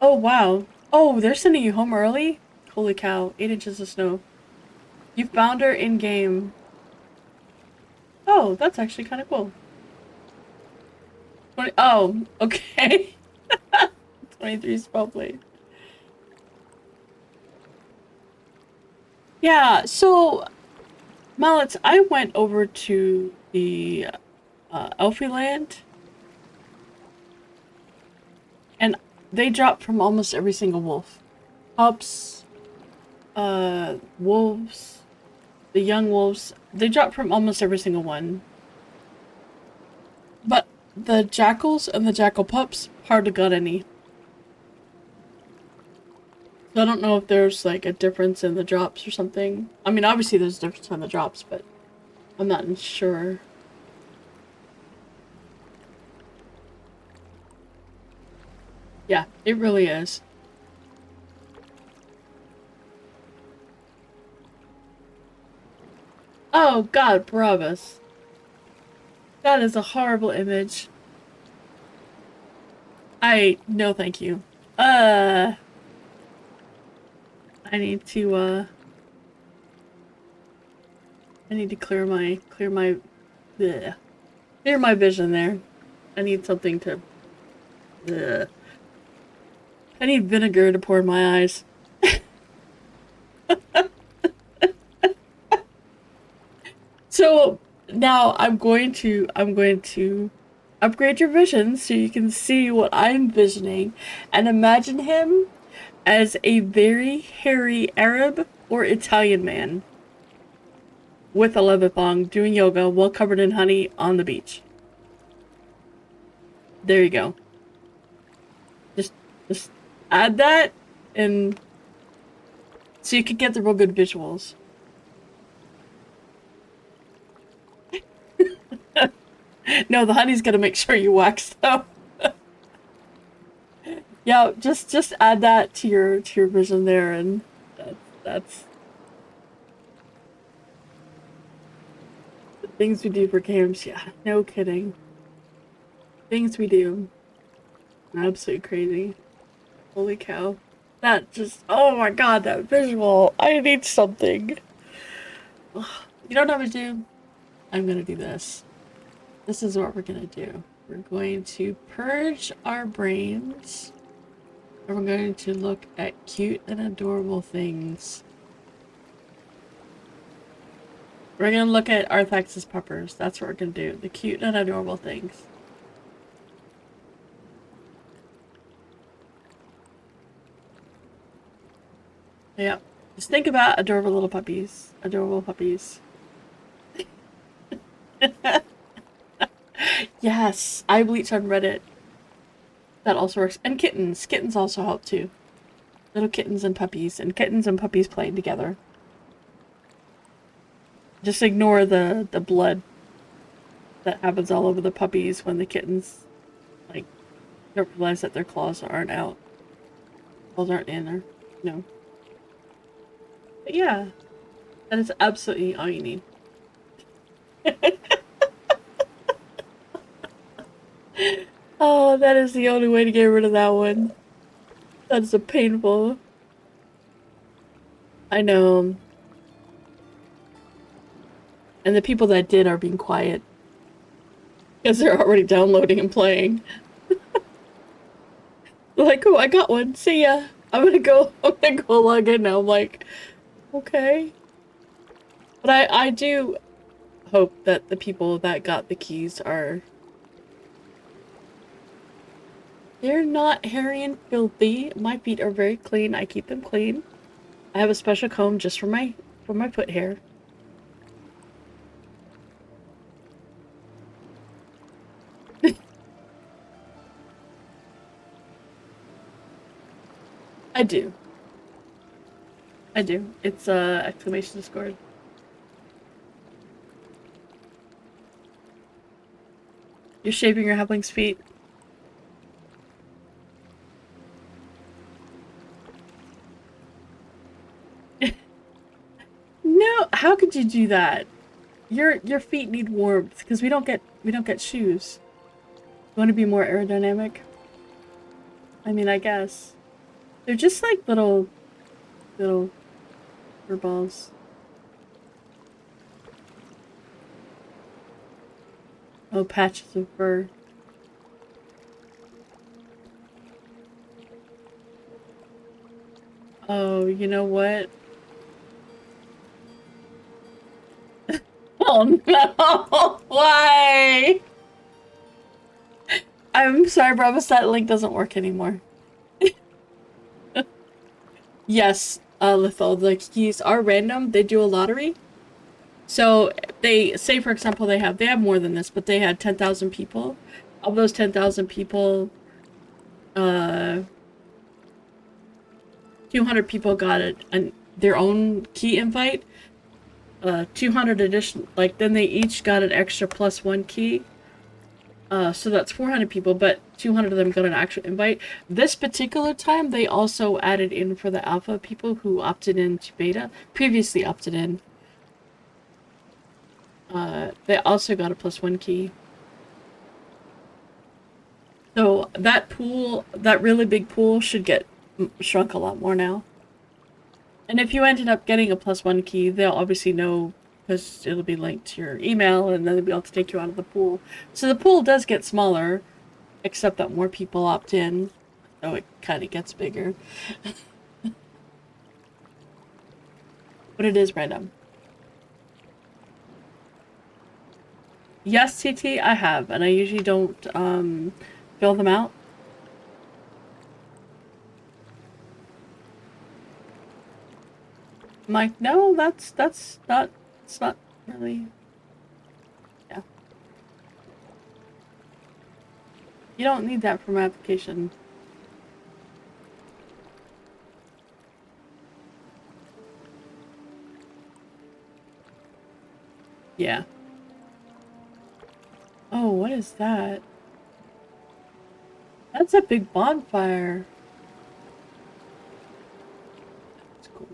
Oh wow. Oh, they're sending you home early? Holy cow, 8 inches of snow. You found her in game. Oh, that's actually kind of cool. Oh, okay. 23 spell blade. Yeah, so Mallets, I went over to the Elfie land, and they drop from almost every single wolf. Pups, wolves, the young wolves, they drop from almost every single one. But the jackals and the jackal pups, hardly got any. So I don't know if there's like a difference in the drops or something. I mean, obviously there's a difference in the drops, but I'm not sure. Yeah, it really is. Oh god, Bravas. That is a horrible image. No thank you. I need to, I need to bleh, clear my vision there. I need something to, bleh. I need vinegar to pour in my eyes. So now I'm going to upgrade your vision so you can see what I'm envisioning and imagine him as a very hairy Arab or Italian man with a leather thong doing yoga while covered in honey on the beach. There you go. Just just add that and so you can get the real good visuals. No, the honey's gonna make sure you wax though. Yeah, just add that to your vision there, and that's the things we do for games. Yeah, no kidding. Things we do, absolutely crazy. Holy cow! That just oh my god, that visual. I need something. You don't know what to do. I'm gonna do this. This is what we're gonna do. We're going to purge our brains. And we're going to look at cute and adorable things. We're going to look at Arthax's puppers. That's what we're going to do. The cute and adorable things. Yep. Just think about adorable little puppies. Adorable puppies. Yes, I bleach on Reddit. That also works. And kittens. Kittens also help too. Little kittens and puppies playing together. Just ignore the blood that happens all over the puppies when the kittens, like, don't realize that their claws aren't out. Claws aren't in there. No. But yeah, that is absolutely all you need. Oh, that is the only way to get rid of that one. That's a painful. I know. And the people that did are being quiet. Because they're already downloading and playing. They're like, oh, I got one. See ya. I'm gonna go log in now. I'm like, okay. But I do hope that the people that got the keys are... They're not hairy and filthy. My feet are very clean. I keep them clean. I have a special comb just for my foot hair. I do. I do. It's exclamation Discord. You're shaving your halfling's feet. No, how could you do that? Your feet need warmth because we don't get shoes. You want to be more aerodynamic? I mean, I guess. They're just like little fur balls. Oh, patches of fur. Oh, you know what? Oh no! Why? I'm sorry, Bravo, that link doesn't work anymore. Yes, Lithal, the keys are random. They do a lottery. So they say, for example, they have more than this, but they had 10,000 people. Of those 10,000 people, 200 people got their own key invite. 200 additional, like, then they each got an extra +1 key. So that's 400 people, but 200 of them got an actual invite. This particular time, they also added in for the alpha people who opted into beta, previously opted in. They also got a +1 key. So that pool, that really big pool, should get shrunk a lot more now. And if you ended up getting a +1 key, they'll obviously know, because it'll be linked to your email, and then they'll be able to take you out of the pool. So the pool does get smaller, except that more people opt in. so it kind of gets bigger. But it is random. Yes, TT, I have, and I usually don't fill them out. I'm like, no, that's not, it's not really, yeah. You don't need that for my application. Yeah. Oh, what is that? That's a big bonfire. That's cool.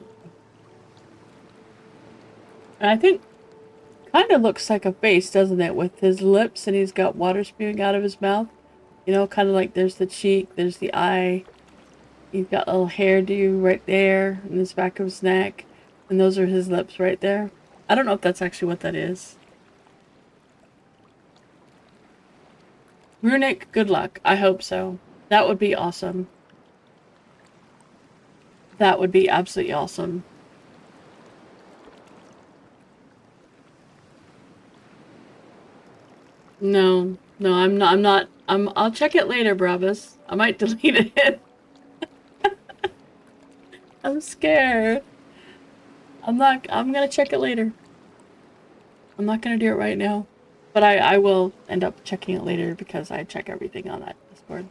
And I think kind of looks like a face, doesn't it? With his lips and he's got water spewing out of his mouth. You know, kind of like there's the cheek, there's the eye. He's got a little hairdo right there in his back of his neck. And those are his lips right there. I don't know if that's actually what that is. Runic, good luck. I hope so. That would be awesome. That would be absolutely awesome. No, no, I'll check it later, Bravas. I might delete it. I'm scared. I'm gonna check it later. I'm not gonna do it right now. But I will end up checking it later because I check everything on that Discord.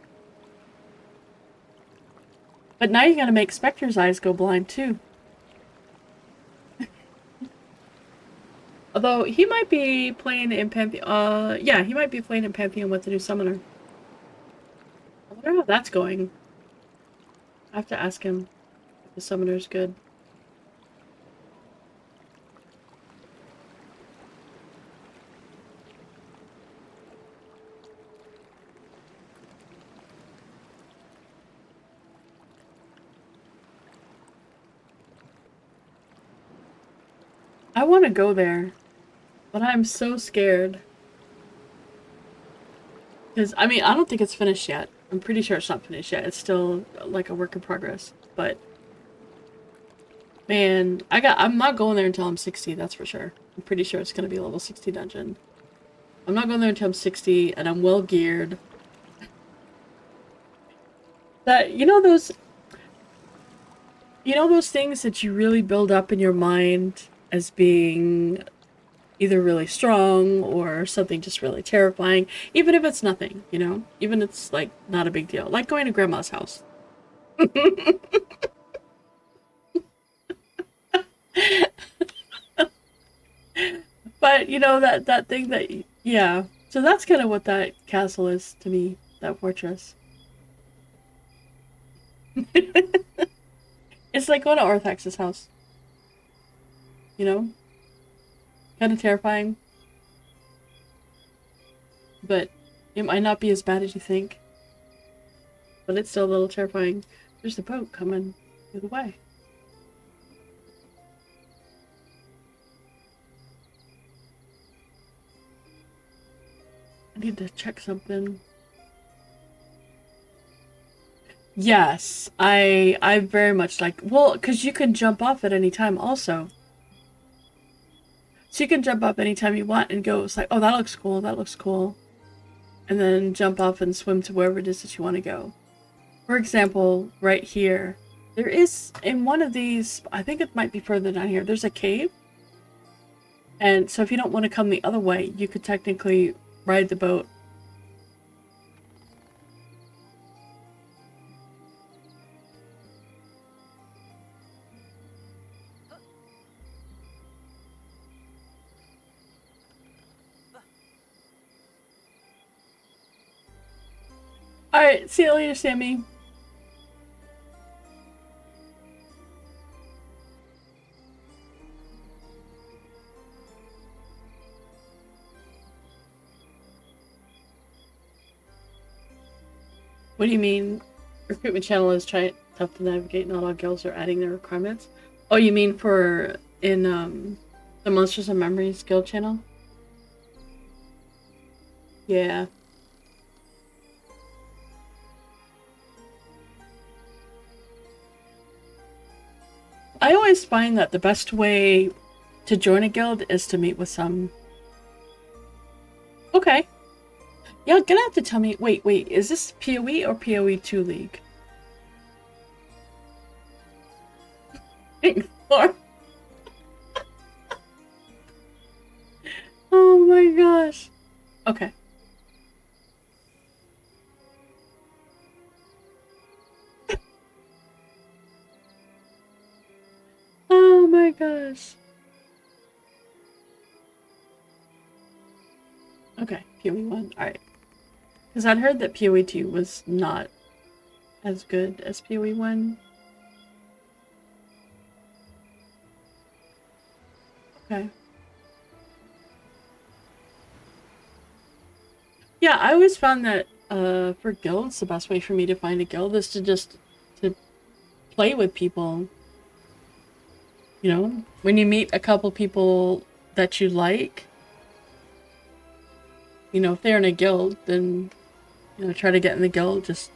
But now you're gonna make Spectre's eyes go blind too. Although he might be playing in Pantheon. Yeah, he might be playing in Pantheon with the new summoner. I wonder how that's going. I have to ask him if the summoner's good. I want to go there, but I'm so scared. Because, I mean, I don't think it's finished yet. I'm pretty sure it's not finished yet. It's still, like, a work in progress. But, man, I'm not going there until I'm 60, that's for sure. I'm pretty sure it's going to be a level 60 dungeon. I'm not going there until I'm 60, and I'm well geared. That, you know those things that you really build up in your mind as being either really strong or something just really terrifying, even if it's nothing, you know? Even if it's, like, not a big deal. Like going to grandma's house. But, you know, that thing that, yeah. So that's kind of what that castle is to me, that fortress. It's like going to Orthax's house. You know? Kind of terrifying. But it might not be as bad as you think. But it's still a little terrifying. There's the boat coming the other way. I need to check something. Yes, I very much like, well, because you can jump off at any time also. So you can jump off anytime you want and go, it's like, oh, that looks cool, that looks cool. And then jump off and swim to wherever it is that you want to go. For example, right here, there is, in one of these, I think it might be further down here, there's a cave. And so if you don't want to come the other way, you could technically ride the boat. Alright, see you later, Sammy. What do you mean? Recruitment channel is tough to navigate. Not all guilds are adding their requirements. Oh, you mean for in the Monsters and Memories guild channel? Yeah. I always find that the best way to join a guild is to meet with some. Okay. Yeah, gonna have to tell me. Wait, is this PoE or PoE 2 League? Oh my gosh. Okay. Oh my gosh. Okay, PoE 1. Alright. Because I'd heard that PoE 2 was not as good as PoE 1. Okay. Yeah, I always found that for guilds, the best way for me to find a guild is to just to play with people. You know, when you meet a couple people that you like, you know, if they're in a guild, then, you know, try to get in the guild. Just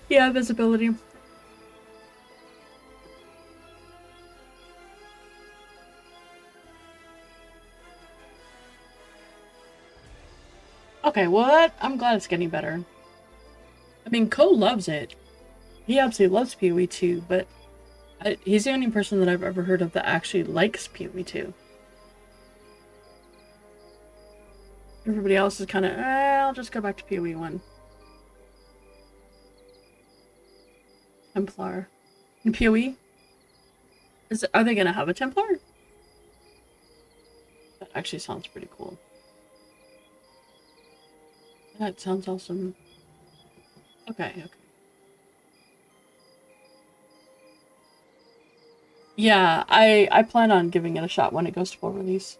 yeah, visibility. Okay, well, I'm glad it's getting better. I mean, Cole loves it. He absolutely loves PoE 2, but he's the only person that I've ever heard of that actually likes PoE 2. Everybody else is kind of, I'll just go back to PoE 1. Templar. In PoE? Are they gonna have a Templar? That actually sounds pretty cool. That sounds awesome. Okay. Yeah, I plan on giving it a shot when it goes to full release.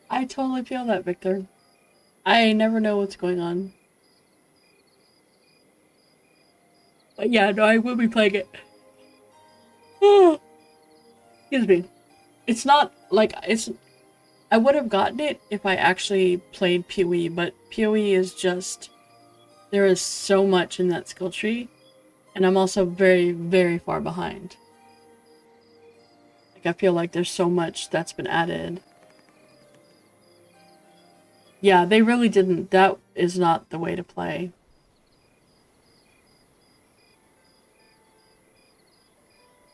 I totally feel that, Victor. I never know what's going on. But yeah, no, I will be playing it. Excuse me. It's not like it's. I would have gotten it if I actually played PoE, but PoE is just. There is so much in that skill tree, and I'm also very, very far behind. Like, I feel like there's so much that's been added. Yeah, they really didn't. That is not the way to play.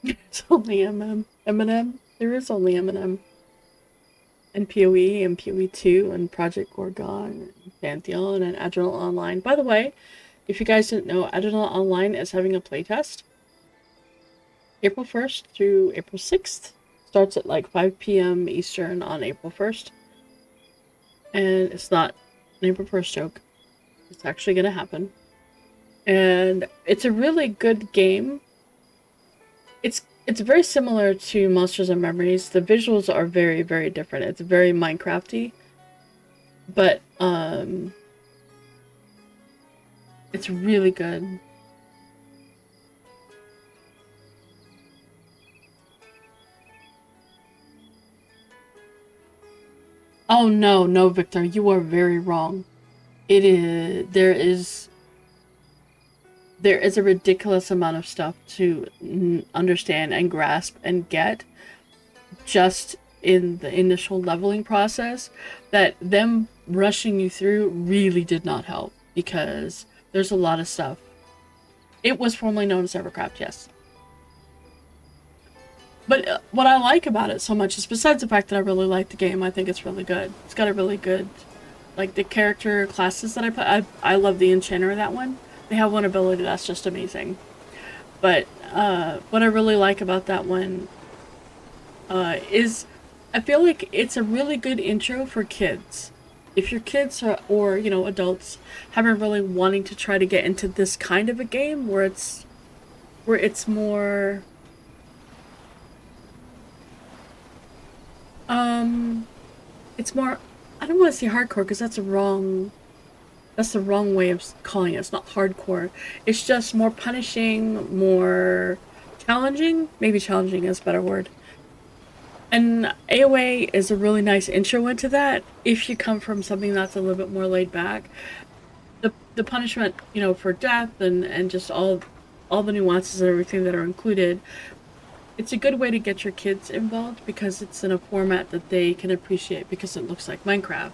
It's only MnM. There is only MnM. And PoE and PoE 2 and Project Gorgon and Pantheon and Adrenal Online. By the way, if you guys didn't know, Adrenal Online is having a playtest. April 1st through April 6th. Starts at like 5 p.m. Eastern on April 1st. And it's not an April 1st joke. It's actually going to happen. And it's a really good game. It's very similar to Monsters and Memories. The visuals are very, very different. It's very Minecrafty. But it's really good. Oh no, Victor, you are very wrong. It is there is a ridiculous amount of stuff to understand and grasp and get just in the initial leveling process that them rushing you through really did not help because there's a lot of stuff. It was formerly known as Evercraft, yes. But what I like about it so much is besides the fact that I really like the game, I think it's really good. It's got a really good, like the character classes that I put. I love the Enchanter of that one. They have one ability that's just amazing. But what I really like about that one is I feel like it's a really good intro for kids. If your kids or you know adults haven't really wanting to try to get into this kind of a game where it's more it's more I don't want to say hardcore because that's the wrong way of calling it. It's not hardcore. It's just more punishing, more challenging. Maybe challenging is a better word. And AOA is a really nice intro into that if you come from something that's a little bit more laid back. The punishment, you know, for death and just all the nuances and everything that are included, it's a good way to get your kids involved because it's in a format that they can appreciate because it looks like Minecraft.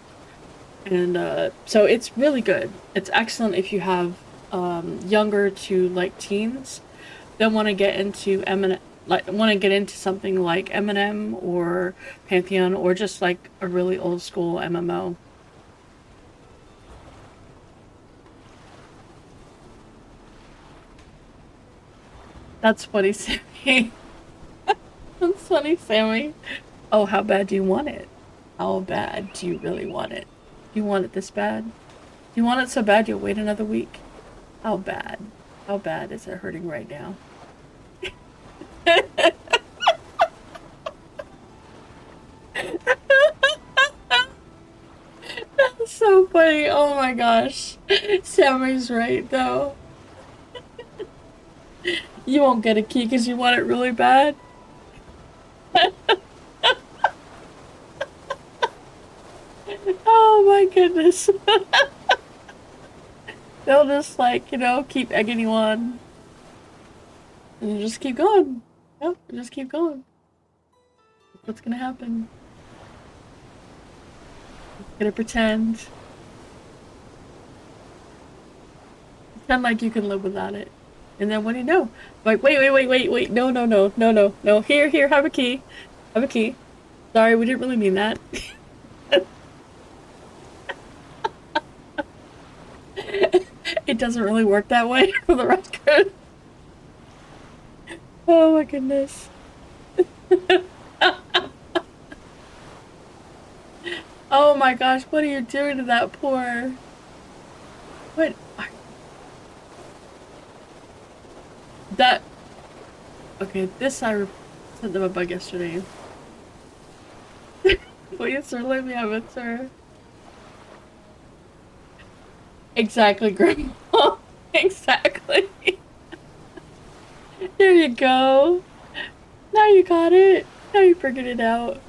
And so it's really good. It's excellent if you have younger to like teens that want to get into like want to get into something like MnM or Pantheon or just like a really old school MMO. That's funny, Sammy. That's funny, Sammy. Oh, how bad do you want it? How bad do you really want it? Do you want it this bad? Do you want it so bad you'll wait another week? How bad? How bad is it hurting right now? That's so funny. Oh my gosh. Sammy's right though. You won't get a key because you want it really bad. Oh my goodness. They'll just like, you know, keep egging you on. And you just keep going. Yep, you just keep going. What's gonna happen? Gonna pretend. Pretend like you can live without it. And then what do you know? Like, wait. No. Here, have a key. Have a key. Sorry, we didn't really mean that. It doesn't really work that way for the record. Oh my goodness. Oh my gosh, what are you doing to that poor... What? That... Okay, this I sent them a bug yesterday. Please, sir, let me have it, sir. Exactly, Grandma. Exactly. There you go. Now you got it. Now you figured it out.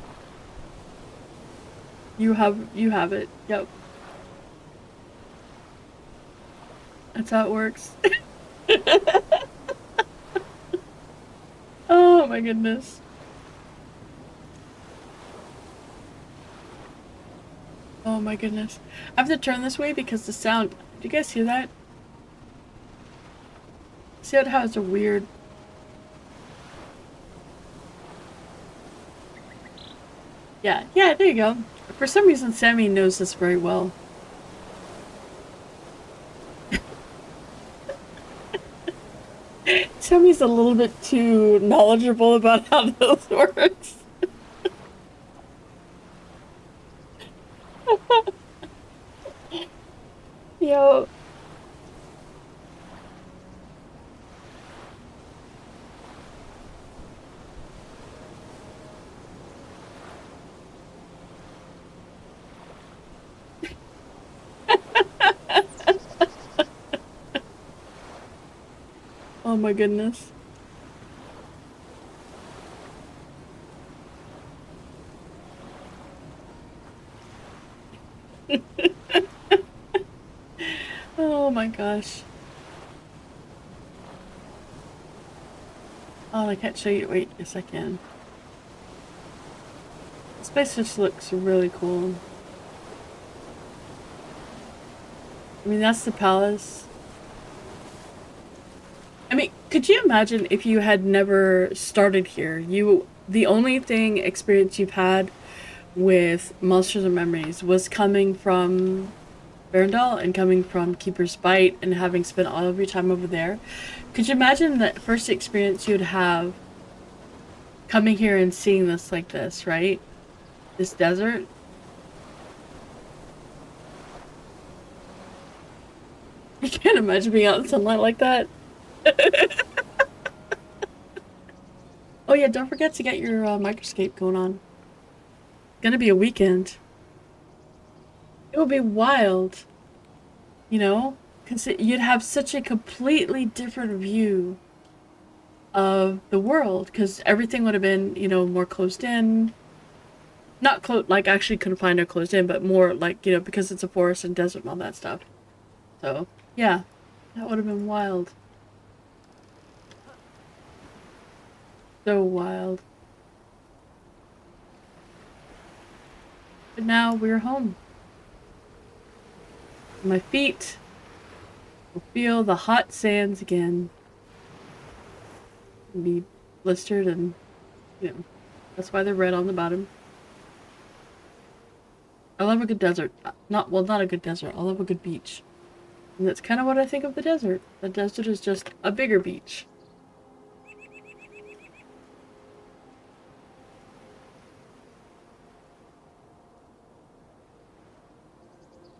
You have it. Yep. That's how it works. Oh my goodness. Oh my goodness. I have to turn this way because the sound. Do you guys hear that? See how it has a weird... Yeah, there you go. For some reason, Sammy knows this very well. Sammy's a little bit too knowledgeable about how this works. Yo. Oh my goodness. Oh my gosh. Oh, I can't show you. Wait, yes I can. This place just looks really cool. I mean, that's the palace. I mean, could you imagine if you had never started here? The only experience you've had with Monsters and Memories was coming from Berndal and coming from Keeper's Bite and having spent all of your time over there. Could you imagine that first experience you'd have coming here and seeing this like this, right? This desert? I can't imagine being out in sunlight like that. Oh yeah, don't forget to get your microscape going on. Gonna be a weekend. It would be wild, you know? Because you'd have such a completely different view of the world. Because everything would have been, you know, more closed in. not like actually confined or closed in, but more like, you know, because it's a forest and desert and all that stuff. So, yeah, that would have been wild. So wild. But now we're home. My feet will feel the hot sands again. And be blistered and, you know, that's why they're red on the bottom. I love a good desert. Not a good desert. I love a good beach. And that's kind of what I think of the desert. The desert is just a bigger beach.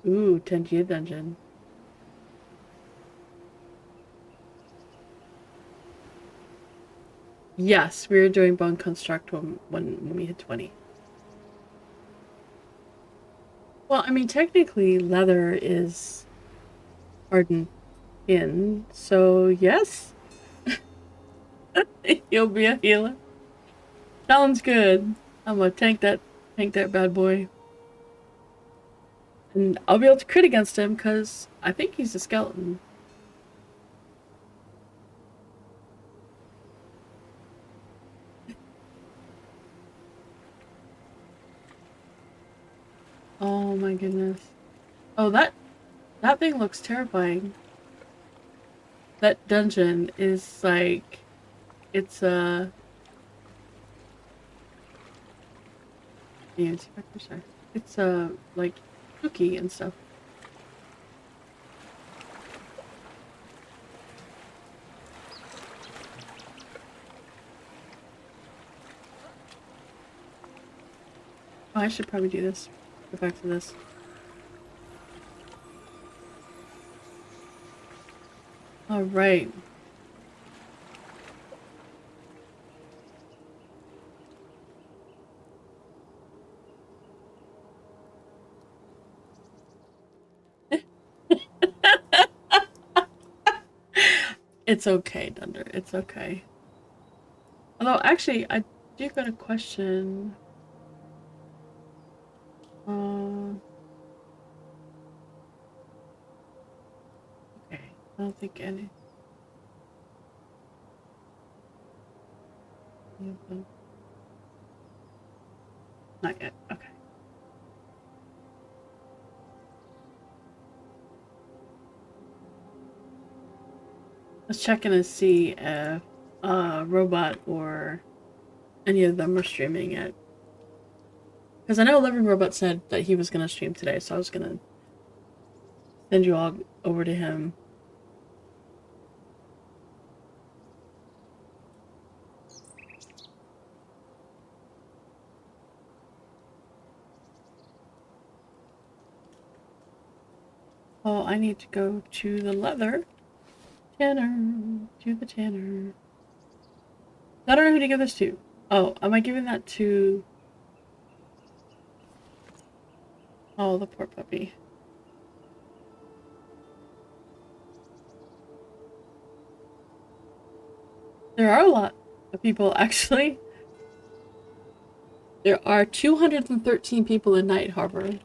Ooh, Tenjie Dungeon. Yes, we were doing bone construct when we hit 20. Well, I mean, technically, leather is hardened in, so yes, you'll be a healer. Sounds good. I'm gonna tank that bad boy, and I'll be able to crit against him because I think he's a skeleton. Oh my goodness. Oh, that thing looks terrifying. That dungeon is like, it's yeah, it's like spooky and stuff. Oh, I should probably do this. Go back to this. All right. It's okay, Dunder. It's okay. Although, actually, I do got a question. Okay. I don't think any. Not yet. Okay. Let's check in and see if Robot or any of them are streaming it. Because I know Living Robot said that he was going to stream today, so I was going to send you all over to him. Oh, I need to go to the leather. Tanner. To the tanner. I don't know who to give this to. Oh, am I giving that to... Oh, the poor puppy. There are a lot of people, actually. There are 213 people in Night Harbor.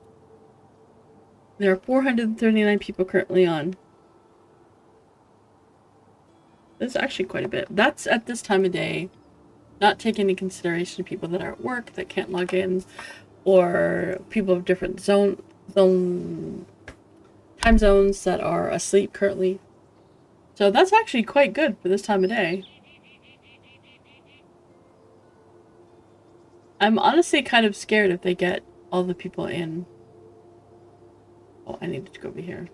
There are 439 people currently on. That's actually quite a bit. That's at this time of day, not taking into consideration people that are at work that can't log in, or people of different time zones that are asleep currently. So that's actually quite good for this time of day. I'm honestly kind of scared if they get all the people in. Oh, I needed to go over here.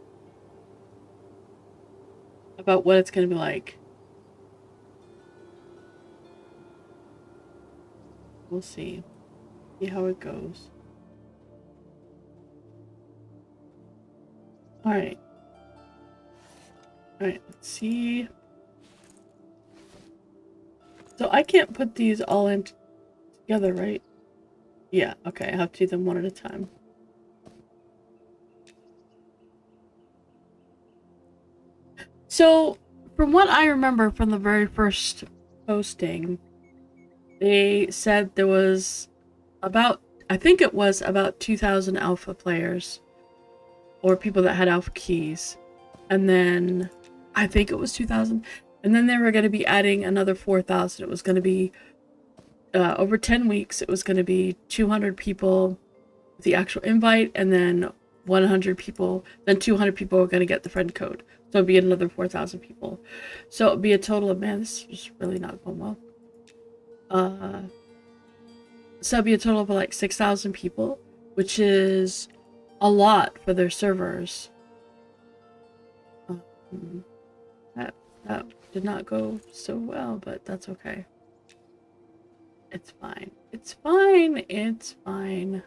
About what it's going to be like. We'll see. See how it goes. Alright. Alright, let's see. So I can't put these all in together, right? Yeah, okay, I have to do them one at a time. So, from what I remember from the very first posting, they said there was about I think it was about 2,000 alpha players or people that had alpha keys. And then I think it was 2,000. And then they were going to be adding another 4,000. It was going to be over 10 weeks. It was going to be 200 people with the actual invite, and then 100 people. Then 200 people were going to get the friend code. So it'd be another 4,000 people. So it'd be a total of, man, this is really not going well. So it'd be a total of like 6,000 people, which is a lot for their servers. That did not go so well, but that's okay. It's fine. It's fine. It's fine.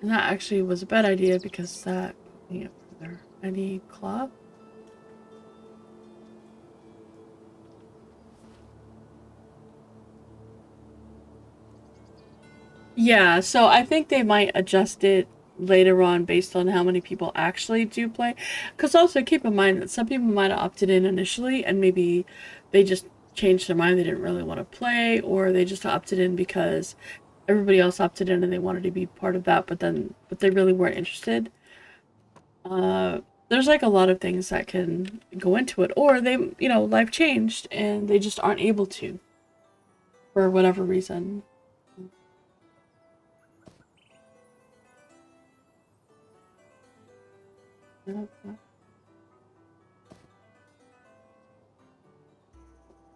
And that actually was a bad idea because that put me up further. I need cloth. Yeah, so I think they might adjust it later on based on how many people actually do play. Because also keep in mind that some people might have opted in initially and maybe they just changed their mind, they didn't really want to play, or they just opted in because everybody else opted in and they wanted to be part of that, but they really weren't interested. There's like a lot of things that can go into it, or they, you know, life changed and they just aren't able to for whatever reason.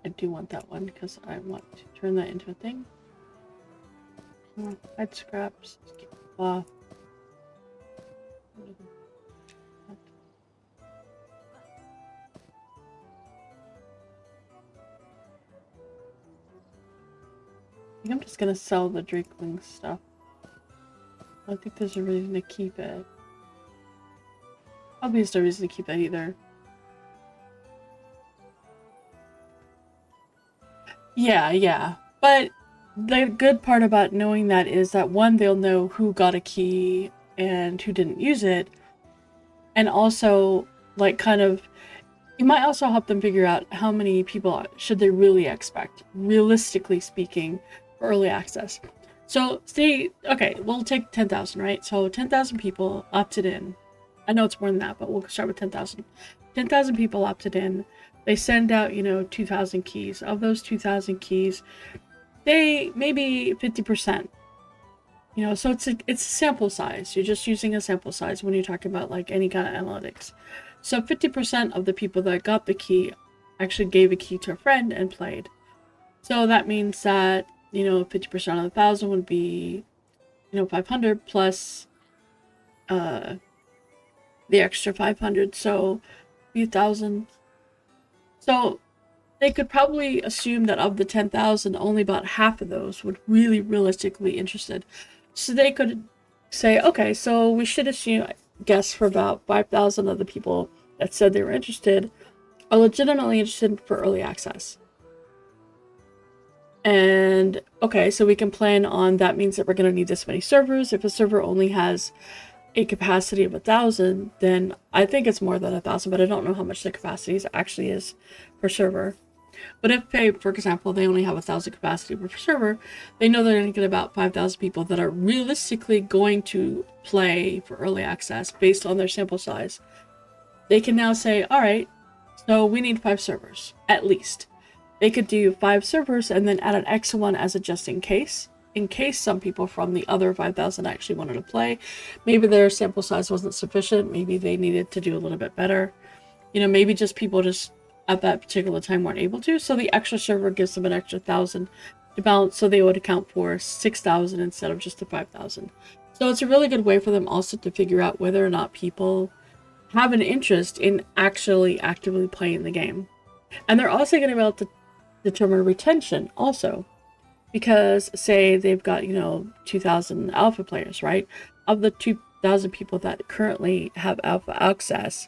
I do want that one because I want to turn that into a thing. Hide scraps. Cloth. I think I'm just gonna sell the Drakeling stuff. I don't think there's a reason to keep it. Probably there's no reason to keep that either. Yeah. But the good part about knowing that is that one, they'll know who got a key and who didn't use it. And also, like, kind of, it might also help them figure out how many people should they really expect, realistically speaking, for early access. So, say, okay, we'll take 10,000, right? So 10,000 people opted in. I know it's more than that, but we'll start with 10,000. 10,000 people opted in. They send out, you know, 2,000 keys. Of those 2,000 keys, they maybe 50%. You know, so it's a sample size. You're just using a sample size when you're talking about like any kind of analytics. So 50% of the people that got the key actually gave a key to a friend and played. So that means that, you know, 50% of 1,000 would be, you know, 500 plus the extra 500, so 3,000. So they could probably assume that of the 10,000, only about half of those would really realistically interested. So they could say, okay, so we should assume, guess for about 5,000 of the people that said they were interested are legitimately interested for early access. And okay, so we can plan on, that means that we're going to need this many servers. If a server only has a capacity of 1,000, then I think it's more than 1,000, but I don't know how much the capacity actually is per server. But if, say, for example, they only have 1,000 capacity per server, they know they're going to get about 5,000 people that are realistically going to play for early access based on their sample size. They can now say, all right, so we need 5 servers, at least. They could do 5 servers and then add an extra one as a just in case some people from the other 5,000 actually wanted to play. Maybe their sample size wasn't sufficient. Maybe they needed to do a little bit better. You know, maybe just people just at that particular time weren't able to. So the extra server gives them an extra 1,000 to balance. So they would account for 6,000 instead of just the 5,000. So it's a really good way for them also to figure out whether or not people have an interest in actually actively playing the game. And they're also going to be able to determine retention also. Because, say, they've got, you know, 2,000 alpha players, right? Of the 2,000 people that currently have alpha access,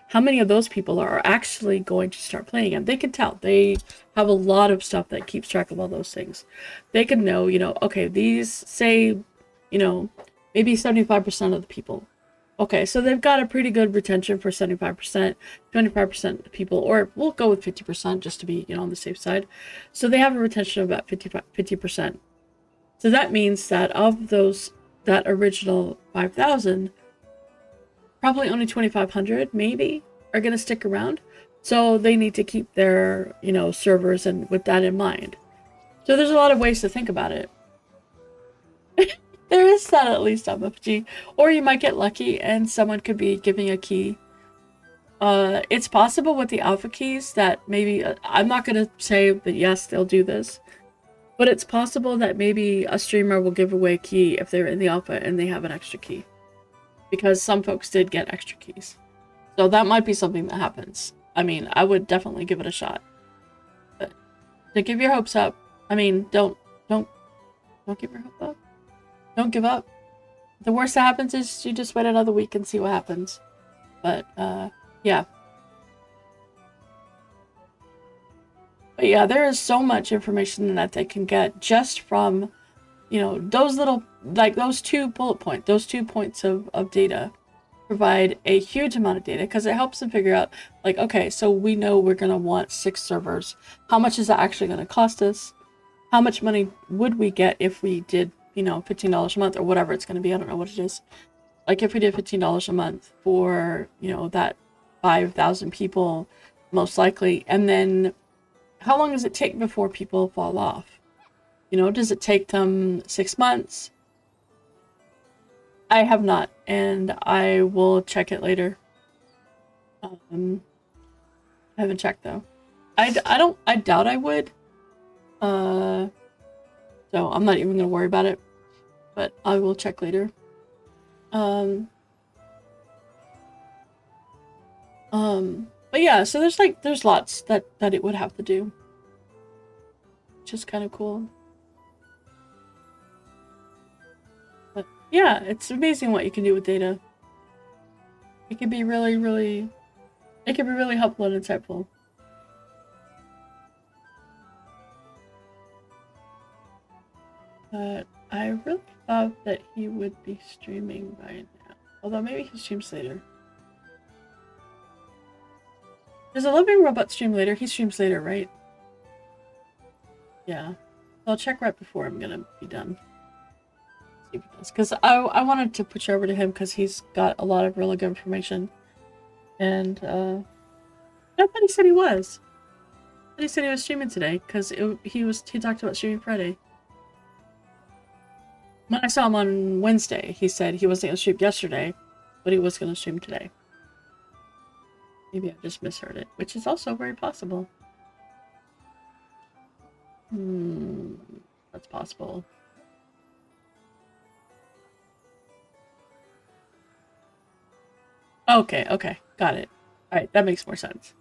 how many of those people are actually going to start playing again? They can tell. They have a lot of stuff that keeps track of all those things. They can know, you know, okay, these, say, you know, maybe 75% of the people Okay, so they've got a pretty good retention for 75%, 25% of people, or we'll go with 50% just to be, on the safe side. So they have a retention of about 50%. So that means that of those, that original 5,000, probably only 2,500 maybe are going to stick around. So they need to keep their, servers and with that in mind. So there's a lot of ways to think about it. There is that at least MFG. Or you might get lucky and someone could be giving a key. It's possible with the alpha keys that maybe, I'm not going to say that yes, they'll do this. But it's possible that maybe a streamer will give away a key if they're in the alpha and they have an extra key. Because some folks did get extra keys. So that might be something that happens. I mean, I would definitely give it a shot. But to give your hopes up. I mean, don't give your hope up. Don't give up. The worst that happens is you just wait another week and see what happens. But, yeah. But yeah, there is so much information that they can get just from, those little, like those 2 bullet points, those 2 points of data provide a huge amount of data because it helps them figure out, like, okay, so we know we're going to want 6 servers. How much is that actually going to cost us? How much money would we get if we did, $15 a month or whatever it's going to be? I don't know what it is. Like if we did $15 a month for, that 5,000 people, most likely. And then how long does it take before people fall off? Does it take them 6 months? I have not, and I will check it later. I haven't checked though. I doubt I would. So I'm not even gonna worry about it, but I will check later. But yeah, so there's lots that it would have to do, which is kind of cool. But yeah, it's amazing what you can do with data. It can be really, really, it can be really helpful and insightful. But I really thought that he would be streaming by now. Although maybe he streams later. Does a living robot stream later? He streams later, right? Yeah. I'll check right before I'm gonna be done. See if he does. Because I wanted to push over to him because he's got a lot of really good information. And I thought he said he was. I thought he said he was streaming today because he talked about streaming Friday. When I saw him on Wednesday, he said he wasn't going to stream yesterday, but he was going to stream today. Maybe I just misheard it, which is also very possible. That's possible. Okay, got it. Alright, that makes more sense.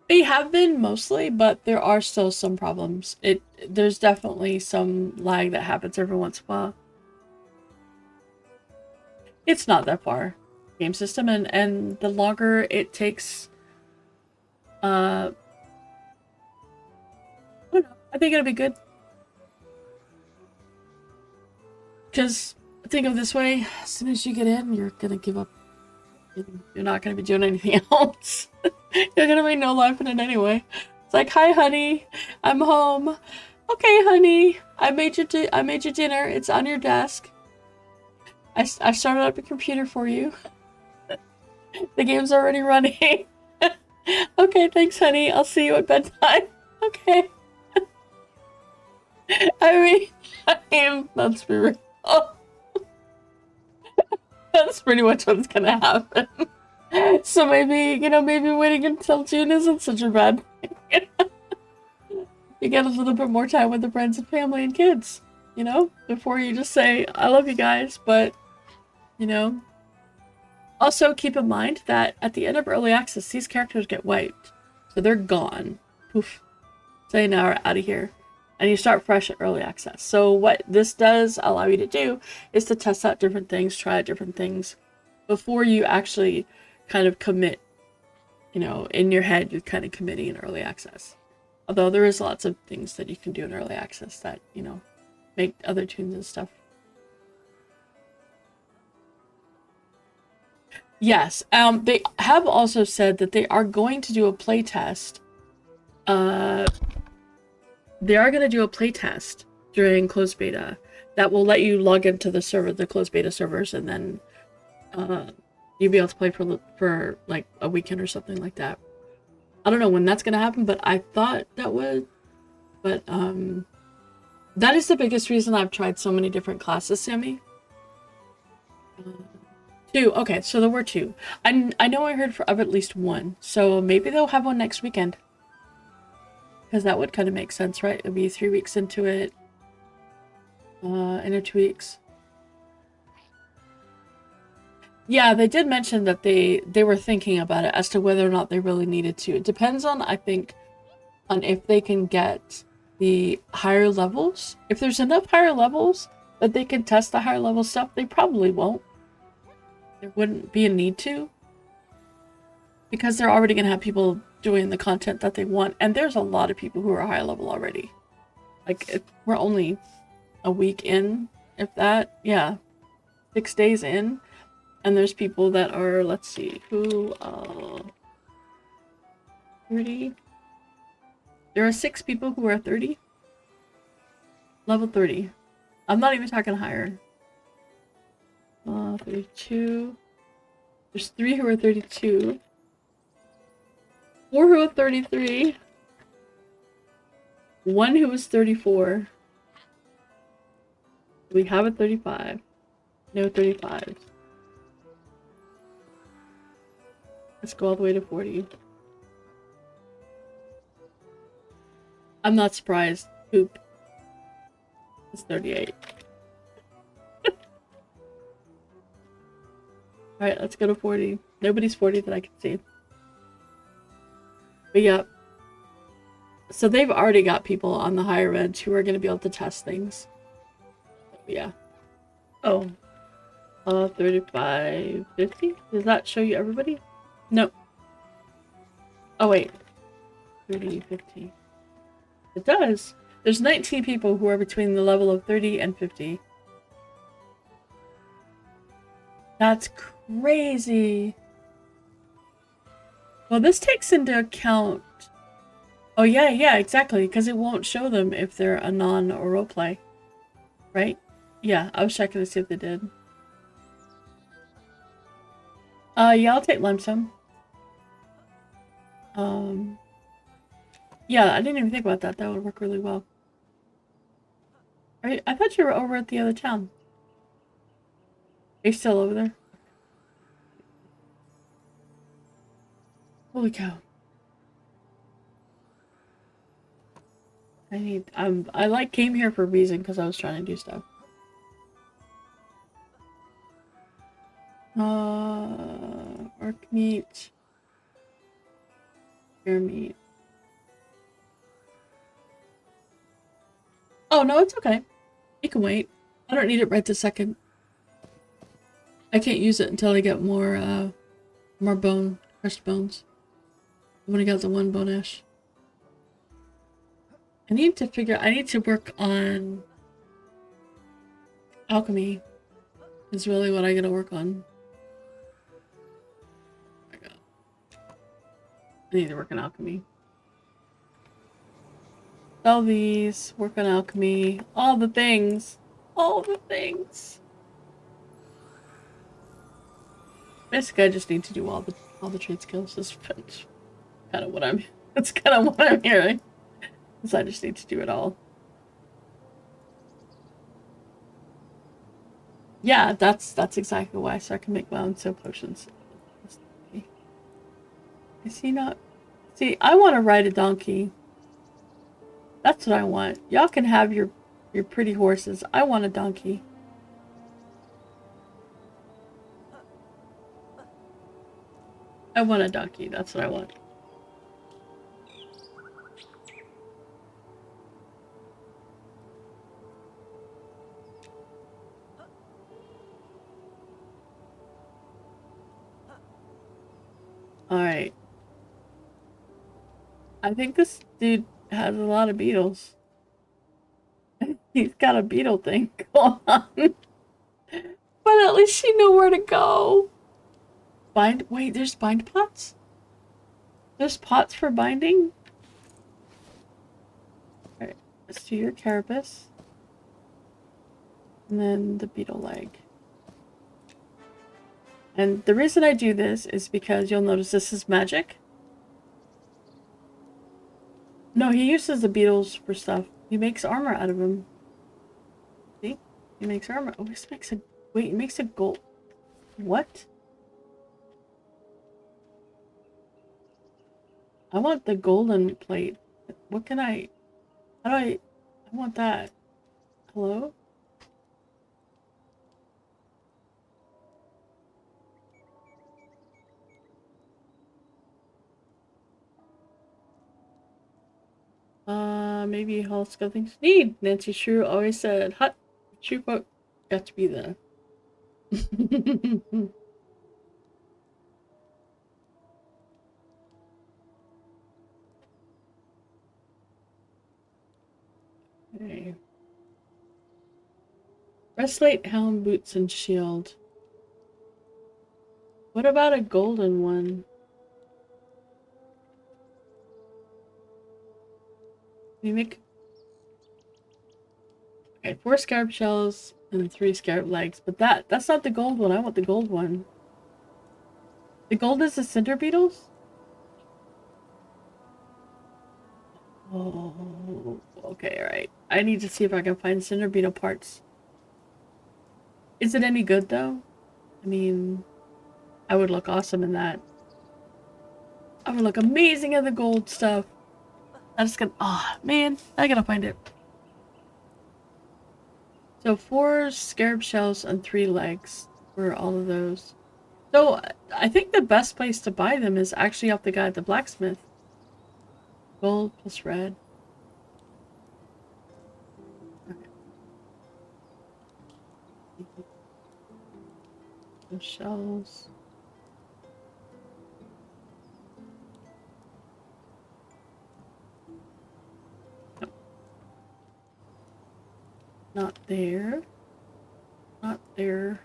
They have been mostly, but there are still some problems. There's definitely some lag that happens every once in a while. It's not that far, game system, and the longer it takes, I don't know, I think it'll be good. Because think of it this way, as soon as you get in, you're gonna give up. You're not gonna be doing anything else. You're gonna be no life in it anyway. It's like, hi honey, I'm home. Okay honey, I made you dinner. It's on your desk. I started up your computer for you. The game's already running. Okay, thanks honey. I'll see you at bedtime. Okay. I mean, let's be real. That's pretty much what's gonna happen. So maybe, maybe waiting until June isn't such a bad thing. You get a little bit more time with the friends and family and kids, before you just say, I love you guys, but, Also, keep in mind that at the end of early access, these characters get wiped. So they're gone. Poof. Say now we're out of here. And you start fresh at early access. So what this does allow you to do is to test out different things, try out different things before you actually kind of commit, in your head, you're kind of committing in early access. Although there is lots of things that you can do in early access that, make other tunes and stuff. Yes, they have also said that they are going to do a play test. They are going to do a play test during closed beta that will let you log into the server, the closed beta servers, and then you'll be able to play for like a weekend or something like that. I don't know when that's going to happen, but I thought that would. But that is the biggest reason I've tried so many different classes, Sammy. Two. Okay, so there were two. I know I heard of at least one, so maybe they'll have one next weekend. Because that would kind of make sense, right? It'd be 3 weeks into it. In 2 weeks. Yeah, they did mention that they were thinking about it as to whether or not they really needed to. It depends on, I think, on if they can get the higher levels. If there's enough higher levels that they can test the higher level stuff, they probably won't. There wouldn't be a need to. Because they're already going to have people doing the content that they want. And there's a lot of people who are high level already. Like, we're only a week in, if that. Yeah. 6 days in. And there's people that are, let's see, who, 30? There are 6 people who are 30. Level 30. I'm not even talking higher. 32. There's 3 who are 32. 4 who are 33. 1 who is 34. We have a 35. No 35s. Let's go all the way to 40. I'm not surprised. Poop. It's 38. Alright, let's go to 40. Nobody's 40 that I can see. But yeah. So they've already got people on the higher end who are going to be able to test things. But yeah. Oh. 35, 50? Does that show you everybody? Nope. Oh wait. 30, 50. It does. There's 19 people who are between the level of 30 and 50. That's crazy. Well, this takes into account... Oh, yeah, exactly. Because it won't show them if they're a non or roleplay. Right? Yeah, I was checking to see if they did. Yeah, I'll take limestone. Yeah, I didn't even think about that. That would work really well. I thought you were over at the other town. Are you still over there? Holy cow. I like came here for a reason because I was trying to do stuff. Orc meat. Bear meat. Oh, no, it's okay. You can wait. I don't need it right this second. I can't use it until I get more crushed bones. I've only got the 1 bone ash. I need to work on alchemy. Is really what I gotta work on. Oh my god. I need to work on alchemy. Sell these, work on alchemy, all the things. All the things. Basically, I just need to do all the trade skills. That's kind of what that's kind of what I'm hearing. So I just need to do it all. Yeah, that's exactly why. So I can make my own soap potions. Is he not? See, I want to ride a donkey. That's what I want. Y'all can have your pretty horses. I want a donkey. I want a donkey. That's what I want. Alright. I think this dude has a lot of beetles. He's got a beetle thing going on. But at least she knew where to go. Wait, there's bind pots? There's pots for binding? Alright, let's do your carapace. And then the beetle leg. And the reason I do this is because you'll notice this is magic. No, he uses the beetles for stuff. He makes armor out of them. See? He makes armor. Oh, this makes a... Wait, he makes a gold... What? I want the golden plate. What can I... How do I want that. Hello? Maybe Hall's got things to need. Nancy Shrew always said, hot true folk got to be the... Okay. Breastplate, helm, boots, and shield. What about a golden one? We make... Okay, 4 scarab shells and 3 scarab legs, but that's not the gold one. I want the gold one. The gold is the cinder beetles? Oh, okay, alright. I need to see if I can find cinder beetle parts. Is it any good though? I mean, I would look awesome in that. I would look amazing in the gold stuff. I'm just gonna... Oh, man. I gotta find it. So 4 scarab shells and 3 legs for all of those. So I think the best place to buy them is actually off the guy at the blacksmith. Gold plus red. Okay. The shells. No. Not there. Not there.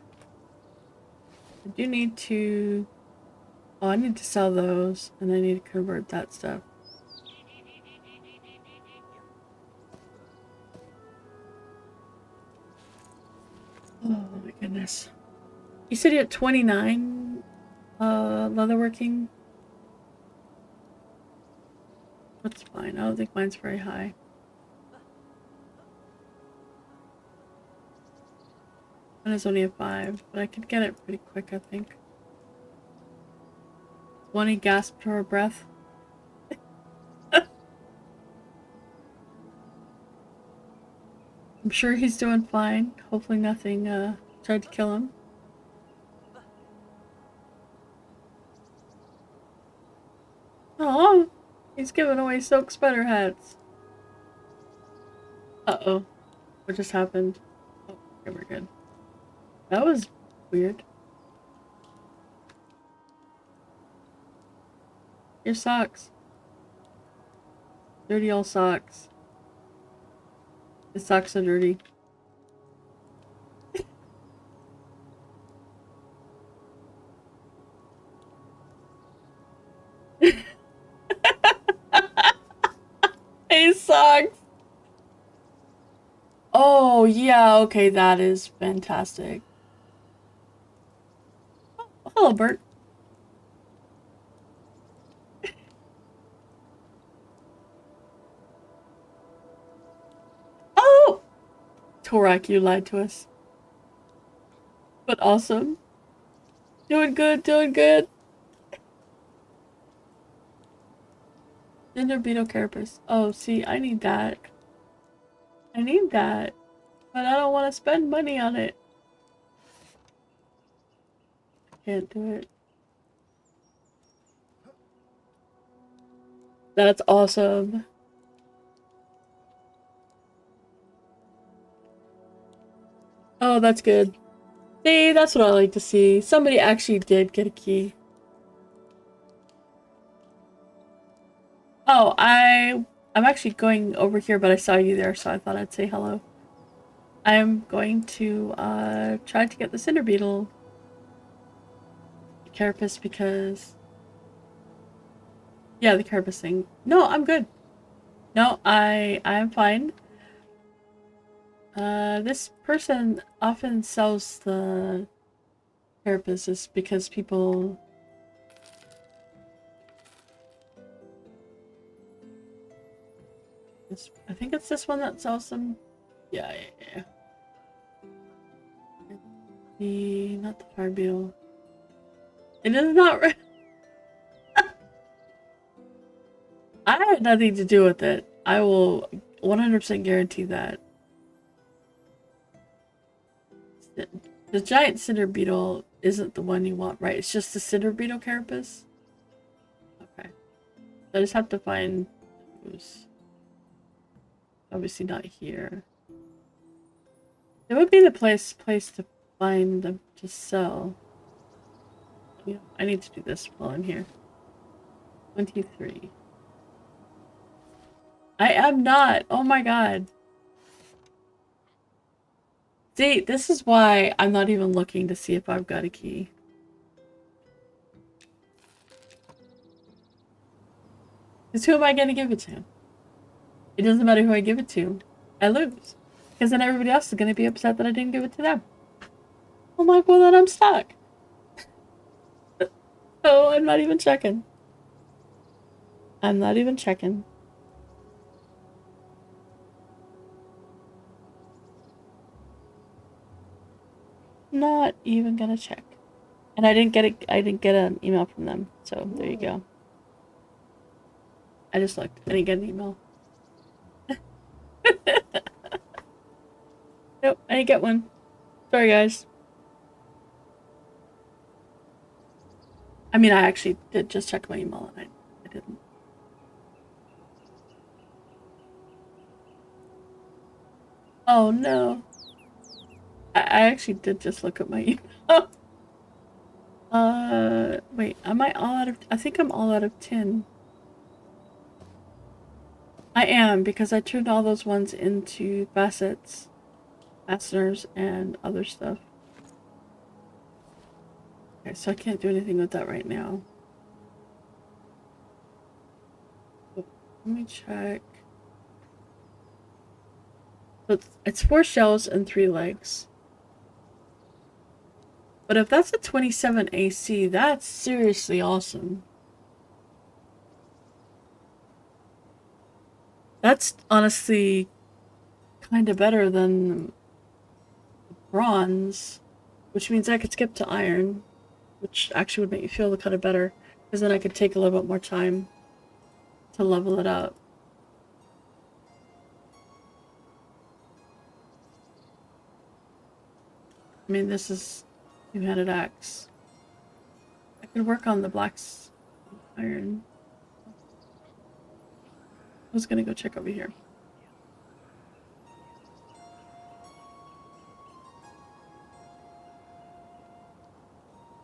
I do need to... Oh, I need to sell those, and I need to convert that stuff. Oh my goodness. You said you had 29 leatherworking? That's fine. I don't think mine's very high. Mine is only a 5, but I could get it pretty quick, I think. Swanee gasped for her breath. I'm sure he's doing fine. Hopefully nothing tried to kill him. Oh, he's giving away silk sweater hats. Uh-oh. What just happened? Oh, okay, we're good. That was weird. Your socks. Dirty old socks. His socks are dirty. His socks. Oh, yeah, okay, that is fantastic. Oh, hello, Bert. Oh! Torak, you lied to us. But awesome. Doing good, doing good. Ginger beetle carapace. Oh, see, I need that. I need that. But I don't want to spend money on it. Can't do it. That's awesome. Oh, that's good. See, that's what I like to see. Somebody actually did get a key. Oh, I'm actually going over here, but I saw you there, so I thought I'd say hello. I'm going to try to get the cinder beetle carapace because yeah, the carapace thing. No, I'm good. No, I'm fine. This person often sells the carapaces because people I think it's this one that sells them. Yeah, yeah. The not the fire beetle. It is not. I had nothing to do with it. I will 100% guarantee that. The giant cinder beetle isn't the one you want, right? It's just the cinder beetle carapace? Okay. I just have to find those. Obviously not here. It would be the place to find them to sell. Yeah, I need to do this while I'm here. 23. I am not! Oh my god. See, this is why I'm not even looking to see if I've got a key. Because who am I going to give it to? It doesn't matter who I give it to. I lose. Because then everybody else is going to be upset that I didn't give it to them. I'm like, well then I'm stuck. Oh, I'm not even checking. I'm not even checking. Not even gonna check. And I didn't get an email from them. So there you go. I just looked. I didn't get an email. Nope, I didn't get one. Sorry guys. I mean, I actually did just check my email and I didn't. Oh no. I actually did just look at my email. Wait, am I all out of... I think I'm all out of tin. I am, because I turned all those ones into facets, fasteners, and other stuff. Okay, so I can't do anything with that right now. But let me check. So it's 4 shells and 3 legs. But if that's a 27 AC, that's seriously awesome. That's honestly kind of better than bronze, which means I could skip to iron, which actually would make me feel kind of better, because then I could take a little bit more time to level it up. I mean, this is two-handed axe. I could work on the black iron. I was gonna go check over here.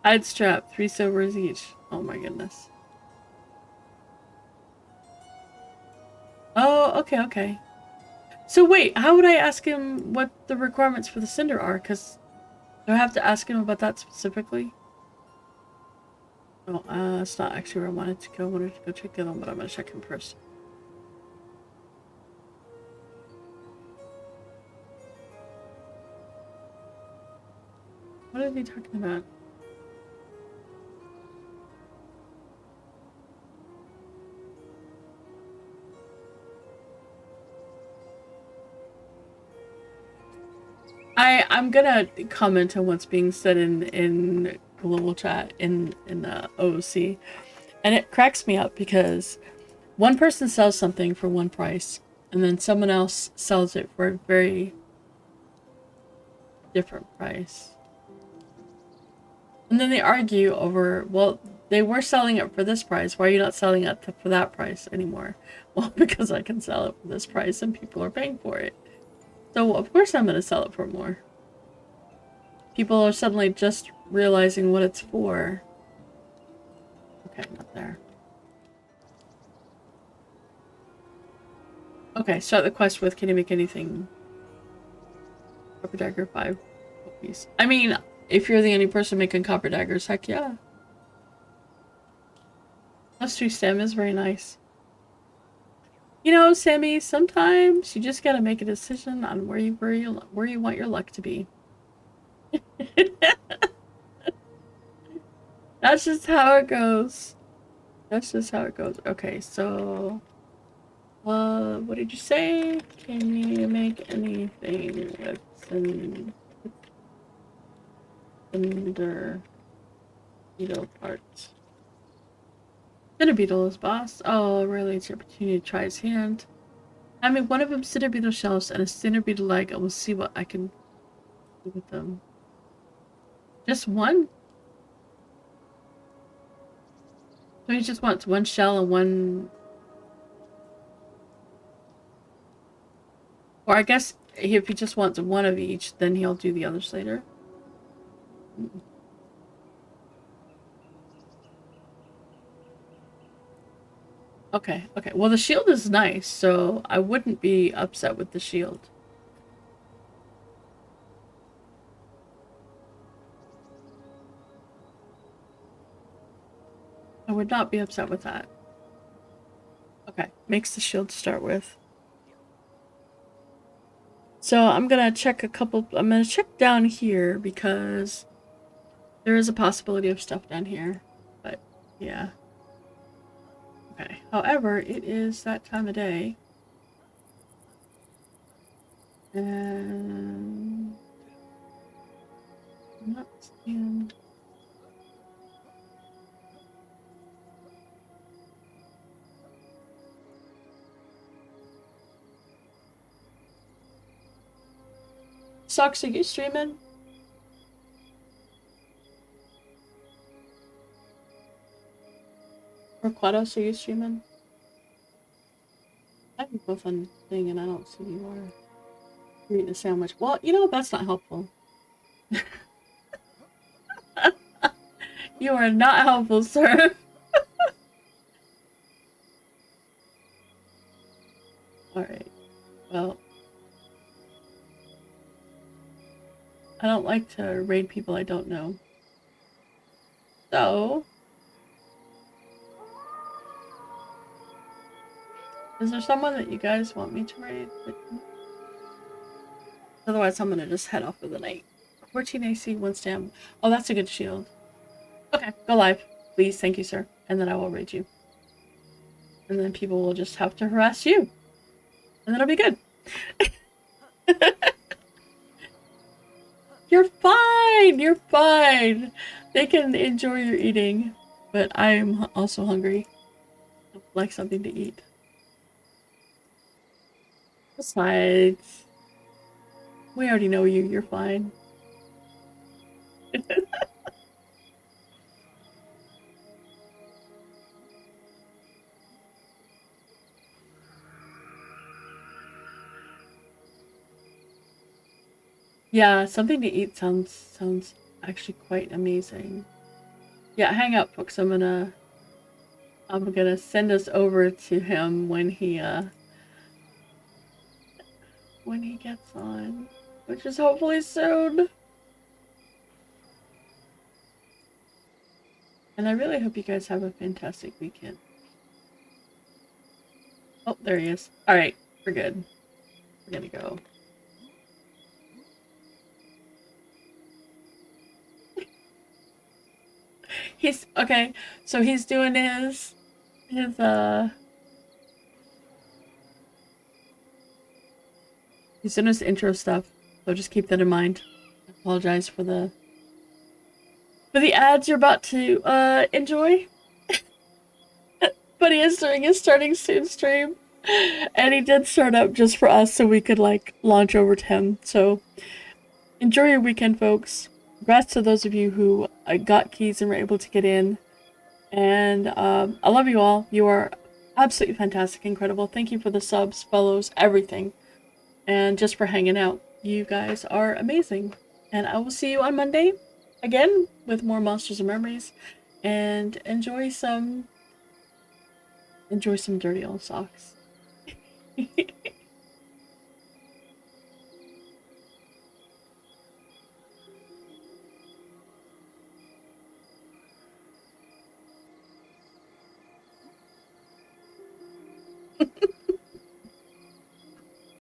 Hide strap, 3 silvers each. Oh my goodness. Oh, okay, okay. So wait, how would I ask him what the requirements for the cinder are? Because do I have to ask him about that specifically? Oh, it's not actually where I wanted to go. I wanted to go check the other one, but I'm gonna check him first. What are they talking about? I'm gonna comment on what's being said in global chat in OOC, and it cracks me up because one person sells something for one price, and then someone else sells it for a very different price, and then they argue over, well, they were selling it for this price. Why are you not selling it for that price anymore? Well, because I can sell it for this price and people are paying for it. So of course I'm gonna sell it for more. People are suddenly just realizing what it's for. Okay, not there. Okay, start the quest with, can you make anything? Copper dagger 5 piece. I mean, if you're the only person making copper daggers, heck yeah. +2 stem is very nice. You know, Sammy, sometimes you just gotta make a decision on where you want your luck to be. That's just how it goes. That's just how it goes. Okay, so what did you say? Can you make anything with cinder beetle parts? Cinder beetle is boss. Oh, really? It's your opportunity to try his hand. I mean, one of them cinder beetle shells and a cinder beetle leg, and we'll see what I can do with them. Just one? So he just wants one shell and one... Or I guess if he just wants one of each, then he'll do the others later. Okay, okay. Well, the shield is nice, so I wouldn't be upset with the shield. I would not be upset with that. Okay, makes the shield to start with. So I'm gonna check I'm gonna check down here because there is a possibility of stuff down here, but yeah. Okay, however, it is that time of day. And I'm not seeing... Socks, are you streaming? Or Quados, are you streaming? I have you both on thing and I don't see you are. You're eating a sandwich. Well, you know, that's not helpful. You are not helpful, sir. Alright. Well. I don't like to raid people I don't know. So... is there someone that you guys want me to raid? Otherwise, I'm gonna just head off for the night. 14 AC, 1 stam. Oh, that's a good shield. Okay, go live. Please, thank you, sir. And then I will raid you. And then people will just have to harass you. And that'll be good. You're fine! You're fine! They can enjoy your eating. But I'm also hungry. I'd like something to eat. Besides, we already know you. You're fine. Yeah, something to eat sounds actually quite amazing. Yeah, hang up, folks. I'm gonna send us over to him when he gets on, which is hopefully soon. And I really hope you guys have a fantastic weekend. Oh, there he is. Alright, we're good. We're gonna go. He's okay, so he's doing his he's doing his intro stuff, so just keep that in mind. I apologize for the ads you're about to enjoy. But he is doing his starting soon stream. And he did start up just for us so we could like launch over to him. So enjoy your weekend, folks. Congrats to those of you who got keys and were able to get in. And I love you all. You are absolutely fantastic, incredible. Thank you for the subs, follows, everything. And just for hanging out. You guys are amazing. And I will see you on Monday again with more Monsters and Memories. And enjoy some dirty old socks.